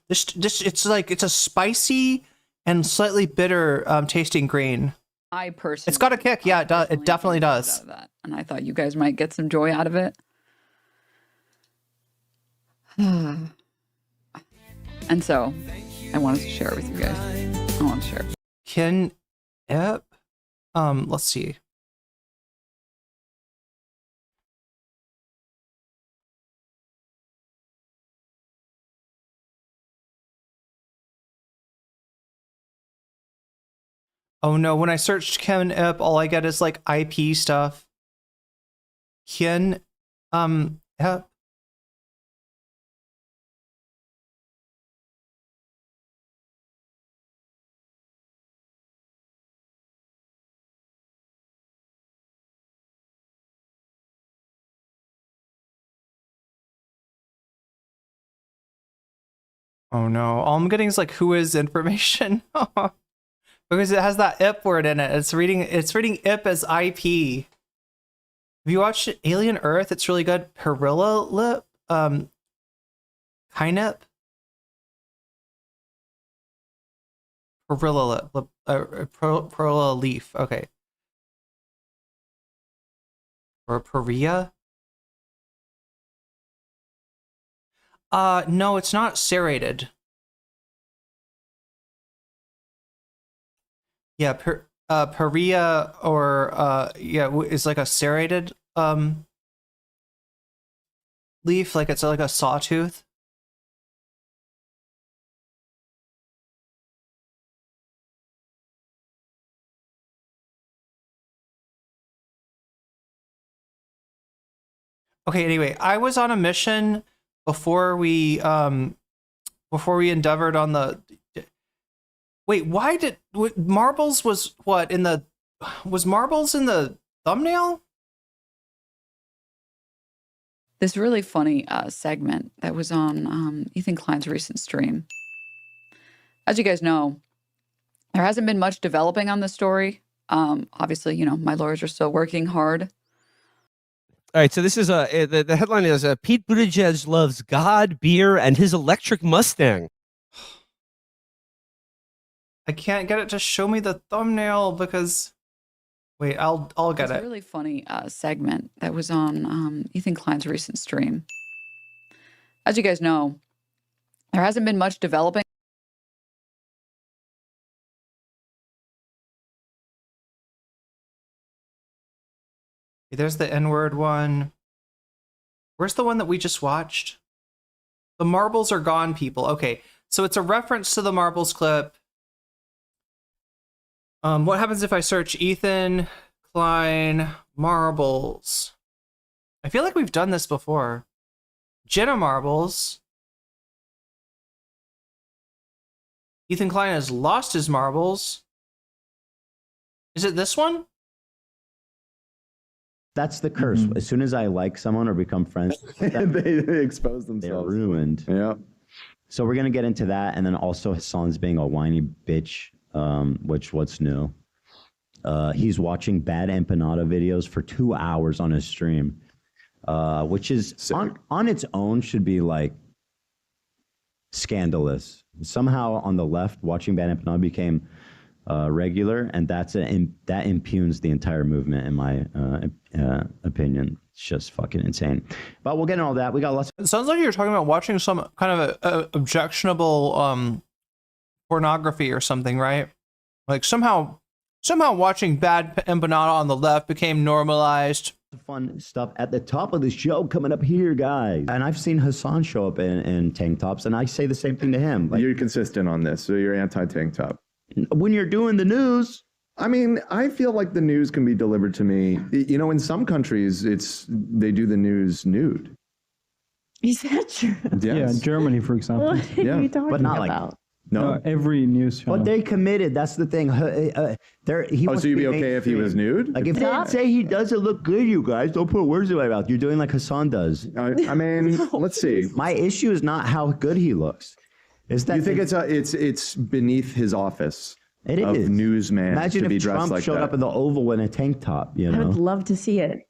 it's a spicy and slightly bitter tasting green. I personally, it's got a kick. Yeah, it definitely does. Out of that. And I thought you guys might get some joy out of it. And so I wanted to share it with you guys. I want to share it. Kin Ep. Let's see. Oh no, when I searched Ken Ep, all I get is like IP stuff. Kin Ep. Oh no, all I'm getting is like who is information. Because it has that IP word in it. It's reading IP as IP. Have you watched Alien Earth? It's really good. Perilla lip? Kinep? Perilla lip. Perilla leaf. Okay. Or Perea? No, it's not serrated. Yeah, Perea or is like a serrated leaf, like it's like a sawtooth. Okay, anyway, I was on a mission before we endeavored on the. Wait, why did marbles was what in the was marbles in the thumbnail? This really funny segment that was on Ethan Klein's recent stream. As you guys know, there hasn't been much developing on the story. Obviously, you know, my lawyers are still working hard. All right, so this is the headline is Pete Buttigieg loves God, beer, and his electric Mustang. I can't get it to show me the thumbnail because. Wait, I'll get it. It's a really funny segment that was on Ethan Klein's recent stream. As you guys know, there hasn't been much developing. There's the N-word one. Where's the one that we just watched? The marbles are gone, people. Okay, so it's a reference to the marbles clip. What happens if I search Ethan Klein marbles? I feel like we've done this before. Jenna marbles. Ethan Klein has lost his marbles. Is it this one? That's the curse. As soon as I like someone or become friends, they expose themselves. They're ruined. Yeah. So we're gonna get into that, and then also Hassan's being a whiny bitch. Which what's new? He's watching bad empanada videos for 2 hours on his stream, which is on its own should be like scandalous. Somehow on the left, watching bad empanada became regular, and that impugns the entire movement, in my opinion. It's just fucking insane. But we'll get into all that. We got lots. It sounds like you're talking about watching some kind of a objectionable pornography or something, right? Like somehow watching bad empanada on the left became normalized. Fun stuff at the top of the show coming up here, guys. And I've seen Hassan show up in tank tops, and I say the same thing to him. Like, you're consistent on this, so you're anti-tank top. When you're doing the news, I mean, I feel like the news can be delivered to me. You know, in some countries, they do the news nude. Is that true? Yes. Yeah, in Germany, for example. What are you talking but not about? like no. Every news channel. But they committed. That's the thing. So you'd be okay if he was nude? Like if they say he doesn't look good, you guys don't put words in my mouth. You're doing like Hassan does. I mean, let's see. My issue is not how good he looks. Is that you think it's beneath his office? It of is. Newsman. Imagine to be if dressed Trump like showed that. up in the Oval in a tank top. You know, I would love to see it.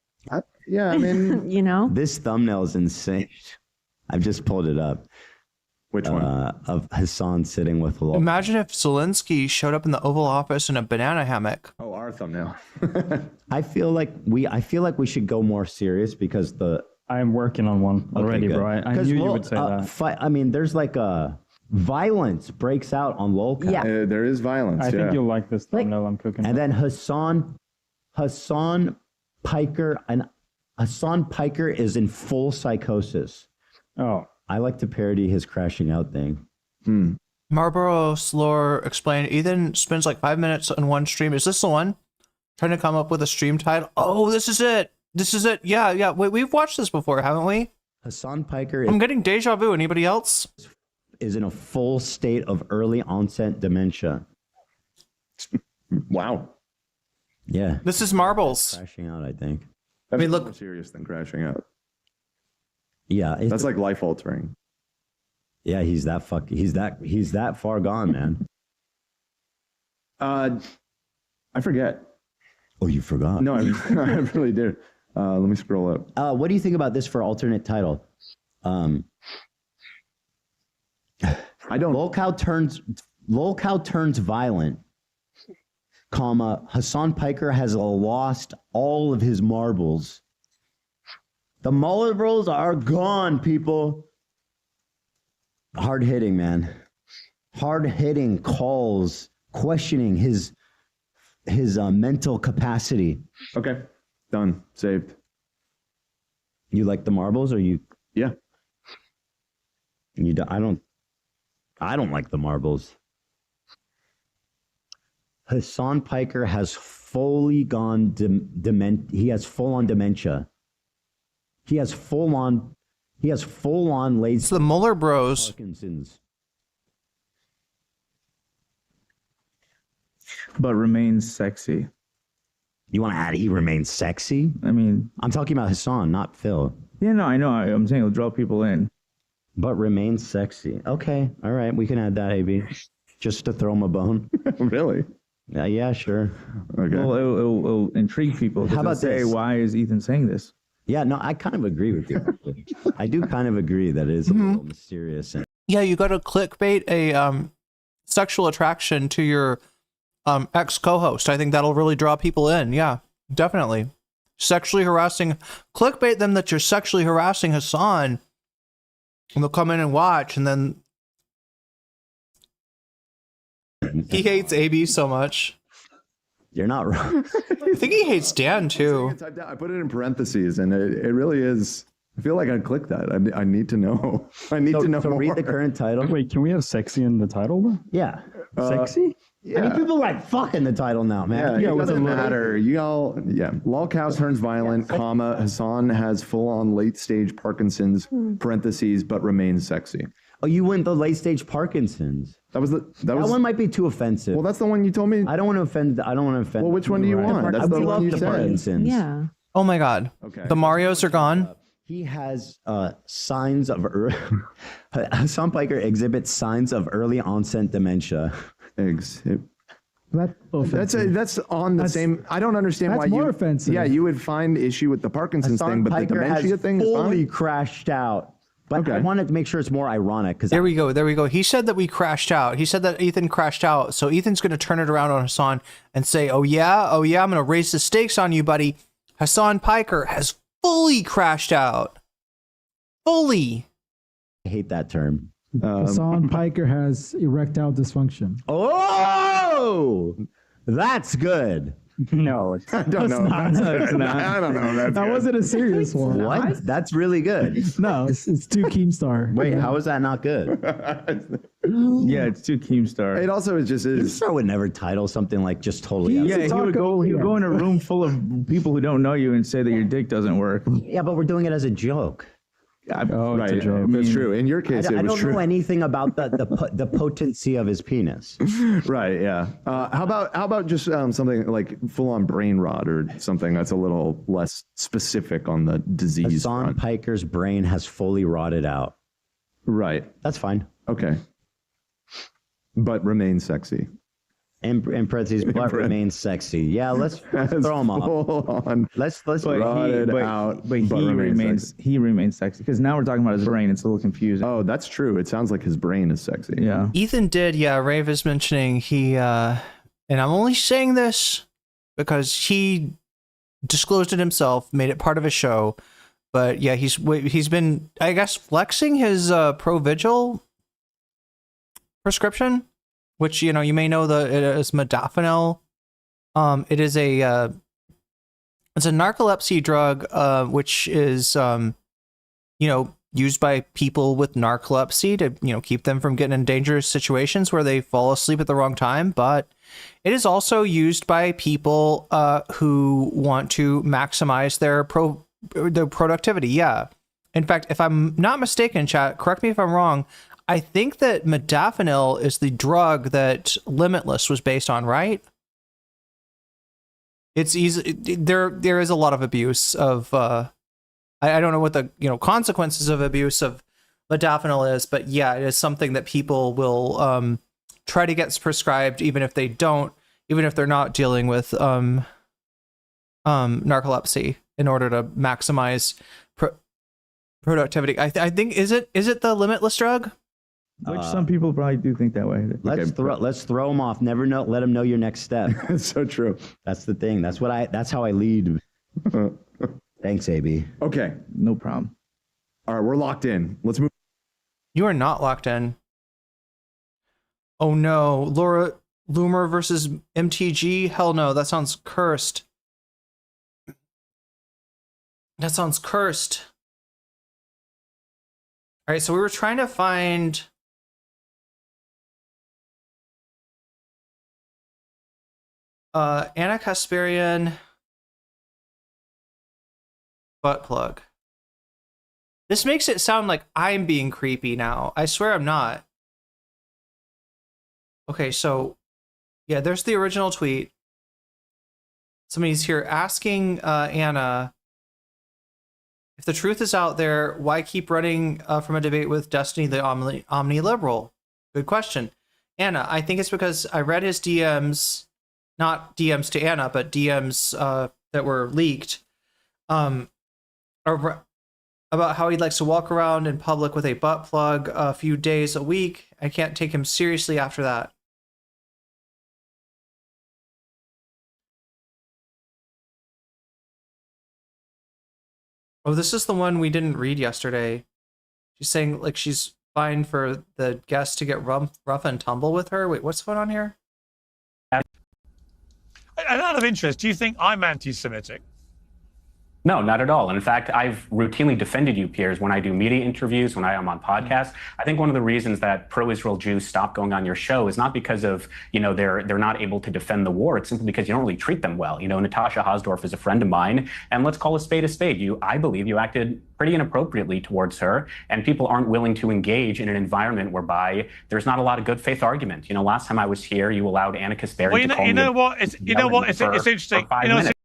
Yeah, I mean, you know, this thumbnail is insane. I've just pulled it up. Which one? Of Hassan sitting with a Imagine if Zelensky showed up in the Oval Office in a banana hammock. Oh, our thumbnail. I feel like we should go more serious because I am working on one already, bro. I knew you would say that. I mean, there's like a violence breaks out on lolcat. Yeah. There is violence. I think you'll like this thumbnail I'm cooking. And then Hassan Piker, and Hassan Piker is in full psychosis. Oh. I like to parody his crashing out thing. Marlboro Slore explained, Ethan spends like 5 minutes in one stream. Is this the one? Trying to come up with a stream title. Oh, this is it. This is it. Yeah. We've watched this before, haven't we? Hassan Piker I'm getting deja vu. Anybody else? Is in a full state of early onset dementia. Wow. Yeah. This is Marbles. Crashing out, I think. That's look more serious than crashing out. Yeah. That's like life altering. Yeah, he's that far gone, man. I forget. Oh, you forgot? No, I really do. Let me scroll up. What do you think about this for alternate title? I don't. Lolcow turns violent, comma, Hassan Piker has lost all of his marbles. The marbles are gone, people. Hard hitting, man. Hard hitting calls, questioning his mental capacity. Okay, done, saved. You like the marbles, or you? Yeah. I don't like the marbles. Hassan Piker has fully gone he has full on dementia. He has full on lazy. It's the Mueller Bros. Parkinson's. But remains sexy. You want to add he remains sexy? I mean, I'm talking about Hassan, not Phil. Yeah, no, I know. I'm saying it'll draw people in. But remains sexy. Okay, all right, we can add that, AB. Just to throw him a bone. Really? Yeah, sure. Okay. Well, it'll intrigue people. How about say, this? why is Ethan saying this? Yeah, no, I kind of agree with you. I do kind of agree that it is a little mysterious. And Yeah, you got to clickbait a sexual attraction to your ex co-host. I think that'll really draw people in. Yeah, definitely. Sexually harassing. Clickbait them that you're sexually harassing Hassan, and they'll come in and watch, and then he hates AB so much. You're not wrong. I think he hates Dan too. I put it in parentheses, and it really is. I feel like I'd click that. I need to know. I need to know So more. read the current title. Wait, can we have sexy in the title? Yeah. Sexy? I mean, people like fuck in the title now, man. Yeah, it doesn't matter. You all, yeah. Lol cow turns violent, comma, Hassan has full-on late-stage Parkinson's, parentheses, but remains sexy. Oh, you went the late-stage Parkinson's. That That one might be too offensive. Well, that's the one you told me. I don't want to offend. Well, which one do you want? That's the one you said. Parkinson's. Yeah. Oh my God. Okay. The Marios are gone. He has signs of Hassan Piker exhibits signs of early onset dementia. That's on the same. I don't understand that's why more you. offensive. Yeah, you would find issue with the Parkinson's Hassan thing, but Piker the dementia has thing is fully fine. crashed out. But I wanted to make sure it's more ironic because There we go. He said that we crashed out. He said that Ethan crashed out. So Ethan's going to turn it around on Hassan and say, oh yeah, I'm going to raise the stakes on you, buddy. Hassan Piker has fully crashed out. Fully. I hate that term. Hassan Piker has erectile dysfunction. Oh, that's good. No, I don't know. Not. That's not. I don't know. That's That good. wasn't a serious one. What? That's really good. No, it's too Keemstar. Wait, how is that not good? Yeah, it's too Keemstar. It also is just is. Keemstar would never title something like just totally. Yeah, he would go in a room full of people who don't know you and say that your dick doesn't work. Yeah, but we're doing it as a joke. Right, that's true. In your case, I it was don't true. know anything about the potency of his penis. Right. Yeah. How about just something like full-on brain rot or something that's a little less specific on the disease Hassan front. Piker's brain has fully rotted out. Right. That's fine. Okay. But remains sexy. In parentheses, but remains sexy. Yeah, let's throw him off. Let's But but he remains sexy because now we're talking about his brain. It's a little confusing. Oh, that's true. It sounds like his brain is sexy. Yeah. Ethan did, Rave is mentioning and I'm only saying this because he disclosed it himself, made it part of his show. But yeah, he's been, I guess, flexing his Provigil prescription, which you may know it is modafinil. It is it's a narcolepsy drug, which is used by people with narcolepsy to keep them from getting in dangerous situations where they fall asleep at the wrong time. But it is also used by people who want to maximize their productivity. Yeah. In fact, if I'm not mistaken, chat, correct me if I'm wrong, I think that modafinil is the drug that Limitless was based on, right? It's easy. There is a lot of abuse of. I don't know what the consequences of abuse of modafinil is, but yeah, it is something that people will try to get prescribed, even if they don't, even if they're not dealing with narcolepsy, in order to maximize productivity. I think is it the Limitless drug? Which some people probably do think that way. Let's throw him off. Never know. Let him know your next step. That's so true. That's the thing. That's how I lead. Thanks, AB. Okay. No problem. All right, we're locked in. Let's move. You are not locked in. Oh no, Laura Loomer versus MTG. Hell no, that sounds cursed. That sounds cursed. All right, so we were trying to find. Anna Kasparian butt plug. This makes it sound like I'm being creepy now. I swear I'm not. Okay, so yeah, there's the original tweet. Somebody's here asking Anna, if the truth is out there, why keep running from a debate with Destiny the omni-liberal? Good question. Anna, I think it's because I read his DMs. Not DMs to Anna, but DMs that were leaked about how he likes to walk around in public with a butt plug a few days a week. I can't take him seriously after that. Oh, this is the one we didn't read yesterday. She's saying like she's fine for the guests to get rough and tumble with her. Wait, what's going on here? Out of interest, do you think I'm anti-Semitic? No, not at all. And in fact, I've routinely defended you, Piers, when I do media interviews, when I am on podcasts. I think one of the reasons that pro-Israel Jews stop going on your show is not because of, they're not able to defend the war. It's simply because you don't really treat them well. Natasha Hasdorf is a friend of mine, and let's call a spade a spade. I believe you acted pretty inappropriately towards her, and people aren't willing to engage in an environment whereby there's not a lot of good faith argument. Last time I was here, you allowed Anna Kasparian to call me. It's interesting.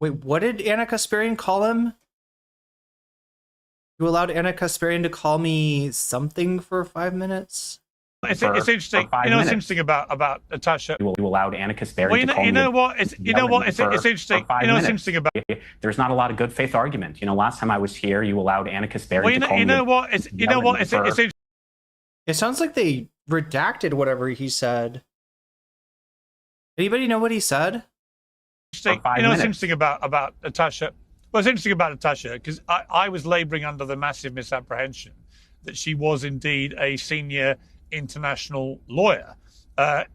Wait, what did Anna Kasparian call him? You allowed Anna Kasparian to call me something for 5 minutes? It's interesting. What's interesting about Natasha? You allowed Anna Kasparian to call me. It's interesting. What's interesting about? There's not a lot of good faith argument. Last time I was here, you allowed Anna Kasparian to call me. It sounds like they redacted whatever he said. Anybody know what he said? What's interesting about Natasha? What's interesting about Natasha, because I was laboring under the massive misapprehension that she was indeed a senior international lawyer.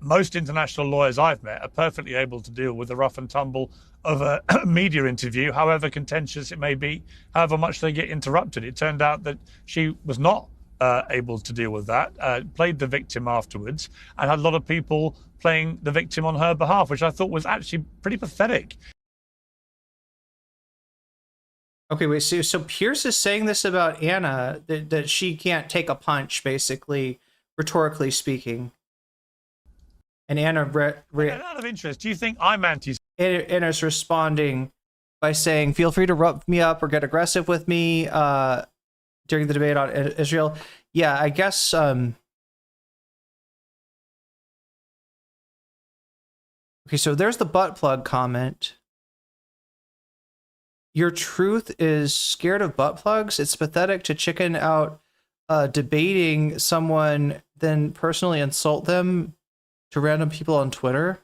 Most international lawyers I've met are perfectly able to deal with the rough and tumble of a media interview, however contentious it may be, however much they get interrupted. It turned out that she was not able to deal with that, played the victim afterwards, and had a lot of people playing the victim on her behalf, which I thought was actually pretty pathetic. Okay, wait, so Pierce is saying this about Anna, that she can't take a punch, basically, rhetorically speaking. And Anna... out of interest, do you think I'm anti... Anna's responding by saying, feel free to rough me up or get aggressive with me during the debate on Israel. Yeah, I guess... Okay, so there's the butt plug comment. Your truth is scared of butt plugs? It's pathetic to chicken out debating someone, then personally insult them to random people on Twitter.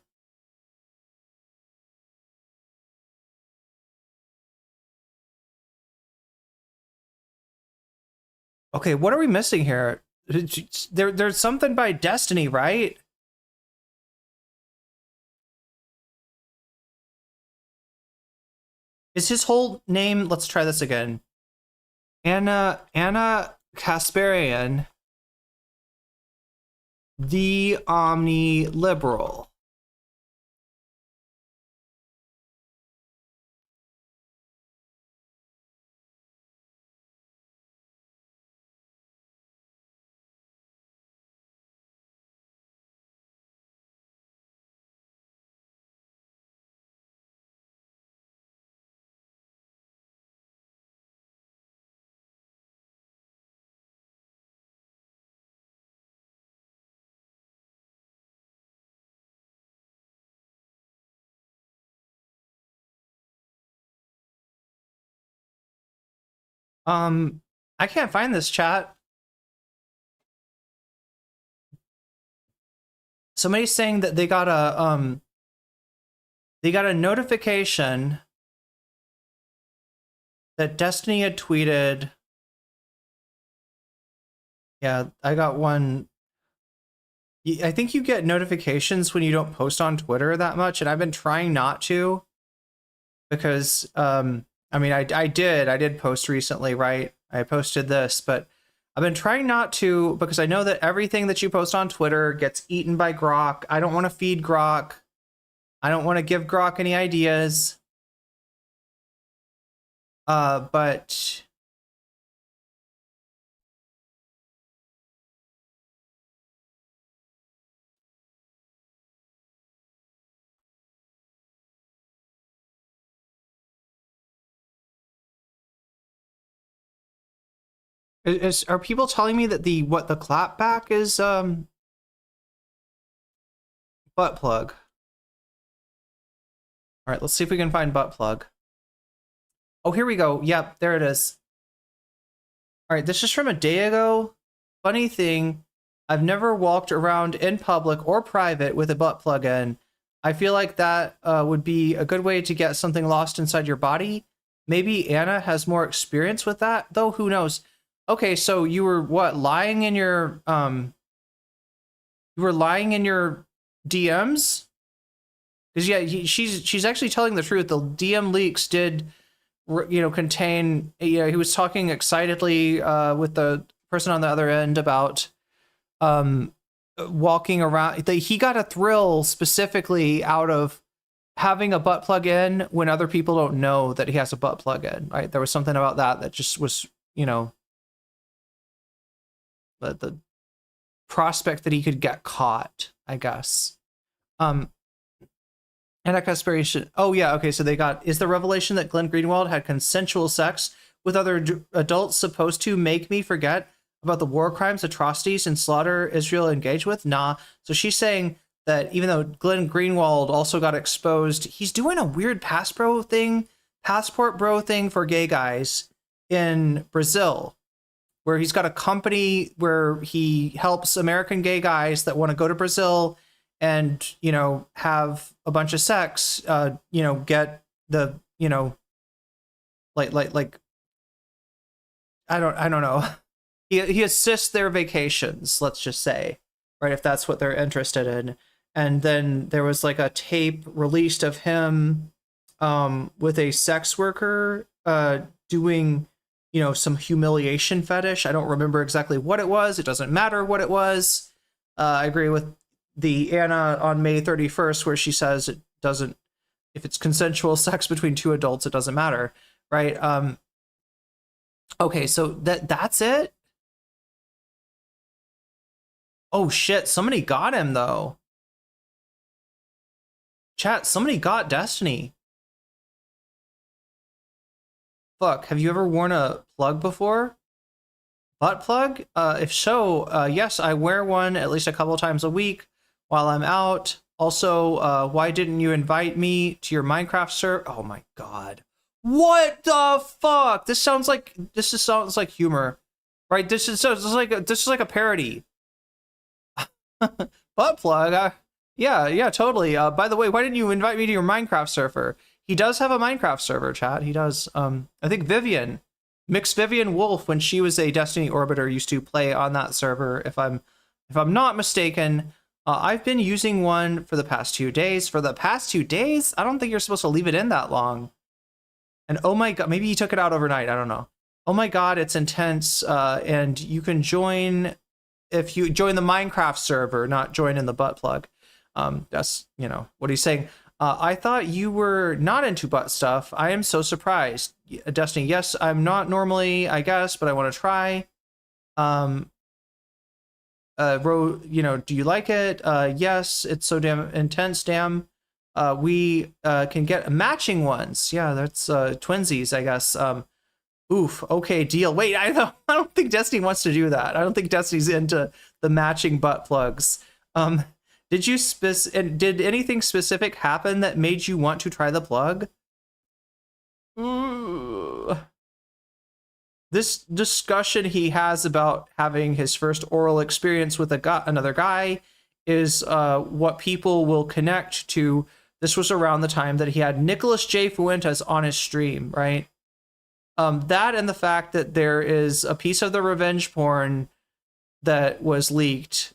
Okay, what are we missing here? There's something by Destiny, right? Is his whole name? Let's try this again. Anna Kasparian, the Omni Liberal. I can't find this chat. Somebody's saying that they got a notification that Destiny had tweeted. Yeah, I got one. I think you get notifications when you don't post on Twitter that much, and I've been trying not to because I mean, I did post recently, right? I posted this, but I've been trying not to because I know that everything that you post on Twitter gets eaten by Grok. I don't want to feed Grok. I don't want to give Grok any ideas. But are people telling me that the clapback is butt plug? All right, let's see if we can find butt plug. Oh, here we go. Yep, there it is. All right, this is from a day ago. Funny thing, I've never walked around in public or private with a butt plug in. I feel like that would be a good way to get something lost inside your body. Maybe Anna has more experience with that, though. Who knows? Okay, so you were lying in your DMs? Because yeah, she's actually telling the truth. The DM leaks did, contain. He was talking excitedly with the person on the other end about walking around. He got a thrill specifically out of having a butt plug in when other people don't know that he has a butt plug in. Right? There was something about that just was, the prospect that he could get caught, I guess. And aspiration. Oh yeah, okay. So is the revelation that Glenn Greenwald had consensual sex with other adults supposed to make me forget about the war crimes, atrocities, and slaughter Israel engaged with? Nah. So she's saying that even though Glenn Greenwald also got exposed, he's doing a weird passport bro thing for gay guys in Brazil, where he's got a company where he helps American gay guys that want to go to Brazil and, have a bunch of sex, get the, like, I don't know. He assists their vacations, let's just say, right? If that's what they're interested in. And then there was like a tape released of him with a sex worker doing, some humiliation fetish. I don't remember exactly what it was. It doesn't matter what it was. I agree with the Anna on May 31st, where she says it doesn't, if it's consensual sex between two adults, it doesn't matter, right? Okay, so that's it. Oh shit, somebody got him though. Chat, somebody got Destiny. Fuck, have you ever worn a plug before? Butt plug? If so, yes, I wear one at least a couple times a week while I'm out. Also, why didn't you invite me to your Minecraft server? Oh my god. What the fuck? This sounds like humor. Right? This is like a parody. Butt plug? Yeah, totally. By the way, why didn't you invite me to your Minecraft server? He does have a Minecraft server, chat. He does. I think Mixed Vivian Wolf, when she was a Destiny Orbiter, used to play on that server. If I'm not mistaken, I've been using one for the past 2 days. For the past 2 days, I don't think you're supposed to leave it in that long. And oh my god, maybe he took it out overnight. I don't know. Oh my god, it's intense. And you can join if you join the Minecraft server, not join in the butt plug. That's what he's saying. I thought you were not into butt stuff. I am so surprised. Destiny, yes, I'm not normally, I guess, but I want to try. Do you like it? Yes, it's so damn intense. Damn. We can get matching ones. Yeah, that's twinsies, I guess. Oof. Okay, deal. Wait, I don't think Destiny wants to do that. I don't think Destiny's into the matching butt plugs. Did anything specific happen that made you want to try the plug? Ooh. This discussion he has about having his first oral experience with another guy is what people will connect to. This was around the time that he had Nicholas J. Fuentes on his stream, right? That and the fact that there is a piece of the revenge porn that was leaked,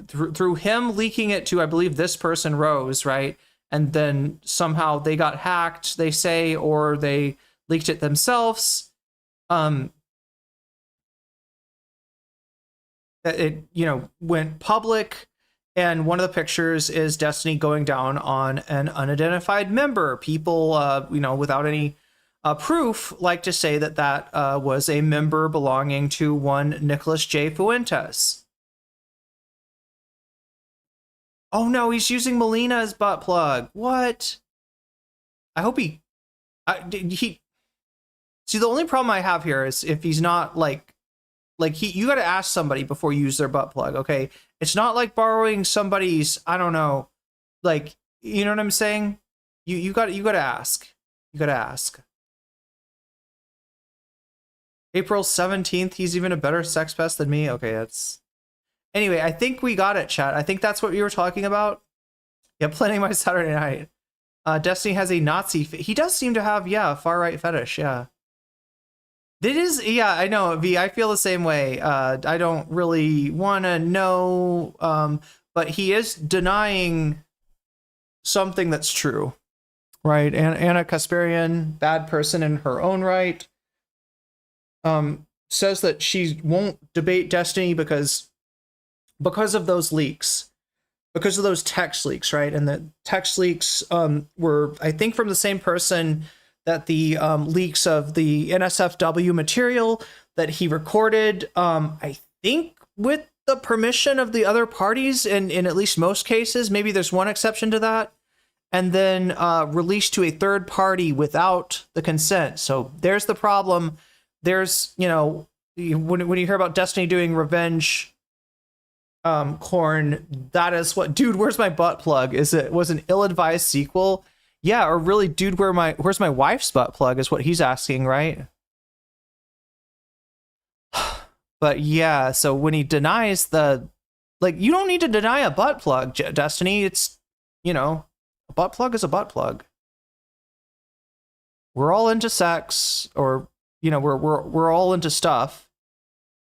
through him leaking it to, I believe, this person, Rose, right? And then somehow they got hacked, they say, or they leaked it themselves. It went public, and one of the pictures is Destiny going down on an unidentified member. People, without any proof, like to say that was a member belonging to one Nicholas J. Fuentes. Oh no, he's using Melina's butt plug. What? I hope he see, the only problem I have here is if he's not you got to ask somebody before you use their butt plug. Okay, it's not like borrowing somebody's, I don't know, you know what I'm saying? You got to ask. You got to ask. April 17th, he's even a better sex pest than me. Okay, that's... Anyway, I think we got it, chat. I think that's what you were talking about. Yeah, planning my Saturday night. Destiny has a Nazi... He does seem to have, a far-right fetish, yeah. It is... Yeah, I know, V. I feel the same way. I don't really want to know, but he is denying something that's true, right? And Anna Kasparian, bad person in her own right, says that she won't debate Destiny because of those leaks, because of those text leaks, right? And the text leaks were, I think, from the same person that the leaks of the NSFW material that he recorded, I think with the permission of the other parties in at least most cases. Maybe there's one exception to that. And then released to a third party without the consent. So there's the problem. There's, you know, when you hear about Destiny doing revenge corn, that is what, dude, where's my butt plug? Was an ill-advised sequel? Yeah, or really, dude, where's my wife's butt plug is what he's asking, right? But yeah, so when he denies you don't need to deny a butt plug, Destiny. It's, you know, a butt plug is a butt plug. We're all into sex, or, you know, we're all into stuff,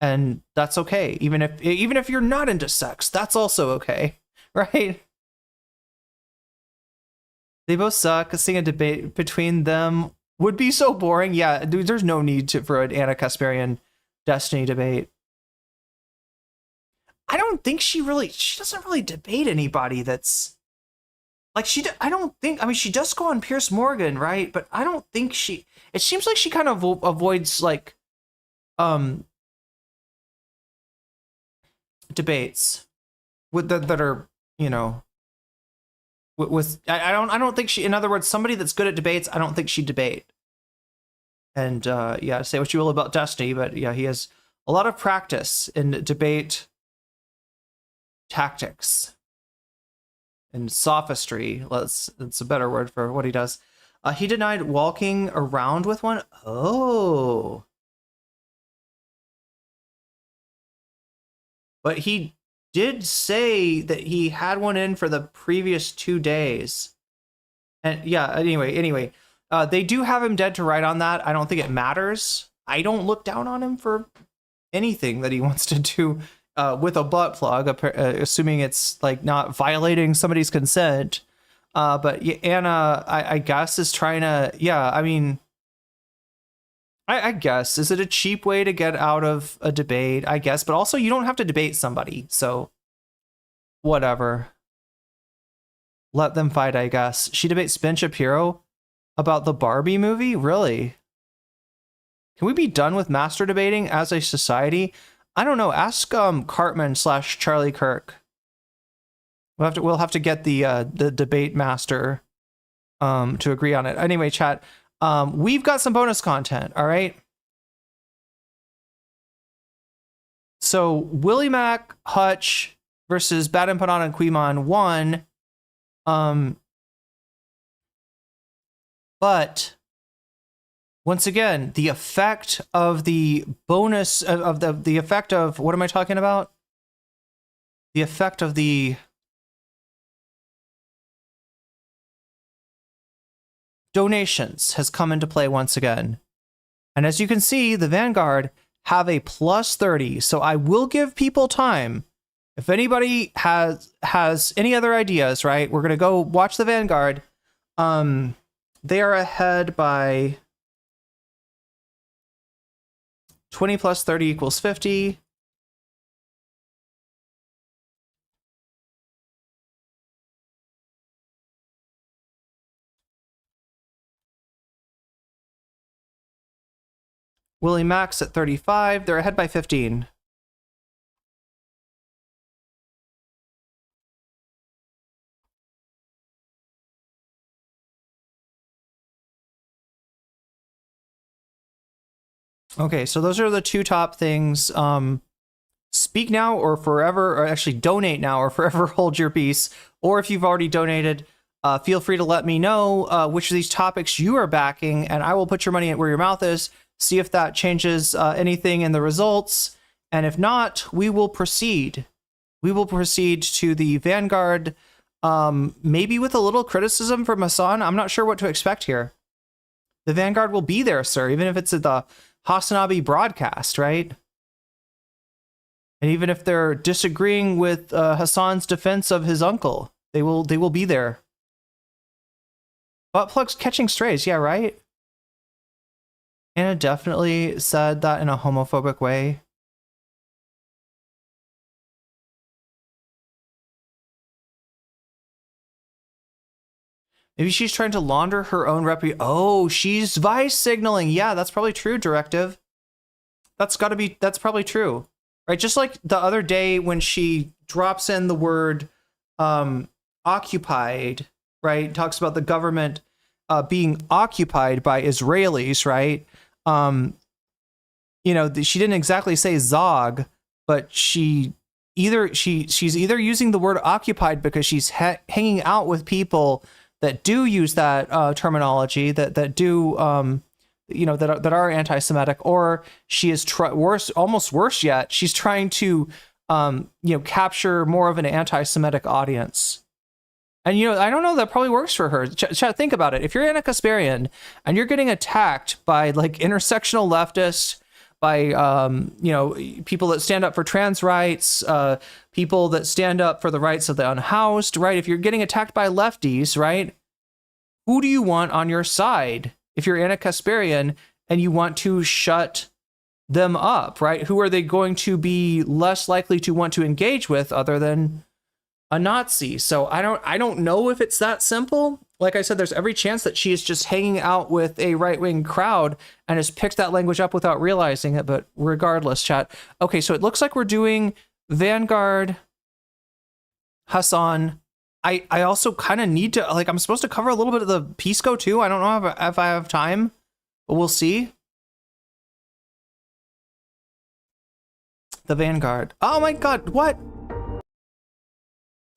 and that's okay. Even if you're not into sex, that's also okay, right? They both suck. Seeing a debate between them would be so boring. Yeah, dude, there's no need for an Anna Kasparian Destiny debate. I don't think she doesn't really debate anybody that's like she does go on Piers Morgan, right? But I don't think it seems like she kind of avoids like debates that are, you know, I don't think she, in other words, somebody that's good at debates, I don't think she'd debate. And yeah, say what you will about Destiny, but yeah, he has a lot of practice in debate tactics and sophistry. It's a better word for what he does. He denied walking around with one. Oh. But he did say that he had one in for the previous 2 days. And yeah, anyway, they do have him dead to right on that. I don't think it matters. I don't look down on him for anything that he wants to do with a butt plug, assuming it's like not violating somebody's consent. But Anna, I guess, is trying to, yeah, I mean, I guess, is it a cheap way to get out of a debate? I guess, but also you don't have to debate somebody, so whatever. Let them fight, I guess. She debates Ben Shapiro about the Barbie movie? Really? Can we be done with master debating as a society? I don't know. Ask Cartman / Charlie Kirk. We'll have to get the debate master to agree on it. Anyway, chat. We've got some bonus content, all right? So Willie Mac, Hutch versus Bad Empanada and Quimon won. But once again, the effect of the bonus of the effect of, what am I talking about? The effect of the donations has come into play once again. And as you can see, the Vanguard have a +30. So I will give people time. If anybody has any other ideas, right? We're going to go watch the Vanguard. They are ahead by 20 + 30 = 50. Willie Max at 35. They're ahead by 15. Okay, so those are the two top things. Speak now or forever, or actually donate now or forever hold your peace. Or if you've already donated, feel free to let me know which of these topics you are backing, and I will put your money where your mouth is, see if that changes anything in the results. And if not, we will proceed. We will proceed to the Vanguard, maybe with a little criticism from Hassan. I'm not sure what to expect here. The Vanguard will be there, sir, even if it's at the Hasanabi broadcast, right? And even if they're disagreeing with Hassan's defense of his uncle, they will be there. Butt plugs catching strays. Yeah, right? Anna definitely said that in a homophobic way. Maybe she's trying to launder her own reputation. Oh, she's vice signaling. Yeah, that's probably true, Directive. That's probably true. Right? Just like the other day when she drops in the word occupied, right? Talks about the government being occupied by Israelis, right? You know, she didn't exactly say Zog, but she's either using the word occupied because she's hanging out with people that do use that terminology, that do that are anti-Semitic, or she is almost worse yet, she's trying to capture more of an anti-Semitic audience. And I don't know, that probably works for her. Think about it. If you're Anna Kasparian and you're getting attacked by like intersectional leftists, by people that stand up for trans rights, people that stand up for the rights of the unhoused, right? If you're getting attacked by lefties, right? Who do you want on your side? If you're Anna Kasparian and you want to shut them up, right? Who are they going to be less likely to want to engage with other than a Nazi? So I don't know if it's that simple. Like I said, there's every chance that she is just hanging out with a right-wing crowd and has picked that language up without realizing it. But regardless, chat. Okay, so it looks like we're doing Vanguard, Hassan. I also kind of need to, like, I'm supposed to cover a little bit of the Pisco too. I don't know if I have time, but we'll see. The Vanguard. Oh my God, what?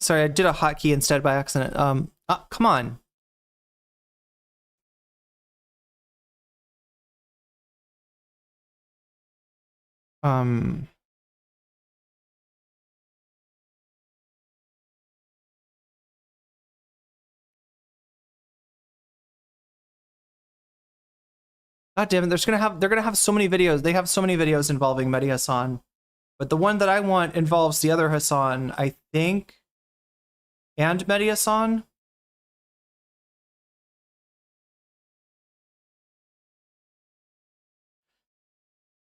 Sorry, I did a hotkey instead by accident. Come on. God damn it, they're gonna have so many videos. They have so many videos involving Mehdi Hassan. But the one that I want involves the other Hassan, I think. And Mehdi Hassan.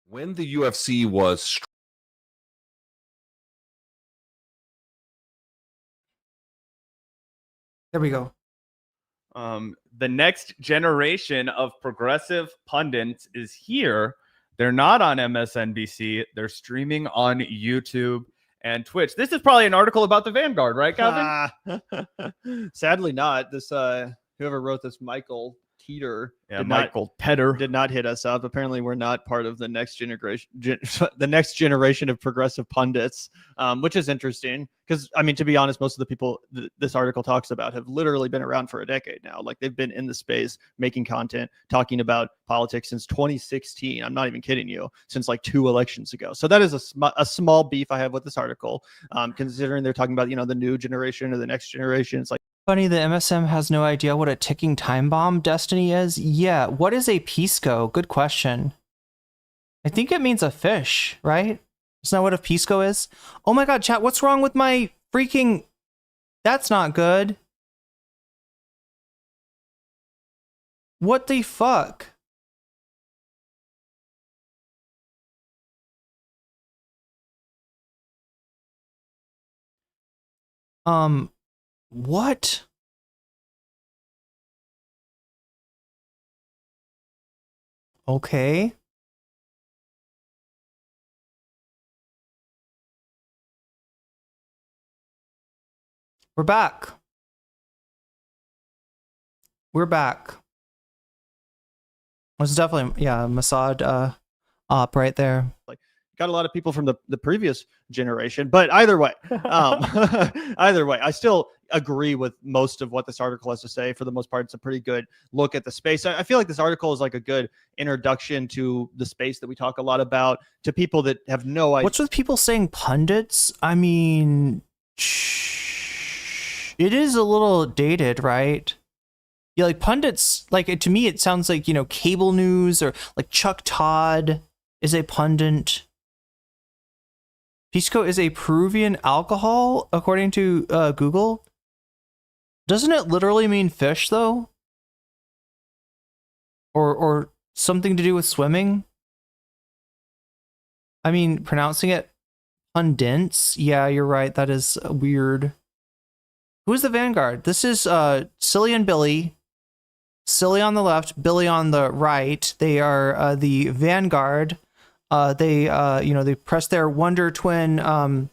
When the UFC was There we go. The next generation of progressive pundits is here. They're not on MSNBC. They're streaming on YouTube and Twitch. This is probably an article about the Vanguard, right, Calvin? Sadly not. This whoever wrote this, Michael Teeter, did not hit us up. Apparently, we're not part of the next generation of progressive pundits, which is interesting because, I mean, to be honest, most of the people this article talks about have literally been around for a decade now. Like, they've been in the space making content, talking about politics since 2016. I'm not even kidding you, since like 2 elections ago. So that is a small beef I have with this article, considering they're talking about, the new generation or the next generation. It's like, funny, the MSM has no idea what a ticking time bomb destiny is. Yeah, what is a Pisco? Good question. I think it means a fish, right? Isn't that what a Pisco is? Oh my God, chat, what's wrong with my freaking... That's not good. What the fuck? What? Okay. We're back. We're back. It's definitely, yeah, Mossad op right there. Like, got a lot of people from the previous generation, but either way, I still agree with most of what this article has to say. For the most part, it's a pretty good look at the space. I feel like this article is like a good introduction to the space that we talk a lot about, to people that have no idea. What's with people saying pundits? I mean, it is a little dated, right? Yeah, like pundits, like to me, it sounds like, cable news, or like Chuck Todd is a pundit. Pisco is a Peruvian alcohol, according to Google. Doesn't it literally mean fish, though? or something to do with swimming. I mean, pronouncing it pundits. Yeah, you're right. That is weird. Who's the Vanguard? This is Silly and Billy. Silly on the left, Billy on the right. They are the Vanguard. They press their Wonder Twin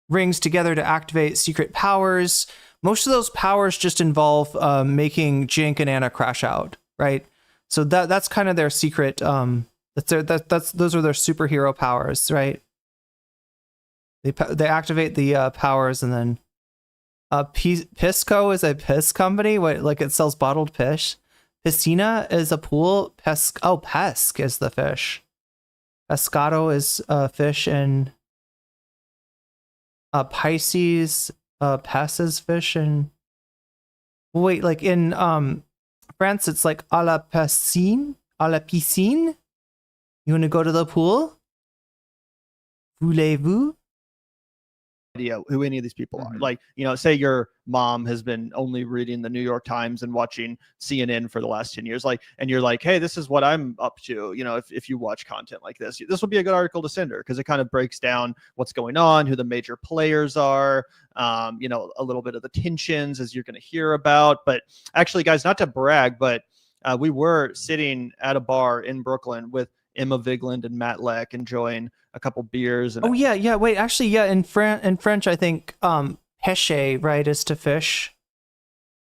rings together to activate secret powers. Most of those powers just involve making Jink and Anna crash out, right? So that's kind of their secret. Those are their superhero powers, right? They activate the powers, and then Pisco is a piss company. What, like it sells bottled piss? Piscina is a pool. Pesk is the fish. Pescado is fish, and Pisces, Pes is fish, and wait, like in France, it's like à la piscine, à la piscine. You want to go to the pool? Voulez-vous? Idea who any of these people are. Like, say your mom has been only reading the New York Times and watching CNN for the last 10 years, and you're like, hey, this is what I'm up to. If you watch content like this will be a good article to send her, because it kind of breaks down what's going on, who the major players are, a little bit of the tensions, as you're going to hear about. But actually, guys, not to brag, but we were sitting at a bar in Brooklyn with Emma Vigland and Matt Leck, enjoying a couple beers. And Wait, actually, in French, I think pêcher, right, is to fish.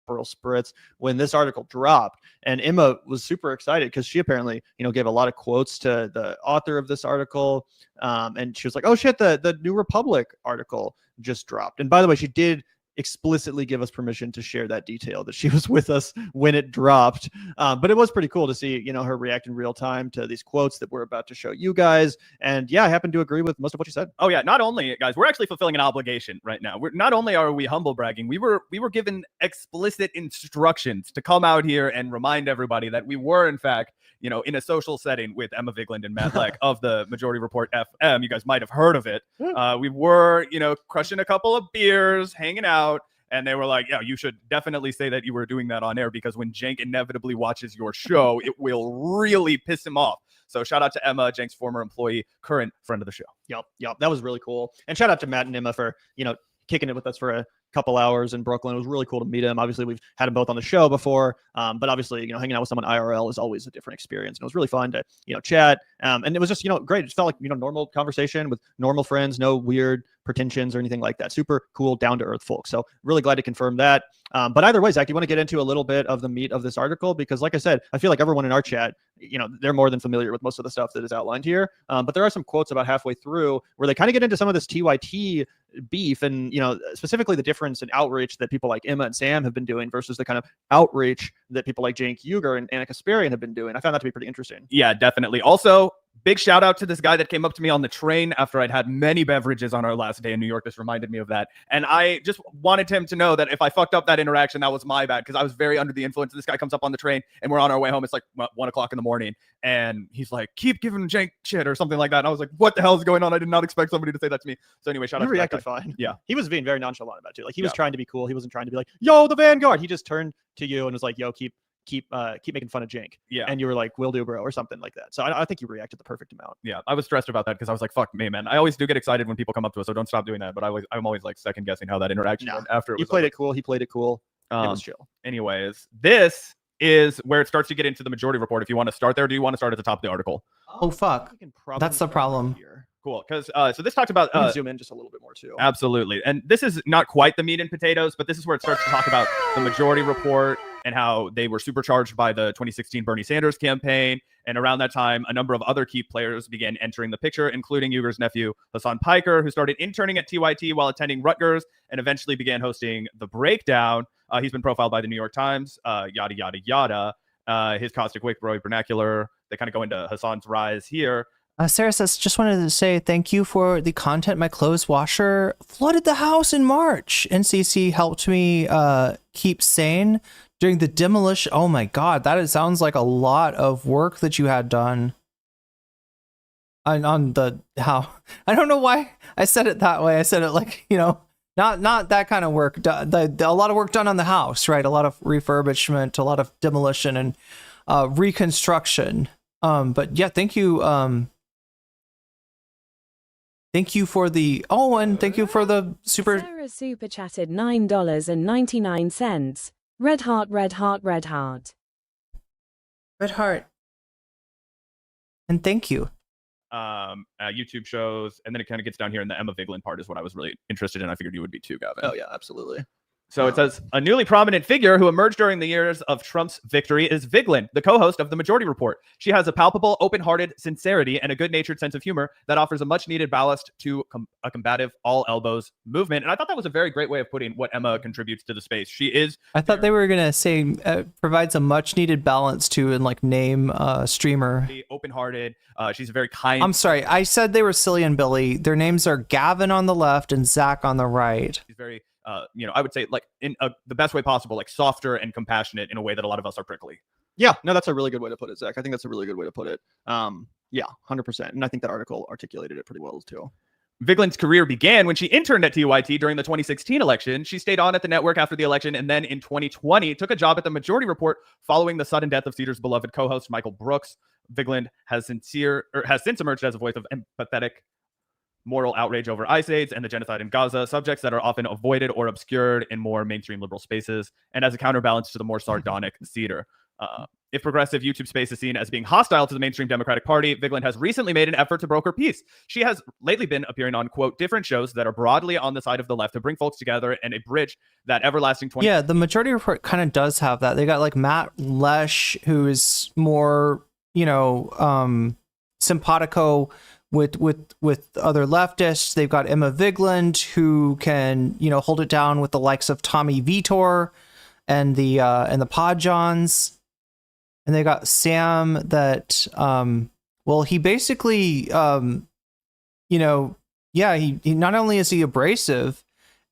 Pearl Spritz. When this article dropped, and Emma was super excited because she apparently, gave a lot of quotes to the author of this article, and she was like, "Oh shit, the New Republic article just dropped." And by the way, she did explicitly give us permission to share that detail, that she was with us when it dropped. But it was pretty cool to see, her react in real time to these quotes that we're about to show you guys. And yeah, I happen to agree with most of what you said. Oh yeah, not only, guys, we're actually fulfilling an obligation right now. Not only are we humble bragging, we were given explicit instructions to come out here and remind everybody that we were, in fact, in a social setting with Emma Vigland and Matt Leck of the Majority Report FM. You guys might have heard of it. We were, crushing a couple of beers, hanging out, and they were like, yeah, you should definitely say that you were doing that on air, because when Jank inevitably watches your show, it will really piss him off. So shout out to Emma, Jank's former employee, current friend of the show. Yep. That was really cool. And shout out to Matt and Emma for, kicking it with us for a couple hours in Brooklyn. It was really cool to meet him. Obviously, we've had them both on the show before, but obviously, hanging out with someone IRL is always a different experience. And it was really fun to, chat. And it was just, great. It just felt like, normal conversation with normal friends, no weird pretensions or anything like that. Super cool, down-to-earth folks. So really glad to confirm that. But either way, Zach, do you want to get into a little bit of the meat of this article? Because like I said, I feel like everyone in our chat, they're more than familiar with most of the stuff that is outlined here. But there are some quotes about halfway through where they kind of get into some of this TYT beef, and specifically the difference in outreach that people like Emma and Sam have been doing versus the kind of outreach that people like Cenk Uygur and Anna Kasparian have been doing. I found that to be pretty interesting. Yeah, definitely. Also, big shout out to this guy that came up to me on the train after I'd had many beverages on our last day in New York. This reminded me of that. And I just wanted him to know that if I fucked up that interaction, that was my bad, because I was very under the influence. This guy comes up on the train and we're on our way home. It's like 1 o'clock in the morning. And he's like, keep giving Cenk shit or something like that. And I was like, what the hell is going on? I did not expect somebody to say that to me. So anyway, shout out to that guy. Fine. Yeah. He was being very nonchalant about it too. Like he was trying to be cool. He wasn't trying to be like, yo, the Vanguard. He just turned to you and was like, yo, keep making fun of Cenk. Yeah. And you were like, will do, bro, or something like that. So I think you reacted the perfect amount. Yeah. I was stressed about that because I was like, fuck me, man. I always do get excited when people come up to us, so don't stop doing that. But I'm always like second guessing how that interaction went after. You played it cool. He played it cool. It was chill. Anyways, this is where it starts to get into the Majority Report. If you want to start there, do you want to start at the top of the article? Oh, fuck. That's the problem. Cool. Because so this talks about zoom in just a little bit more too. Absolutely. And this is not quite the meat and potatoes, but this is where it starts to talk about the Majority Report and how they were supercharged by the 2016 Bernie Sanders campaign. And around that time, a number of other key players began entering the picture, including Uyghur's nephew, Hassan Piker, who started interning at TYT while attending Rutgers and eventually began hosting The Breakdown. He's been profiled by the New York Times, yada, yada, yada. His caustic wit vernacular, they kind of go into Hassan's rise here. Sarah says, just wanted to say thank you for the content. My clothes washer flooded the house in March. NCC helped me keep sane during the demolition. Oh my God, sounds like a lot of work that you had done. On the how. I don't know why I said it that way. I said it like, not that kind of work. A lot of work done on the house, right? A lot of refurbishment, a lot of demolition, and reconstruction. But yeah, thank you. Thank you for the and thank you for the super. Sarah super chatted $9.99. Red heart, red heart, red heart. Red heart. And thank you. YouTube shows, and then it kind of gets down here, and the Emma Vigeland part is what I was really interested in. I figured you would be too, Gavin. Oh yeah, absolutely. So it says, a newly prominent figure who emerged during the years of Trump's victory is Vigeland, the co-host of The Majority Report. She has a palpable, open-hearted sincerity and a good-natured sense of humor that offers a much-needed ballast to a combative all-elbows movement. And I thought that was a very great way of putting what Emma contributes to the space. She is... I thought they were going to say provides a much-needed balance to and like name streamer. Open-hearted. She's very kind. I'm sorry. I said they were Silly and Billy. Their names are Gavin on the left and Zach on the right. She's very... I would say like in the best way possible, like softer and compassionate in a way that a lot of us are prickly. Yeah, no, that's a really good way to put it, Zach. I think that's a really good way to put it. Yeah, 100%. And I think that article articulated it pretty well too. Vigeland's career began when she interned at TYT during the 2016 election. She stayed on at the network after the election, and then in 2020 took a job at the Majority Report following the sudden death of Cedar's beloved co-host Michael Brooks. Vigeland has since emerged as a voice of empathetic moral outrage over ICE aids and the genocide in Gaza, subjects that are often avoided or obscured in more mainstream liberal spaces, and as a counterbalance to the more sardonic Cedar. If progressive YouTube space is seen as being hostile to the mainstream Democratic Party, Vigeland has recently made an effort to broker peace. She has lately been appearing on, quote, different shows that are broadly on the side of the left to bring folks together and a bridge that everlasting Yeah, the Majority Report kind of does have that. They got like Matt Lesh, who is more, simpatico with other leftists. They've got Emma Vigeland, who can hold it down with the likes of Tommy Vitor and the Podjons, and they got Sam that he basically he not only is he abrasive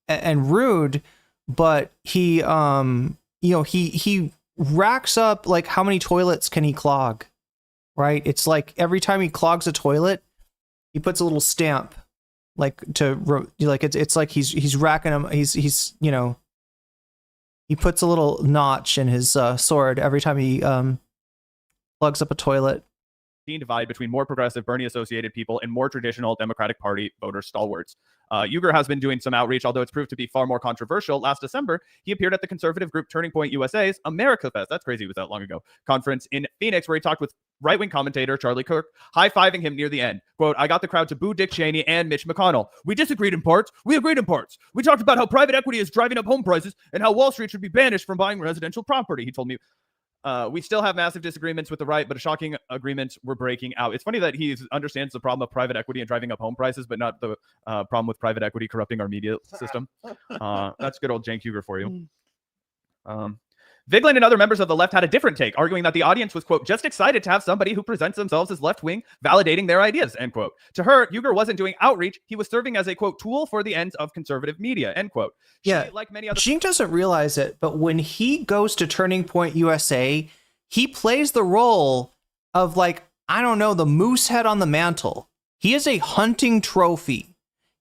and rude, but he he racks up like how many toilets can he clog, right? It's like every time he clogs a toilet, he puts a little stamp, it's like he's racking them. He puts a little notch in his sword every time he plugs up a toilet. Divide between more progressive Bernie-associated people and more traditional Democratic Party voter stalwarts. Uyghur has been doing some outreach, although it's proved to be far more controversial. Last December, he appeared at the conservative group Turning Point USA's America Fest, that's crazy, it was that long ago, conference in Phoenix, where he talked with right-wing commentator Charlie Kirk, high-fiving him near the end. Quote, I got the crowd to boo Dick Cheney and Mitch McConnell. We disagreed in parts. We agreed in parts. We talked about how private equity is driving up home prices and how Wall Street should be banished from buying residential property. He told me, we still have massive disagreements with the right, but a shocking agreement we're breaking out. It's funny that he understands the problem of private equity and driving up home prices, but not the problem with private equity corrupting our media system. That's good old Cenk Uygur for you. Vigeland and other members of the left had a different take, arguing that the audience was, quote, just excited to have somebody who presents themselves as left-wing validating their ideas, end quote. To her, Uygur wasn't doing outreach. He was serving as a, quote, tool for the ends of conservative media, end quote. Yeah, like many other... Gene doesn't realize it, but when he goes to Turning Point USA, he plays the role of, like, I don't know, the moose head on the mantle. He is a hunting trophy.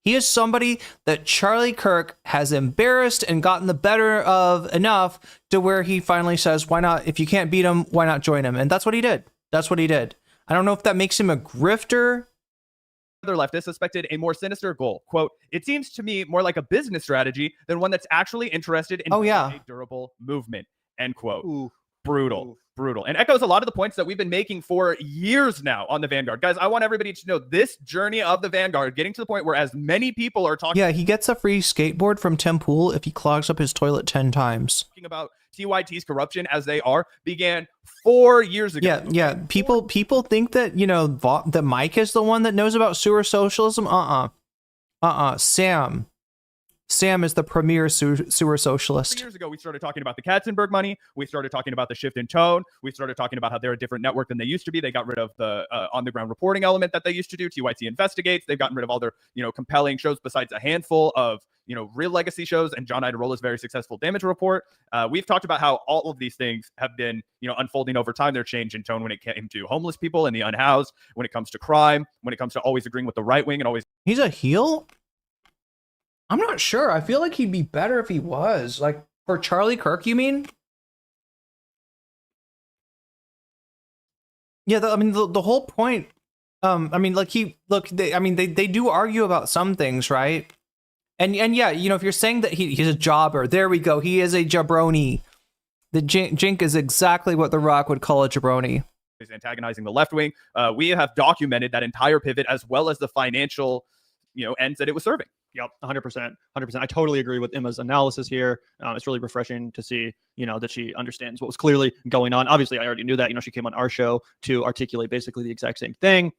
He is somebody that Charlie Kirk has embarrassed and gotten the better of enough to where he finally says, why not? If you can't beat him, why not join him? And that's what he did. That's what he did. I don't know if that makes him a grifter. Other leftists suspected a more sinister goal. Quote, it seems to me more like a business strategy than one that's actually interested in a durable movement, end quote. Ooh. Brutal. And echoes a lot of the points that we've been making for years now on the Vanguard. Guys, I want everybody to know this journey of the Vanguard, getting to the point where as many people are talking... Yeah, he gets a free skateboard from Tim Pool if he clogs up his toilet 10 times. Talking about TYT's corruption as they are began 4 years ago. Yeah. People think that, that Mike is the one that knows about sewer socialism. Sam is the premier sewer socialist. 3 years ago, we started talking about the Katzenberg money. We started talking about the shift in tone. We started talking about how they're a different network than they used to be. They got rid of the on-the-ground reporting element that they used to do. TYT Investigates. They've gotten rid of all their, compelling shows besides a handful of, real legacy shows and John Idarola's very successful Damage Report. We've talked about how all of these things have been, unfolding over time. Their change in tone when it came to homeless people and the unhoused, when it comes to crime, when it comes to always agreeing with the right wing and always... He's a heel? I'm not sure. I feel like he'd be better if he was. Like, for Charlie Kirk, you mean? Yeah, the whole point. They do argue about some things, right? And yeah, if you're saying that he's a jobber, there we go. He is a jabroni. The Jink is exactly what The Rock would call a jabroni. Is antagonizing the left wing. We have documented that entire pivot as well as the financial, ends that it was serving. Yep, 100%. I totally agree with Emma's analysis here. It's really refreshing to see, that she understands what was clearly going on. Obviously, I already knew that. She came on our show to articulate basically the exact same thing.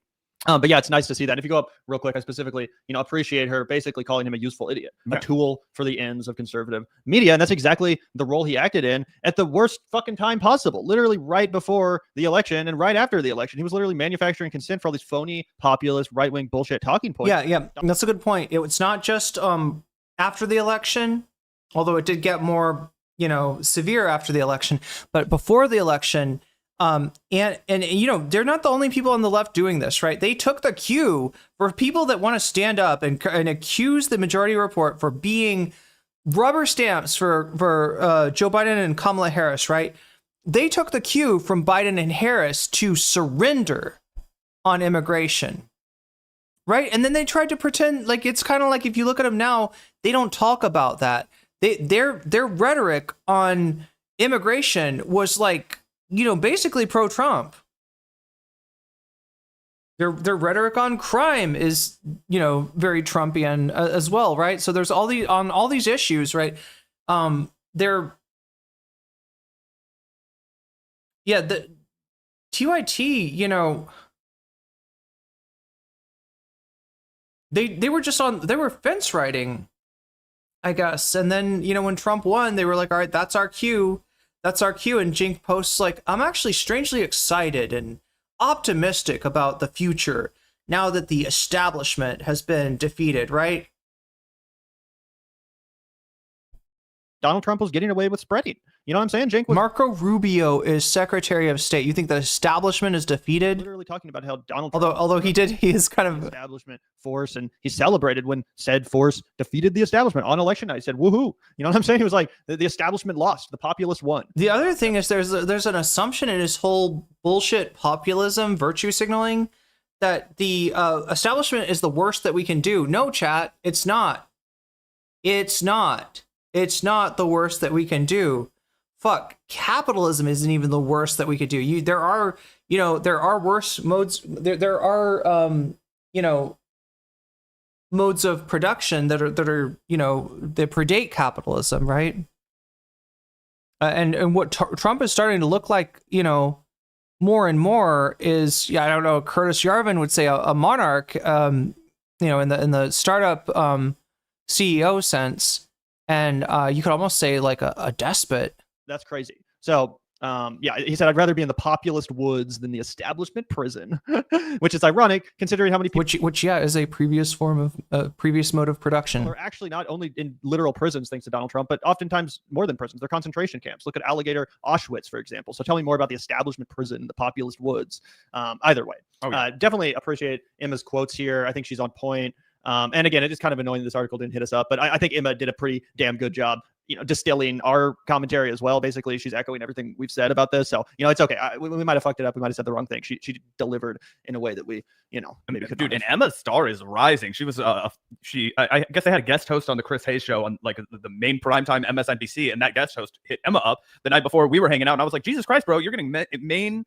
But yeah, it's nice to see that. And if you go up real quick, I specifically, appreciate her basically calling him a useful idiot, a tool for the ends of conservative media. And that's exactly the role he acted in at the worst fucking time possible. Literally right before the election and right after the election. He was literally manufacturing consent for all these phony, populist, right-wing bullshit talking points. Yeah. That's a good point. It's not just after the election, although it did get more, severe after the election, but before the election. And they're not the only people on the left doing this, right? They took the cue for people that want to stand up and accuse the Majority Report for being rubber stamps for Joe Biden and Kamala Harris, right? They took the cue from Biden and Harris to surrender on immigration, right? And then they tried to pretend like it's kind of like, if you look at them now, they don't talk about that. Their rhetoric on immigration was like, basically pro-Trump. Their rhetoric on crime is, very Trumpian as well, right? So there's all these issues, right? The TYT, they were fence riding, I guess. And then, when Trump won, they were like, all right, that's our cue. And Jink posts like, I'm actually strangely excited and optimistic about the future now that the establishment has been defeated, right? Donald Trump was getting away with spreading. You know what I'm saying, Jink? Marco Rubio is Secretary of State. You think the establishment is defeated? Literally talking about how Donald Trump, although he is kind of establishment force, and he celebrated when said force defeated the establishment on election night. He said, "Woohoo!" You know what I'm saying? He was like, the establishment lost, the populace won. The other thing is there's an assumption in his whole bullshit populism, virtue signaling, that the establishment is the worst that we can do. No, chat, it's not. It's not the worst that we can do. Fuck, capitalism isn't even the worst that we could do. There are worse modes. There are modes of production that are that predate capitalism, right? And what Trump is starting to look like, more and more is, I don't know, Curtis Yarvin would say a monarch, in the startup CEO sense, and you could almost say like a despot. That's crazy. So, he said, I'd rather be in the populist woods than the establishment prison, which is ironic considering how many people... Which is a previous form of, previous mode of production. Are actually not only in literal prisons, thanks to Donald Trump, but oftentimes more than prisons. They're concentration camps. Look at Alligator Auschwitz, for example. So tell me more about the establishment prison, the populist woods. Either way, definitely appreciate Emma's quotes here. I think she's on point. And again, it is kind of annoying this article didn't hit us up, but I think Emma did a pretty damn good job, distilling our commentary as well. Basically, she's echoing everything we've said about this. So, it's okay. We might have fucked it up. We might have said the wrong thing. She ddelivered in a way that we, maybe could. Dude, and Emma's star is rising. She was, I guess they had a guest host on the Chris Hayes show on like the main primetime MSNBC, and that guest host hit Emma up the night before we were hanging out. And I was like, Jesus Christ, bro, you're getting main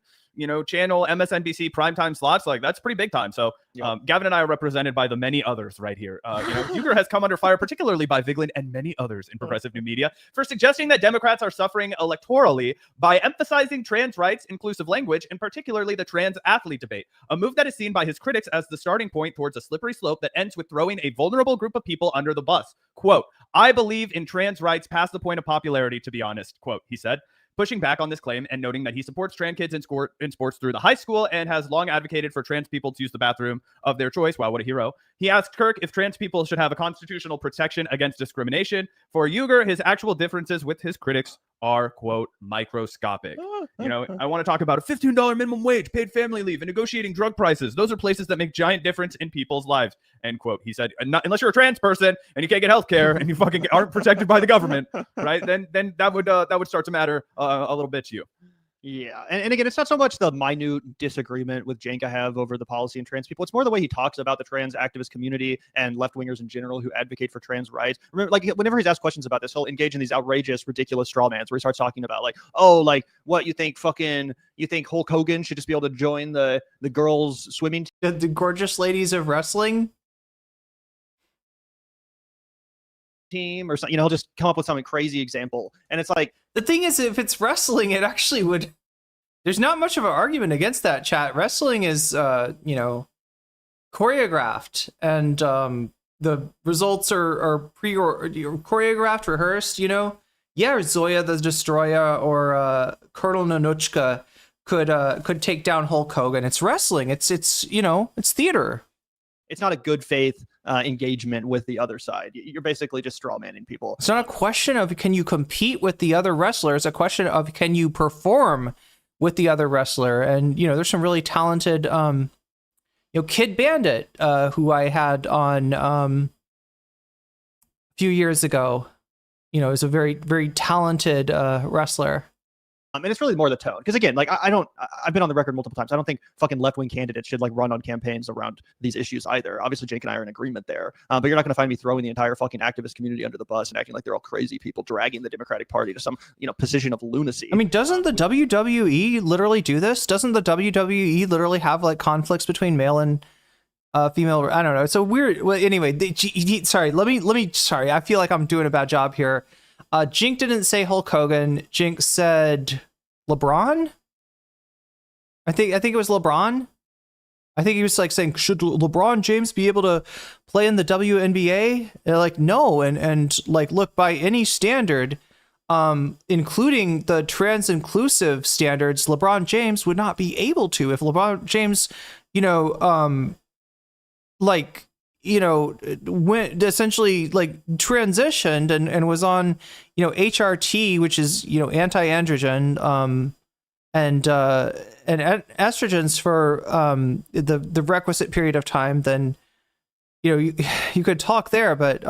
channel MSNBC primetime slots. Like, that's pretty big time. So Gavin and I are represented by the many others right here. Uyghur has come under fire, particularly by Vigeland and many others in progressive new media, for suggesting that Democrats are suffering electorally by emphasizing trans rights, inclusive language, and particularly the trans athlete debate, a move that is seen by his critics as the starting point towards a slippery slope that ends with throwing a vulnerable group of people under the bus. Quote, I believe in trans rights past the point of popularity, to be honest, quote, he said, pushing back on this claim and noting that he supports trans kids in sports through the high school and has long advocated for trans people to use the bathroom of their choice. Wow, what a hero. He asked Kirk if trans people should have a constitutional protection against discrimination. For Uyghur, his actual differences with his critics are, quote, microscopic. I want to talk about a $15 minimum wage, paid family leave, and negotiating drug prices. Those are places that make giant difference in people's lives, end quote. He said, unless you're a trans person and you can't get health care and you fucking aren't protected by the government, right? Then that would start to matter a little bit to you. Yeah, and again, it's not so much the minute disagreement with Cenk I have over the policy and trans people. It's more the way he talks about the trans activist community and left-wingers in general who advocate for trans rights. Remember, like, whenever he's asked questions about this, he'll engage in these outrageous, ridiculous straw mans where he starts talking about, like, oh, like, what, you think Hulk Hogan should just be able to join the girls' swimming team? The gorgeous ladies of wrestling? Team or something, he'll just come up with some crazy example. And it's like, the thing is, if it's wrestling, it actually would, there's not much of an argument against that, chat. Wrestling is choreographed, and the results are choreographed, rehearsed. Yeah, Zoya the Destroyer or Colonel Nanuchka could take down Hulk Hogan. It's wrestling. It's theater. It's not a good faith engagement with the other side. You're basically just straw manning people. It's not a question of can you compete with the other wrestler. It's a question of can you perform with the other wrestler. And there's some really talented Kid Bandit who I had on a few years ago. Is a very, very talented wrestler. And it's really more the tone. Because again, like I've been on the record multiple times. I don't think fucking left-wing candidates should like run on campaigns around these issues either. Obviously, Cenk and I are in agreement there. But you're not going to find me throwing the entire fucking activist community under the bus and acting like they're all crazy people dragging the Democratic Party to some position of lunacy. I mean, doesn't the WWE literally do this? Doesn't the WWE literally have like conflicts between male and female? I don't know. It's so weird. Well, anyway, sorry. Let me. Sorry, I feel like I'm doing a bad job here. Cenk didn't say Hulk Hogan. Cenk said LeBron. I think it was LeBron. I think he was like saying, should LeBron James be able to play in the WNBA? They're like, no, and like, look, by any standard, including the trans inclusive standards, LeBron James would not be able to. If LeBron James, went essentially like transitioned and was on, HRT, which is, anti-androgen, and estrogens for the requisite period of time, then, you could talk there, but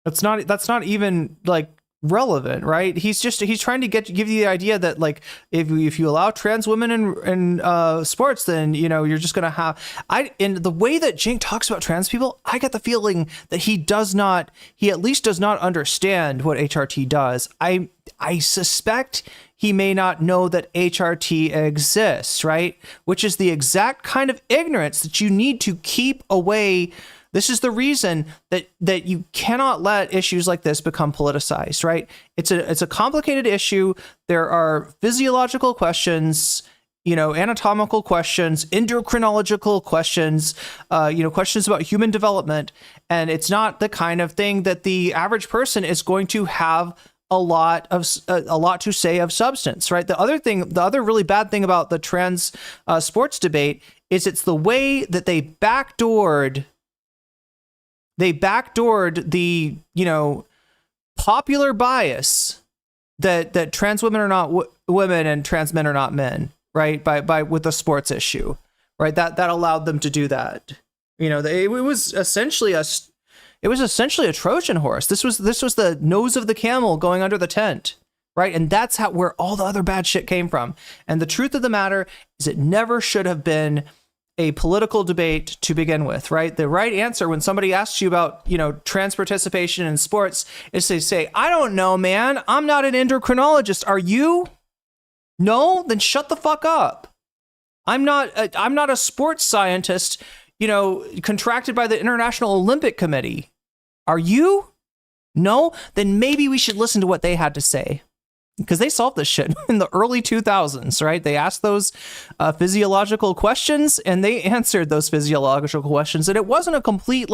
that's not even like relevant, right? He's trying to give you the idea that like if you allow trans women in sports, then you're just gonna have in the way that Cenk talks about trans people, I get the feeling that he at least does not understand what HRT does. I suspect he may not know that HRT exists, right? Which is the exact kind of ignorance that you need to keep away. This is the reason that you cannot let issues like this become politicized, right? It's a complicated issue. There are physiological questions, anatomical questions, endocrinological questions, questions about human development, and it's not the kind of thing that the average person is going to have a lot to say of substance, right? The other really bad thing about the trans sports debate is it's the way that they backdoored the popular bias that trans women are not women and trans men are not men, right? By with the sports issue, right? That allowed them to do that. It was essentially a Trojan horse. This was the nose of the camel going under the tent, right? And that's where all the other bad shit came from. And the truth of the matter is it never should have been a political debate to begin with, right? The right answer when somebody asks you about, trans participation in sports is to say, I don't know, man. I'm not an endocrinologist. Are you? No? Then shut the fuck up. I'm not a sports scientist, contracted by the International Olympic Committee. Are you? No? Then maybe we should listen to what they had to say. Because they solved this shit in the early 2000s, right? They asked those physiological questions and they answered those physiological questions. And it wasn't a complete,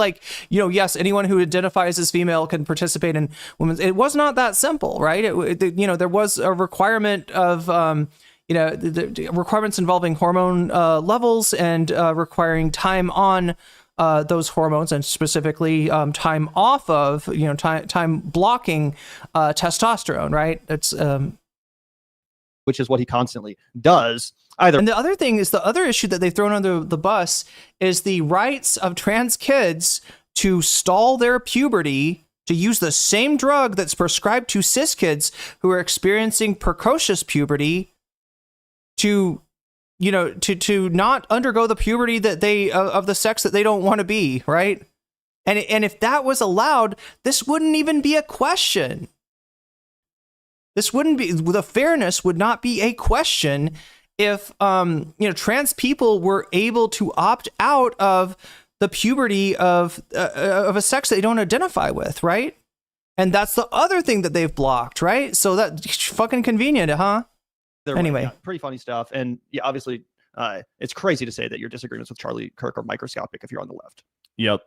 yes, anyone who identifies as female can participate in women's. It was not that simple, right? There was a requirement of, the requirements involving hormone levels and requiring time on those hormones and specifically time off of, time blocking testosterone, right? That's which is what he constantly does. And the other thing is the other issue that they've thrown under the bus is the rights of trans kids to stall their puberty to use the same drug that's prescribed to cis kids who are experiencing precocious puberty to, you know, to not undergo the puberty that they of the sex that they don't want to be, right? And if that was allowed, this wouldn't even be a question. This wouldn't be, the fairness would not be a question if trans people were able to opt out of the puberty of a sex that they don't identify with, right? And that's the other thing that they've blocked, right? So that's fucking convenient, huh? Anyway, yeah, pretty funny stuff, and yeah, obviously, it's crazy to say that your disagreements with Charlie Kirk are microscopic if you're on the left. Yep.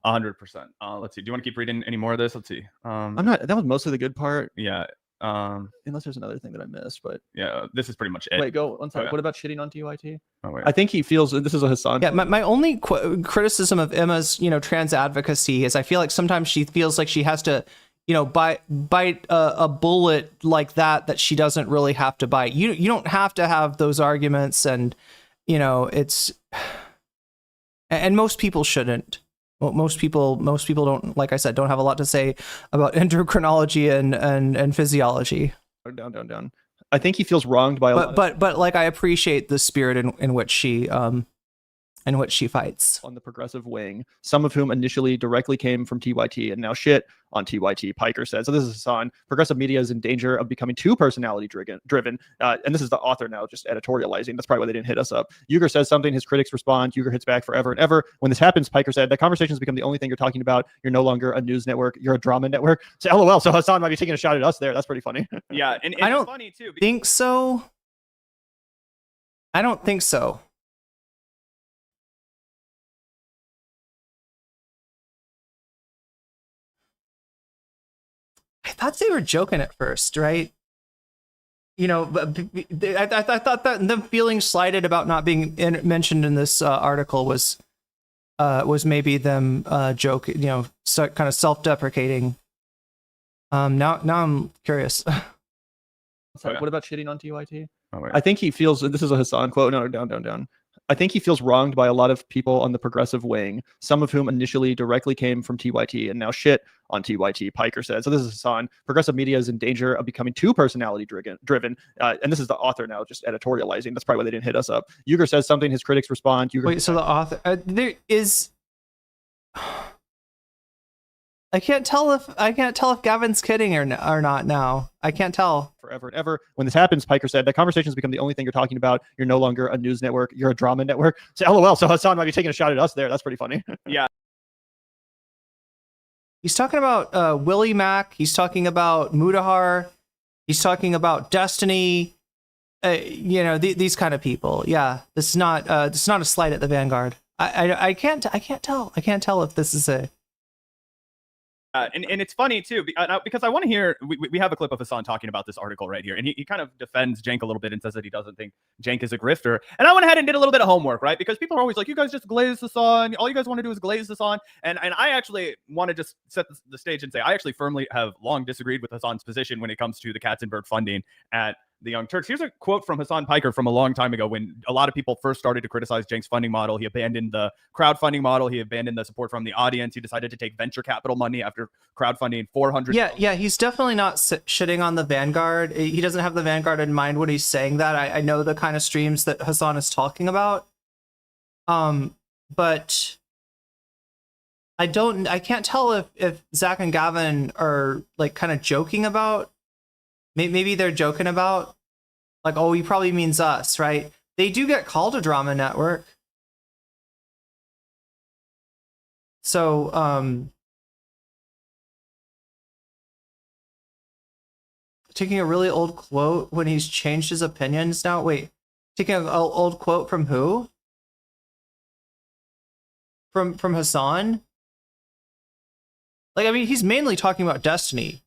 100%. Let's see. Do you want to keep reading any more of this? Let's see. I'm not. That was mostly the good part. Yeah. Unless there's another thing that I missed, but yeah, this is pretty much it. Wait, go one second. Okay. What about shitting on TYT? Oh, wait. I think he feels this is a Hassan. Yeah, my only criticism of Emma's, trans advocacy is I feel like sometimes she feels like she has to, bite a bullet like that she doesn't really have to bite. You don't have to have those arguments, and it's, and most people shouldn't. Well, most people don't, like I said, don't have a lot to say about endocrinology and physiology. Down. I think he feels wronged by a lot. But like I appreciate the spirit in which she fights on the progressive wing, some of whom initially directly came from TYT and now shit on TYT, Piker said. So this is Hassan. Progressive media is in danger of becoming too personality driven. And this is the author now just editorializing. That's probably why they didn't hit us up. Uyghur says something, his critics respond. Uyghur hits back forever and ever. When this happens, Piker said, that conversations become the only thing you're talking about. You're no longer a news network. You're a drama network. So LOL. So Hassan might be taking a shot at us there. That's pretty funny. Yeah. And I don't it's funny too. Think so. I don't think so. I thought they were joking at first, right? But I thought that them feeling slighted about not being mentioned in this article was maybe them joke, kind of self-deprecating. Now I'm curious. Sorry, what about shitting on TYT? Oh, wait. I think he feels, this is a Hassan quote. No, down. I think he feels wronged by a lot of people on the progressive wing, some of whom initially directly came from TYT and now shit on TYT, Piker said. So this is Hassan. Progressive media is in danger of becoming too personality driven. And this is the author now just editorializing. That's probably why they didn't hit us up. Uyghur says something, his critics respond. Wait, so the author, there is... I can't tell if Gavin's kidding or not now. I can't tell. Forever and ever. When this happens, Piker said, that conversations become the only thing you're talking about. You're no longer a news network. You're a drama network. So LOL. So Hassan might be taking a shot at us there. That's pretty funny. Yeah. He's talking about Willie Mack. He's talking about Mudahar. He's talking about Destiny. These kind of people. Yeah, this is not a slight at the Vanguard. I can't tell. I can't tell if this is a. And it's funny too because I want to hear. We have a clip of Hassan talking about this article right here, and he kind of defends Jank a little bit and says that he doesn't think Jank is a grifter. And I went ahead and did a little bit of homework, right? Because people are always like, "You guys just glaze this on. All you guys want to do is glaze this on." And I actually want to just set the stage and say I actually firmly have long disagreed with Hassan's position when it comes to the Katzenberg funding at the Young Turks. Here's a quote from Hassan Piker from a long time ago when a lot of people first started to criticize Jank's funding model. He abandoned the crowdfunding model. He abandoned the support from the audience. He decided to take venture capital money after crowdfunding 400. Yeah. He's definitely not shitting on the Vanguard. He doesn't have the Vanguard in mind when he's saying that. I know the kind of streams that Hassan is talking about. But I can't tell if Zach and Gavin are like kind of joking about. Maybe they're joking about, like, oh, he probably means us, right? They do get called a drama network. So, taking a really old quote when he's changed his opinions now. Wait, taking an old quote from who? From Hassan? Like, I mean, he's mainly talking about Destiny.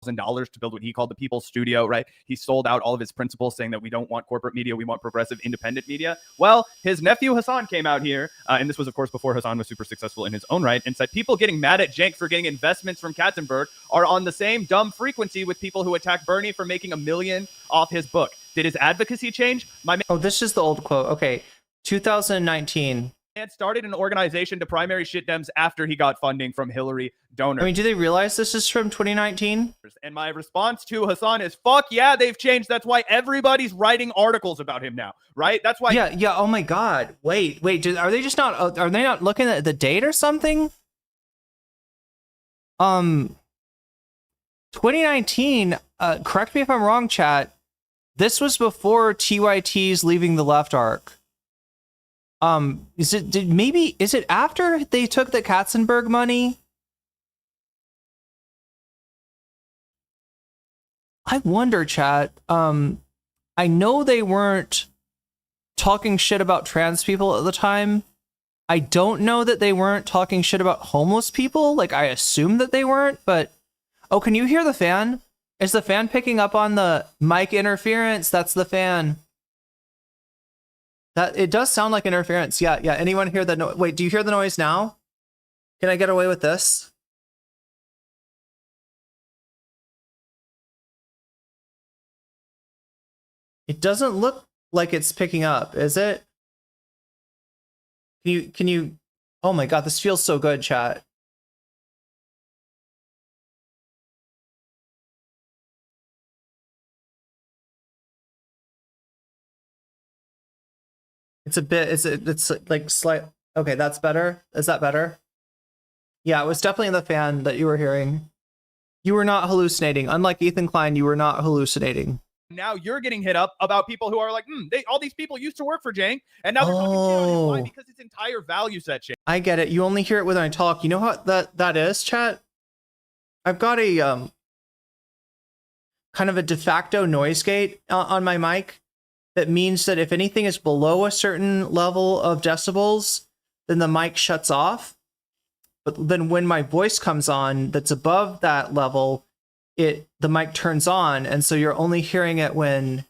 $1,000 to build what he called the People's Studio, right? He sold out all of his principles saying that we don't want corporate media, we want progressive independent media. Well, his nephew Hassan came out here, and this was of course before Hassan was super successful in his own right, and said people getting mad at Jank for getting investments from Katzenberg are on the same dumb frequency with people who attack Bernie for making $1 million off his book. Did his advocacy change? Oh, this is the old quote. Okay, 2019. and started an organization to primary shit Dems after he got funding from Hillary donors. I mean, do they realize this is from 2019? And my response to Hassan is, fuck yeah, they've changed. That's why everybody's writing articles about him now, right? That's why. Yeah. Oh my God. Wait. Are they just not? Are they not looking at the date or something? 2019. Correct me if I'm wrong, chat. This was before TYT's leaving the left arc. Is it after they took the Katzenberg money? I wonder, chat. I know they weren't talking shit about trans people at the time. I don't know that they weren't talking shit about homeless people. Like, I assume that they weren't, but... Oh, can you hear the fan? Is the fan picking up on the mic interference? That's the fan. It does sound like interference. Yeah. Anyone hear the noise? Wait, do you hear the noise now? Can I get away with this? It doesn't look like it's picking up, is it? Can you? Oh my God, this feels so good, chat. It's a bit, it's like slight. Okay, that's better. Is that better? Yeah, it was definitely the fan that you were hearing. You were not hallucinating. Unlike Ethan Klein, you were not hallucinating. Now you're getting hit up about people who are like, all these people used to work for Jank, and now they're talking shit on him. Why? Because his entire value set changed. I get it. You only hear it when I talk. You know how that is, chat? I've got a kind of a de facto noise gate on my mic. That means that if anything is below a certain level of decibels, then the mic shuts off. But then when my voice comes on that's above that level, the mic turns on, and so you're only hearing it when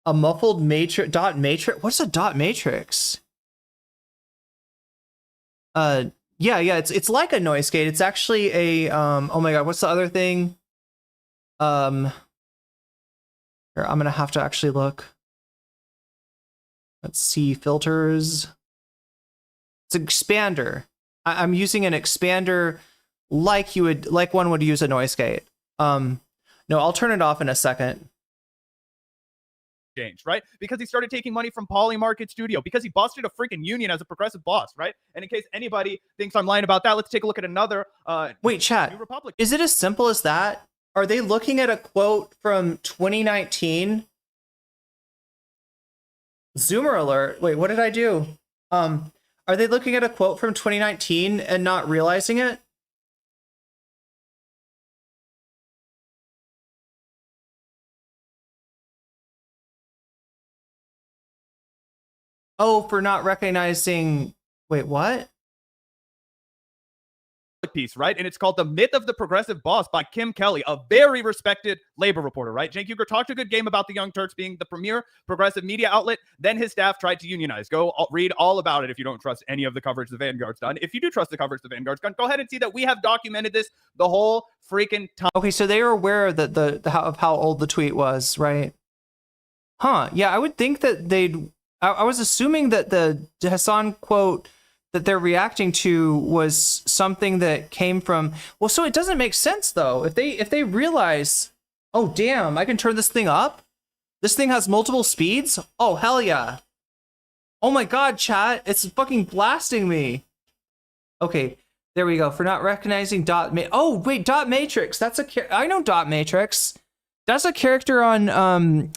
a muffled dot matrix. What's a dot matrix? Yeah, it's like a noise gate. It's actually a oh my God, what's the other thing? Here, I'm gonna have to actually look. Let's see, filters. It's an expander. I'm using an expander like one would use a noise gate. No, I'll turn it off in a second. Changed, right? Because he started taking money from Poly Market Studio, because he busted a freaking union as a progressive boss, right? And in case anybody thinks I'm lying about that, let's take a look at another. Wait, chat. New Republic. Is it as simple as that? Are they looking at a quote from 2019? Zoomer alert. Wait, what did I do? Are they looking at a quote from 2019 and not realizing it? Oh, for not recognizing... Wait, what? Piece, right? And it's called The Myth of the Progressive Boss by Kim Kelly, a very respected labor reporter, right? Cenk Uygur talked a good game about the Young Turks being the premier progressive media outlet. Then his staff tried to unionize. Go read all about it if you don't trust any of the coverage the Vanguard's done. If you do trust the coverage the Vanguard's done, go ahead and see that we have documented this the whole freaking time. Okay, so they were aware that of how old the tweet was, right? Huh? Yeah, I would think that they'd. I was assuming that the Hassan quote that they're reacting to was something that came from... Well, so it doesn't make sense, though. If they realize, oh, damn, I can turn this thing up? This thing has multiple speeds? Oh, hell yeah. Oh my God, chat. It's fucking blasting me. Okay, there we go. For not recognizing dot... Oh, wait, dot matrix. That's a... I know dot matrix. That's a character on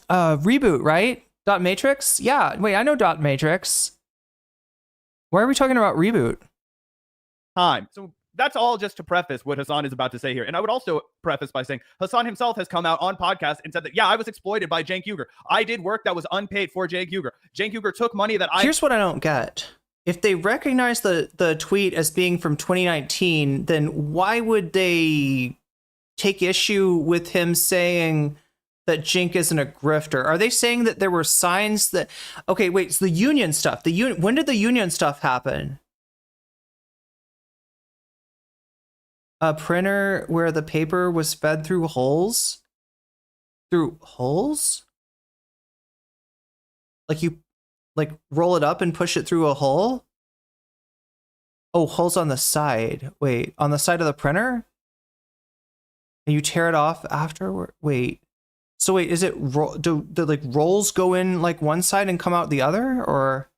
Reboot, right? Dot matrix? Yeah, wait, I know dot matrix. Why are we talking about Reboot? So that's all just to preface what Hassan is about to say here. And I would also preface by saying Hassan himself has come out on podcast and said that, yeah, I was exploited by Cenk Uygur. I did work that was unpaid for Cenk Uygur. Cenk Uygur took money that I... Here's what I don't get. If they recognize the tweet as being from 2019, then why would they take issue with him saying that Cenk isn't a grifter? Are they saying that there were signs that... Okay, wait, so the union stuff. When did the union stuff happen? A printer where the paper was fed through holes? Through holes? Like you roll it up and push it through a hole? Oh, holes on the side. Wait, on the side of the printer? And you tear it off afterward? Wait. So wait, is it do the like rolls go in like one side and come out the other, or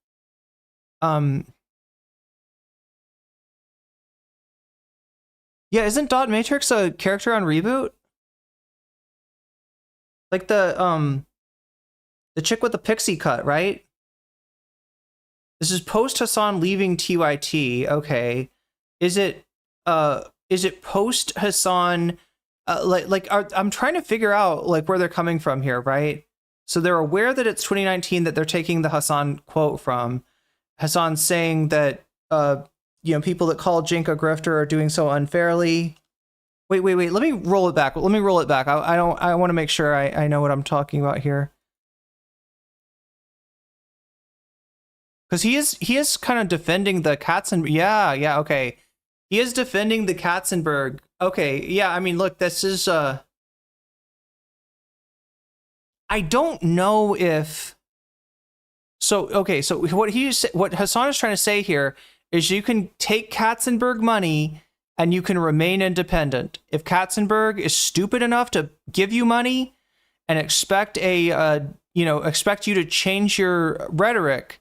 yeah, isn't Dot Matrix a character on Reboot? Like the chick with the pixie cut, right? This is post Hassan leaving TYT. Okay. Is it post Hassan I'm trying to figure out like where they're coming from here, right? So they're aware that it's 2019 that they're taking the Hassan quote from. Hassan saying that people that call Jink a grifter are doing so unfairly. Wait. Let me roll it back. I want to make sure I know what I'm talking about here. Because he is kind of defending the Katzenberg. Yeah, okay. He is defending the Katzenberg. Okay, yeah, I mean, look, this is I don't know if so what Hassan is trying to say here is you can take Katzenberg money and you can remain independent. If Katzenberg is stupid enough to give you money and expect expect you to change your rhetoric,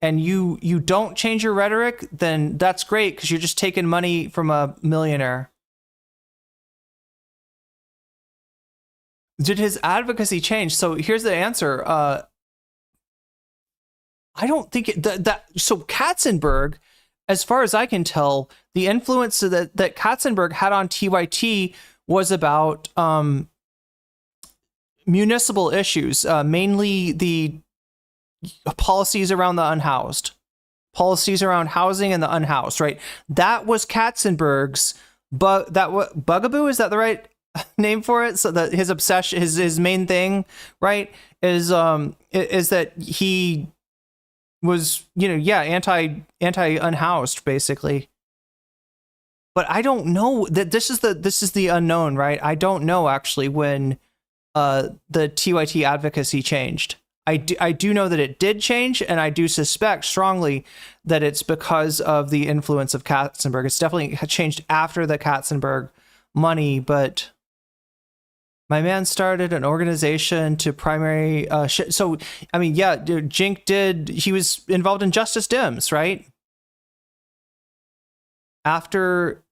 and you don't change your rhetoric, then that's great because you're just taking money from a millionaire. Did his advocacy change? So here's the answer. I don't think so Katzenberg, as far as I can tell, the influence that Katzenberg had on TYT was about municipal issues, mainly the policies around the unhoused, policies around housing and the unhoused, right? That was Katzenberg's bugaboo. Is that the right name for it? So that his obsession, his main thing, right, is that he was, anti unhoused basically. But I don't know that this is the unknown, right? I don't know actually when the TYT advocacy changed. I do know that it did change, and I do suspect strongly that it's because of the influence of Katzenberg. It's definitely changed after the Katzenberg money, but my man started an organization to primary so I mean, yeah, Jink he was involved in Justice Dems, right? After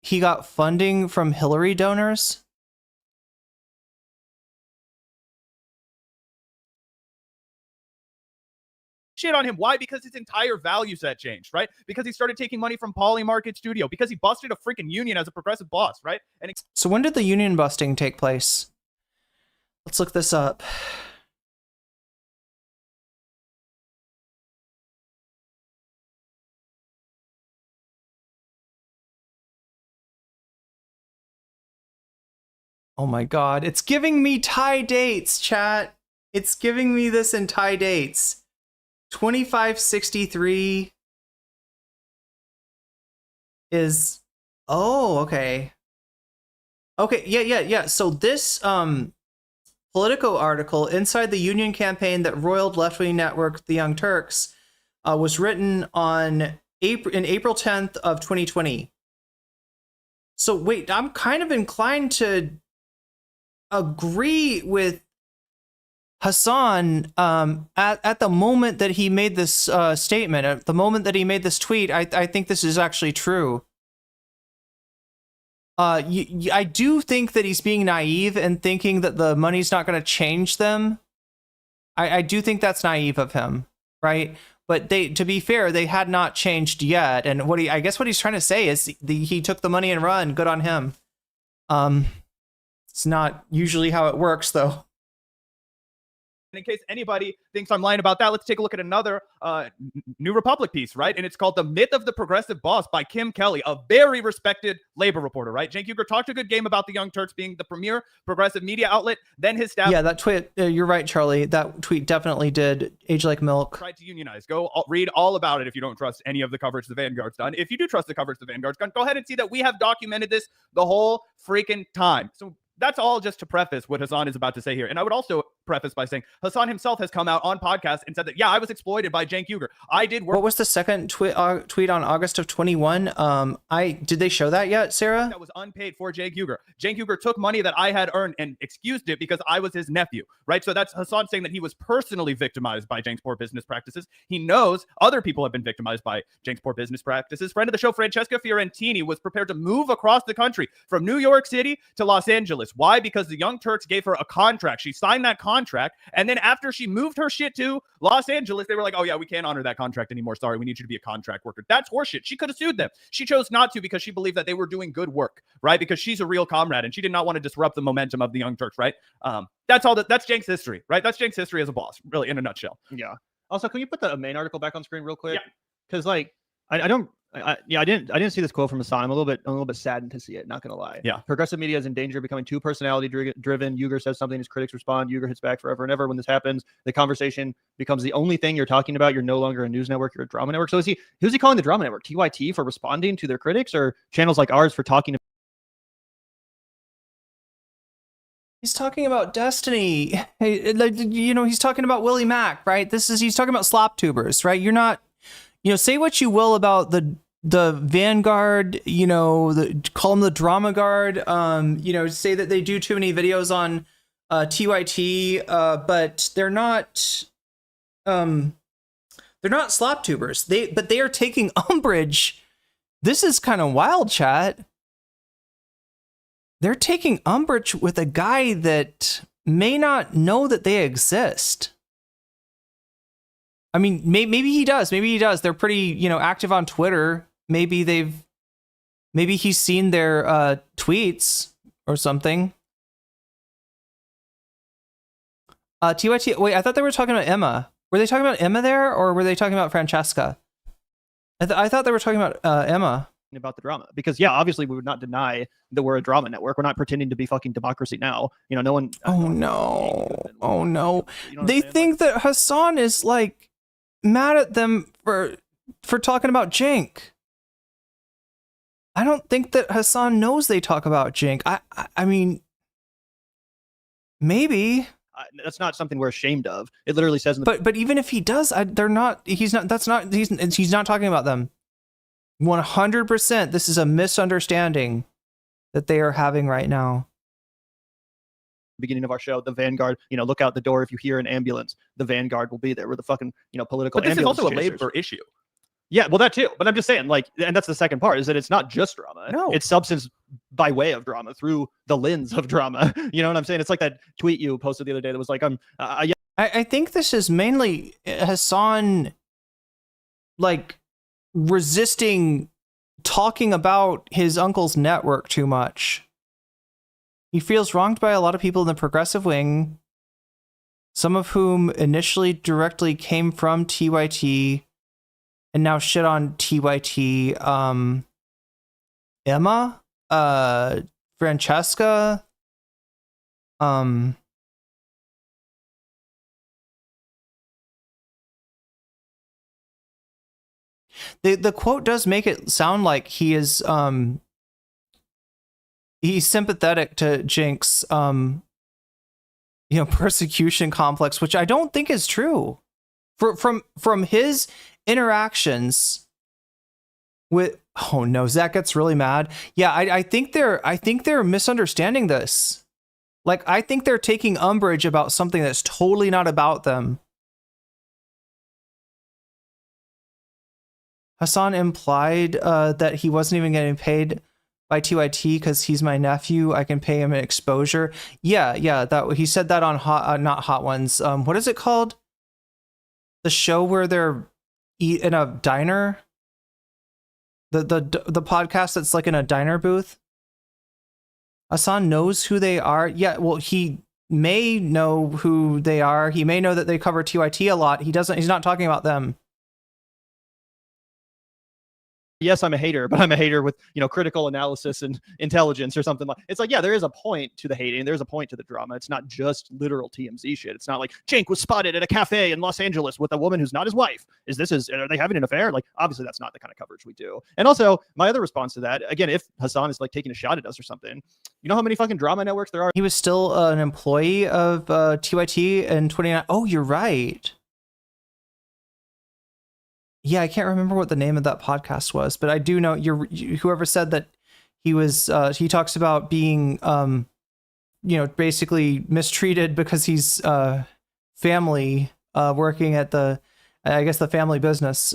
he got funding from Hillary donors. Shit on him. Why? Because his entire value set changed, right? Because he started taking money from Poly Market Studio, because he busted a freaking union as a progressive boss, right? And so when did the union busting take place? Let's look this up. Oh my god, it's giving me Thai dates, chat. It's giving me this in Thai dates. 2563 is okay. Yeah. So this Politico article, Inside the Union Campaign That Roiled Left-Wing Network The Young Turks, was written on April 10th of 2020. So wait, I'm kind of inclined to agree with Hassan at the moment that he made this statement, at the moment that he made this tweet. I think this is actually true. I do think that he's being naive and thinking that the money's not going to change them. I do think that's naive of him, right? But to be fair, they had not changed yet. And I guess what he's trying to say is he took the money and run. Good on him. It's not usually how it works, though. in case anybody thinks I'm lying about that, let's take a look at another New Republic piece, right? And it's called The Myth of the Progressive Boss by Kim Kelly, a very respected labor reporter, right? Cenk Uygur talked a good game about the Young Turks being the premier progressive media outlet. Then his staff... Yeah, that tweet, you're right, Charlie. That tweet definitely did age like milk. Tried to unionize. Go read all about it if you don't trust any of the coverage the Vanguard's done. If you do trust the coverage the Vanguard's done, go ahead and see that we have documented this the whole freaking time. So that's all just to preface what Hassan is about to say here. And I would also preface by saying Hassan himself has come out on podcast and said that, yeah, I was exploited by Cenk Uygur. I did work. What was the second tweet on August of 21? Did they show that yet, Sarah? That was unpaid for Cenk Uygur. Cenk Uygur took money that I had earned and excused it because I was his nephew, right? So that's Hassan saying that he was personally victimized by Cenk's poor business practices. He knows other people have been victimized by Cenk's poor business practices. Friend of the show, Francesca Fiorentini, was prepared to move across the country from New York City to Los Angeles. Why? Because the Young Turks gave her a contract. She signed that contract, and then after she moved her shit to Los Angeles, they were like, oh yeah, we can't honor that contract anymore. Sorry, we need you to be a contract worker. That's horseshit. She could have sued them. She chose not to because she believed that they were doing good work, right? Because she's a real comrade and she did not want to disrupt the momentum of the Young Turks, right? That's Cenk's history, right? That's Cenk's history as a boss, really, in a nutshell. Yeah. Also, can you put the main article back on screen real quick? Yeah. Because like I didn't see this quote from Hassan. I'm a little bit saddened to see it. Not gonna lie. Yeah. Progressive media is in danger of becoming too personality driven. Uygur says something, his critics respond. Uygur hits back forever and ever. When this happens, the conversation becomes the only thing you're talking about. You're no longer a news network. You're a drama network. So who's he calling the drama network? TYT for responding to their critics, or channels like ours for talking? He's talking about Destiny. Hey, he's talking about Willie Mack, right? He's talking about slop tubers, right? You're not, say what you will about the Vanguard, call them the drama guard, say that they do too many videos on TYT, but they're not slop tubers. But they are taking umbrage. This is kind of wild, chat. They're taking umbrage with a guy that may not know that they exist. I mean, maybe he does. Maybe he does. They're pretty, active on Twitter. Maybe he's seen their tweets or something. TYT. Wait, I thought they were talking about Emma. Were they talking about Emma there, or were they talking about Francesca? I thought they were talking about Emma. About the drama, because obviously we would not deny that we're a drama network. We're not pretending to be fucking Democracy Now. No one. Oh no. They think that Hassan is like mad at them for talking about Cenk. I don't think that Hassan knows they talk about Cenk. I mean, maybe. That's not something we're ashamed of. It literally says. But even if he does, they're not. He's not. That's not. He's not talking about them. 100%. This is a misunderstanding that they are having right now. Beginning of our show, the Vanguard, look out the door if you hear an ambulance. The Vanguard will be there. We're the fucking, political. But this is also a chasers. labor issue. Yeah, well, that too. But I'm just saying, and that's the second part, is that it's not just drama. No. It's substance by way of drama, through the lens of drama. You know what I'm saying? It's like that tweet you posted the other day that was like, I think this is mainly Hassan, resisting talking about his uncle's network too much. He feels wronged by a lot of people in the progressive wing, some of whom initially directly came from TYT and now shit on TYT. Emma, Francesca, The quote does make it sound like he is he's sympathetic to Cenk's persecution complex, which I don't think is true. From his interactions with Zach gets really mad. Yeah, I think they're misunderstanding this. I think they're taking umbrage about something that's totally not about them. Hassan implied that he wasn't even getting paid by TYT because he's my nephew. I can pay him an exposure. Yeah. That he said that on not Hot Ones. What is it called? The show where they're in a diner. The podcast that's in a diner booth. Hassan knows who they are. Yeah. Well, he may know who they are. He may know that they cover TYT a lot. He's not talking about them. yes, I'm a hater, but I'm a hater with, critical analysis and intelligence or something like. It's like, yeah, there is a point to the hating. There's a point to the drama. It's not just literal TMZ shit. It's not like Cenk was spotted at a cafe in Los Angeles with a woman who's not his wife. Are they having an affair? Like, obviously that's not the kind of coverage we do. And also my other response to that, again, if Hassan is like taking a shot at us or something, you know how many fucking drama networks there are? He was still an employee of TYT in 29. Oh, you're right. Yeah, I can't remember what the name of that podcast was, but I do know whoever said that he was, he talks about being, basically mistreated because he's family, working at the family business.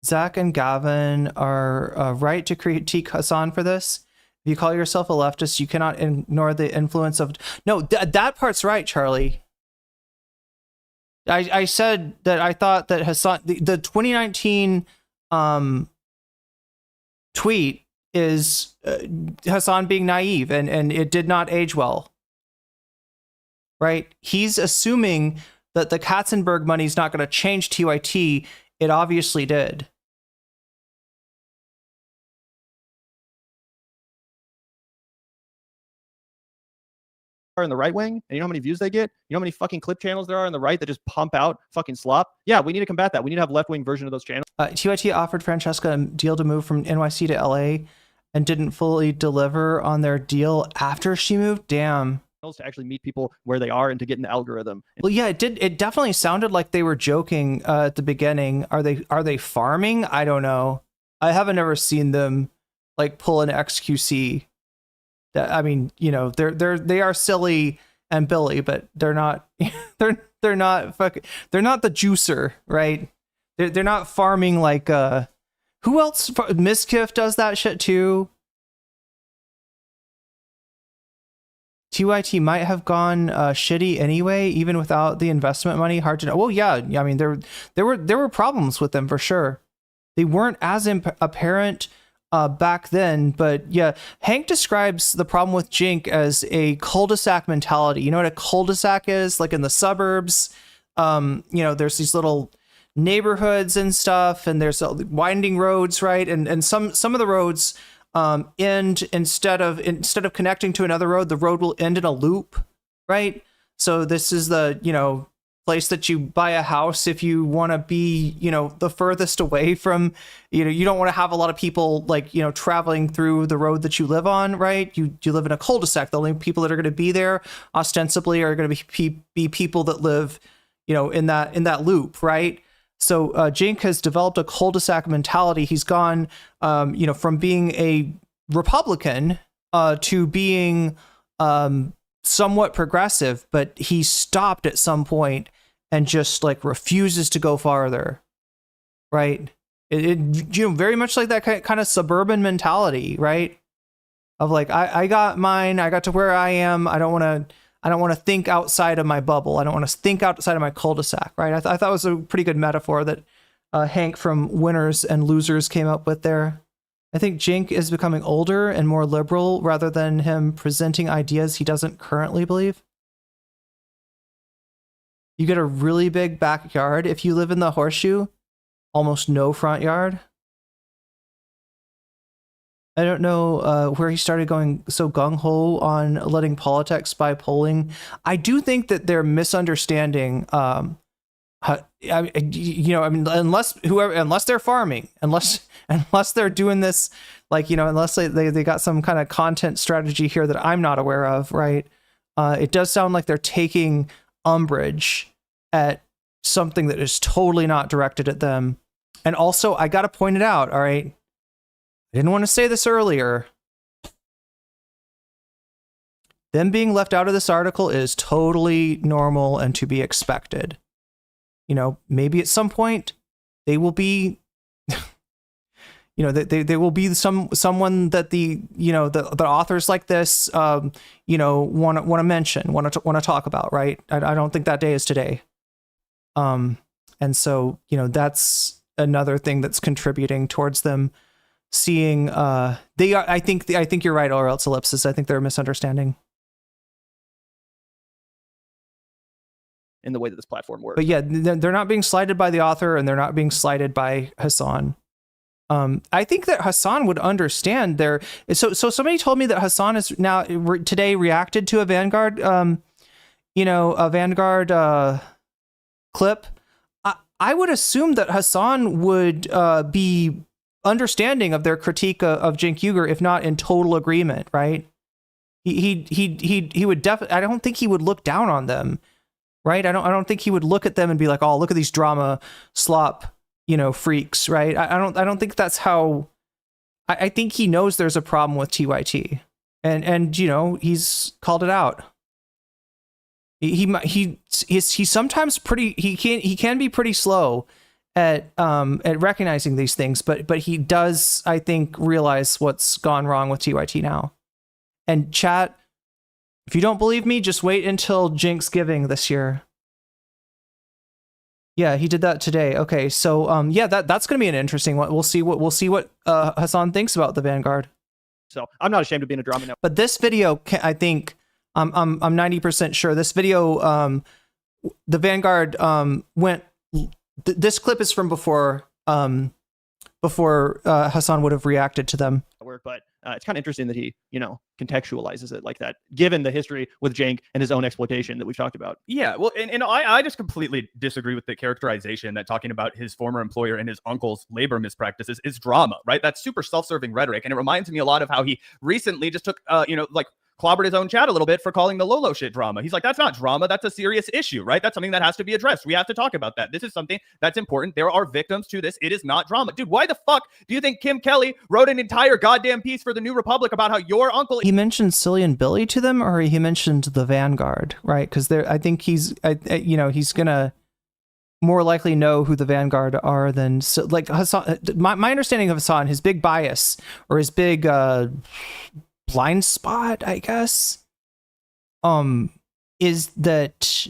Zach and Gavin are right to critique Hassan for this. If you call yourself a leftist, you cannot ignore the influence of... No, that part's right, Charlie. I said that I thought that Hassan, the 2019 tweet is Hassan being naive, and it did not age well. Right? He's assuming that the Katzenberg money is not going to change TYT. It obviously did. In the right wing, and you know how many views they get? You know how many fucking clip channels there are on the right that just pump out fucking slop? Yeah, we need to combat that. We need to have left-wing version of those channels. TYT offered Francesca a deal to move from NYC to LA and didn't fully deliver on their deal after she moved. Damn. To actually meet people where they are and to get in the algorithm. Well, yeah, it did. It definitely sounded like they were joking at the beginning. Are they farming? I don't know. I haven't ever seen them like pull an XQC. I mean, they are silly and Billy, but they're not they're not the juicer, right? They're not farming like who else? Miskiff does that shit too. TYT might have gone shitty anyway, even without the investment money. Hard to know. Well, yeah, I mean there were problems with them for sure. They weren't as apparent back then, but yeah, Hank describes the problem with Cenk as a cul-de-sac mentality. You know what a cul-de-sac is? Like in the suburbs, there's these little neighborhoods and stuff, and there's winding roads, right? And some of the roads end instead of connecting to another road, the road will end in a loop, right? So this is the place that you buy a house if you want to be the furthest away from you don't want to have a lot of people traveling through the road that you live on, right? You live in a cul-de-sac. The only people that are going to be there ostensibly are going to be people that live in that loop, right? So Cenk has developed a cul-de-sac mentality. He's gone from being a Republican to being somewhat progressive, but he stopped at some point and just refuses to go farther, right? It very much like that kind of suburban mentality, right? Of I got mine, I got to where I am. I don't want to think outside of my bubble. I don't want to think outside of my cul-de-sac, right? I thought it was a pretty good metaphor that Hank from Winners and Losers came up with there. I think Cenk is becoming older and more liberal rather than him presenting ideas he doesn't currently believe. You get a really big backyard if you live in the Horseshoe, almost no front yard. I don't know where he started going so gung-ho on letting politics by polling. I do think that they're misunderstanding. Unless they're farming, unless they're doing this, unless they got some kind of content strategy here that I'm not aware of, right? It does sound like they're taking umbrage at something that is totally not directed at them. And also, I got to point it out, all right? I didn't want to say this earlier. Them being left out of this article is totally normal and to be expected. Maybe at some point they will be, they will be someone that the authors like this, want to mention, want to talk about, right? I don't think that day is today. And so, that's another thing that's contributing towards them seeing, I think you're right, or else ellipsis. I think they're a misunderstanding. in the way that this platform works. But yeah, they're not being slighted by the author, and they're not being slighted by Hassan. I think that Hassan would understand their. So somebody told me that Hassan is now today reacted to a Vanguard, a Vanguard clip. I would assume that Hassan would be understanding of their critique of Cenk Uygur, if not in total agreement, right? He would definitely. I don't think he would look down on them, right? I don't think he would look at them and be like, "Oh, look at these drama slop, freaks," right? I don't think that's how. I think he knows there's a problem with TYT, and he's called it out. He's sometimes pretty. He can be pretty slow at recognizing these things, but he does, I think, realize what's gone wrong with TYT now. And chat, if you don't believe me, just wait until Jinxgiving this year. Yeah, he did that today. Okay, so that's going to be an interesting one. We'll see what Hassan thinks about the Vanguard. So I'm not ashamed of being a drama network. But this video, I think, I'm 90% sure this video, the Vanguard went. This clip is from before Hassan would have reacted to them. But it's kind of interesting that he, contextualizes it like that, given the history with Cenk and his own exploitation that we've talked about. Yeah, well, and I just completely disagree with the characterization that talking about his former employer and his uncle's labor mispractices is drama, right? That's super self-serving rhetoric, and it reminds me a lot of how he recently just took, clobbered his own chat a little bit for calling the Lolo shit drama. He's like, that's not drama. That's a serious issue, right? That's something that has to be addressed. We have to talk about that. This is something that's important. There are victims to this. It is not drama. Dude, why the fuck do you think Kim Kelly wrote an entire goddamn piece for the New Republic about how your uncle... He mentioned Cillian Billy to them, or he mentioned the Vanguard, right? Because I think he's gonna more likely know who the Vanguard are than... So, like, Hassan, my understanding of Hassan, his big bias, or his big... blind spot, I guess, is that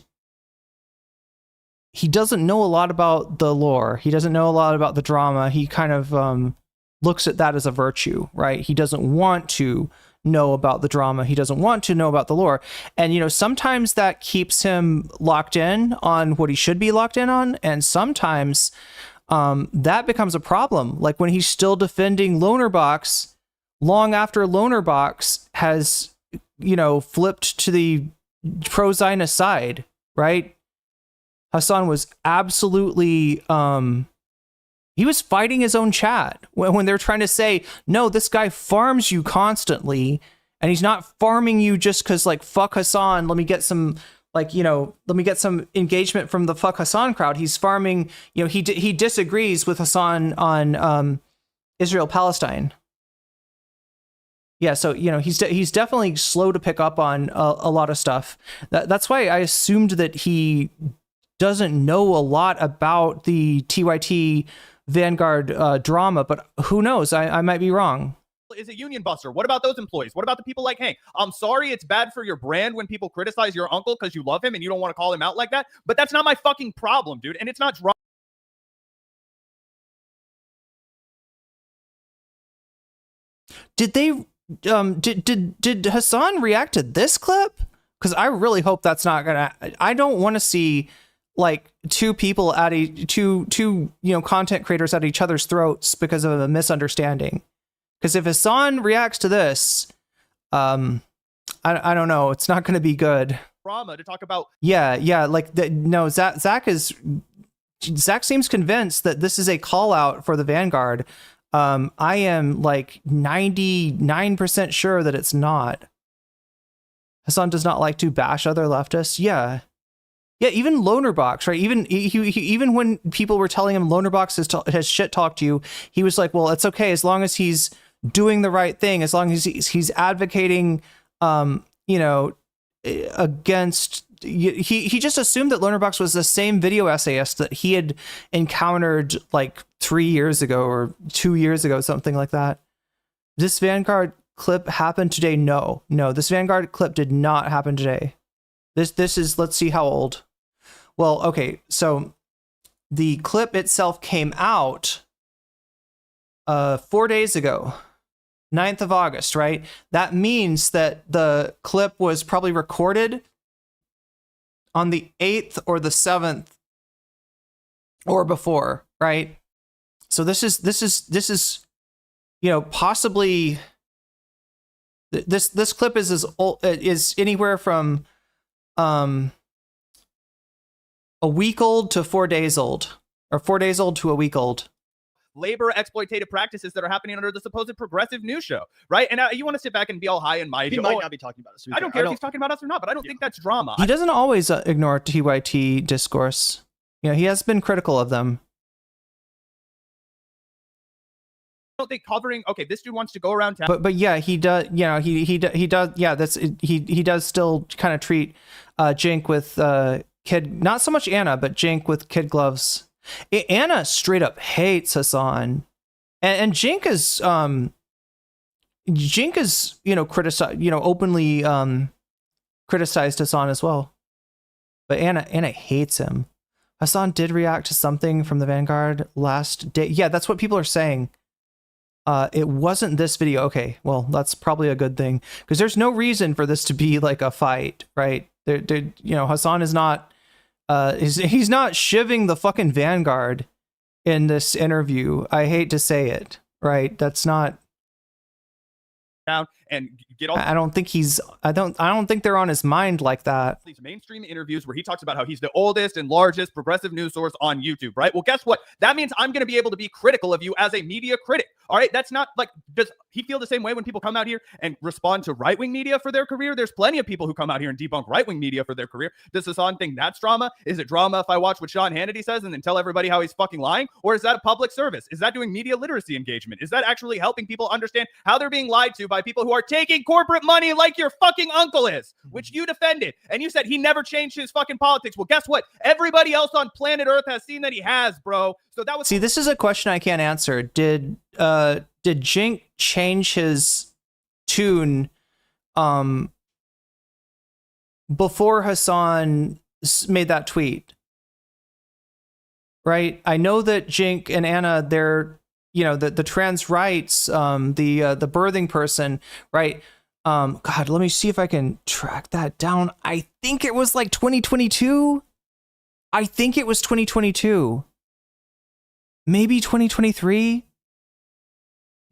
he doesn't know a lot about the lore. He doesn't know a lot about the drama. He kind of looks at that as a virtue, right? He doesn't want to know about the drama. He doesn't want to know about the lore. And, sometimes that keeps him locked in on what he should be locked in on. And sometimes that becomes a problem. Like when he's still defending Lonerbox long after Lonerbox has, flipped to the pro-Zionist side, right? Hassan was absolutely, he was fighting his own chat when they're trying to say, no, this guy farms you constantly, and he's not farming you just because, like, fuck Hassan, let me get some, let me get some engagement from the fuck Hassan crowd. He's farming, he disagrees with Hassan on Israel-Palestine. Yeah, so he's definitely slow to pick up on a lot of stuff. That's why I assumed that he doesn't know a lot about the TYT Vanguard drama, but who knows? I might be wrong. Is a union buster. What about those employees? What about the people like Hank? I'm sorry it's bad for your brand when people criticize your uncle because you love him and you don't want to call him out like that, but that's not my fucking problem, dude. And it's not drama. Did they did Hassan react to this clip? Because I really hope that's not gonna. I don't want to see like two people at two content creators at each other's throats because of a misunderstanding. Because if Hassan reacts to this, I don't know, it's not going to be good. Drama to talk about. Yeah, like no, Zach seems convinced that this is a call out for the Vanguard. I am like 99% sure that it's not. Hassan does not like to bash other leftists. Yeah, even Lonerbox, right? Even when people were telling him Lonerbox has shit talked you, he was like, well, it's okay as long as he's doing the right thing, as long as he's advocating, against. He just assumed that Lonerbox was the same video essayist that he had encountered like 3 years ago or 2 years ago, something like that. This Vanguard clip happened today? No, this Vanguard clip did not happen today. This is, let's see how old. Well, okay, so the clip itself came out 4 days ago, 9th of August, right? That means that the clip was probably recorded on the 8th or the 7th or before, right? So this is possibly this clip is as old, is anywhere from a week old to 4 days old, or 4 days old to a week old. Labor exploitative practices that are happening under the supposed progressive news show, right? And you want to sit back and be all high and mighty. He might not be talking about us. I don't care if he's talking about us or not, but I don't think that's drama. He doesn't always ignore TYT discourse. He has been critical of them. I don't think covering. Okay, this dude wants to go around town. But yeah, he does. He does. Yeah, he does still kind of treat Jink with kid. Not so much Anna, but Jink with kid gloves. Anna straight up hates Hassan, and Jink is criticized, openly criticized Hassan as well. But Anna hates him. Hassan did react to something from the Vanguard last day. Yeah, that's what people are saying. It wasn't this video. Okay, well, that's probably a good thing, because there's no reason for this to be like a fight, right? Hassan is not. He's not shivving the fucking Vanguard in this interview. I hate to say it, right? That's not. Down and get all. I don't think he's. I don't think they're on his mind like that. These mainstream interviews where he talks about how he's the oldest and largest progressive news source on YouTube, right? Well, guess what? That means I'm going to be able to be critical of you as a media critic. All right, that's not like, does he feel the same way when people come out here and respond to right-wing media for their career? There's plenty of people who come out here and debunk right-wing media for their career. Does Hassan think that's drama? Is it drama if I watch what Sean Hannity says and then tell everybody how he's fucking lying? Or is that a public service? Is that doing media literacy engagement? Is that actually helping people understand how they're being lied to by people who are taking corporate money like your fucking uncle is, which you defended? And you said he never changed his fucking politics. Well, guess what? Everybody else on planet Earth has seen that he has, bro. So that was. See, this is a question I can't answer. Did Jink change his tune before Hassan made that tweet? Right? I know that Jink and Anna, they're, the trans rights, the birthing person, right? God, let me see if I can track that down. I think it was like 2022. I think it was 2022. Maybe 2023.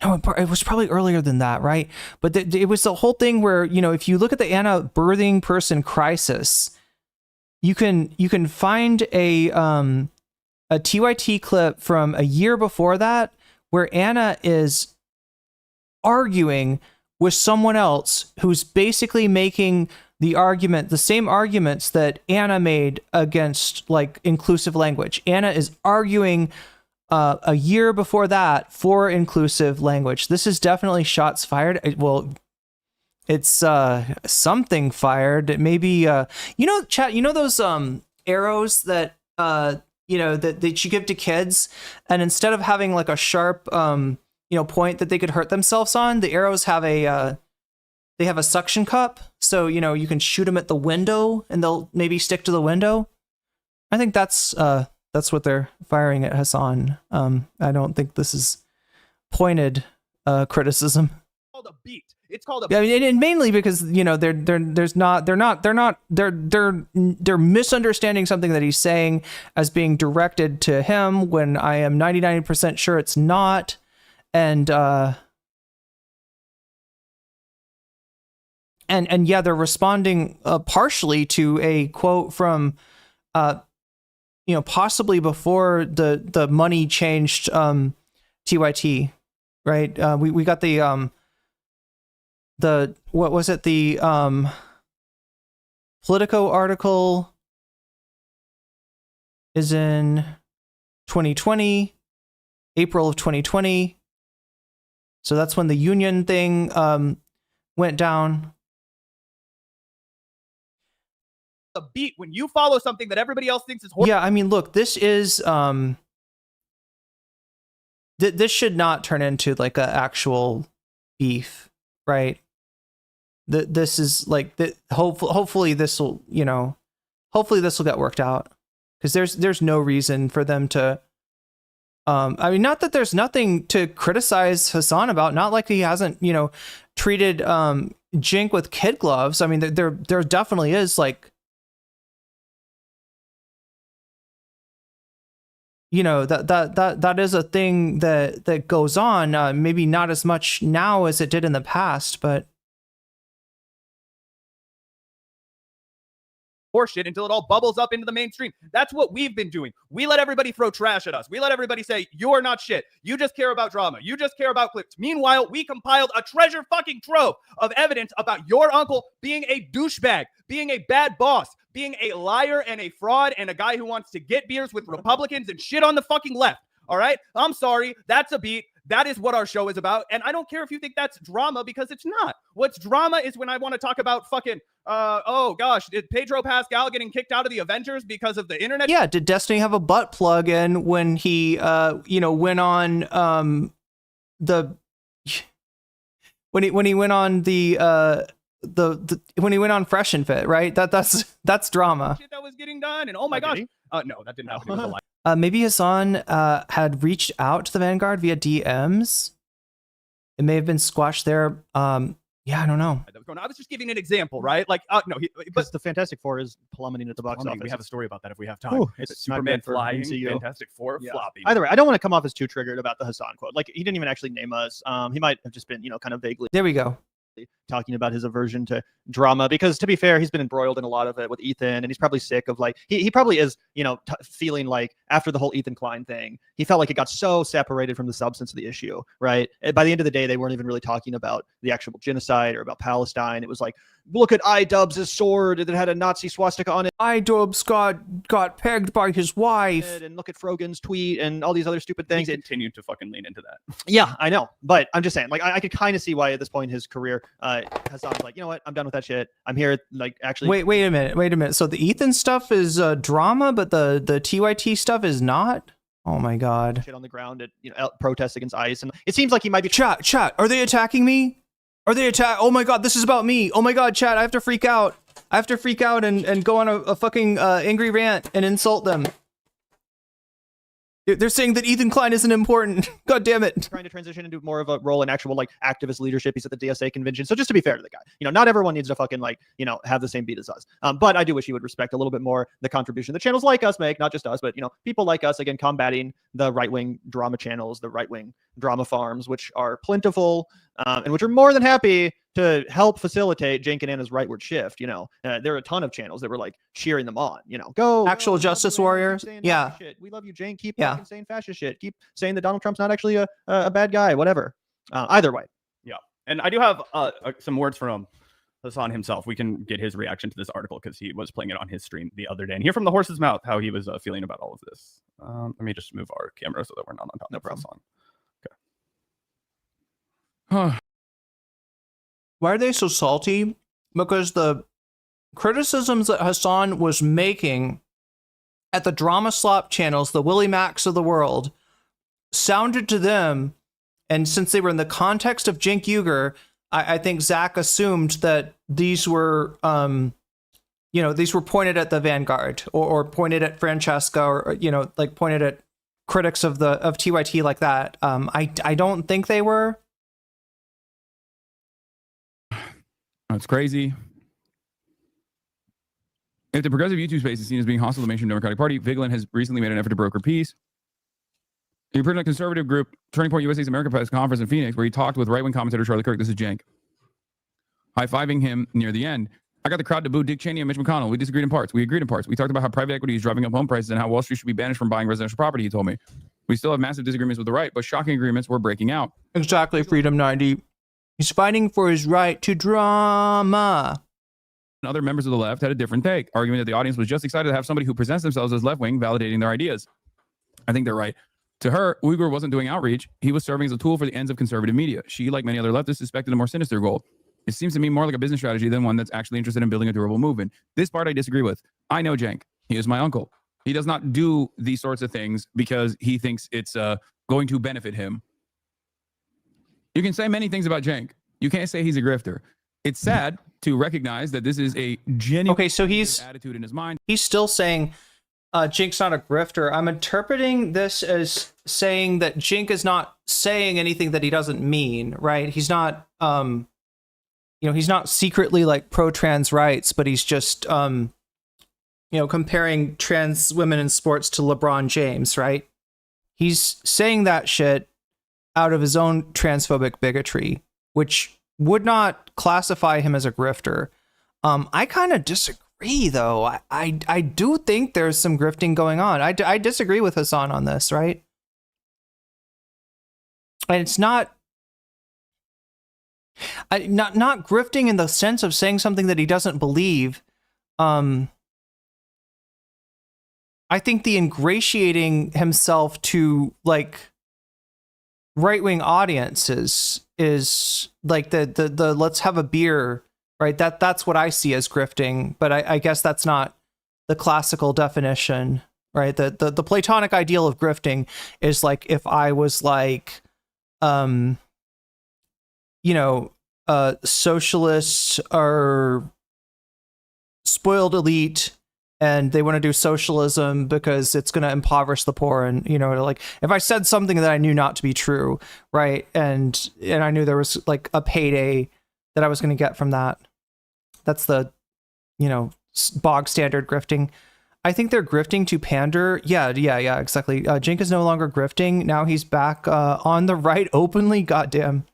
No, it was probably earlier than that, right? But it was the whole thing where, if you look at the Anna birthing person crisis, you can find a TYT clip from a year before that where Anna is arguing with someone else who's basically making the same arguments that Anna made against like inclusive language. Anna is arguing a year before that for inclusive language. This is definitely shots fired. Well, it's something fired. It may be chat. Those arrows that that you give to kids, and instead of having like a sharp point that they could hurt themselves on, the arrows have a suction cup, so you can shoot them at the window and they'll maybe stick to the window. I think that's what they're firing at Hassan. I don't think this is pointed criticism. It's called a beat. It's called a. Yeah, and mainly because they're misunderstanding something that he's saying as being directed to him when I am 99% sure it's not, and yeah, they're responding partially to a quote from possibly before the money changed TYT, right? We got the what was it, the Politico article is in 2020, April of 2020. So that's when the union thing went down. A beat when you follow something that everybody else thinks is horrible. Yeah, I mean, look, this is this should not turn into like an actual beef, right? This is like hopefully this will get worked out, because there's no reason for them to I mean, not that there's nothing to criticize Hassan about, not like he hasn't treated Jink with kid gloves. I mean, there definitely is like you know, that is a thing that goes on. Maybe not as much now as it did in the past, but horseshit until it all bubbles up into the mainstream. That's what we've been doing. We let everybody throw trash at us. We let everybody say, you're not shit. You just care about drama. You just care about clips. Meanwhile, we compiled a treasure fucking trove of evidence about your uncle being a douchebag, being a bad boss, being a liar and a fraud, and a guy who wants to get beers with Republicans and shit on the fucking left. All right? I'm sorry. That's a beat. That is what our show is about. And I don't care if you think that's drama, because it's not. What's drama is when I want to talk about fucking, oh gosh, did Pedro Pascal getting kicked out of the Avengers because of the internet? yeah, did Destiny have a butt plug in when he, you know, went on when he went on the when he went on Fresh and Fit, right? That's drama. Shit that was getting done, and oh my gosh, no, that didn't happen. It was a lie. Maybe Hassan had reached out to the Vanguard via DMs. It may have been squashed there. Yeah, I don't know. I was just giving an example, right? Like, no, but the Fantastic Four is plummeting at the box office. We have a story about that if we have time. Ooh, It's it's not Superman good for flying, MCU. Fantastic Four Yeah. flopping. Either way, I don't want to come off as too triggered about the Hassan quote. Like, he didn't even actually name us. He might have just been, you know, kind of vaguely There we go. talking about his aversion to drama, because to be fair, he's been embroiled in a lot of it with Ethan, and he's probably sick of, like, he probably is, you know, feeling like after the whole Ethan Klein thing, he felt like it got so separated from the substance of the issue, right? And by the end of the day, they weren't even really talking about the actual genocide or about Palestine. It was like, look at iDubbbz' sword that had a Nazi swastika on it. iDubbbz got pegged by his wife. And look at Frogan's tweet and all these other stupid things. He continued to fucking lean into that. Yeah, I know. But I'm just saying, like, I could kind of see why at this point in his career, Hassan's like, you know what? I'm done with that shit. I'm here, like, actually. Wait a minute. So the Ethan stuff is drama, but the TYT stuff is not? Oh my god. Shit on the ground at, you know, protests against ICE. And it seems like he might be. Chat, are they attacking me? Are they oh my god, this is about me. Oh my god, chat, I have to freak out. I have to freak out and go on a fucking angry rant and insult them. They're saying that Ethan Klein isn't important. God damn it. Trying to transition into more of a role in actual, like, activist leadership. He's at the DSA convention. So just to be fair to the guy, you know, not everyone needs to fucking, like, you know, have the same beat as us. But I do wish he would respect a little bit more the contribution that channels like us make, not just us, but, you know, people like us, again, combating the right-wing drama channels, the right-wing drama farms, which are plentiful, and which are more than happy to help facilitate Cenk and Anna's rightward shift. You know, there are a ton of channels that were, like, cheering them on, you know, go actual justice warriors. Yeah. Shit. We love you, Cenk. Keep fucking saying fascist shit. Keep saying that Donald Trump's not actually a bad guy, whatever. Either way. Yeah. And I do have some words from Hassan himself. We can get his reaction to this article because he was playing it on his stream the other day, and hear from the horse's mouth how he was feeling about all of this. Let me just move our camera so that we're not on top of Hassan. Okay. Why are they so salty? Because the criticisms that Hassan was making at the drama slop channels, the Willie Macs of the world, sounded to them, and since they were in the context of Cenk Uygur, I think Zach assumed that these were, you know, these were pointed at the Vanguard or pointed at Francesca or, you know, like pointed at critics of TYT like that. I don't think they were. That's crazy. If the progressive YouTube space is seen as being hostile to the mainstream Democratic Party, Vigeland has recently made an effort to broker peace. He appeared in a conservative group, Turning Point USA's America Press conference in Phoenix, where he talked with right-wing commentator Charlie Kirk. This is Cenk. High-fiving him near the end. I got the crowd to boo Dick Cheney and Mitch McConnell. We disagreed in parts. We agreed in parts. We talked about how private equity is driving up home prices and how Wall Street should be banished from buying residential property, he told me. We still have massive disagreements with the right, but shocking agreements were breaking out. Exactly, Freedom 90. He's fighting for his right to drama. And other members of the left had a different take, arguing that the audience was just excited to have somebody who presents themselves as left-wing validating their ideas. I think they're right. To her, Uygur wasn't doing outreach. He was serving as a tool for the ends of conservative media. She, like many other leftists, suspected a more sinister goal. It seems to me more like a business strategy than one that's actually interested in building a durable movement. This part I disagree with. I know Cenk. He is my uncle. He does not do these sorts of things because he thinks it's going to benefit him. You can say many things about Cenk. You can't say he's a grifter. It's sad to recognize that this is a genuine attitude in his mind. He's still saying Cenk's not a grifter. I'm interpreting this as saying that Cenk is not saying anything that he doesn't mean, right? He's not, you know, he's not secretly like pro-trans rights, but he's just, you know, comparing trans women in sports to LeBron James, right? he's saying that shit out of his own transphobic bigotry, which would not classify him as a grifter. I kind of disagree, though. I do think there's some grifting going on. I disagree with Hassan on this, right? And it's not grifting in the sense of saying something that he doesn't believe. I think the ingratiating himself to like right-wing audiences is like the let's have a beer, right? That's what I see as grifting, but I guess that's not the classical definition, right? The Platonic ideal of grifting is like if I was like, socialists are spoiled elite and they want to do socialism because it's going to impoverish the poor. And, like if I said something that I knew not to be true, right. And I knew there was like a payday that I was going to get from that. That's the, bog standard grifting. I think they're grifting to pander. Yeah, exactly. Jink is no longer grifting. Now he's back on the right openly. Goddamn.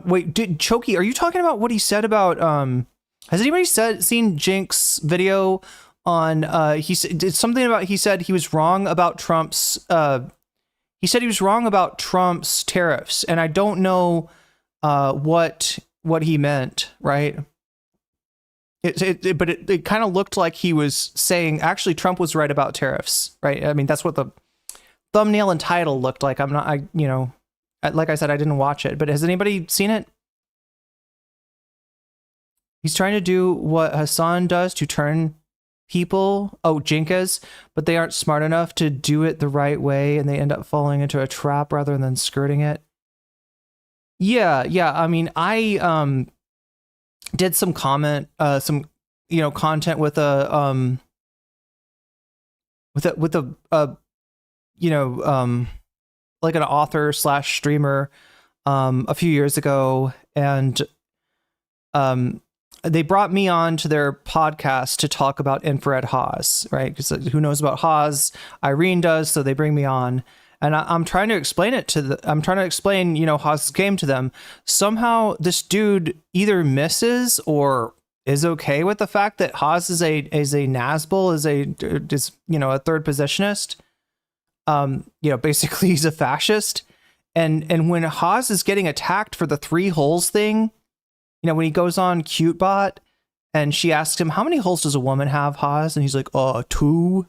Wait, Choki, are you talking about what he said about, has anybody seen Jink's video on, he said something about, he said he was wrong about Trump's tariffs. And I don't know, what he meant, right? But it kind of looked like he was saying, actually, Trump was right about tariffs, right? I mean, that's what the thumbnail and title looked like. Like I said, I didn't watch it, but has anybody seen it? He's trying to do what Hassan does to turn people, Jinkas, but they aren't smart enough to do it the right way, and they end up falling into a trap rather than skirting it. Yeah. I mean, I did some content with a like an author / streamer a few years ago, and they brought me on to their podcast to talk about infrared Haas, right? Because who knows about Haas? Irene does, so they bring me on. And I'm trying to explain Haas's game to them. Somehow this dude either misses or is okay with the fact that Haas is a Nazgul, is a third positionist. Basically he's a fascist. And when Haas is getting attacked for the 3 holes thing, when he goes on CuteBot and she asks him, how many holes does a woman have, Haas? And he's like, 2.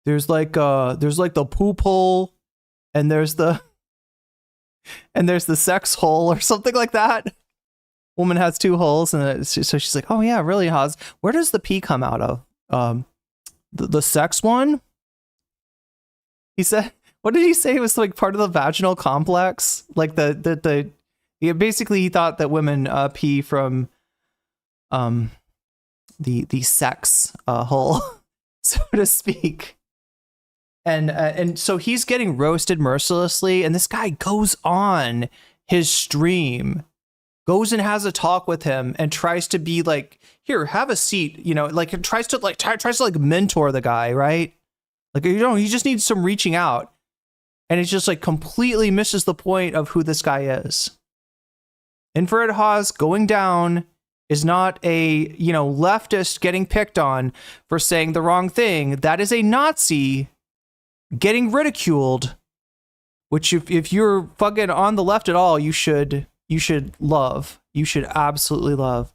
There's the poop hole, and there's the sex hole or something like that. Woman has 2 holes, and so she's like, oh yeah, really, Haas? Where does the pee come out of? The sex one? He said, what did he say? It was like part of the vaginal complex. Like basically he thought that women pee from the sex hole, so to speak. And so he's getting roasted mercilessly, and this guy goes on his stream, goes and has a talk with him, and tries to be like, here, have a seat, like tries to mentor the guy, right? Like, he just needs some reaching out, and it just like completely misses the point of who this guy is. Infrared Haas going down is not a leftist getting picked on for saying the wrong thing. That is a Nazi getting ridiculed, which if you're fucking on the left at all, you should love. You should absolutely love.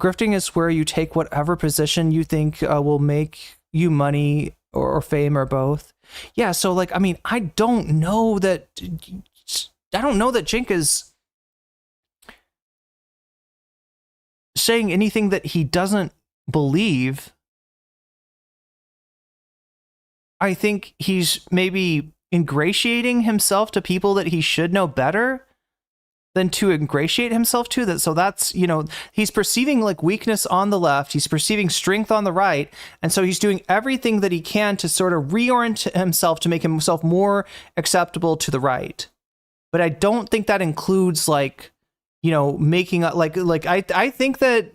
Grifting is where you take whatever position you think will make you money or fame or both. Yeah, so like, I mean, I don't know that Jink is saying anything that he doesn't believe. I think he's maybe ingratiating himself to people that he should know better than to ingratiate himself to. That. So that's, he's perceiving like weakness on the left. He's perceiving strength on the right. And so he's doing everything that he can to sort of reorient himself to make himself more acceptable to the right. But I don't think that includes like, making up like I think that,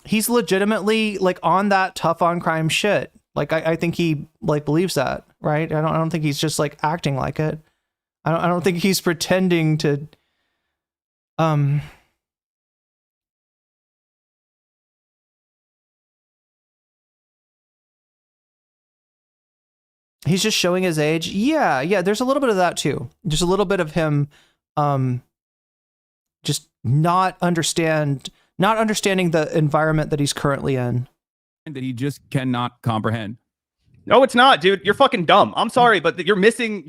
he's legitimately like on that tough on crime shit. Like I think he like believes that, right? I don't think he's just like acting like it. I don't think he's pretending to he's just showing his age. Yeah, there's a little bit of that too. Just a little bit of him just not understanding the environment that he's currently in. That he just cannot comprehend. No, it's not, dude. You're fucking dumb. I'm sorry, but you're missing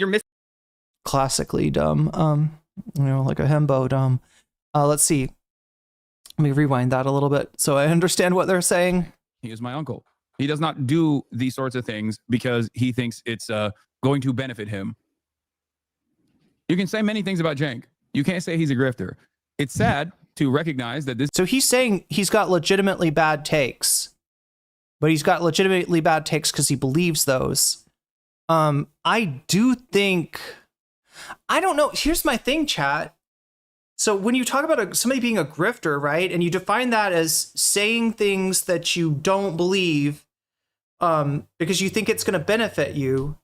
Classically dumb. Like a hembo dumb. Let's see. Let me rewind that a little bit so I understand what they're saying. He is my uncle. He does not do these sorts of things because he thinks it's going to benefit him. You can say many things about Cenk. You can't say he's a grifter. It's sad to recognize that this. So he's saying he's got legitimately bad takes, but he's got legitimately bad takes because he believes those. I do think, I don't know. Here's my thing, chat. So when you talk about somebody being a grifter, right, and you define that as saying things that you don't believe because you think it's going to benefit you,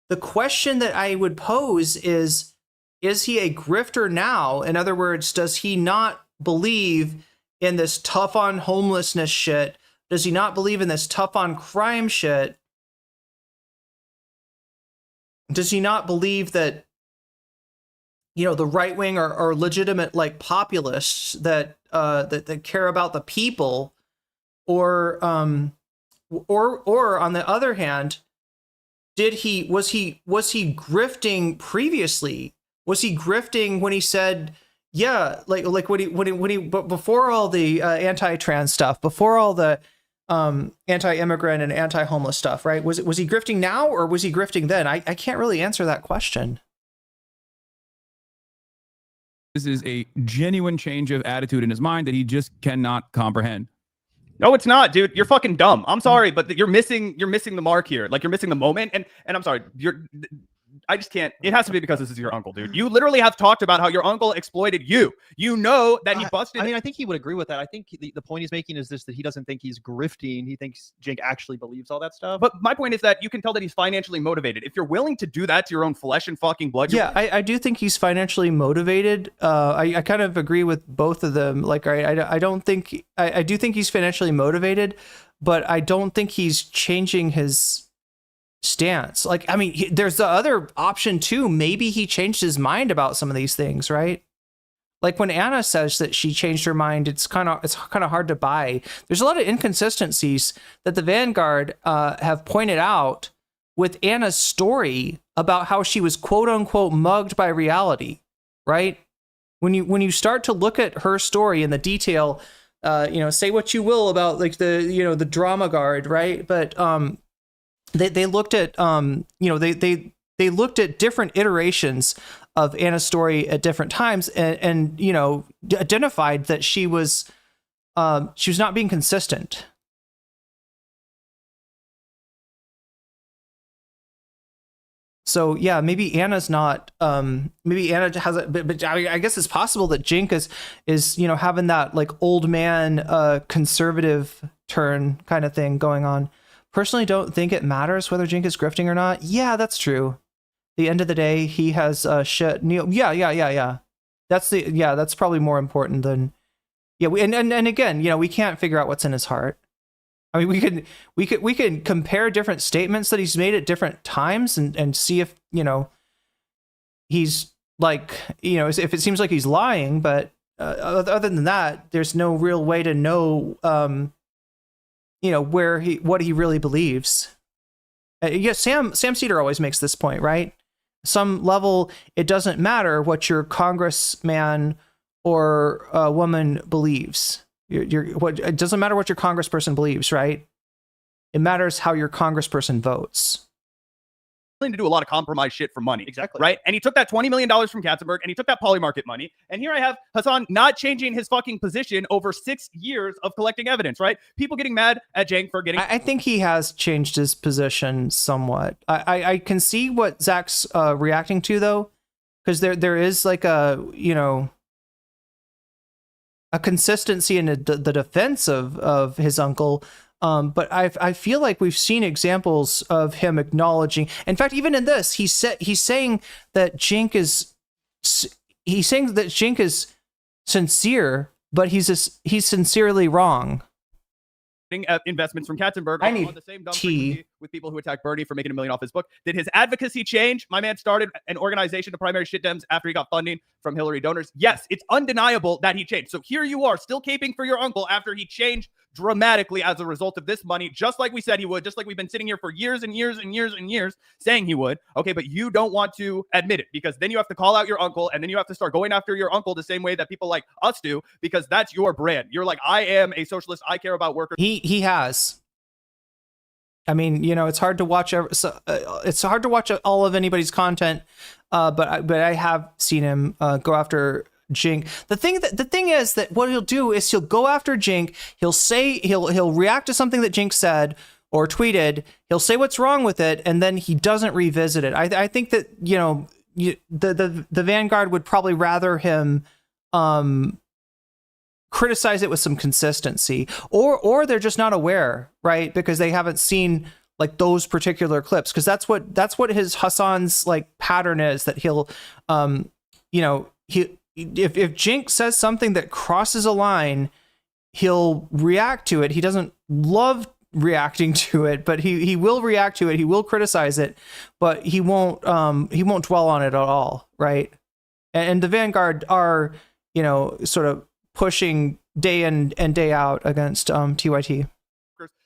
the question that I would pose is he a grifter now? In other words, does he not believe in this tough on homelessness shit? Does he not believe in this tough on crime shit? Does he not believe that, the right wing are legitimate like populists that that care about the people, or on the other hand, was he grifting previously? Was he grifting when he said, yeah, like when he before all the anti-trans stuff, before all the anti-immigrant and anti-homeless stuff, right? Was he grifting now or was he grifting then? I can't really answer that question. This is a genuine change of attitude in his mind that he just cannot comprehend. No, it's not, dude. You're fucking dumb. I'm sorry, but you're missing the mark here. Like, you're missing the moment. And I'm sorry, I just can't. It has to be because this is your uncle, dude. You literally have talked about how your uncle exploited you. You know that he busted. I think he would agree with that. I think the point he's making is this, that he doesn't think he's grifting. He thinks Cenk actually believes all that stuff. But my point is that you can tell that he's financially motivated. If you're willing to do that to your own flesh and fucking blood. Yeah, I do think he's financially motivated. I kind of agree with both of them. Like, I don't think, I do think he's financially motivated, but I don't think he's changing his stance. Like, I mean, there's the other option too. Maybe he changed his mind about some of these things, right? Like when Anna says that she changed her mind, it's kind of hard to buy. There's a lot of inconsistencies that the Vanguard have pointed out with Anna's story about how she was quote unquote mugged by reality, right? When you start to look at her story in the detail, say what you will about like the drama guard, right? But they looked at they looked at different iterations of Anna's story at different times and identified that she was not being consistent. So yeah, maybe Anna's not. Maybe Anna has it, but I guess it's possible that Cenk is having that like old man conservative turn kind of thing going on. Personally, don't think it matters whether Cenk is grifting or not. Yeah, that's true. At the end of the day, he has shit. Yeah. That's probably more important than and again, we can't figure out what's in his heart. I mean, we can compare different statements that he's made at different times and see if he's like if it seems like he's lying. But other than that, there's no real way to know. What he really believes. Sam Cedar always makes this point, right? Some level, it doesn't matter what your congressman or woman believes. It doesn't matter what your congressperson believes, right? It matters how your congressperson votes. To do a lot of compromise shit for money. Exactly. Right? And he took that $20 million from Katzenberg and he took that Polymarket money. And here I have Hassan not changing his fucking position over 6 years of collecting evidence, right? People getting mad at Cenk for getting... I think he has changed his position somewhat. I can see what Zach's reacting to though, because there is like a consistency in the defense of his uncle. But I feel like we've seen examples of him acknowledging. In fact, even in this, he's saying that Jink is sincere, but he's sincerely wrong. Investments from Katzenberg I need on the same dumb tea. frequency with people who attacked Bernie for making $1 million off his book. Did his advocacy change? My man started an organization to primary shit Dems after he got funding from Hillary donors. Yes, it's undeniable that he changed. So here you are, still caping for your uncle after he changed dramatically as a result of this money, just like we said he would, just like we've been sitting here for years and years and years and years saying he would. Okay, but you don't want to admit it because then you have to call out your uncle and then you have to start going after your uncle the same way that people like us do because that's your brand. You're like, I am a socialist. I care about workers. He has. I mean, you know, it's hard to watch. It's hard to watch all of anybody's content, but I have seen him go after Jink. The thing is that what he'll do is he'll go after Jink. He'll react to something that Jink said or tweeted. He'll say what's wrong with it, and then he doesn't revisit it. I think that, you know, the Vanguard would probably rather him criticize it with some consistency, or they're just not aware, right? Because they haven't seen like those particular clips. Because that's what his Hassan's like pattern is, that he'll you know, if Jink says something that crosses a line, he'll react to it. He doesn't love reacting to it, but he will react to it. He will criticize it, but he won't dwell on it at all, right? And the Vanguard are, you know, sort of pushing day in and day out against TYT.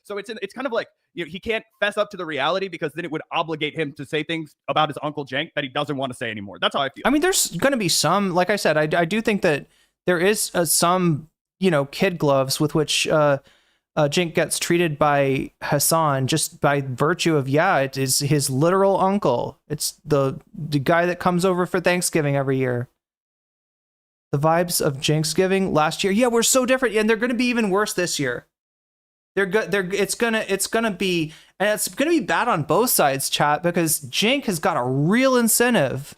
So it's kind of like, you know, he can't fess up to the reality because then it would obligate him to say things about his uncle Jank that he doesn't want to say anymore. That's how I feel. I mean, there's going to be some, like I said, I do think that there is some, you know, kid gloves with which Jink gets treated by Hassan just by virtue of, yeah, it is his literal uncle. It's the guy that comes over for Thanksgiving every year. The vibes of Jinksgiving last year, yeah, we're so different, and they're going to be even worse this year. It's gonna be, and it's gonna be bad on both sides, chat, because Jink has got a real incentive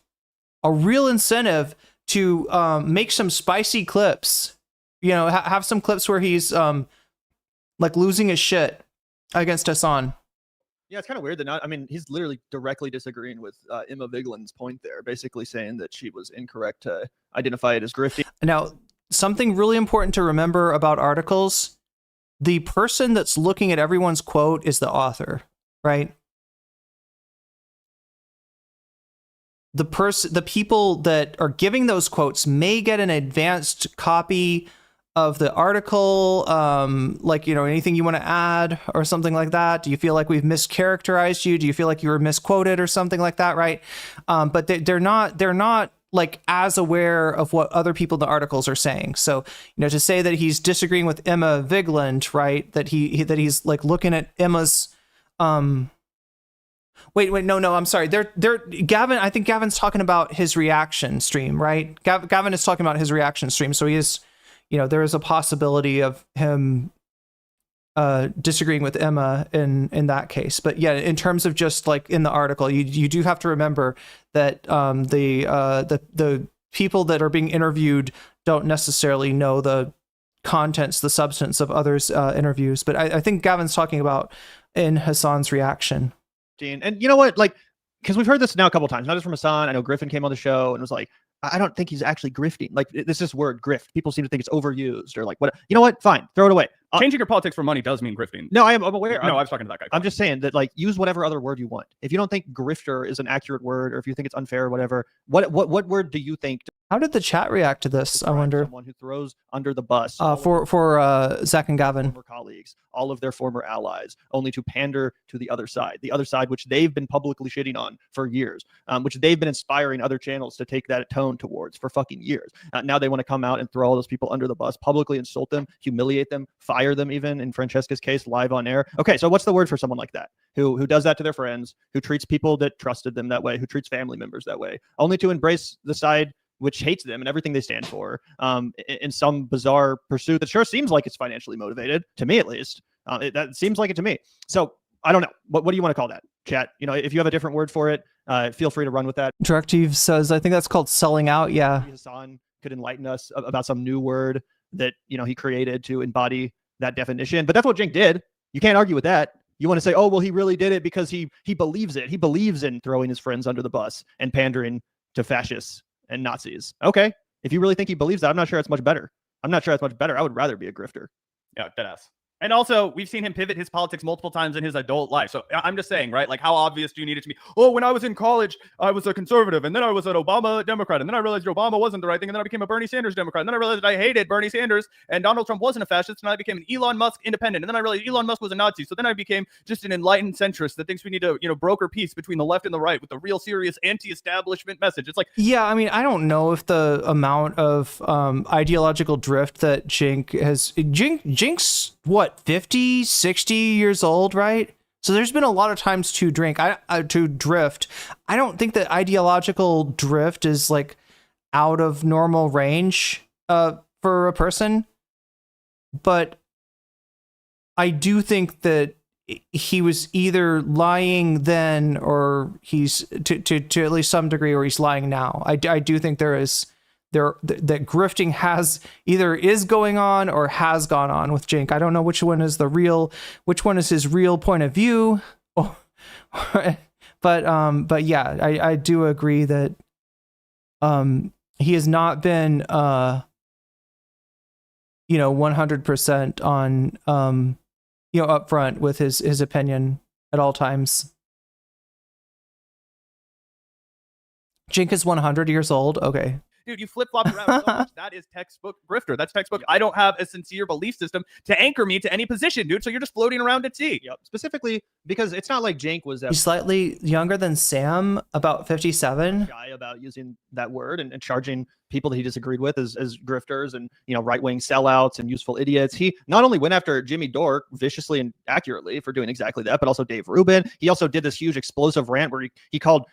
to make some spicy clips. You know, have some clips where he's like losing his shit against Hassan. Yeah, it's kind of weird that not. I mean, he's literally directly disagreeing with Emma Vigeland's point there, basically saying that she was incorrect to identify it as grifting. Now, something really important to remember about articles: the person that's looking at everyone's quote is the author, right? The people that are giving those quotes may get an advanced copy of the article, like, you know, anything you want to add or something like that. Do you feel like we've mischaracterized you? Do you feel like you were misquoted or something like that, right? But they're not like as aware of what other people in the articles are saying. So, you know, to say that he's disagreeing with Emma Vigeland, right? That he's like looking at Emma's, wait, no, I'm sorry. Gavin, I think Gavin's talking about his reaction stream, right? Gavin is talking about his reaction stream. So he is, you know, there is a possibility of him disagreeing with Emma in that case. But yeah, in terms of just like in the article, you do have to remember that the people that are being interviewed don't necessarily know the contents, the substance of others' interviews. But I think Gavin's talking about in Hassan's reaction. And you know what, like, because we've heard this now a couple times, not just from Hassan. I know Griffin came on the show and was like, I don't think he's actually grifting. Like, this word grift. People seem to think it's overused or like, what? You know what? Fine, throw it away. Changing your politics for money does mean grifting. No, I'm aware. No, I was talking to that guy. I'm just saying that, like, use whatever other word you want. If you don't think grifter is an accurate word, or if you think it's unfair or whatever, what word do you think? How did the chat react to this? I wonder. Someone who throws under the bus for Zach and Gavin, former colleagues, all of their former allies, only to pander to the other side, which they've been publicly shitting on for years, which they've been inspiring other channels to take that tone towards for fucking years. Now they want to come out and throw all those people under the bus, publicly insult them, humiliate them, fire them, even in Francesca's case, live on air. Okay, so what's the word for someone like that who does that to their friends, who treats people that trusted them that way, who treats family members that way, only to embrace the side which hates them and everything they stand for, in some bizarre pursuit that sure seems like it's financially motivated, to me at least. That seems like it to me. So I don't know. What do you want to call that, chat? You know, if you have a different word for it, feel free to run with that. Directive says, I think that's called selling out. Yeah. Hassan could enlighten us about some new word that, you know, he created to embody that definition. But that's what Jink did. You can't argue with that. You want to say, oh, well, he really did it because he believes it. He believes in throwing his friends under the bus and pandering to fascists and Nazis. Okay. If you really think he believes that, I'm not sure that's much better. I'm not sure that's much better. I would rather be a grifter. Yeah, deadass. And also, we've seen him pivot his politics multiple times in his adult life. So I'm just saying, right? Like, how obvious do you need it to be? Oh, when I was in college, I was a conservative, and then I was an Obama Democrat, and then I realized Obama wasn't the right thing, and then I became a Bernie Sanders Democrat, and then I realized that I hated Bernie Sanders, and Donald Trump wasn't a fascist, and I became an Elon Musk independent, and then I realized Elon Musk was a Nazi, so then I became just an enlightened centrist that thinks we need to, broker peace between the left and the right with a real serious anti-establishment message. It's like, yeah, I mean, I don't know if the amount of ideological drift that Jink's what, 50, 60 years old, right? So there's been a lot of times to drift. I don't think that ideological drift is like out of normal range for a person, but I do think that he was either lying then, or he's to at least some degree, or he's lying now. I do think that grifting is going on or has gone on with Jink. I don't know which one is his real point of view. But yeah, I do agree that he has not been 100% on upfront with his opinion at all times. Jink is 100 years old. Okay. Dude, you flip-flop around so much. That is textbook grifter. That's textbook. I don't have a sincere belief system to anchor me to any position, dude. So you're just floating around at sea. Yep. Specifically because it's not like Jink was He's slightly younger than Sam, about 57. Guy about using that word and charging people that he disagreed with as grifters and right-wing sellouts and useful idiots. He not only went after Jimmy Dore viciously and accurately for doing exactly that, but also Dave Rubin. He also did this huge explosive rant where he called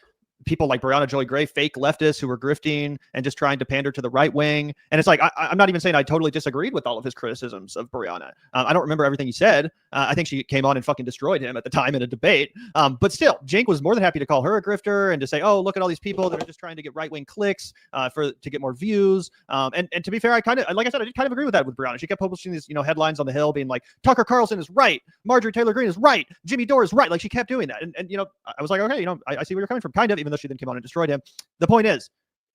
people like Brianna Joy Gray fake leftists who were grifting and just trying to pander to the right wing. And it's like, I'm not even saying I totally disagreed with all of his criticisms of Brianna. I don't remember everything he said. I think she came on and fucking destroyed him at the time in a debate. But still, Jink was more than happy to call her a grifter and to say, oh, look at all these people that are just trying to get right-wing clicks to get more views. And to be fair, I did kind of agree with that with Brianna. She kept publishing these, headlines on the Hill being like, Tucker Carlson is right. Marjorie Taylor Greene is right. Jimmy Dore is right. Like, she kept doing that. And I was like, okay, I see where you're coming from, kind of, even though she then came on and destroyed him. The point is,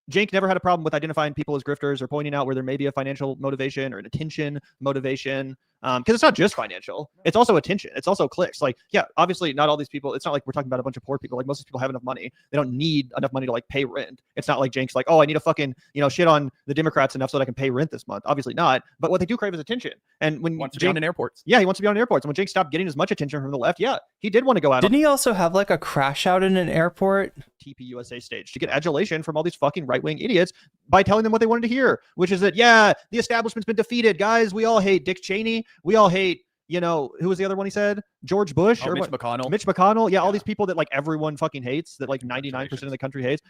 Jink never had a problem with identifying people as grifters or pointing out where there may be a financial motivation or an attention motivation. Because it's not just financial. It's also attention. It's also clicks. Like, yeah, obviously not all these people. It's not like we're talking about a bunch of poor people. Like, most of these people have enough money. They don't need enough money to like pay rent. It's not like Jink's like, oh, I need to fucking, shit on the Democrats enough so that I can pay rent this month. Obviously not. But what they do crave is attention. And when he wants to be on in airports. Yeah, he wants to be on airports. And when Jink stopped getting as much attention from the left, yeah, he did want to go out. Didn't he also have like a crash out in an airport? TPUSA stage to get adulation from all these fucking right-wing idiots by telling them what they wanted to hear, which is that, yeah, the establishment's been defeated, guys. We all hate Dick Cheney. We all hate, who was the other one he said? George Bush? Or Mitch McConnell. Mitch McConnell. Yeah, all these people that like everyone fucking hates, that like 99% of the country hates.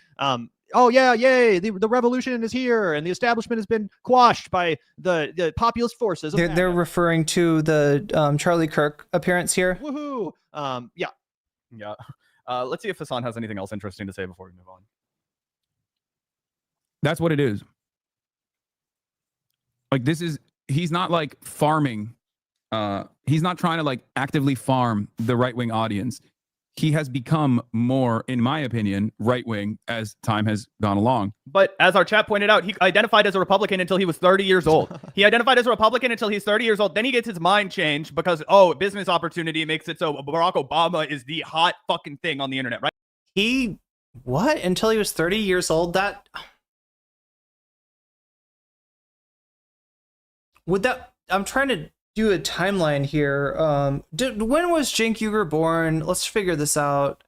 Oh yeah, yay, the revolution is here and the establishment has been quashed by the populist forces. They're referring to the Charlie Kirk appearance here. Woohoo. Yeah. Yeah. Let's see if Hassan has anything else interesting to say before we move on. That's what it is. Like, he's not like farming. He's not trying to like actively farm the right-wing audience. He has become more, in my opinion, right-wing as time has gone along. But as our chat pointed out, he identified as a Republican until he was 30 years old. He identified as a Republican until he's 30 years old. Then he gets his mind changed because, business opportunity makes it so Barack Obama is the hot fucking thing on the internet, right? What? Until he was 30 years old? I'm trying to do a timeline here. When was Cenk Uygur born? Let's figure this out.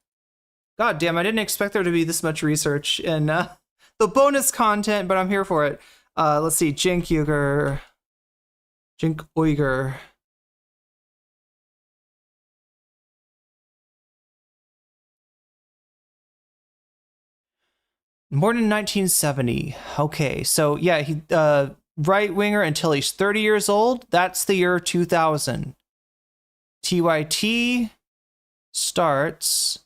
God damn, I didn't expect there to be this much research in the bonus content, but I'm here for it. Let's see, Cenk Uygur. Born in 1970. Okay, so yeah, he right-winger until he's 30 years old. That's the year 2000. TYT starts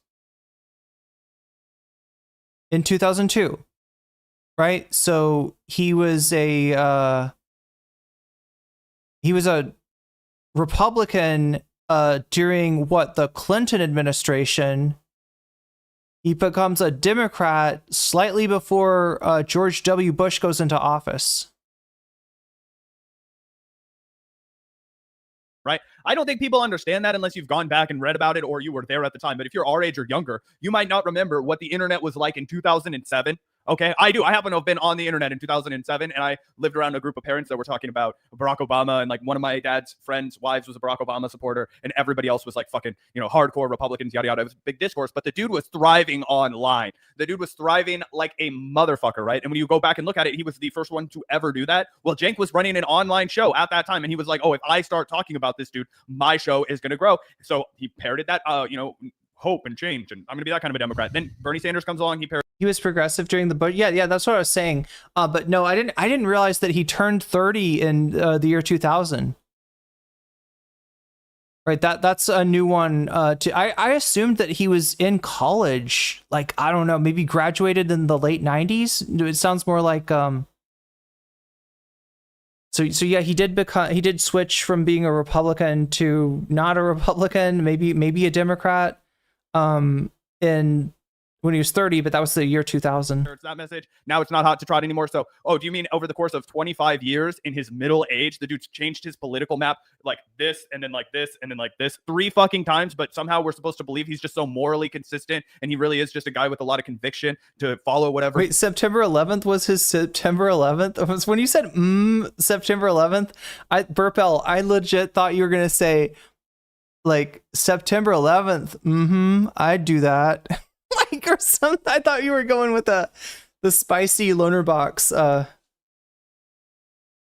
in 2002, right? So he was a Republican during the Clinton administration. He becomes a Democrat slightly before George W. Bush goes into office. Right? I don't think people understand that unless you've gone back and read about it or you were there at the time. But if you're our age or younger, you might not remember what the internet was like in 2007. Okay, I do. I happen to have been on the internet in 2007, and I lived around a group of parents that were talking about Barack Obama, and like one of my dad's friends' wives was a Barack Obama supporter, and everybody else was like fucking, hardcore Republicans, yada yada. It was a big discourse, but the dude was thriving online. The dude was thriving like a motherfucker, right? And when you go back and look at it, he was the first one to ever do that. Well, Cenk was running an online show at that time, and he was like, "Oh, if I start talking about this dude, my show is going to grow." So he parroted that, hope and change, and I'm going to be that kind of a Democrat. Then Bernie Sanders comes along, he was progressive during the Bush. Yeah, that's what I was saying. But no, I didn't realize that he turned 30 in the year 2000. Right, that's a new one. I assumed that he was in college, like, I don't know, maybe graduated in the late 90s. It sounds more like So yeah, he did switch from being a Republican to not a Republican, maybe a Democrat. When he was 30, but that was the year 2000. It's that message. Now it's not hot to trot anymore. So, do you mean over the course of 25 years in his middle age, the dude's changed his political map like this and then like this and then like this 3 fucking times, but somehow we're supposed to believe he's just so morally consistent and he really is just a guy with a lot of conviction to follow whatever. Wait, September 11th was his September 11th? It was when you said September 11th, Burpel, I legit thought you were going to say like September 11th. I'd do that. Like, or something. I thought you were going with the spicy loner box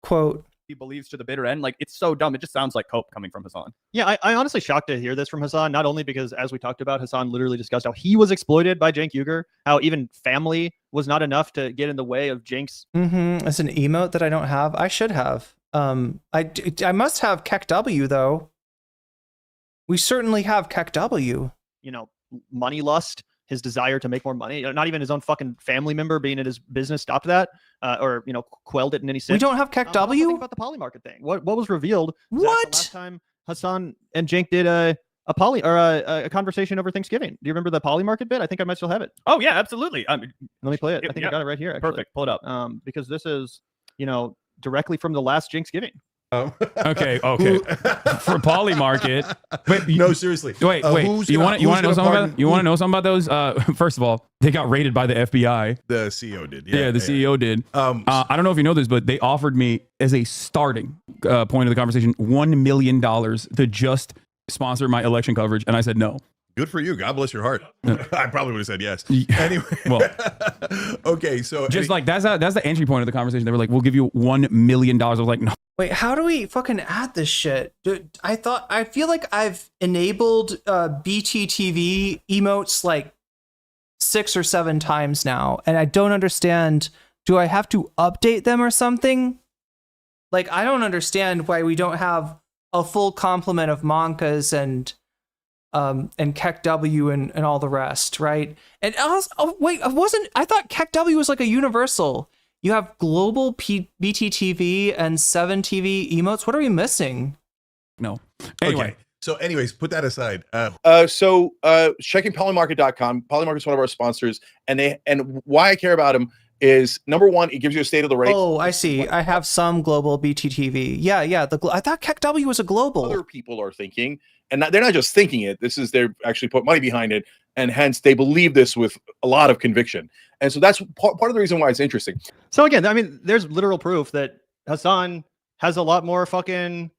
quote. He believes to the bitter end. Like, it's so dumb. It just sounds like hope coming from Hassan. Yeah, I honestly shocked to hear this from Hassan, not only because, as we talked about, Hassan literally discussed how he was exploited by Cenk Uygur, how even family was not enough to get in the way of Cenk's. It's an emote that I don't have. I should have. I must have Keck W, though. We certainly have Keck W. Money lust. His desire to make more money, not even his own fucking family member being in his business stopped that, or quelled it in any sense. We don't have Keck W. Think about the poly market thing. What was revealed? What? Last time Hassan and Cenk did a conversation over Thanksgiving. Do you remember the poly market bit? I think I might still have it. Oh yeah, absolutely. Let me play it. I think I got it right here. Actually. Perfect. Pull it up. Because this is directly from the last Thanksgiving. Oh. Okay. For poly market. Wait, no, seriously. Wait. You want to know something about? You want to know something about those? First of all, they got raided by the FBI. The CEO did. Yeah, the CEO did. I don't know if you know this, but they offered me as a starting point of the conversation $1 million to just sponsor my election coverage, and I said no. Good for you. God bless your heart. I probably would have said yes. Anyway, well, okay. So just like that's the entry point of the conversation. They were like, "We'll give you $1 million." I was like, "No." Wait, how do we fucking add this shit? Dude, I feel like I've enabled BTTV emotes like 6 or 7 times now, and I don't understand. Do I have to update them or something? Like, I don't understand why we don't have a full complement of Monkas and Keck W and all the rest, right? And I thought Keck W was like a universal. You have global BTTV and 7TV emotes. What are we missing? No. Anyway. Okay. So anyways, put that aside. Checking polymarket.com. Polymarket is one of our sponsors, and why I care about them is, number one, it gives you a state of the race. Oh, I see. I have some global BTTV. Yeah. I thought Keck W was a global. Other people are thinking, and they're not just thinking it. They're actually put money behind it, and hence they believe this with a lot of conviction. And so that's part of the reason why it's interesting. So again, I mean, there's literal proof that Hassan has a lot more fucking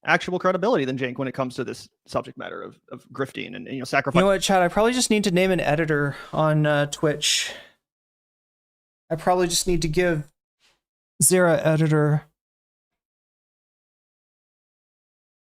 actual credibility than Cenk when it comes to this subject matter of grifting and sacrifice. You know what, Chad? I probably just need to name an editor on Twitch. I probably just need to give Zera editor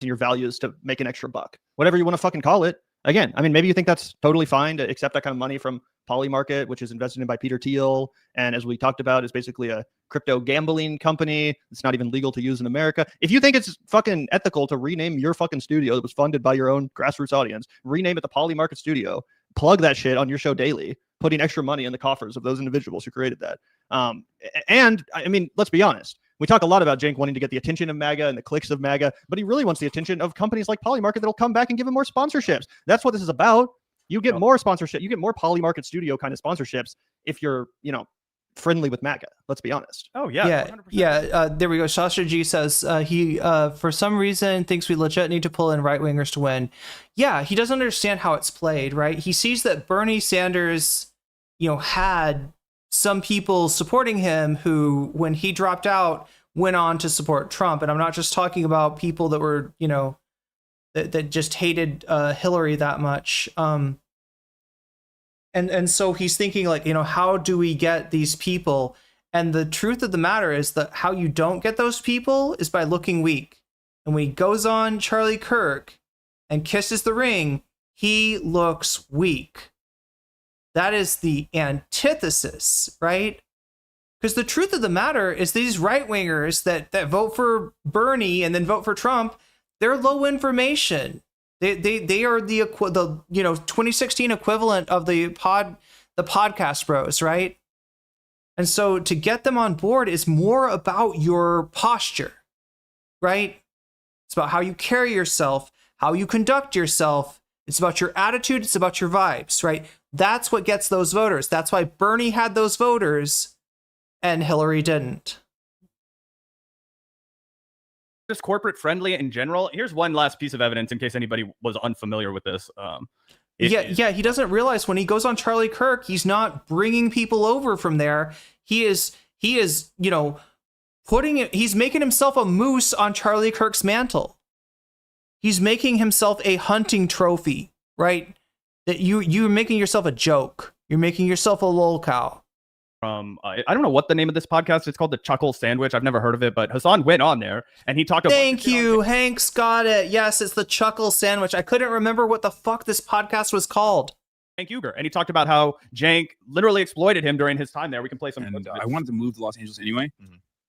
your values to make an extra buck, whatever you want to fucking call it. Again, I mean, maybe you think that's totally fine to accept that kind of money from Polymarket, which is invested in by Peter Thiel, and as we talked about, is basically a crypto gambling company. It's not even legal to use in America. If you think it's fucking ethical to rename your fucking studio that was funded by your own grassroots audience, rename it the Polymarket Studio, plug that shit on your show daily, putting extra money in the coffers of those individuals who created that. And I mean, let's be honest. We talk a lot about Cenk wanting to get the attention of MAGA and the clicks of MAGA, but he really wants the attention of companies like Polymarket that'll come back and give him more sponsorships. That's what this is about. You get more sponsorship. You get more Polymarket Studio kind of sponsorships if you're, friendly with MAGA. Let's be honest. Oh yeah. There we go. Shastra G says he for some reason thinks we legit need to pull in right wingers to win. Yeah, he doesn't understand how it's played, right? He sees that Bernie Sanders, had some people supporting him who, when he dropped out, went on to support Trump. And I'm not just talking about people that were, that just hated Hillary that much. And so he's thinking like, how do we get these people? And the truth of the matter is that how you don't get those people is by looking weak. And when he goes on Charlie Kirk and kisses the ring, he looks weak. That is the antithesis, right? Because the truth of the matter is these right-wingers that vote for Bernie and then vote for Trump, they're low information. They are the 2016 equivalent of the podcast bros, right? And so to get them on board is more about your posture, right? It's about how you carry yourself, how you conduct yourself. It's about your attitude. It's about your vibes, right? That's what gets those voters. That's why Bernie had those voters and Hillary didn't. Just corporate friendly in general. Here's one last piece of evidence in case anybody was unfamiliar with this. He doesn't realize when he goes on Charlie Kirk, he's not bringing people over from there. He's making himself a moose on Charlie Kirk's mantle. He's making himself a hunting trophy, right? That you're making yourself a joke. You're making yourself a lolcow. I don't know what the name of this podcast is. It's called The Chuckle Sandwich. I've never heard of it, but Hassan went on there and he talked about. Thank you, Hank's got it. Yes, it's The Chuckle Sandwich. I couldn't remember what the fuck this podcast was called. Hank Uger, and he talked about how Cenk literally exploited him during his time there. We can play some. And I wanted to move to Los Angeles anyway,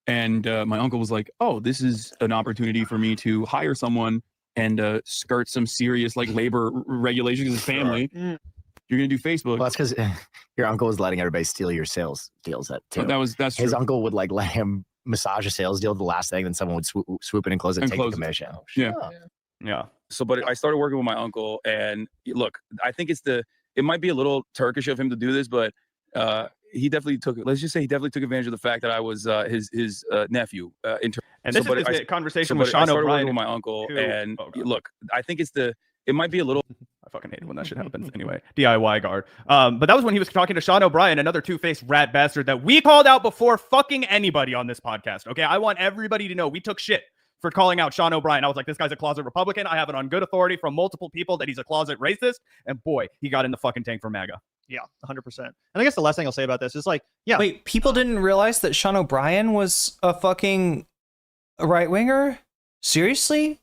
and my uncle was like, "Oh, this is an opportunity for me to hire someone and skirt some serious labor regulations in his family." Sure. You're gonna do Facebook. Well, that's because your uncle was letting everybody steal your sales deals. That's true. His uncle would let him massage a sales deal the last thing, then someone would swoop in and close it and take the commission. Yeah. So, but I started working with my uncle, and look, I think it might be a little Turkish of him to do this, but he definitely took advantage of the fact that I was his nephew. And this is a conversation with Sean O'Brien with my uncle, and look, I think it might be a little. I fucking hate it when that shit happens. Anyway, DIY guard. But that was when he was talking to Sean O'Brien, another two-faced rat bastard that we called out before fucking anybody on this podcast. Okay, I want everybody to know we took shit for calling out Sean O'Brien. I was like, this guy's a closet Republican. I have it on good authority from multiple people that he's a closet racist. And boy, he got in the fucking tank for MAGA. Yeah, 100%. And I guess the last thing I'll say about this is wait, people didn't realize that Sean O'Brien was a fucking right-winger? Seriously?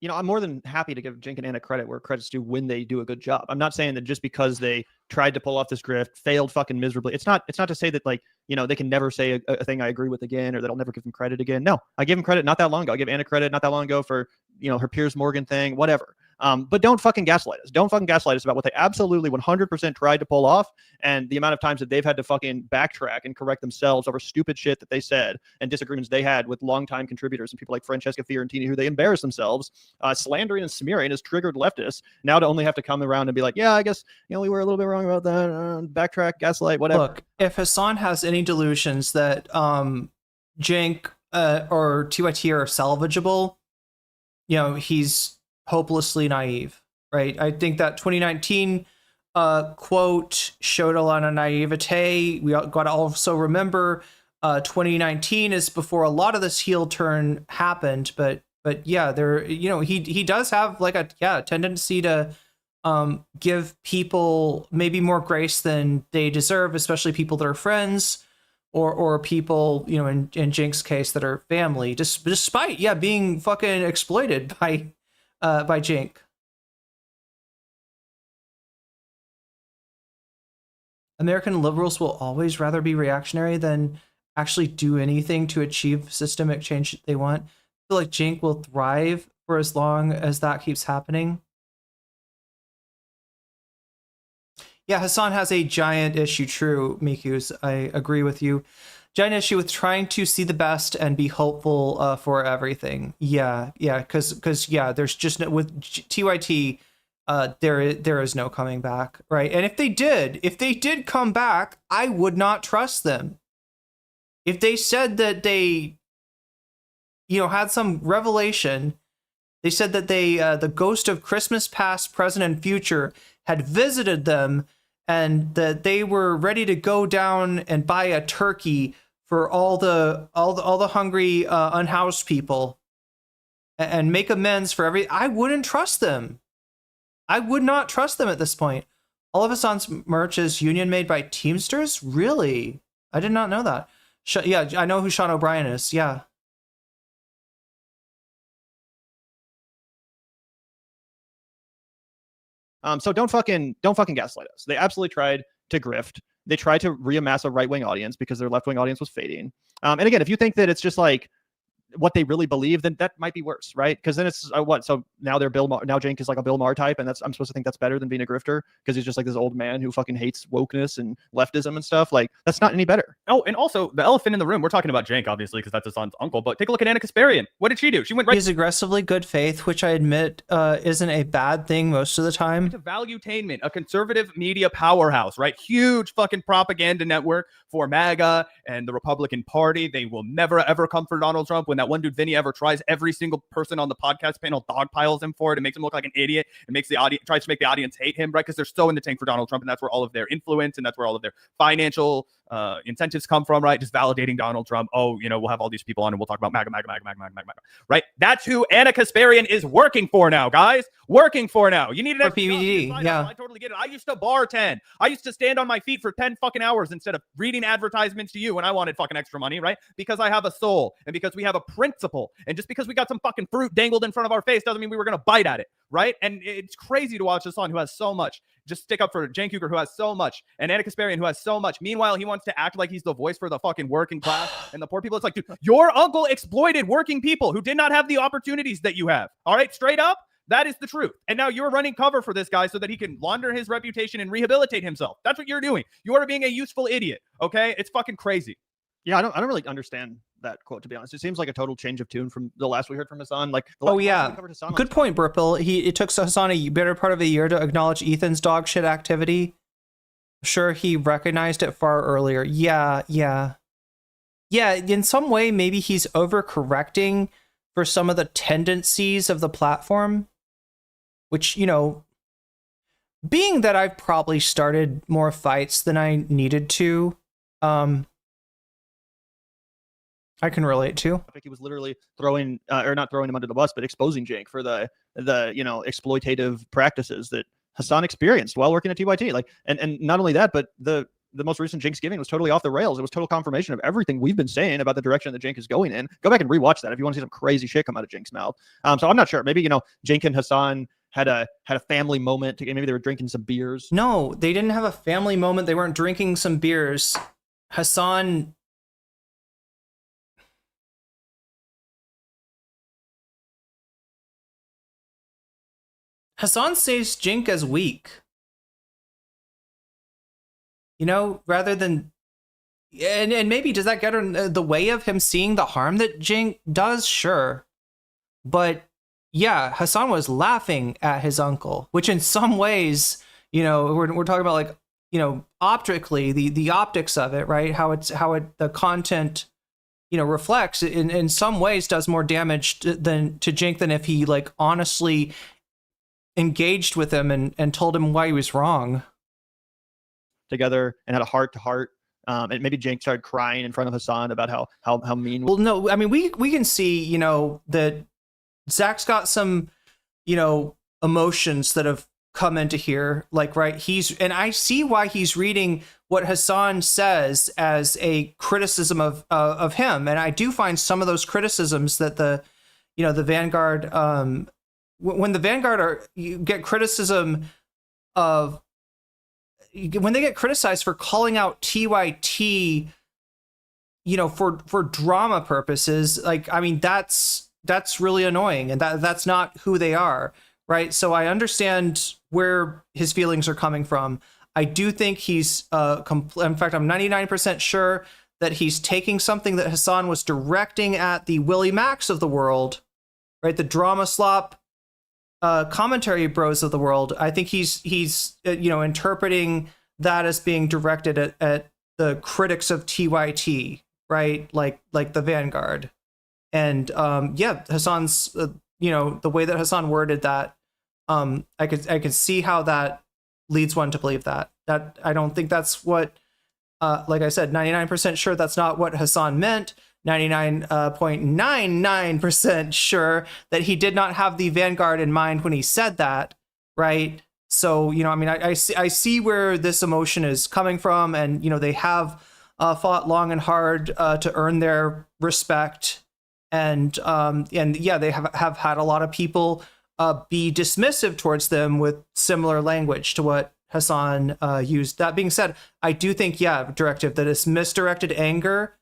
I'm more than happy to give Cenk and Anna credit where credit's due when they do a good job. I'm not saying that just because they tried to pull off this grift, failed fucking miserably. It's not to say that they can never say a thing I agree with again, or that I'll never give them credit again. No, I gave them credit not that long ago. I give Anna credit not that long ago for, her Piers Morgan thing, whatever. But don't fucking gaslight us. Don't fucking gaslight us about what they absolutely 100% tried to pull off, and the amount of times that they've had to fucking backtrack and correct themselves over stupid shit that they said and disagreements they had with longtime contributors and people like Francesca Fiorentini, who they embarrassed themselves. Slandering and smearing has triggered leftists now to only have to come around and be like, yeah, I guess we were a little bit wrong about that. Backtrack, gaslight, whatever. Look, if Hassan has any delusions that Cenk or TYT are salvageable, he's hopelessly naive, right? I think that 2019 quote showed a lot of naivete. We got to also remember 2019 is before a lot of this heel turn happened, but yeah, there, he does have a tendency to give people maybe more grace than they deserve, especially people that are friends or people, in Cenk's case, that are family, despite being fucking exploited by Cenk. American liberals will always rather be reactionary than actually do anything to achieve systemic change they want. I feel like Cenk will thrive for as long as that keeps happening. Yeah, Hassan has a giant issue. True, Mikus. I agree with you. giant issue with trying to see the best and be hopeful for everything. Yeah, because there's just no, with TYT, there is no coming back, right? And if they did come back, I would not trust them. If they said that they, had some revelation, they said that the ghost of Christmas past, present, and future had visited them, and that they were ready to go down and buy a turkey for all the hungry, unhoused people, and make amends for I wouldn't trust them. I would not trust them at this point. All of Hassan's merch is union made by Teamsters? Really? I did not know that. Yeah, I know who Sean O'Brien is. Yeah. So don't fucking gaslight us. They absolutely tried to grift. They tried to reamass a right-wing audience because their left-wing audience was fading. And again, if you think that it's just like what they really believe, then that might be worse, right? Because then it's what? So now they're now Cenk is like a Bill Maher type, and I'm supposed to think that's better than being a grifter because he's just like this old man who fucking hates wokeness and leftism and stuff. Like that's not any better. Oh, and also the elephant in the room. We're talking about Cenk, obviously, because that's Hassan's uncle. But take a look at Anna Kasparian. What did she do? She went right. He's aggressively good faith, which I admit isn't a bad thing most of the time. It's a valuetainment, a conservative media powerhouse, right? Huge fucking propaganda network for MAGA and the Republican Party. They will never ever come for Donald Trump. When that one dude Vinny ever tries, every single person on the podcast panel dogpiles him for it. It makes him look like an idiot. It makes the audience tries to make the audience hate him, right? Because they're so in the tank for Donald Trump, and that's where all of their influence and that's where all of their financial incentives come from, right? Just validating Donald Trump. Oh, we'll have all these people on and we'll talk about MAGA, right? That's who Anna Kasparian is working for now, guys. Working for now. You need an PBD. Yeah, I totally get it. I used to bartend. I used to stand on my feet for 10 fucking hours instead of reading advertisements to you when I wanted fucking extra money, right? Because I have a soul and because we have a principle. And just because we got some fucking fruit dangled in front of our face doesn't mean we were going to bite at it, right? And it's crazy to watch Hassan, who has so much. Just stick up for Cenk Uygur, who has so much, and Anna Kasparian, who has so much. Meanwhile, he wants to act like he's the voice for the fucking working class and the poor people. It's like, dude, your uncle exploited working people who did not have the opportunities that you have. All right, straight up, that is the truth. And now you're running cover for this guy so that he can launder his reputation and rehabilitate himself. That's what you're doing. You are being a useful idiot. Okay, it's fucking crazy. Yeah, I don't really understand that quote, to be honest. It seems like a total change of tune from the last we heard from Hassan. Like, good point, Burple. It took Hassan a better part of a year to acknowledge Ethan's dog shit activity. Sure, he recognized it far earlier. Yeah. In some way, maybe he's overcorrecting for some of the tendencies of the platform, which, being that I've probably started more fights than I needed to, I can relate to. I think he was literally throwing, or not throwing him under the bus, but exposing Cenk for the exploitative practices that Hassan experienced while working at TYT. Like, and not only that, but the most recent Cenksgiving was totally off the rails. It was total confirmation of everything we've been saying about the direction that Cenk is going in. Go back and rewatch that if you want to see some crazy shit come out of Cenk's mouth. So I'm not sure. Maybe Cenk and Hassan had a family moment. Maybe they were drinking some beers. No, they didn't have a family moment. They weren't drinking some beers. Hassan sees Cenk as weak. Rather than... And maybe does that get in the way of him seeing the harm that Cenk does? Sure. But yeah, Hassan was laughing at his uncle, which in some ways, we're talking about like, optically, the optics of it, right? How the content, reflects in some ways does more damage to Cenk than if he like honestly engaged with him and told him why he was wrong. Together and had a heart to heart. And maybe Cenk started crying in front of Hassan about how mean. Well, no, I mean, we can see, that Zach's got some, emotions that have come into here. Like, right. And I see why he's reading what Hassan says as a criticism of him. And I do find some of those criticisms that the Vanguard, when the Vanguard get criticism of, when they get criticized for calling out TYT, for drama purposes, like, I mean, that's really annoying, and that's not who they are, right? So I understand where his feelings are coming from. I do think he's, in fact, I'm 99% sure that he's taking something that Hassan was directing at the Willie Max of the world, right? The drama slop commentary bros of the world. I think he's interpreting that as being directed at the critics of TYT, right? Like the Vanguard. And Hassan's the way that Hassan worded that, I could see how that leads one to believe that I don't think that's what, like I said, 99% sure that's not what Hassan meant. 99.99% sure that he did not have the Vanguard in mind when he said that, right? So, I see where this emotion is coming from, and, they have fought long and hard to earn their respect. And they have had a lot of people be dismissive towards them with similar language to what Hassan used. That being said, I do think, Directive, that it's misdirected anger.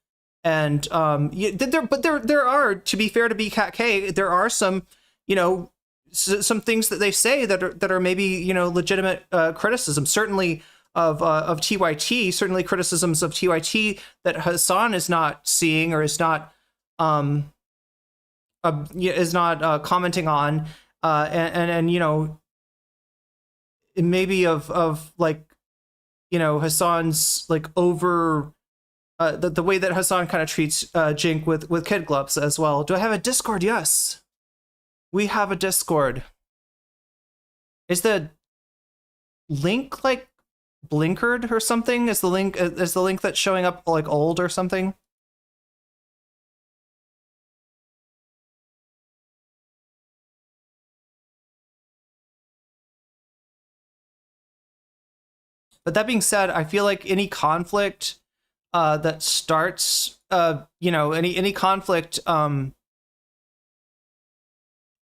And there are, to be fair to BKK, there are some, some things that they say that are maybe, legitimate criticism, certainly of TYT, certainly criticisms of TYT that Hassan is not seeing or is not commenting on, and maybe of Hassan's over. The way that Hassan kind of treats Jink with kid gloves as well. Do I have a Discord? Yes. We have a Discord. Is the link blinkered or something? Is the link that's showing up old or something? But that being said, I feel like any conflict that starts, any conflict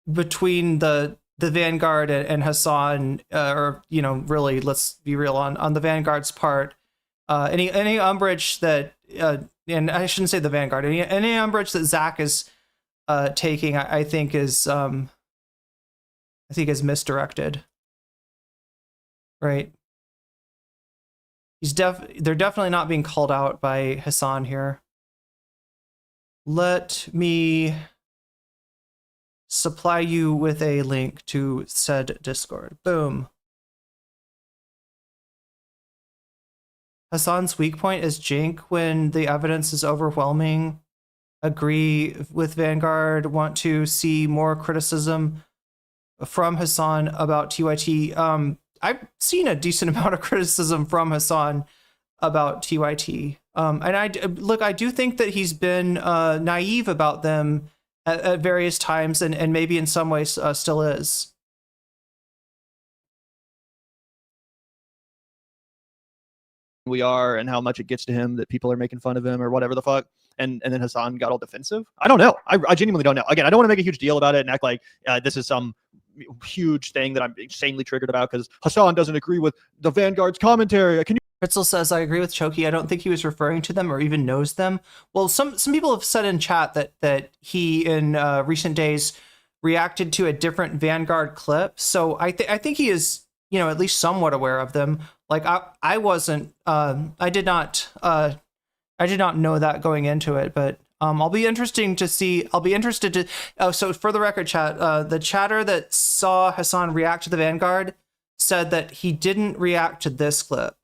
between the Vanguard and Hassan, or really, let's be real on the Vanguard's part, any umbrage that, and I shouldn't say the Vanguard, any umbrage that Zach is taking, I think is misdirected, right? They're definitely not being called out by Hassan here. Let me supply you with a link to said Discord. Boom. Hassan's weak point is Jink when the evidence is overwhelming. Agree with Vanguard. Want to see more criticism from Hassan about TYT. I've seen a decent amount of criticism from Hassan about TYT. And I do think that he's been naive about them at various times, and maybe in some ways still is. We are, and how much it gets to him that people are making fun of him or whatever the fuck. And then Hassan got all defensive. I don't know. I genuinely don't know. Again, I don't want to make a huge deal about it and act like this is some huge thing that I'm insanely triggered about because Hassan doesn't agree with the Vanguard's commentary. Ritzel says, I agree with Choki. I don't think he was referring to them or even knows them. Well, some people have said in chat that he, in recent days, reacted to a different Vanguard clip. So I think he is, at least somewhat aware of them. Like I wasn't, I did not know that going into it, but I'll be interested to. So for the record, chat, the chatter that saw Hassan react to the Vanguard said that he didn't react to this clip,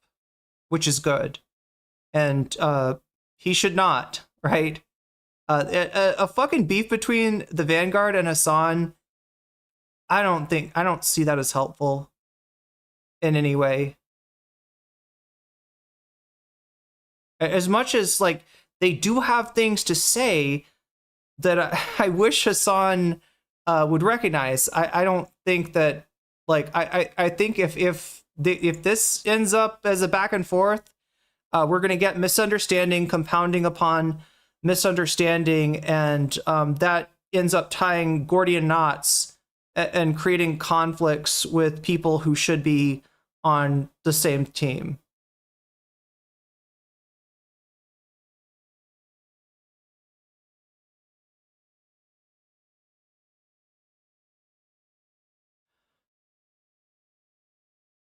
which is good, and he should not. Right? A fucking beef between the Vanguard and Hassan. I don't see that as helpful in any way. As much as they do have things to say that I wish Hassan would recognize. I don't think that I think if this ends up as a back and forth, we're going to get misunderstanding compounding upon misunderstanding, and that ends up tying Gordian knots and creating conflicts with people who should be on the same team.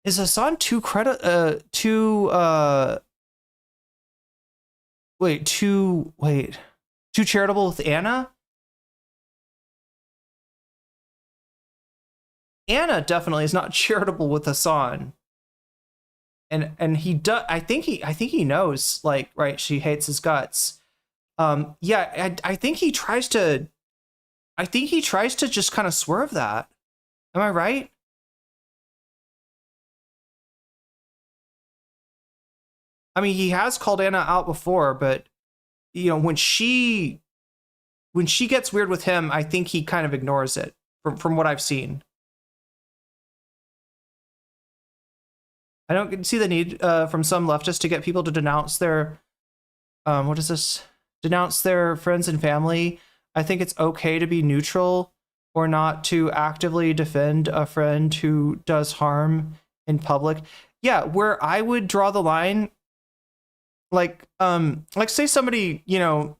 Is Hassan too too charitable with Anna? Anna definitely is not charitable with Hassan. And he does, I think he knows, like, right, she hates his guts. Yeah, I think he tries to just kind of swerve that. Am I right? I mean, he has called Anna out before, but you know, when she gets weird with him, I think he kind of ignores it from what I've seen. I don't see the need from some leftists to get people to denounce their denounce their friends and family. I think it's okay to be neutral or not to actively defend a friend who does harm in public. Yeah, where I would draw the line, like say somebody, you know,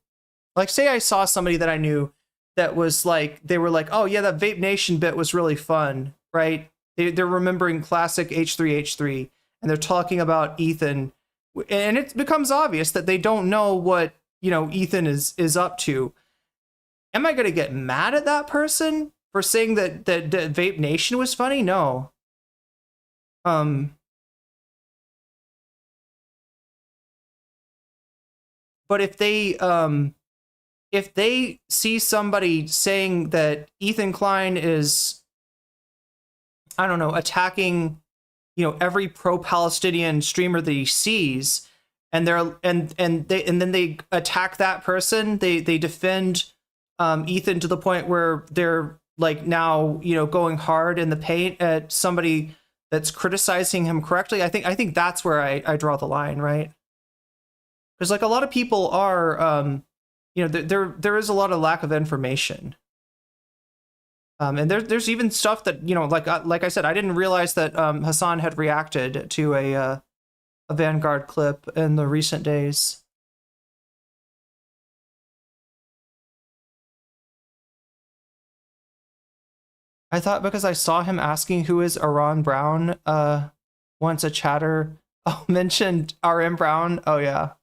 like say I saw somebody that I knew that was like, they were like, oh yeah, that Vape Nation bit was really fun, right? They're remembering classic H3H3 and they're talking about Ethan, and it becomes obvious that they don't know what, you know, Ethan is up to. Am I going to get mad at that person for saying that Vape Nation was funny? No. But if they see somebody saying that Ethan Klein is, I don't know, attacking, you know, every pro-Palestinian streamer that he sees, and then they attack that person, they defend Ethan to the point where they're like now, you know, going hard in the paint at somebody that's criticizing him correctly. I think that's where I draw the line, right? Because like a lot of people are, you know, there is a lot of lack of information. And there's even stuff that, you know, like I said, I didn't realize that Hassan had reacted to a Vanguard clip in the recent days. I thought because I saw him asking who is Iran Brown once a chatter mentioned RM Brown. Oh yeah.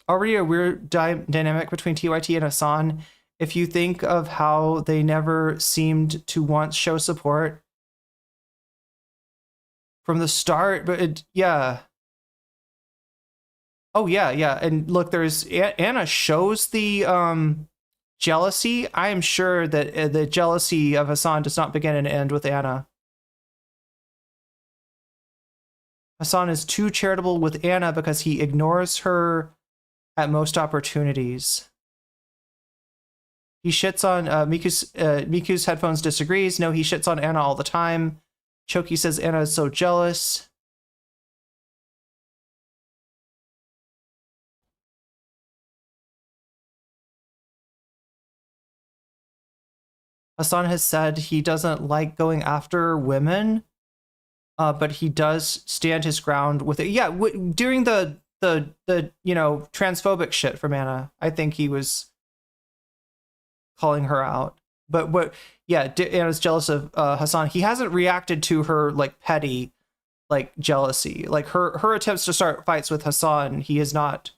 Already a weird dynamic between TYT and Hassan. If you think of how they never seemed to once show support from the start, but yeah. Oh yeah, yeah. And look, there's Anna shows the jealousy. I am sure that the jealousy of Hassan does not begin and end with Anna. Hassan is too charitable with Anna because he ignores her at most opportunities. He shits on Miku's headphones disagrees. No, he shits on Anna all the time. Choki says Anna is so jealous. Hassan has said he doesn't like going after women, but he does stand his ground with it. Yeah, during the you know, transphobic shit from Anna, I think he was calling her out. But what, yeah, Anna's jealous of Hassan. He hasn't reacted to her like petty, like jealousy, like her attempts to start fights with Hassan. He has not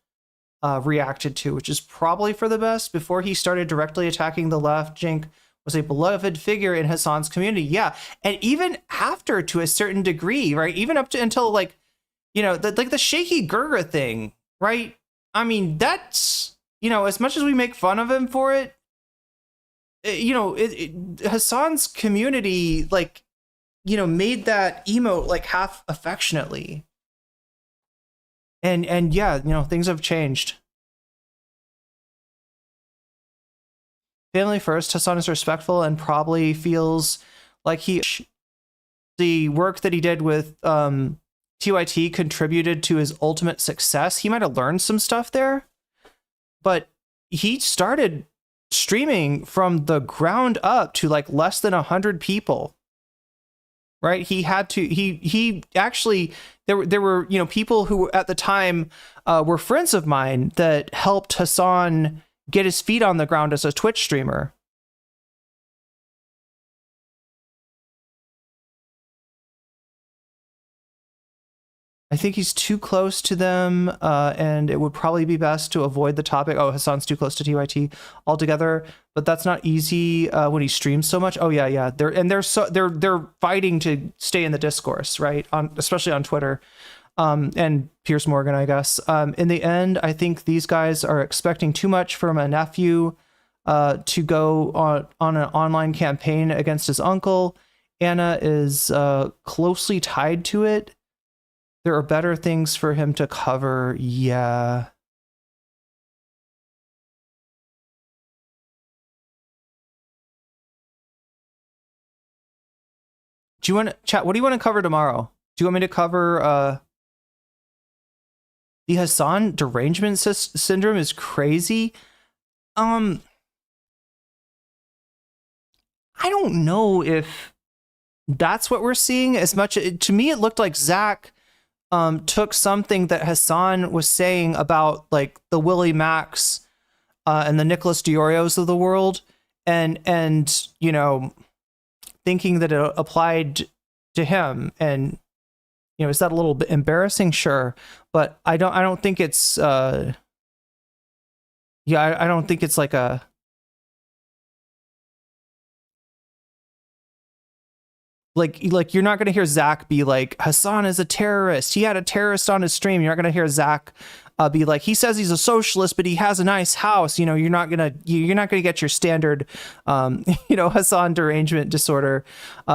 reacted to, which is probably for the best. Before he started directly attacking the left, Jink was a beloved figure in Hassan's community. Yeah, and even after, to a certain degree, right? Even up to until like, you know, like the shaky Gurga thing, right? I mean, that's, you know, as much as we make fun of him for it, you know, Hassan's community, like, you know, made that emote like half affectionately. And yeah, you know, things have changed. Family first, Hassan is respectful and probably feels like the work that he did with TYT contributed to his ultimate success. He might have learned some stuff there, but he started streaming from the ground up to like less than 100 people, right? He had to, he actually, there were, you know, people who at the time were friends of mine that helped Hassan get his feet on the ground as a Twitch streamer. think he's too close to them, and it would probably be best to avoid the topic. Oh, Hassan's too close to TYT altogether, but that's not easy when he streams so much. Oh yeah. They're fighting to stay in the discourse, right? Especially on Twitter, and Piers Morgan, I guess. In the end, I think these guys are expecting too much from a nephew to go on an online campaign against his uncle. Anna is closely tied to it. There are better things for him to cover. Yeah. Do you want to chat? What do you want to cover tomorrow? Do you want me to cover the Hassan derangement syndrome is crazy? I don't know if that's what we're seeing as much. To me, it looked like Zach took something that Hassan was saying about like the Willie Max and the Nicholas Diorios of the world, and you know, thinking that it applied to him. And you know, is that a little bit embarrassing? Sure, but I don't think it's I don't think it's like a like you're not going to hear Zach be like, Hassan is a terrorist. He had a terrorist on his stream. You're not going to hear Zach be like, he says he's a socialist, but he has a nice house. You know, you're not going to get your standard, you know, Hassan derangement disorder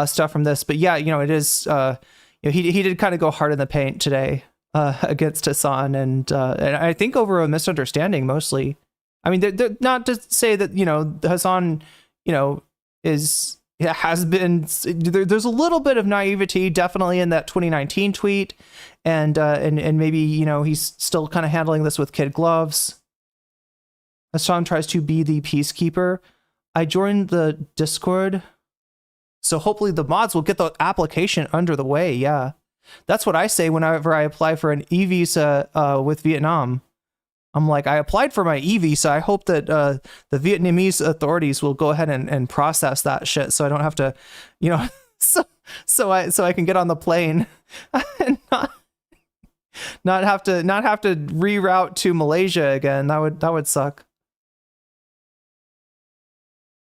stuff from this. But yeah, you know, it is, you know, he did kind of go hard in the paint today against Hassan, and I think over a misunderstanding mostly. I mean, they're not to say that, you know, Hassan, you know, has been, there's a little bit of naivety definitely in that 2019 tweet, and maybe, you know, he's still kind of handling this with kid gloves. Hassan tries to be the peacekeeper. I joined the Discord, so hopefully the mods will get the application under the way. Yeah, that's what I say whenever I apply for an e-visa with Vietnam. I'm like, I applied for my e-visa. I hope that the Vietnamese authorities will go ahead and process that shit, so I don't have to, you know, so I can get on the plane and not have to reroute to Malaysia again. That would suck.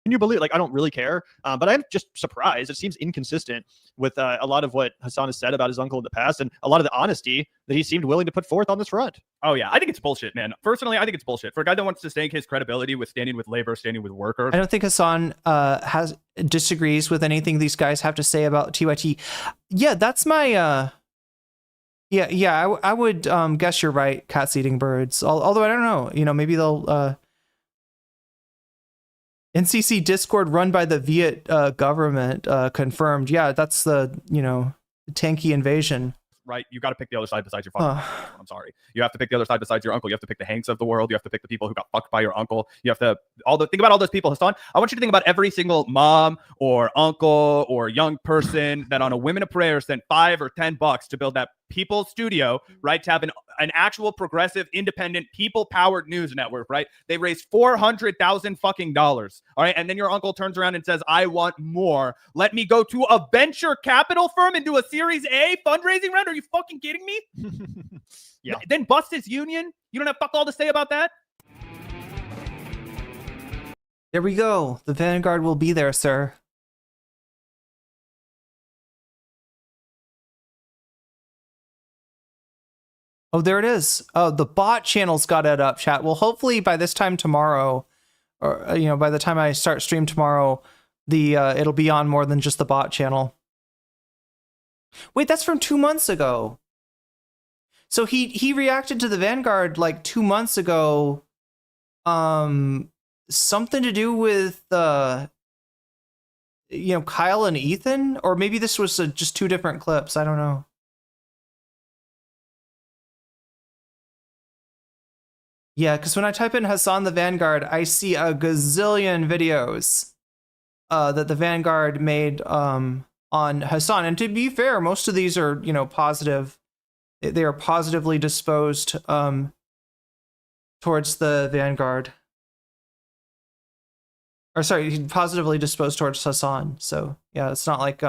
Can you believe, like, I don't really care, but I'm just surprised. It seems inconsistent with a lot of what Hassan has said about his uncle in the past, and a lot of the honesty that he seemed willing to put forth on this front. Oh yeah, I think it's bullshit, man. Personally, I think it's bullshit. For a guy that wants to stake his credibility with standing with labor, standing with workers. I don't think Hassan disagrees with anything these guys have to say about TYT. Yeah, that's my I would guess you're right, cats eating birds. Although I don't know, you know, maybe they'll NCC Discord run by the Viet government confirmed. Yeah, that's the, you know, tanky invasion. Right, you got to pick the other side besides your fucking uncle. I'm sorry. You have to pick the other side besides your uncle. You have to pick the Hanks of the world. You have to pick the people who got fucked by your uncle. You have to think about all those people, Hassan. I want you to think about every single mom or uncle or young person that on a Women of Prayer spent $5 or $10 to build that People studio, right? To have an actual progressive, independent, people-powered news network, right? They raised $400,000 fucking dollars, all right? And then your uncle turns around and says, I want more. Let me go to a venture capital firm and do a Series A fundraising round? Are you fucking kidding me? Yeah. Then bust his union? You don't have fuck all to say about that? There we go. The Vanguard will be there, sir. Oh, there it is. Oh, the bot channel's got it up, chat. Well, hopefully by this time tomorrow, or you know, by the time I start stream tomorrow, the it'll be on more than just the bot channel. Wait, that's from 2 months ago. So he reacted to the Vanguard like 2 months ago. Something to do with you know, Kyle and Ethan, or maybe this was just two different clips. I don't know. Yeah, because when I type in Hassan the Vanguard, I see a gazillion videos that the Vanguard made on Hassan. And to be fair, most of these are, you know, positive. They are positively disposed towards the Vanguard. Or sorry, positively disposed towards Hassan. So yeah, it's not like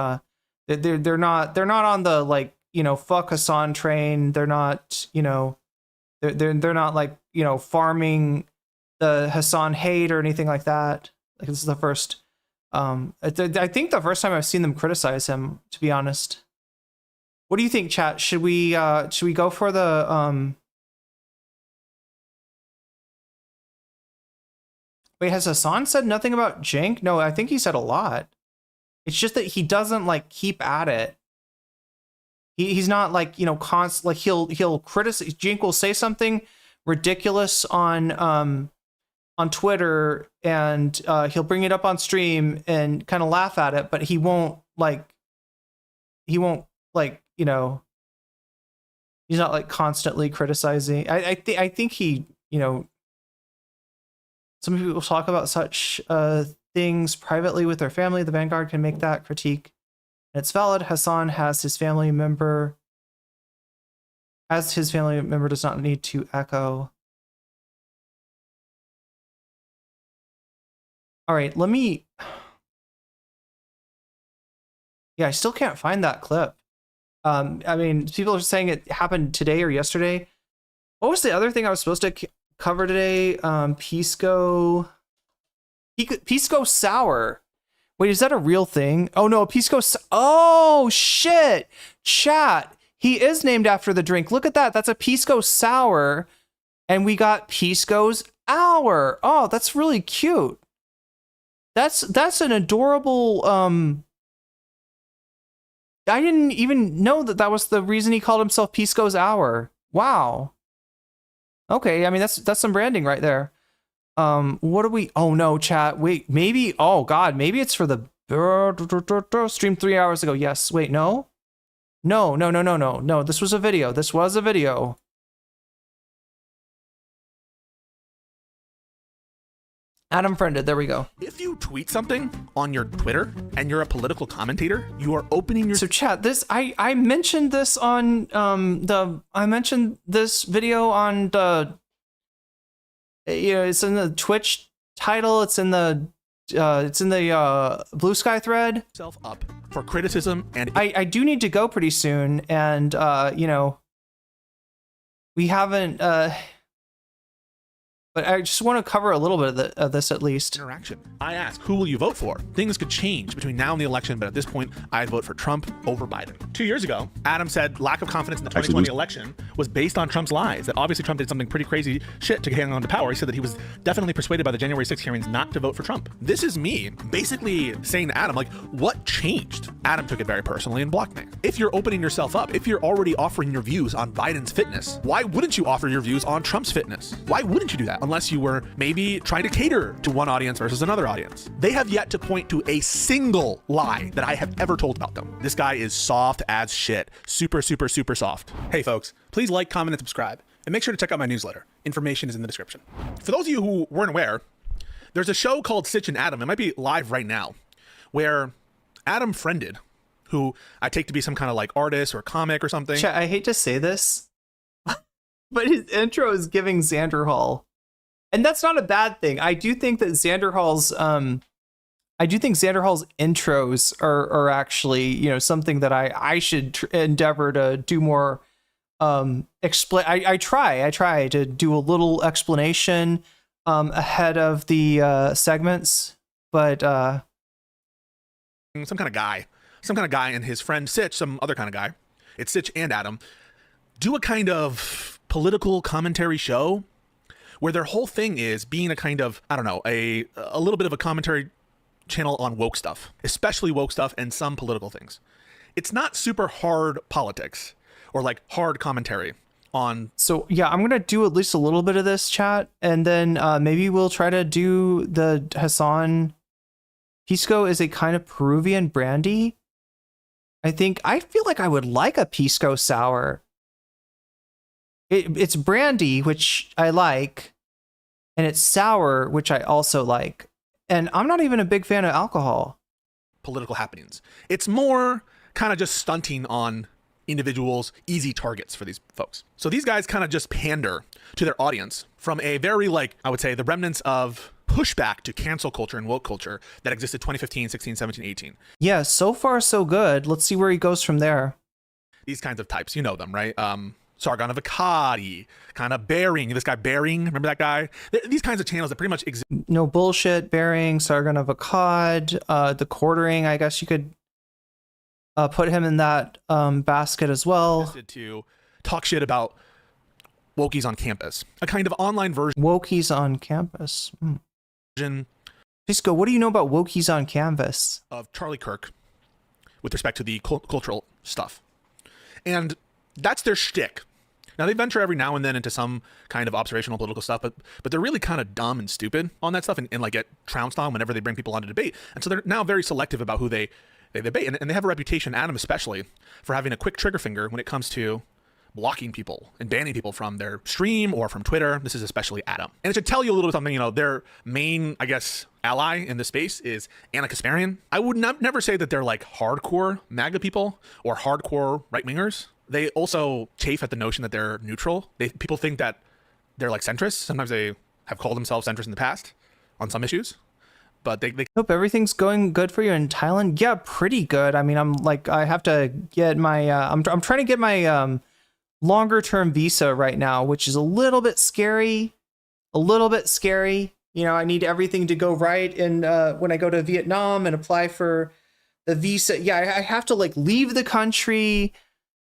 they're not on the like fuck Hassan train. They're not, they're not like, farming the Hassan hate or anything like that. Like this is the first, I think the first time I've seen them criticize him, to be honest. What do you think, chat? Should we go for the, wait, has Hassan said nothing about Jink? No, I think he said a lot. It's just that he doesn't like keep at it. He's not like, constant, like he'll criticize. Jink will say something ridiculous on Twitter, and he'll bring it up on stream and kind of laugh at it, but he won't like he's not like constantly criticizing. I think he, some people talk about such things privately with their family. The Vanguard can make that critique. And it's valid. Hassan has his family member. As his family member does not need to echo. All right, let me. Yeah, I still can't find that clip. I mean, people are saying it happened today or yesterday. What was the other thing I was supposed to cover today? Pisco sour. Wait, is that a real thing? Oh no, oh shit, chat. He is named after the drink. Look at that. That's a Pisco sour, and we got Pisco's hour. Oh, that's really cute. That's an adorable. I didn't even know that was the reason he called himself Pisco's hour. Wow. Okay, I mean that's some branding right there. What do we? Oh no, chat. Wait, maybe. Oh god, maybe it's for the stream 3 hours ago. Yes. Wait, no. No. This was a video. Adam friended. There we go. If you tweet something on your Twitter and you're a political commentator, you are opening your. So chat, this I mentioned this on I mentioned this video on the. It's in the Twitch title. It's in the Blue Sky thread. Self up for criticism, and I do need to go pretty soon, and we haven't. But I just want to cover a little bit of this at least. Interaction. I ask, who will you vote for? Things could change between now and the election, but at this point, I'd vote for Trump over Biden. 2 years ago, Adam said lack of confidence in the 2020 election was based on Trump's lies, that obviously Trump did something pretty crazy shit to hang on to power. He said that he was definitely persuaded by the January 6th hearings not to vote for Trump. This is me basically saying to Adam, like, what changed? Adam took it very personally and blocked me. If you're opening yourself up, if you're already offering your views on Biden's fitness, why wouldn't you offer your views on Trump's fitness? Why wouldn't you do that? Unless you were maybe trying to cater to one audience versus another audience. They have yet to point to a single lie that I have ever told about them. This guy is soft as shit. Super, super, super soft. Hey folks, please like, comment, and subscribe. And make sure to check out my newsletter. Information is in the description. For those of you who weren't aware, there's a show called Sitch and Adam. It might be live right now, where Adam friended, who I take to be some kind of like artist or comic or something. Chat, I hate to say this, but his intro is giving Xander Hall. And that's not a bad thing. I do think that Xander Hall's intros are actually, something that I should endeavor to do more. I try to do a little explanation ahead of the segments, but some kind of guy and his friend Sitch, some other kind of guy. It's Sitch and Adam do a kind of political commentary show where their whole thing is being a kind of, I don't know, a little bit of a commentary channel on woke stuff, especially woke stuff and some political things. It's not super hard politics or like hard commentary on. So yeah, I'm going to do at least a little bit of this, chat, and then maybe we'll try to do the Hassan. Pisco is a kind of Peruvian brandy. I feel like I would like a Pisco sour. It's brandy, which I like, and it's sour, which I also like. And I'm not even a big fan of alcohol. Political happenings. It's more kind of just stunting on individuals, easy targets for these folks. So these guys kind of just pander to their audience from a very, like, I would say, the remnants of pushback to cancel culture and woke culture that existed 2015, 16, 17, 18. Yeah, so far so good. Let's see where he goes from there. these kinds of types. You know them, right? Sargon of Akkad, kind of Bearing. This guy Bearing, remember that guy? These kinds of channels that pretty much exist. No bullshit, Bearing, Sargon of Akkad, the Quartering. I guess you could put him in that basket as well. To talk shit about wokies on campus, a kind of online version. Wokies on campus. Pisco, what do you know about wokies on canvas? Of Charlie Kirk, with respect to the cultural stuff, and that's their shtick. Now they venture every now and then into some kind of observational political stuff, but they're really kind of dumb and stupid on that stuff, and like get trounced on whenever they bring people on to debate, and so they're now very selective about who they debate, and they have a reputation, Adam especially, for having a quick trigger finger when it comes to blocking people and banning people from their stream or from Twitter. This is especially Adam. And it should tell you a little bit something, you know, their main, I guess, ally in this space is Anna Kasparian. I would never say that they're like hardcore MAGA people or hardcore right-wingers. They also chafe at the notion that they're neutral. People think that they're like centrists. Sometimes they have called themselves centrists in the past on some issues. But they hope everything's going good for you in Thailand. Yeah, pretty good. I mean, I have to get my I'm trying to get my longer term visa right now, which is a little bit scary. You know, I need everything to go right. And when I go to Vietnam and apply for the visa, yeah, I have to like leave the country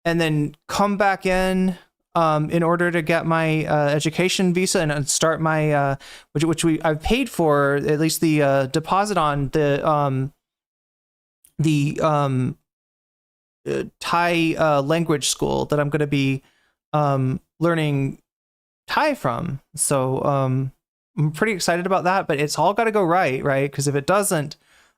and then come back in order to get my education visa and start my which I've paid for, at least the deposit on the Thai language school that I'm going to be learning Thai from. So I'm pretty excited about that, but it's all got to go right? Because if it doesn't,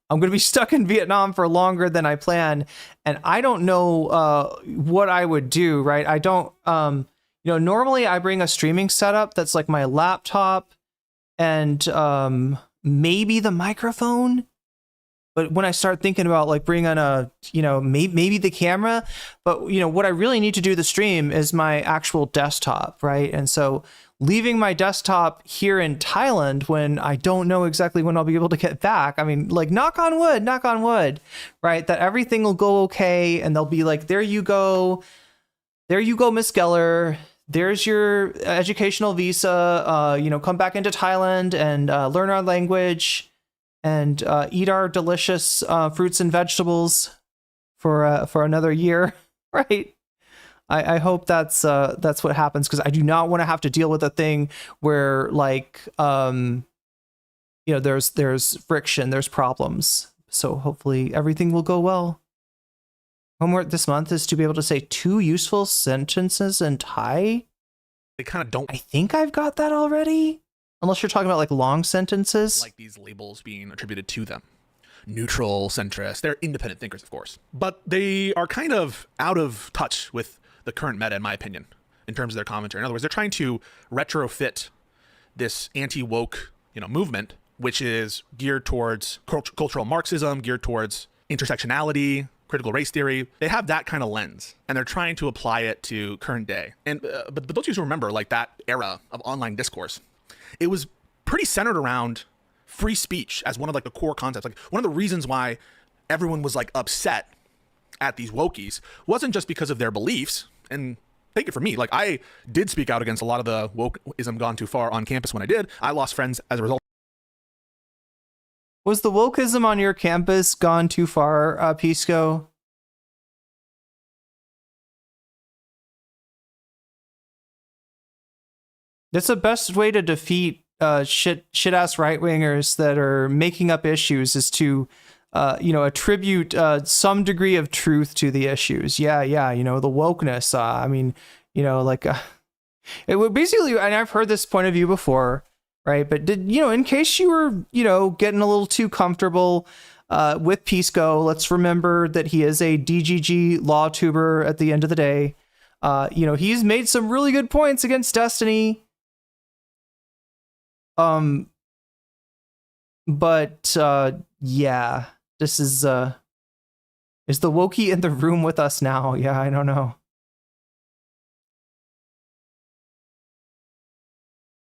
I'm going to be stuck in Vietnam for longer than I planned. And I don't know what I would do, right? I don't, you know, normally I bring a streaming setup that's like my laptop and maybe the microphone. But when I start thinking about like bringing on a, you know, maybe the camera, but you know, what I really need to do the stream is my actual desktop, right? And so leaving my desktop here in Thailand when I don't know exactly when I'll be able to get back. I mean, like knock on wood, right? That everything will go okay. And they'll be like, there you go, Miss Geller. There's your educational visa, you know, come back into Thailand and learn our language and eat our delicious fruits and vegetables for another year, right? I hope that's what happens, because I do not want to have to deal with a thing where like you know, there's friction, there's problems. So hopefully everything will go well. Homework this month is to be able to say 2 useful sentences in Thai. They kind of don't. I think I've got that already. Unless you're talking about like long sentences. Like these labels being attributed to them. Neutral, centrist. They're independent thinkers, of course. But they are kind of out of touch with the current meta, in my opinion, in terms of their commentary. In other words, they're trying to retrofit this anti-woke, you know, movement, which is geared towards cultural Marxism, geared towards intersectionality, critical race theory. They have that kind of lens, and they're trying to apply it to current day. And but don't you remember, like that era of online discourse? It was pretty centered around free speech as one of like the core concepts. Like one of the reasons why everyone was like upset at these wokies wasn't just because of their beliefs. And take it from me, like I did speak out against a lot of the wokeism gone too far on campus when I did. I lost friends as a result. Was the wokeism on your campus gone too far, Pisco? That's the best way to defeat shit ass right wingers that are making up issues, is to you know, attribute some degree of truth to the issues. Yeah, you know, the wokeness. I mean, you know, like it would basically, and I've heard this point of view before, right? But you know, in case you were, you know, getting a little too comfortable with Pisco, let's remember that he is a DGG law tuber at the end of the day. You know, he's made some really good points against Destiny. But yeah, this is the Wokey in the room with us now? Yeah, I don't know.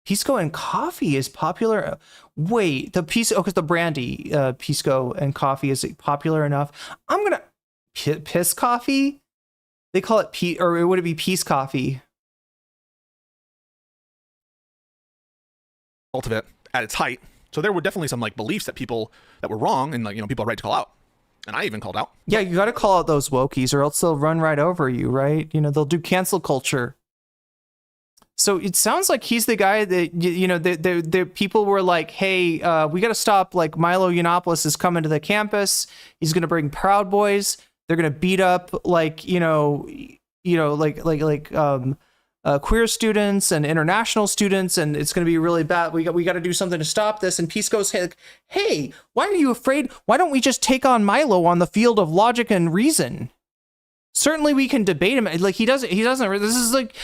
Pisco and coffee is popular. Wait, the Pisco, because the brandy, Pisco and coffee is popular enough. I'm gonna piss coffee. They call it or would it be peace coffee? Of it at its height. So there were definitely some like beliefs that people that were wrong, and like, you know, people are right to call out. And I even called out. Yeah, you got to call out those wokies, or else they'll run right over you, right? You know, they'll do cancel culture. So it sounds like he's the guy that, you know, the people were like, hey, we got to stop. Like Milo Yiannopoulos is coming to the campus. He's going to bring Proud Boys. They're going to beat up like, queer students and international students, and it's going to be really bad. We got to do something to stop this. And Peace goes, hey, why are you afraid? Why don't we just take on Milo on the field of logic and reason? Certainly we can debate him. Like he doesn't, this is like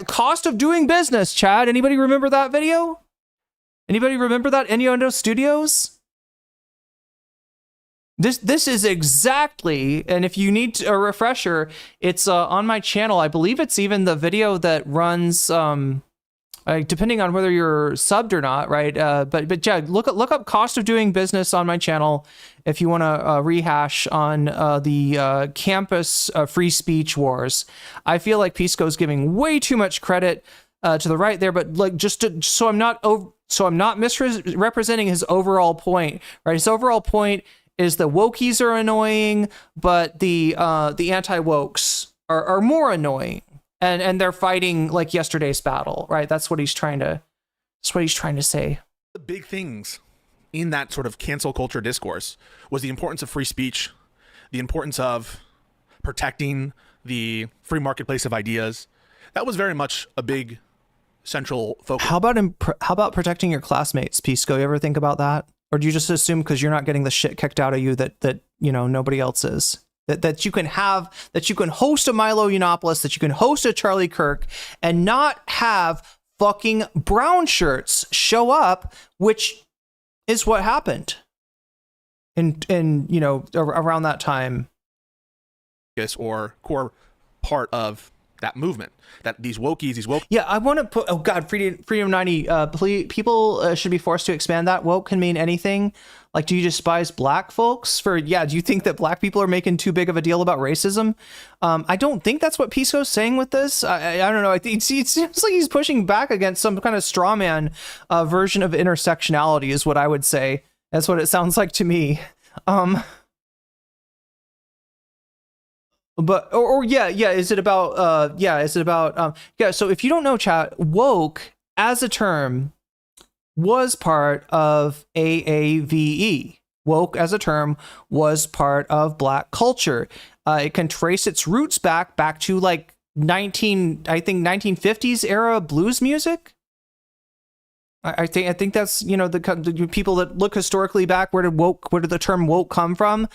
cost of doing business, Chad. Anybody remember that video? Anybody remember that Innuendo Studios? This is exactly, and if you need a refresher, it's on my channel. I believe it's even the video that runs, depending on whether you're subbed or not, right? But yeah, look up cost of doing business on my channel if you want to rehash on the campus free speech wars. I feel like Pisco's giving way too much credit to the right there, but like so I'm not misrepresenting his overall point, right? His overall point is the wokies are annoying, but the anti-wokes are more annoying, and they're fighting like yesterday's battle, right? That's what he's trying to say. The big things in that sort of cancel culture discourse was the importance of free speech, the importance of protecting the free marketplace of ideas. That was very much a big central focus. How about protecting your classmates, Pisco? You ever think about that? Or do you just assume because you're not getting the shit kicked out of you that you know nobody else is? That you can host a Milo Yiannopoulos, that you can host a Charlie Kirk, and not have fucking brown shirts show up, which is what happened in you know around that time. Or core part of that movement, that these wokies. Yeah, I want to put, oh God, Freedom 90, please, people should be forced to expand that. Woke can mean anything. Like, do you despise black folks do you think that black people are making too big of a deal about racism? I don't think that's what Pisco's saying with this. I don't know. I think it seems like he's pushing back against some kind of straw man version of intersectionality is what I would say. That's what it sounds like to me. But is it about so if you don't know, chat, woke as a term was part of AAVE. Woke as a term was part of black culture. It can trace its roots back to like 1950s era blues music. I think that's, you know, the people that look historically back, where did the term woke come from?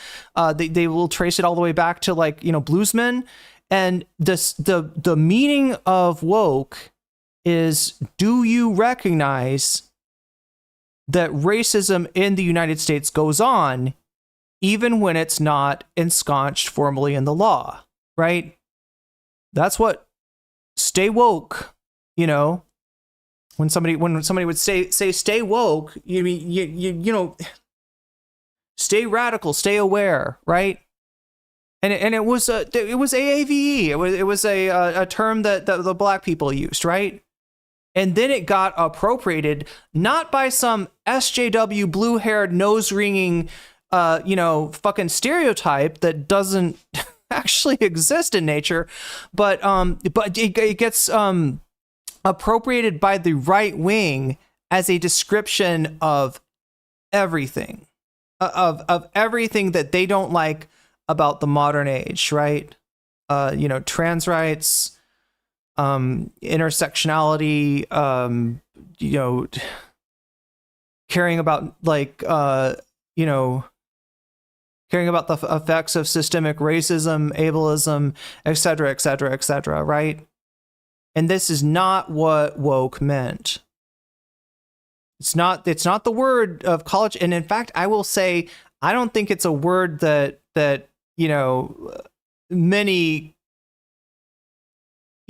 They will trace it all the way back to, like, you know, bluesmen. And the meaning of woke is, do you recognize that racism in the United States goes on even when it's not ensconced formally in the law, right? That's what stay woke, you know. When somebody would say stay woke, you mean you know, stay radical, stay aware, right? And it was AAVE. It was a term that the black people used, right? And then it got appropriated not by some SJW blue-haired, nose-ringing, fucking stereotype that doesn't actually exist in nature, but it gets appropriated by the right wing as a description of everything, of everything that they don't like about the modern age, right? Trans rights, intersectionality, caring about caring about the effects of systemic racism, ableism, et cetera, right? And this is not what woke meant. It's not the word of college. And in fact, I will say, I don't think it's a word that many,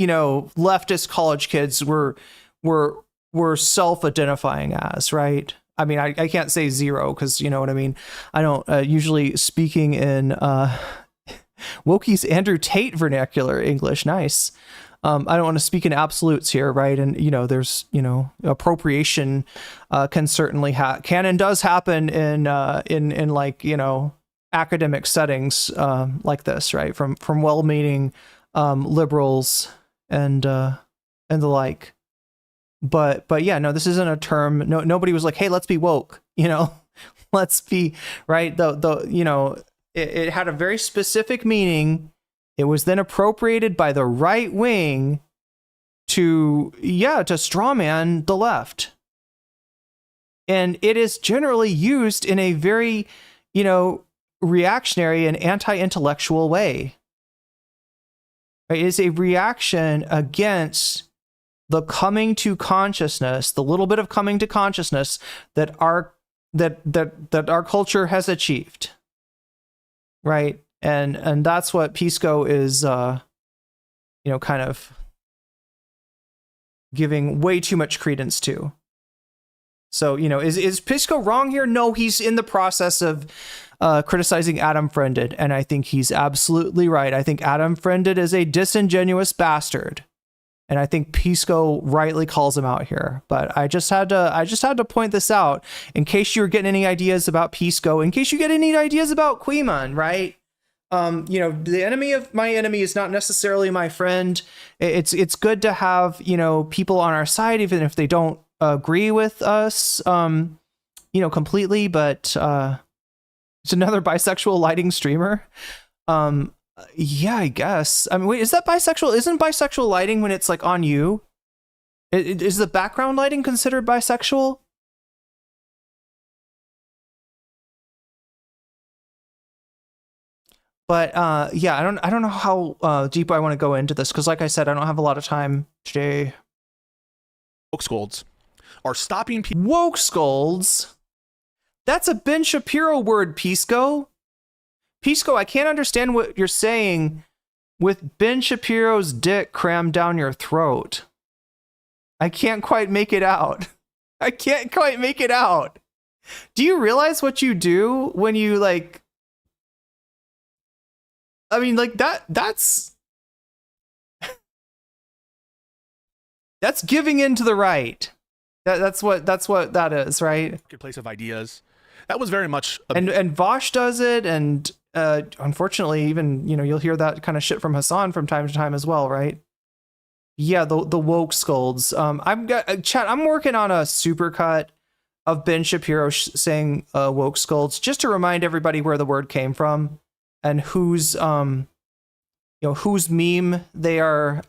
leftist college kids were self-identifying as, right? I mean, I can't say zero because you know what I mean. I don't usually speaking in Wokie's Andrew Tate vernacular English. Nice. I don't want to speak in absolutes here, right? And there's appropriation can certainly can and does happen in like academic settings like this, right? From well-meaning liberals and the like. But yeah, no, this isn't a term. Nobody was like, hey, let's be woke. Let's be right. It had a very specific meaning. It was then appropriated by the right wing to strawman the left. And it is generally used in a very, reactionary and anti-intellectual way. It is a reaction against the coming to consciousness, the little bit of coming to consciousness that our culture has achieved. Right. And that's what Pisco is, kind of giving way too much credence to. So, is Pisco wrong here? No, he's in the process of criticizing Adam Friended. And I think he's absolutely right. I think Adam Friended is a disingenuous bastard. And I think Pisco rightly calls him out here. But I just had to point this out in case you were getting any ideas about Pisco, in case you get any ideas about Quiman, right? The enemy of my enemy is not necessarily my friend. It's good to have, people on our side, even if they don't agree with us, completely. But it's another bisexual lighting streamer. Yeah, I guess. I mean, wait, is that bisexual? Isn't bisexual lighting when it's like on you? Is the background lighting considered bisexual? But yeah, I don't know how deep I want to go into this because, like I said, I don't have a lot of time today. Woke scolds are stopping people. Woke scolds? That's a Ben Shapiro word, Pisco. Pisco, I can't understand what you're saying with Ben Shapiro's dick crammed down your throat. I can't quite make it out. I can't quite make it out. Do you realize what you do when you like... I mean, like that's giving in to the right. That's what that is, right? Place of ideas. That was very much and Vosh does it, and unfortunately, even you'll hear that kind of shit from Hassan from time to time as well, right? Yeah, the woke scolds. I'm working on a supercut of Ben Shapiro saying woke scolds, just to remind everybody where the word came from. And whose whose meme they are,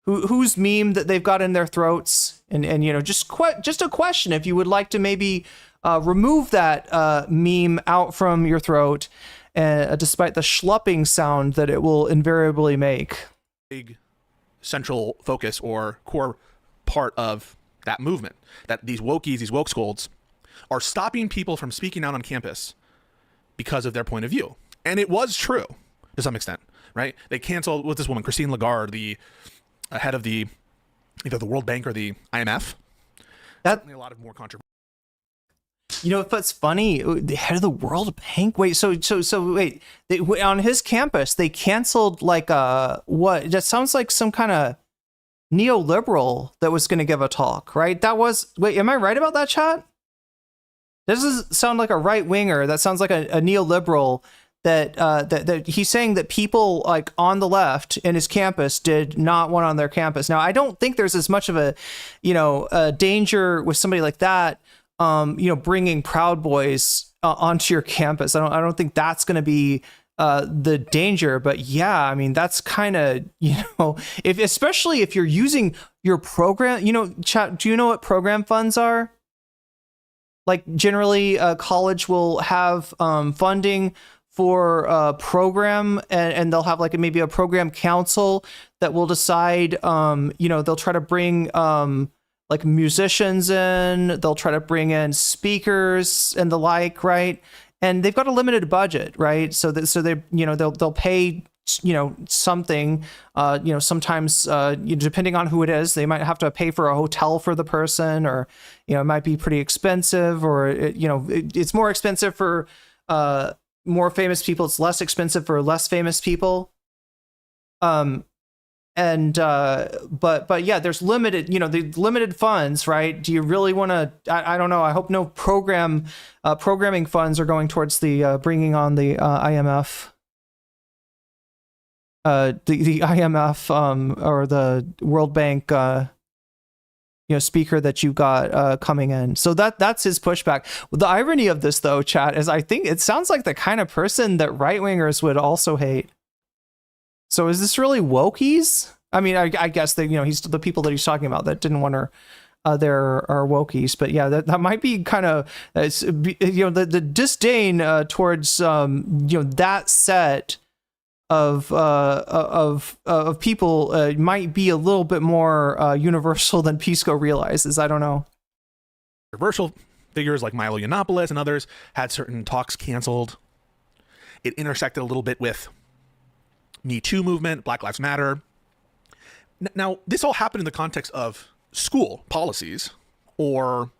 whose meme that they've got in their throats, and just a question: if you would like to maybe remove that meme out from your throat, despite the schlupping sound that it will invariably make. Big central focus or core part of that movement, that these wokies, these woke scolds, are stopping people from speaking out on campus because of their point of view. And it was true to some extent, right? They canceled with this woman, Christine Lagarde, the head of either the World Bank or the IMF. That's a lot of more controversy. What's funny? The head of the World Bank. Wait, so wait. On his campus, they canceled like what? That sounds like some kind of neoliberal that was going to give a talk, right? That was. Wait, am I right about that, chat? This doesn't sound like a right winger. That sounds like a neoliberal. That he's saying that people like on the left in his campus did not want on their campus. Now, I don't think there's as much of a danger with somebody like that, bringing Proud Boys onto your campus. I don't think that's going to be the danger. But yeah, I mean, that's kind of, especially if you're using your program, chat, do you know what program funds are? Like generally a college will have funding for a program, and they'll have like maybe a program council that will decide, they'll try to bring like musicians in, they'll try to bring in speakers and the like, right? And they've got a limited budget, right? So they they'll pay something, sometimes depending on who it is, they might have to pay for a hotel for the person, or it might be pretty expensive, or it's more expensive for more famous people, it's less expensive for less famous people. But yeah, there's limited, the limited funds, right? Do you really want to, I don't know. I hope no programming funds are going towards the, bringing on the, IMF, the IMF, or the World Bank, speaker that you got, coming in. So that's his pushback. The irony of this though, chat, is I think it sounds like the kind of person that right-wingers would also hate. So is this really wokies? I mean, I guess that, he's the people that he's talking about that didn't want her there are wokies, but yeah, that might be kind of, the disdain towards, that set of people might be a little bit more universal than Pisco realizes. I don't know. Controversial figures like Milo Yiannopoulos and others had certain talks canceled. It intersected a little bit with Me Too movement, Black Lives Matter. Now, this all happened in the context of school policies or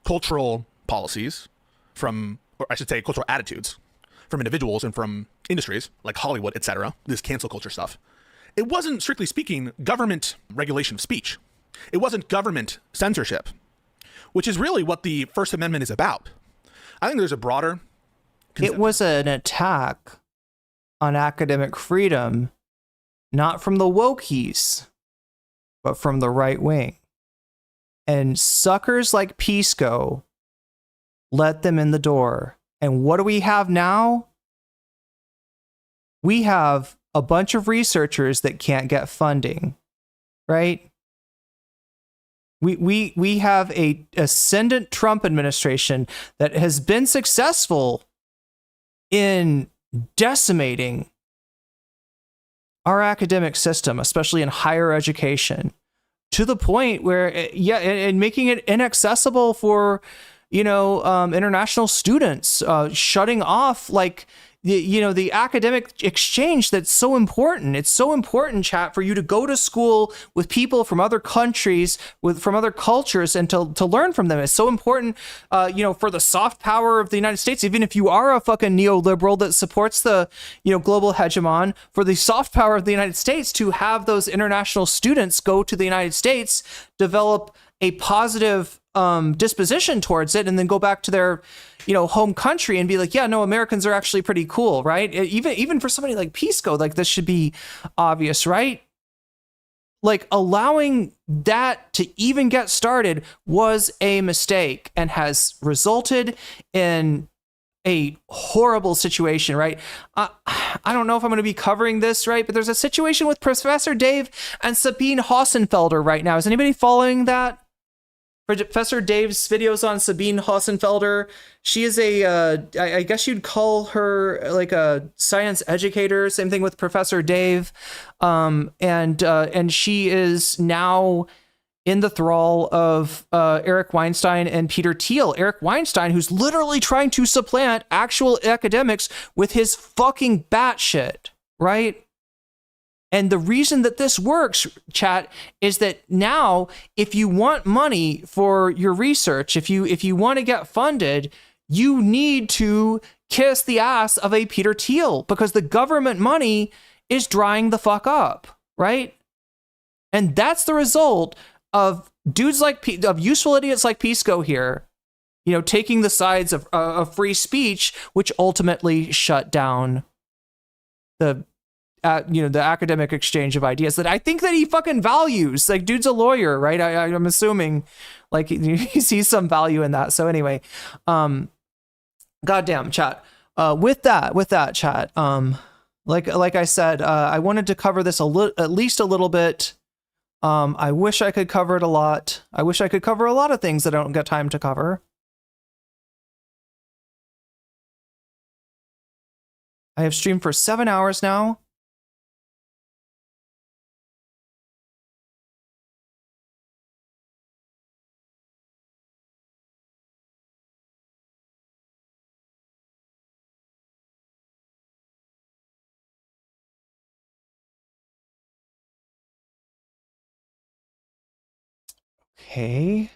cultural policies from, or I should say cultural attitudes from individuals and from industries like Hollywood, etc. This cancel culture stuff. It wasn't, strictly speaking, government regulation of speech. It wasn't government censorship, which is really what the First Amendment is about. I think there's a broader concept. It was an attack on academic freedom, not from the wokies, but from the right wing. And suckers like Pisco let them in the door. And what do we have now? We have a bunch of researchers that can't get funding, right? We have a ascendant Trump administration that has been successful in decimating our academic system, especially in higher education, to the point where, and making it inaccessible for, international students, shutting off the academic exchange that's so important. It's so important, chat, for you to go to school with people from other countries, from other cultures, and to learn from them. It's so important, for the soft power of the United States, even if you are a fucking neoliberal that supports the, global hegemon, for the soft power of the United States to have those international students go to the United States, develop a positive disposition towards it, and then go back to their home country and be like, yeah, no, Americans are actually pretty cool, right? Even for somebody like Pisco, like, this should be obvious, right? Like, allowing that to even get started was a mistake and has resulted in a horrible situation, right? I don't know if I'm going to be covering this, right? But there's a situation with Professor Dave and Sabine Hossenfelder right now. Is anybody following that? Professor Dave's videos on Sabine Hossenfelder. She is I guess you'd call her like a science educator. Same thing with Professor Dave. And she is now in the thrall of Eric Weinstein and Peter Thiel. Eric Weinstein, who's literally trying to supplant actual academics with his fucking batshit, right? And the reason that this works, chat, is that now, if you want money for your research, if you want to get funded, you need to kiss the ass of a Peter Thiel, because the government money is drying the fuck up, right? And that's the result of dudes of useful idiots like Pisco here, taking the sides of free speech, which ultimately shut down the academic exchange of ideas that I think that he fucking values. Like, dude's a lawyer, right? I'm assuming like he sees some value in that. So anyway, goddamn, chat. With that, chat. Like I said, I wanted to cover this at least a little bit. I wish I could cover it a lot. I wish I could cover a lot of things that I don't get time to cover. I have streamed for 7 hours now. Okay.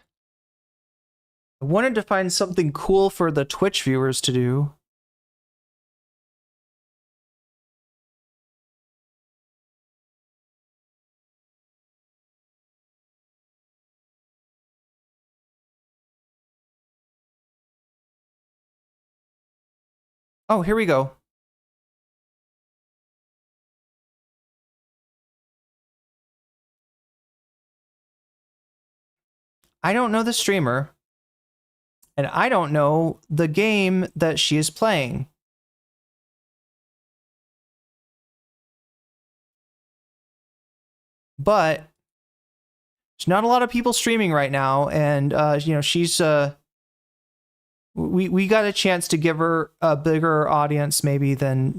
I wanted to find something cool for the Twitch viewers to do. Oh, here we go. I don't know the streamer, and I don't know the game that she is playing. But there's not a lot of people streaming right now, and you know, she's we got a chance to give her a bigger audience maybe than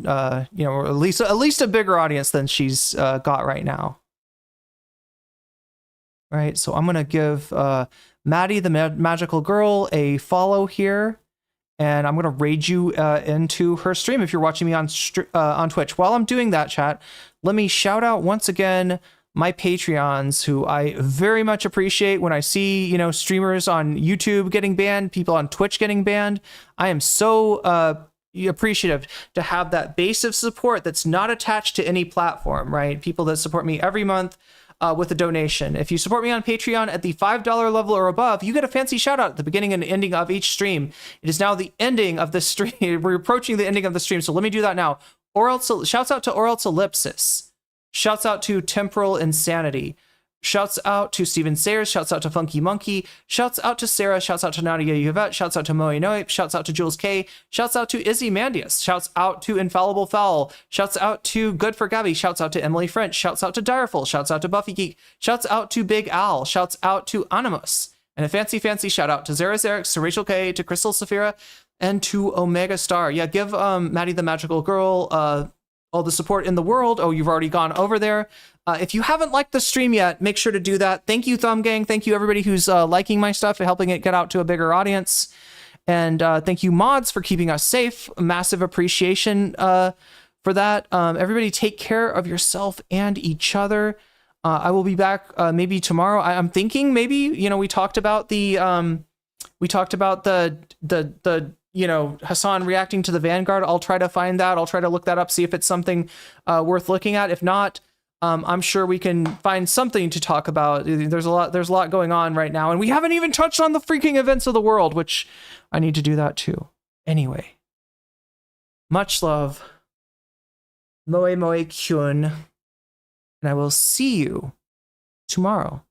you know, or at least a bigger audience than she's got right now. Right, so I'm gonna give Maddie the Magical Girl a follow here, and I'm gonna raid you into her stream if you're watching me on Twitch. While I'm doing that, chat, let me shout out once again my Patreons, who I very much appreciate. When I see, you know, streamers on YouTube getting banned, people on Twitch getting banned, I am so appreciative to have that base of support that's not attached to any platform, right? People that support me every month with a donation. If you support me on Patreon at the $5 level or above, you get a fancy shout out at the beginning and ending of each stream. It is now the ending of the stream. We're approaching the ending of the stream, so let me do that now. Shouts out to Oral's Ellipsis. Shouts out to Temporal Insanity. Shouts out to Steven Sayers. Shouts out to Funky Monkey. Shouts out to Sarah. Shouts out to Nadia Yvette. Shouts out to Moe Noip. Shouts out to Jules K. Shouts out to Izzy Mandius. Shouts out to Infallible Fowl. Shouts out to Good for Gabby. Shouts out to Emily French. Shouts out to Direful. Shouts out to Buffy Geek. Shouts out to Big Al. Shouts out to Animus. And a fancy shout out to Zara Zerix, to Rachel K, to Crystal Saphira, and to Omega Star. Yeah, give Maddie the Magical Girl all the support in the world. Oh, you've already gone over there. If you haven't liked the stream yet, make sure to do that. Thank you, Thumb Gang. Thank you, everybody who's liking my stuff and helping it get out to a bigger audience. And thank you, mods, for keeping us safe. Massive appreciation for that. Everybody take care of yourself and each other. I will be back maybe tomorrow. I'm thinking maybe, you know, we talked about the you know, Hassan reacting to the Vanguard. I'll try to find that. I'll try to look that up, see if it's something worth looking at. If not, I'm sure we can find something to talk about. There's a lot going on right now, and we haven't even touched on the freaking events of the world, which I need to do that too. Anyway, much love. Moe Moe Kyun. And I will see you tomorrow.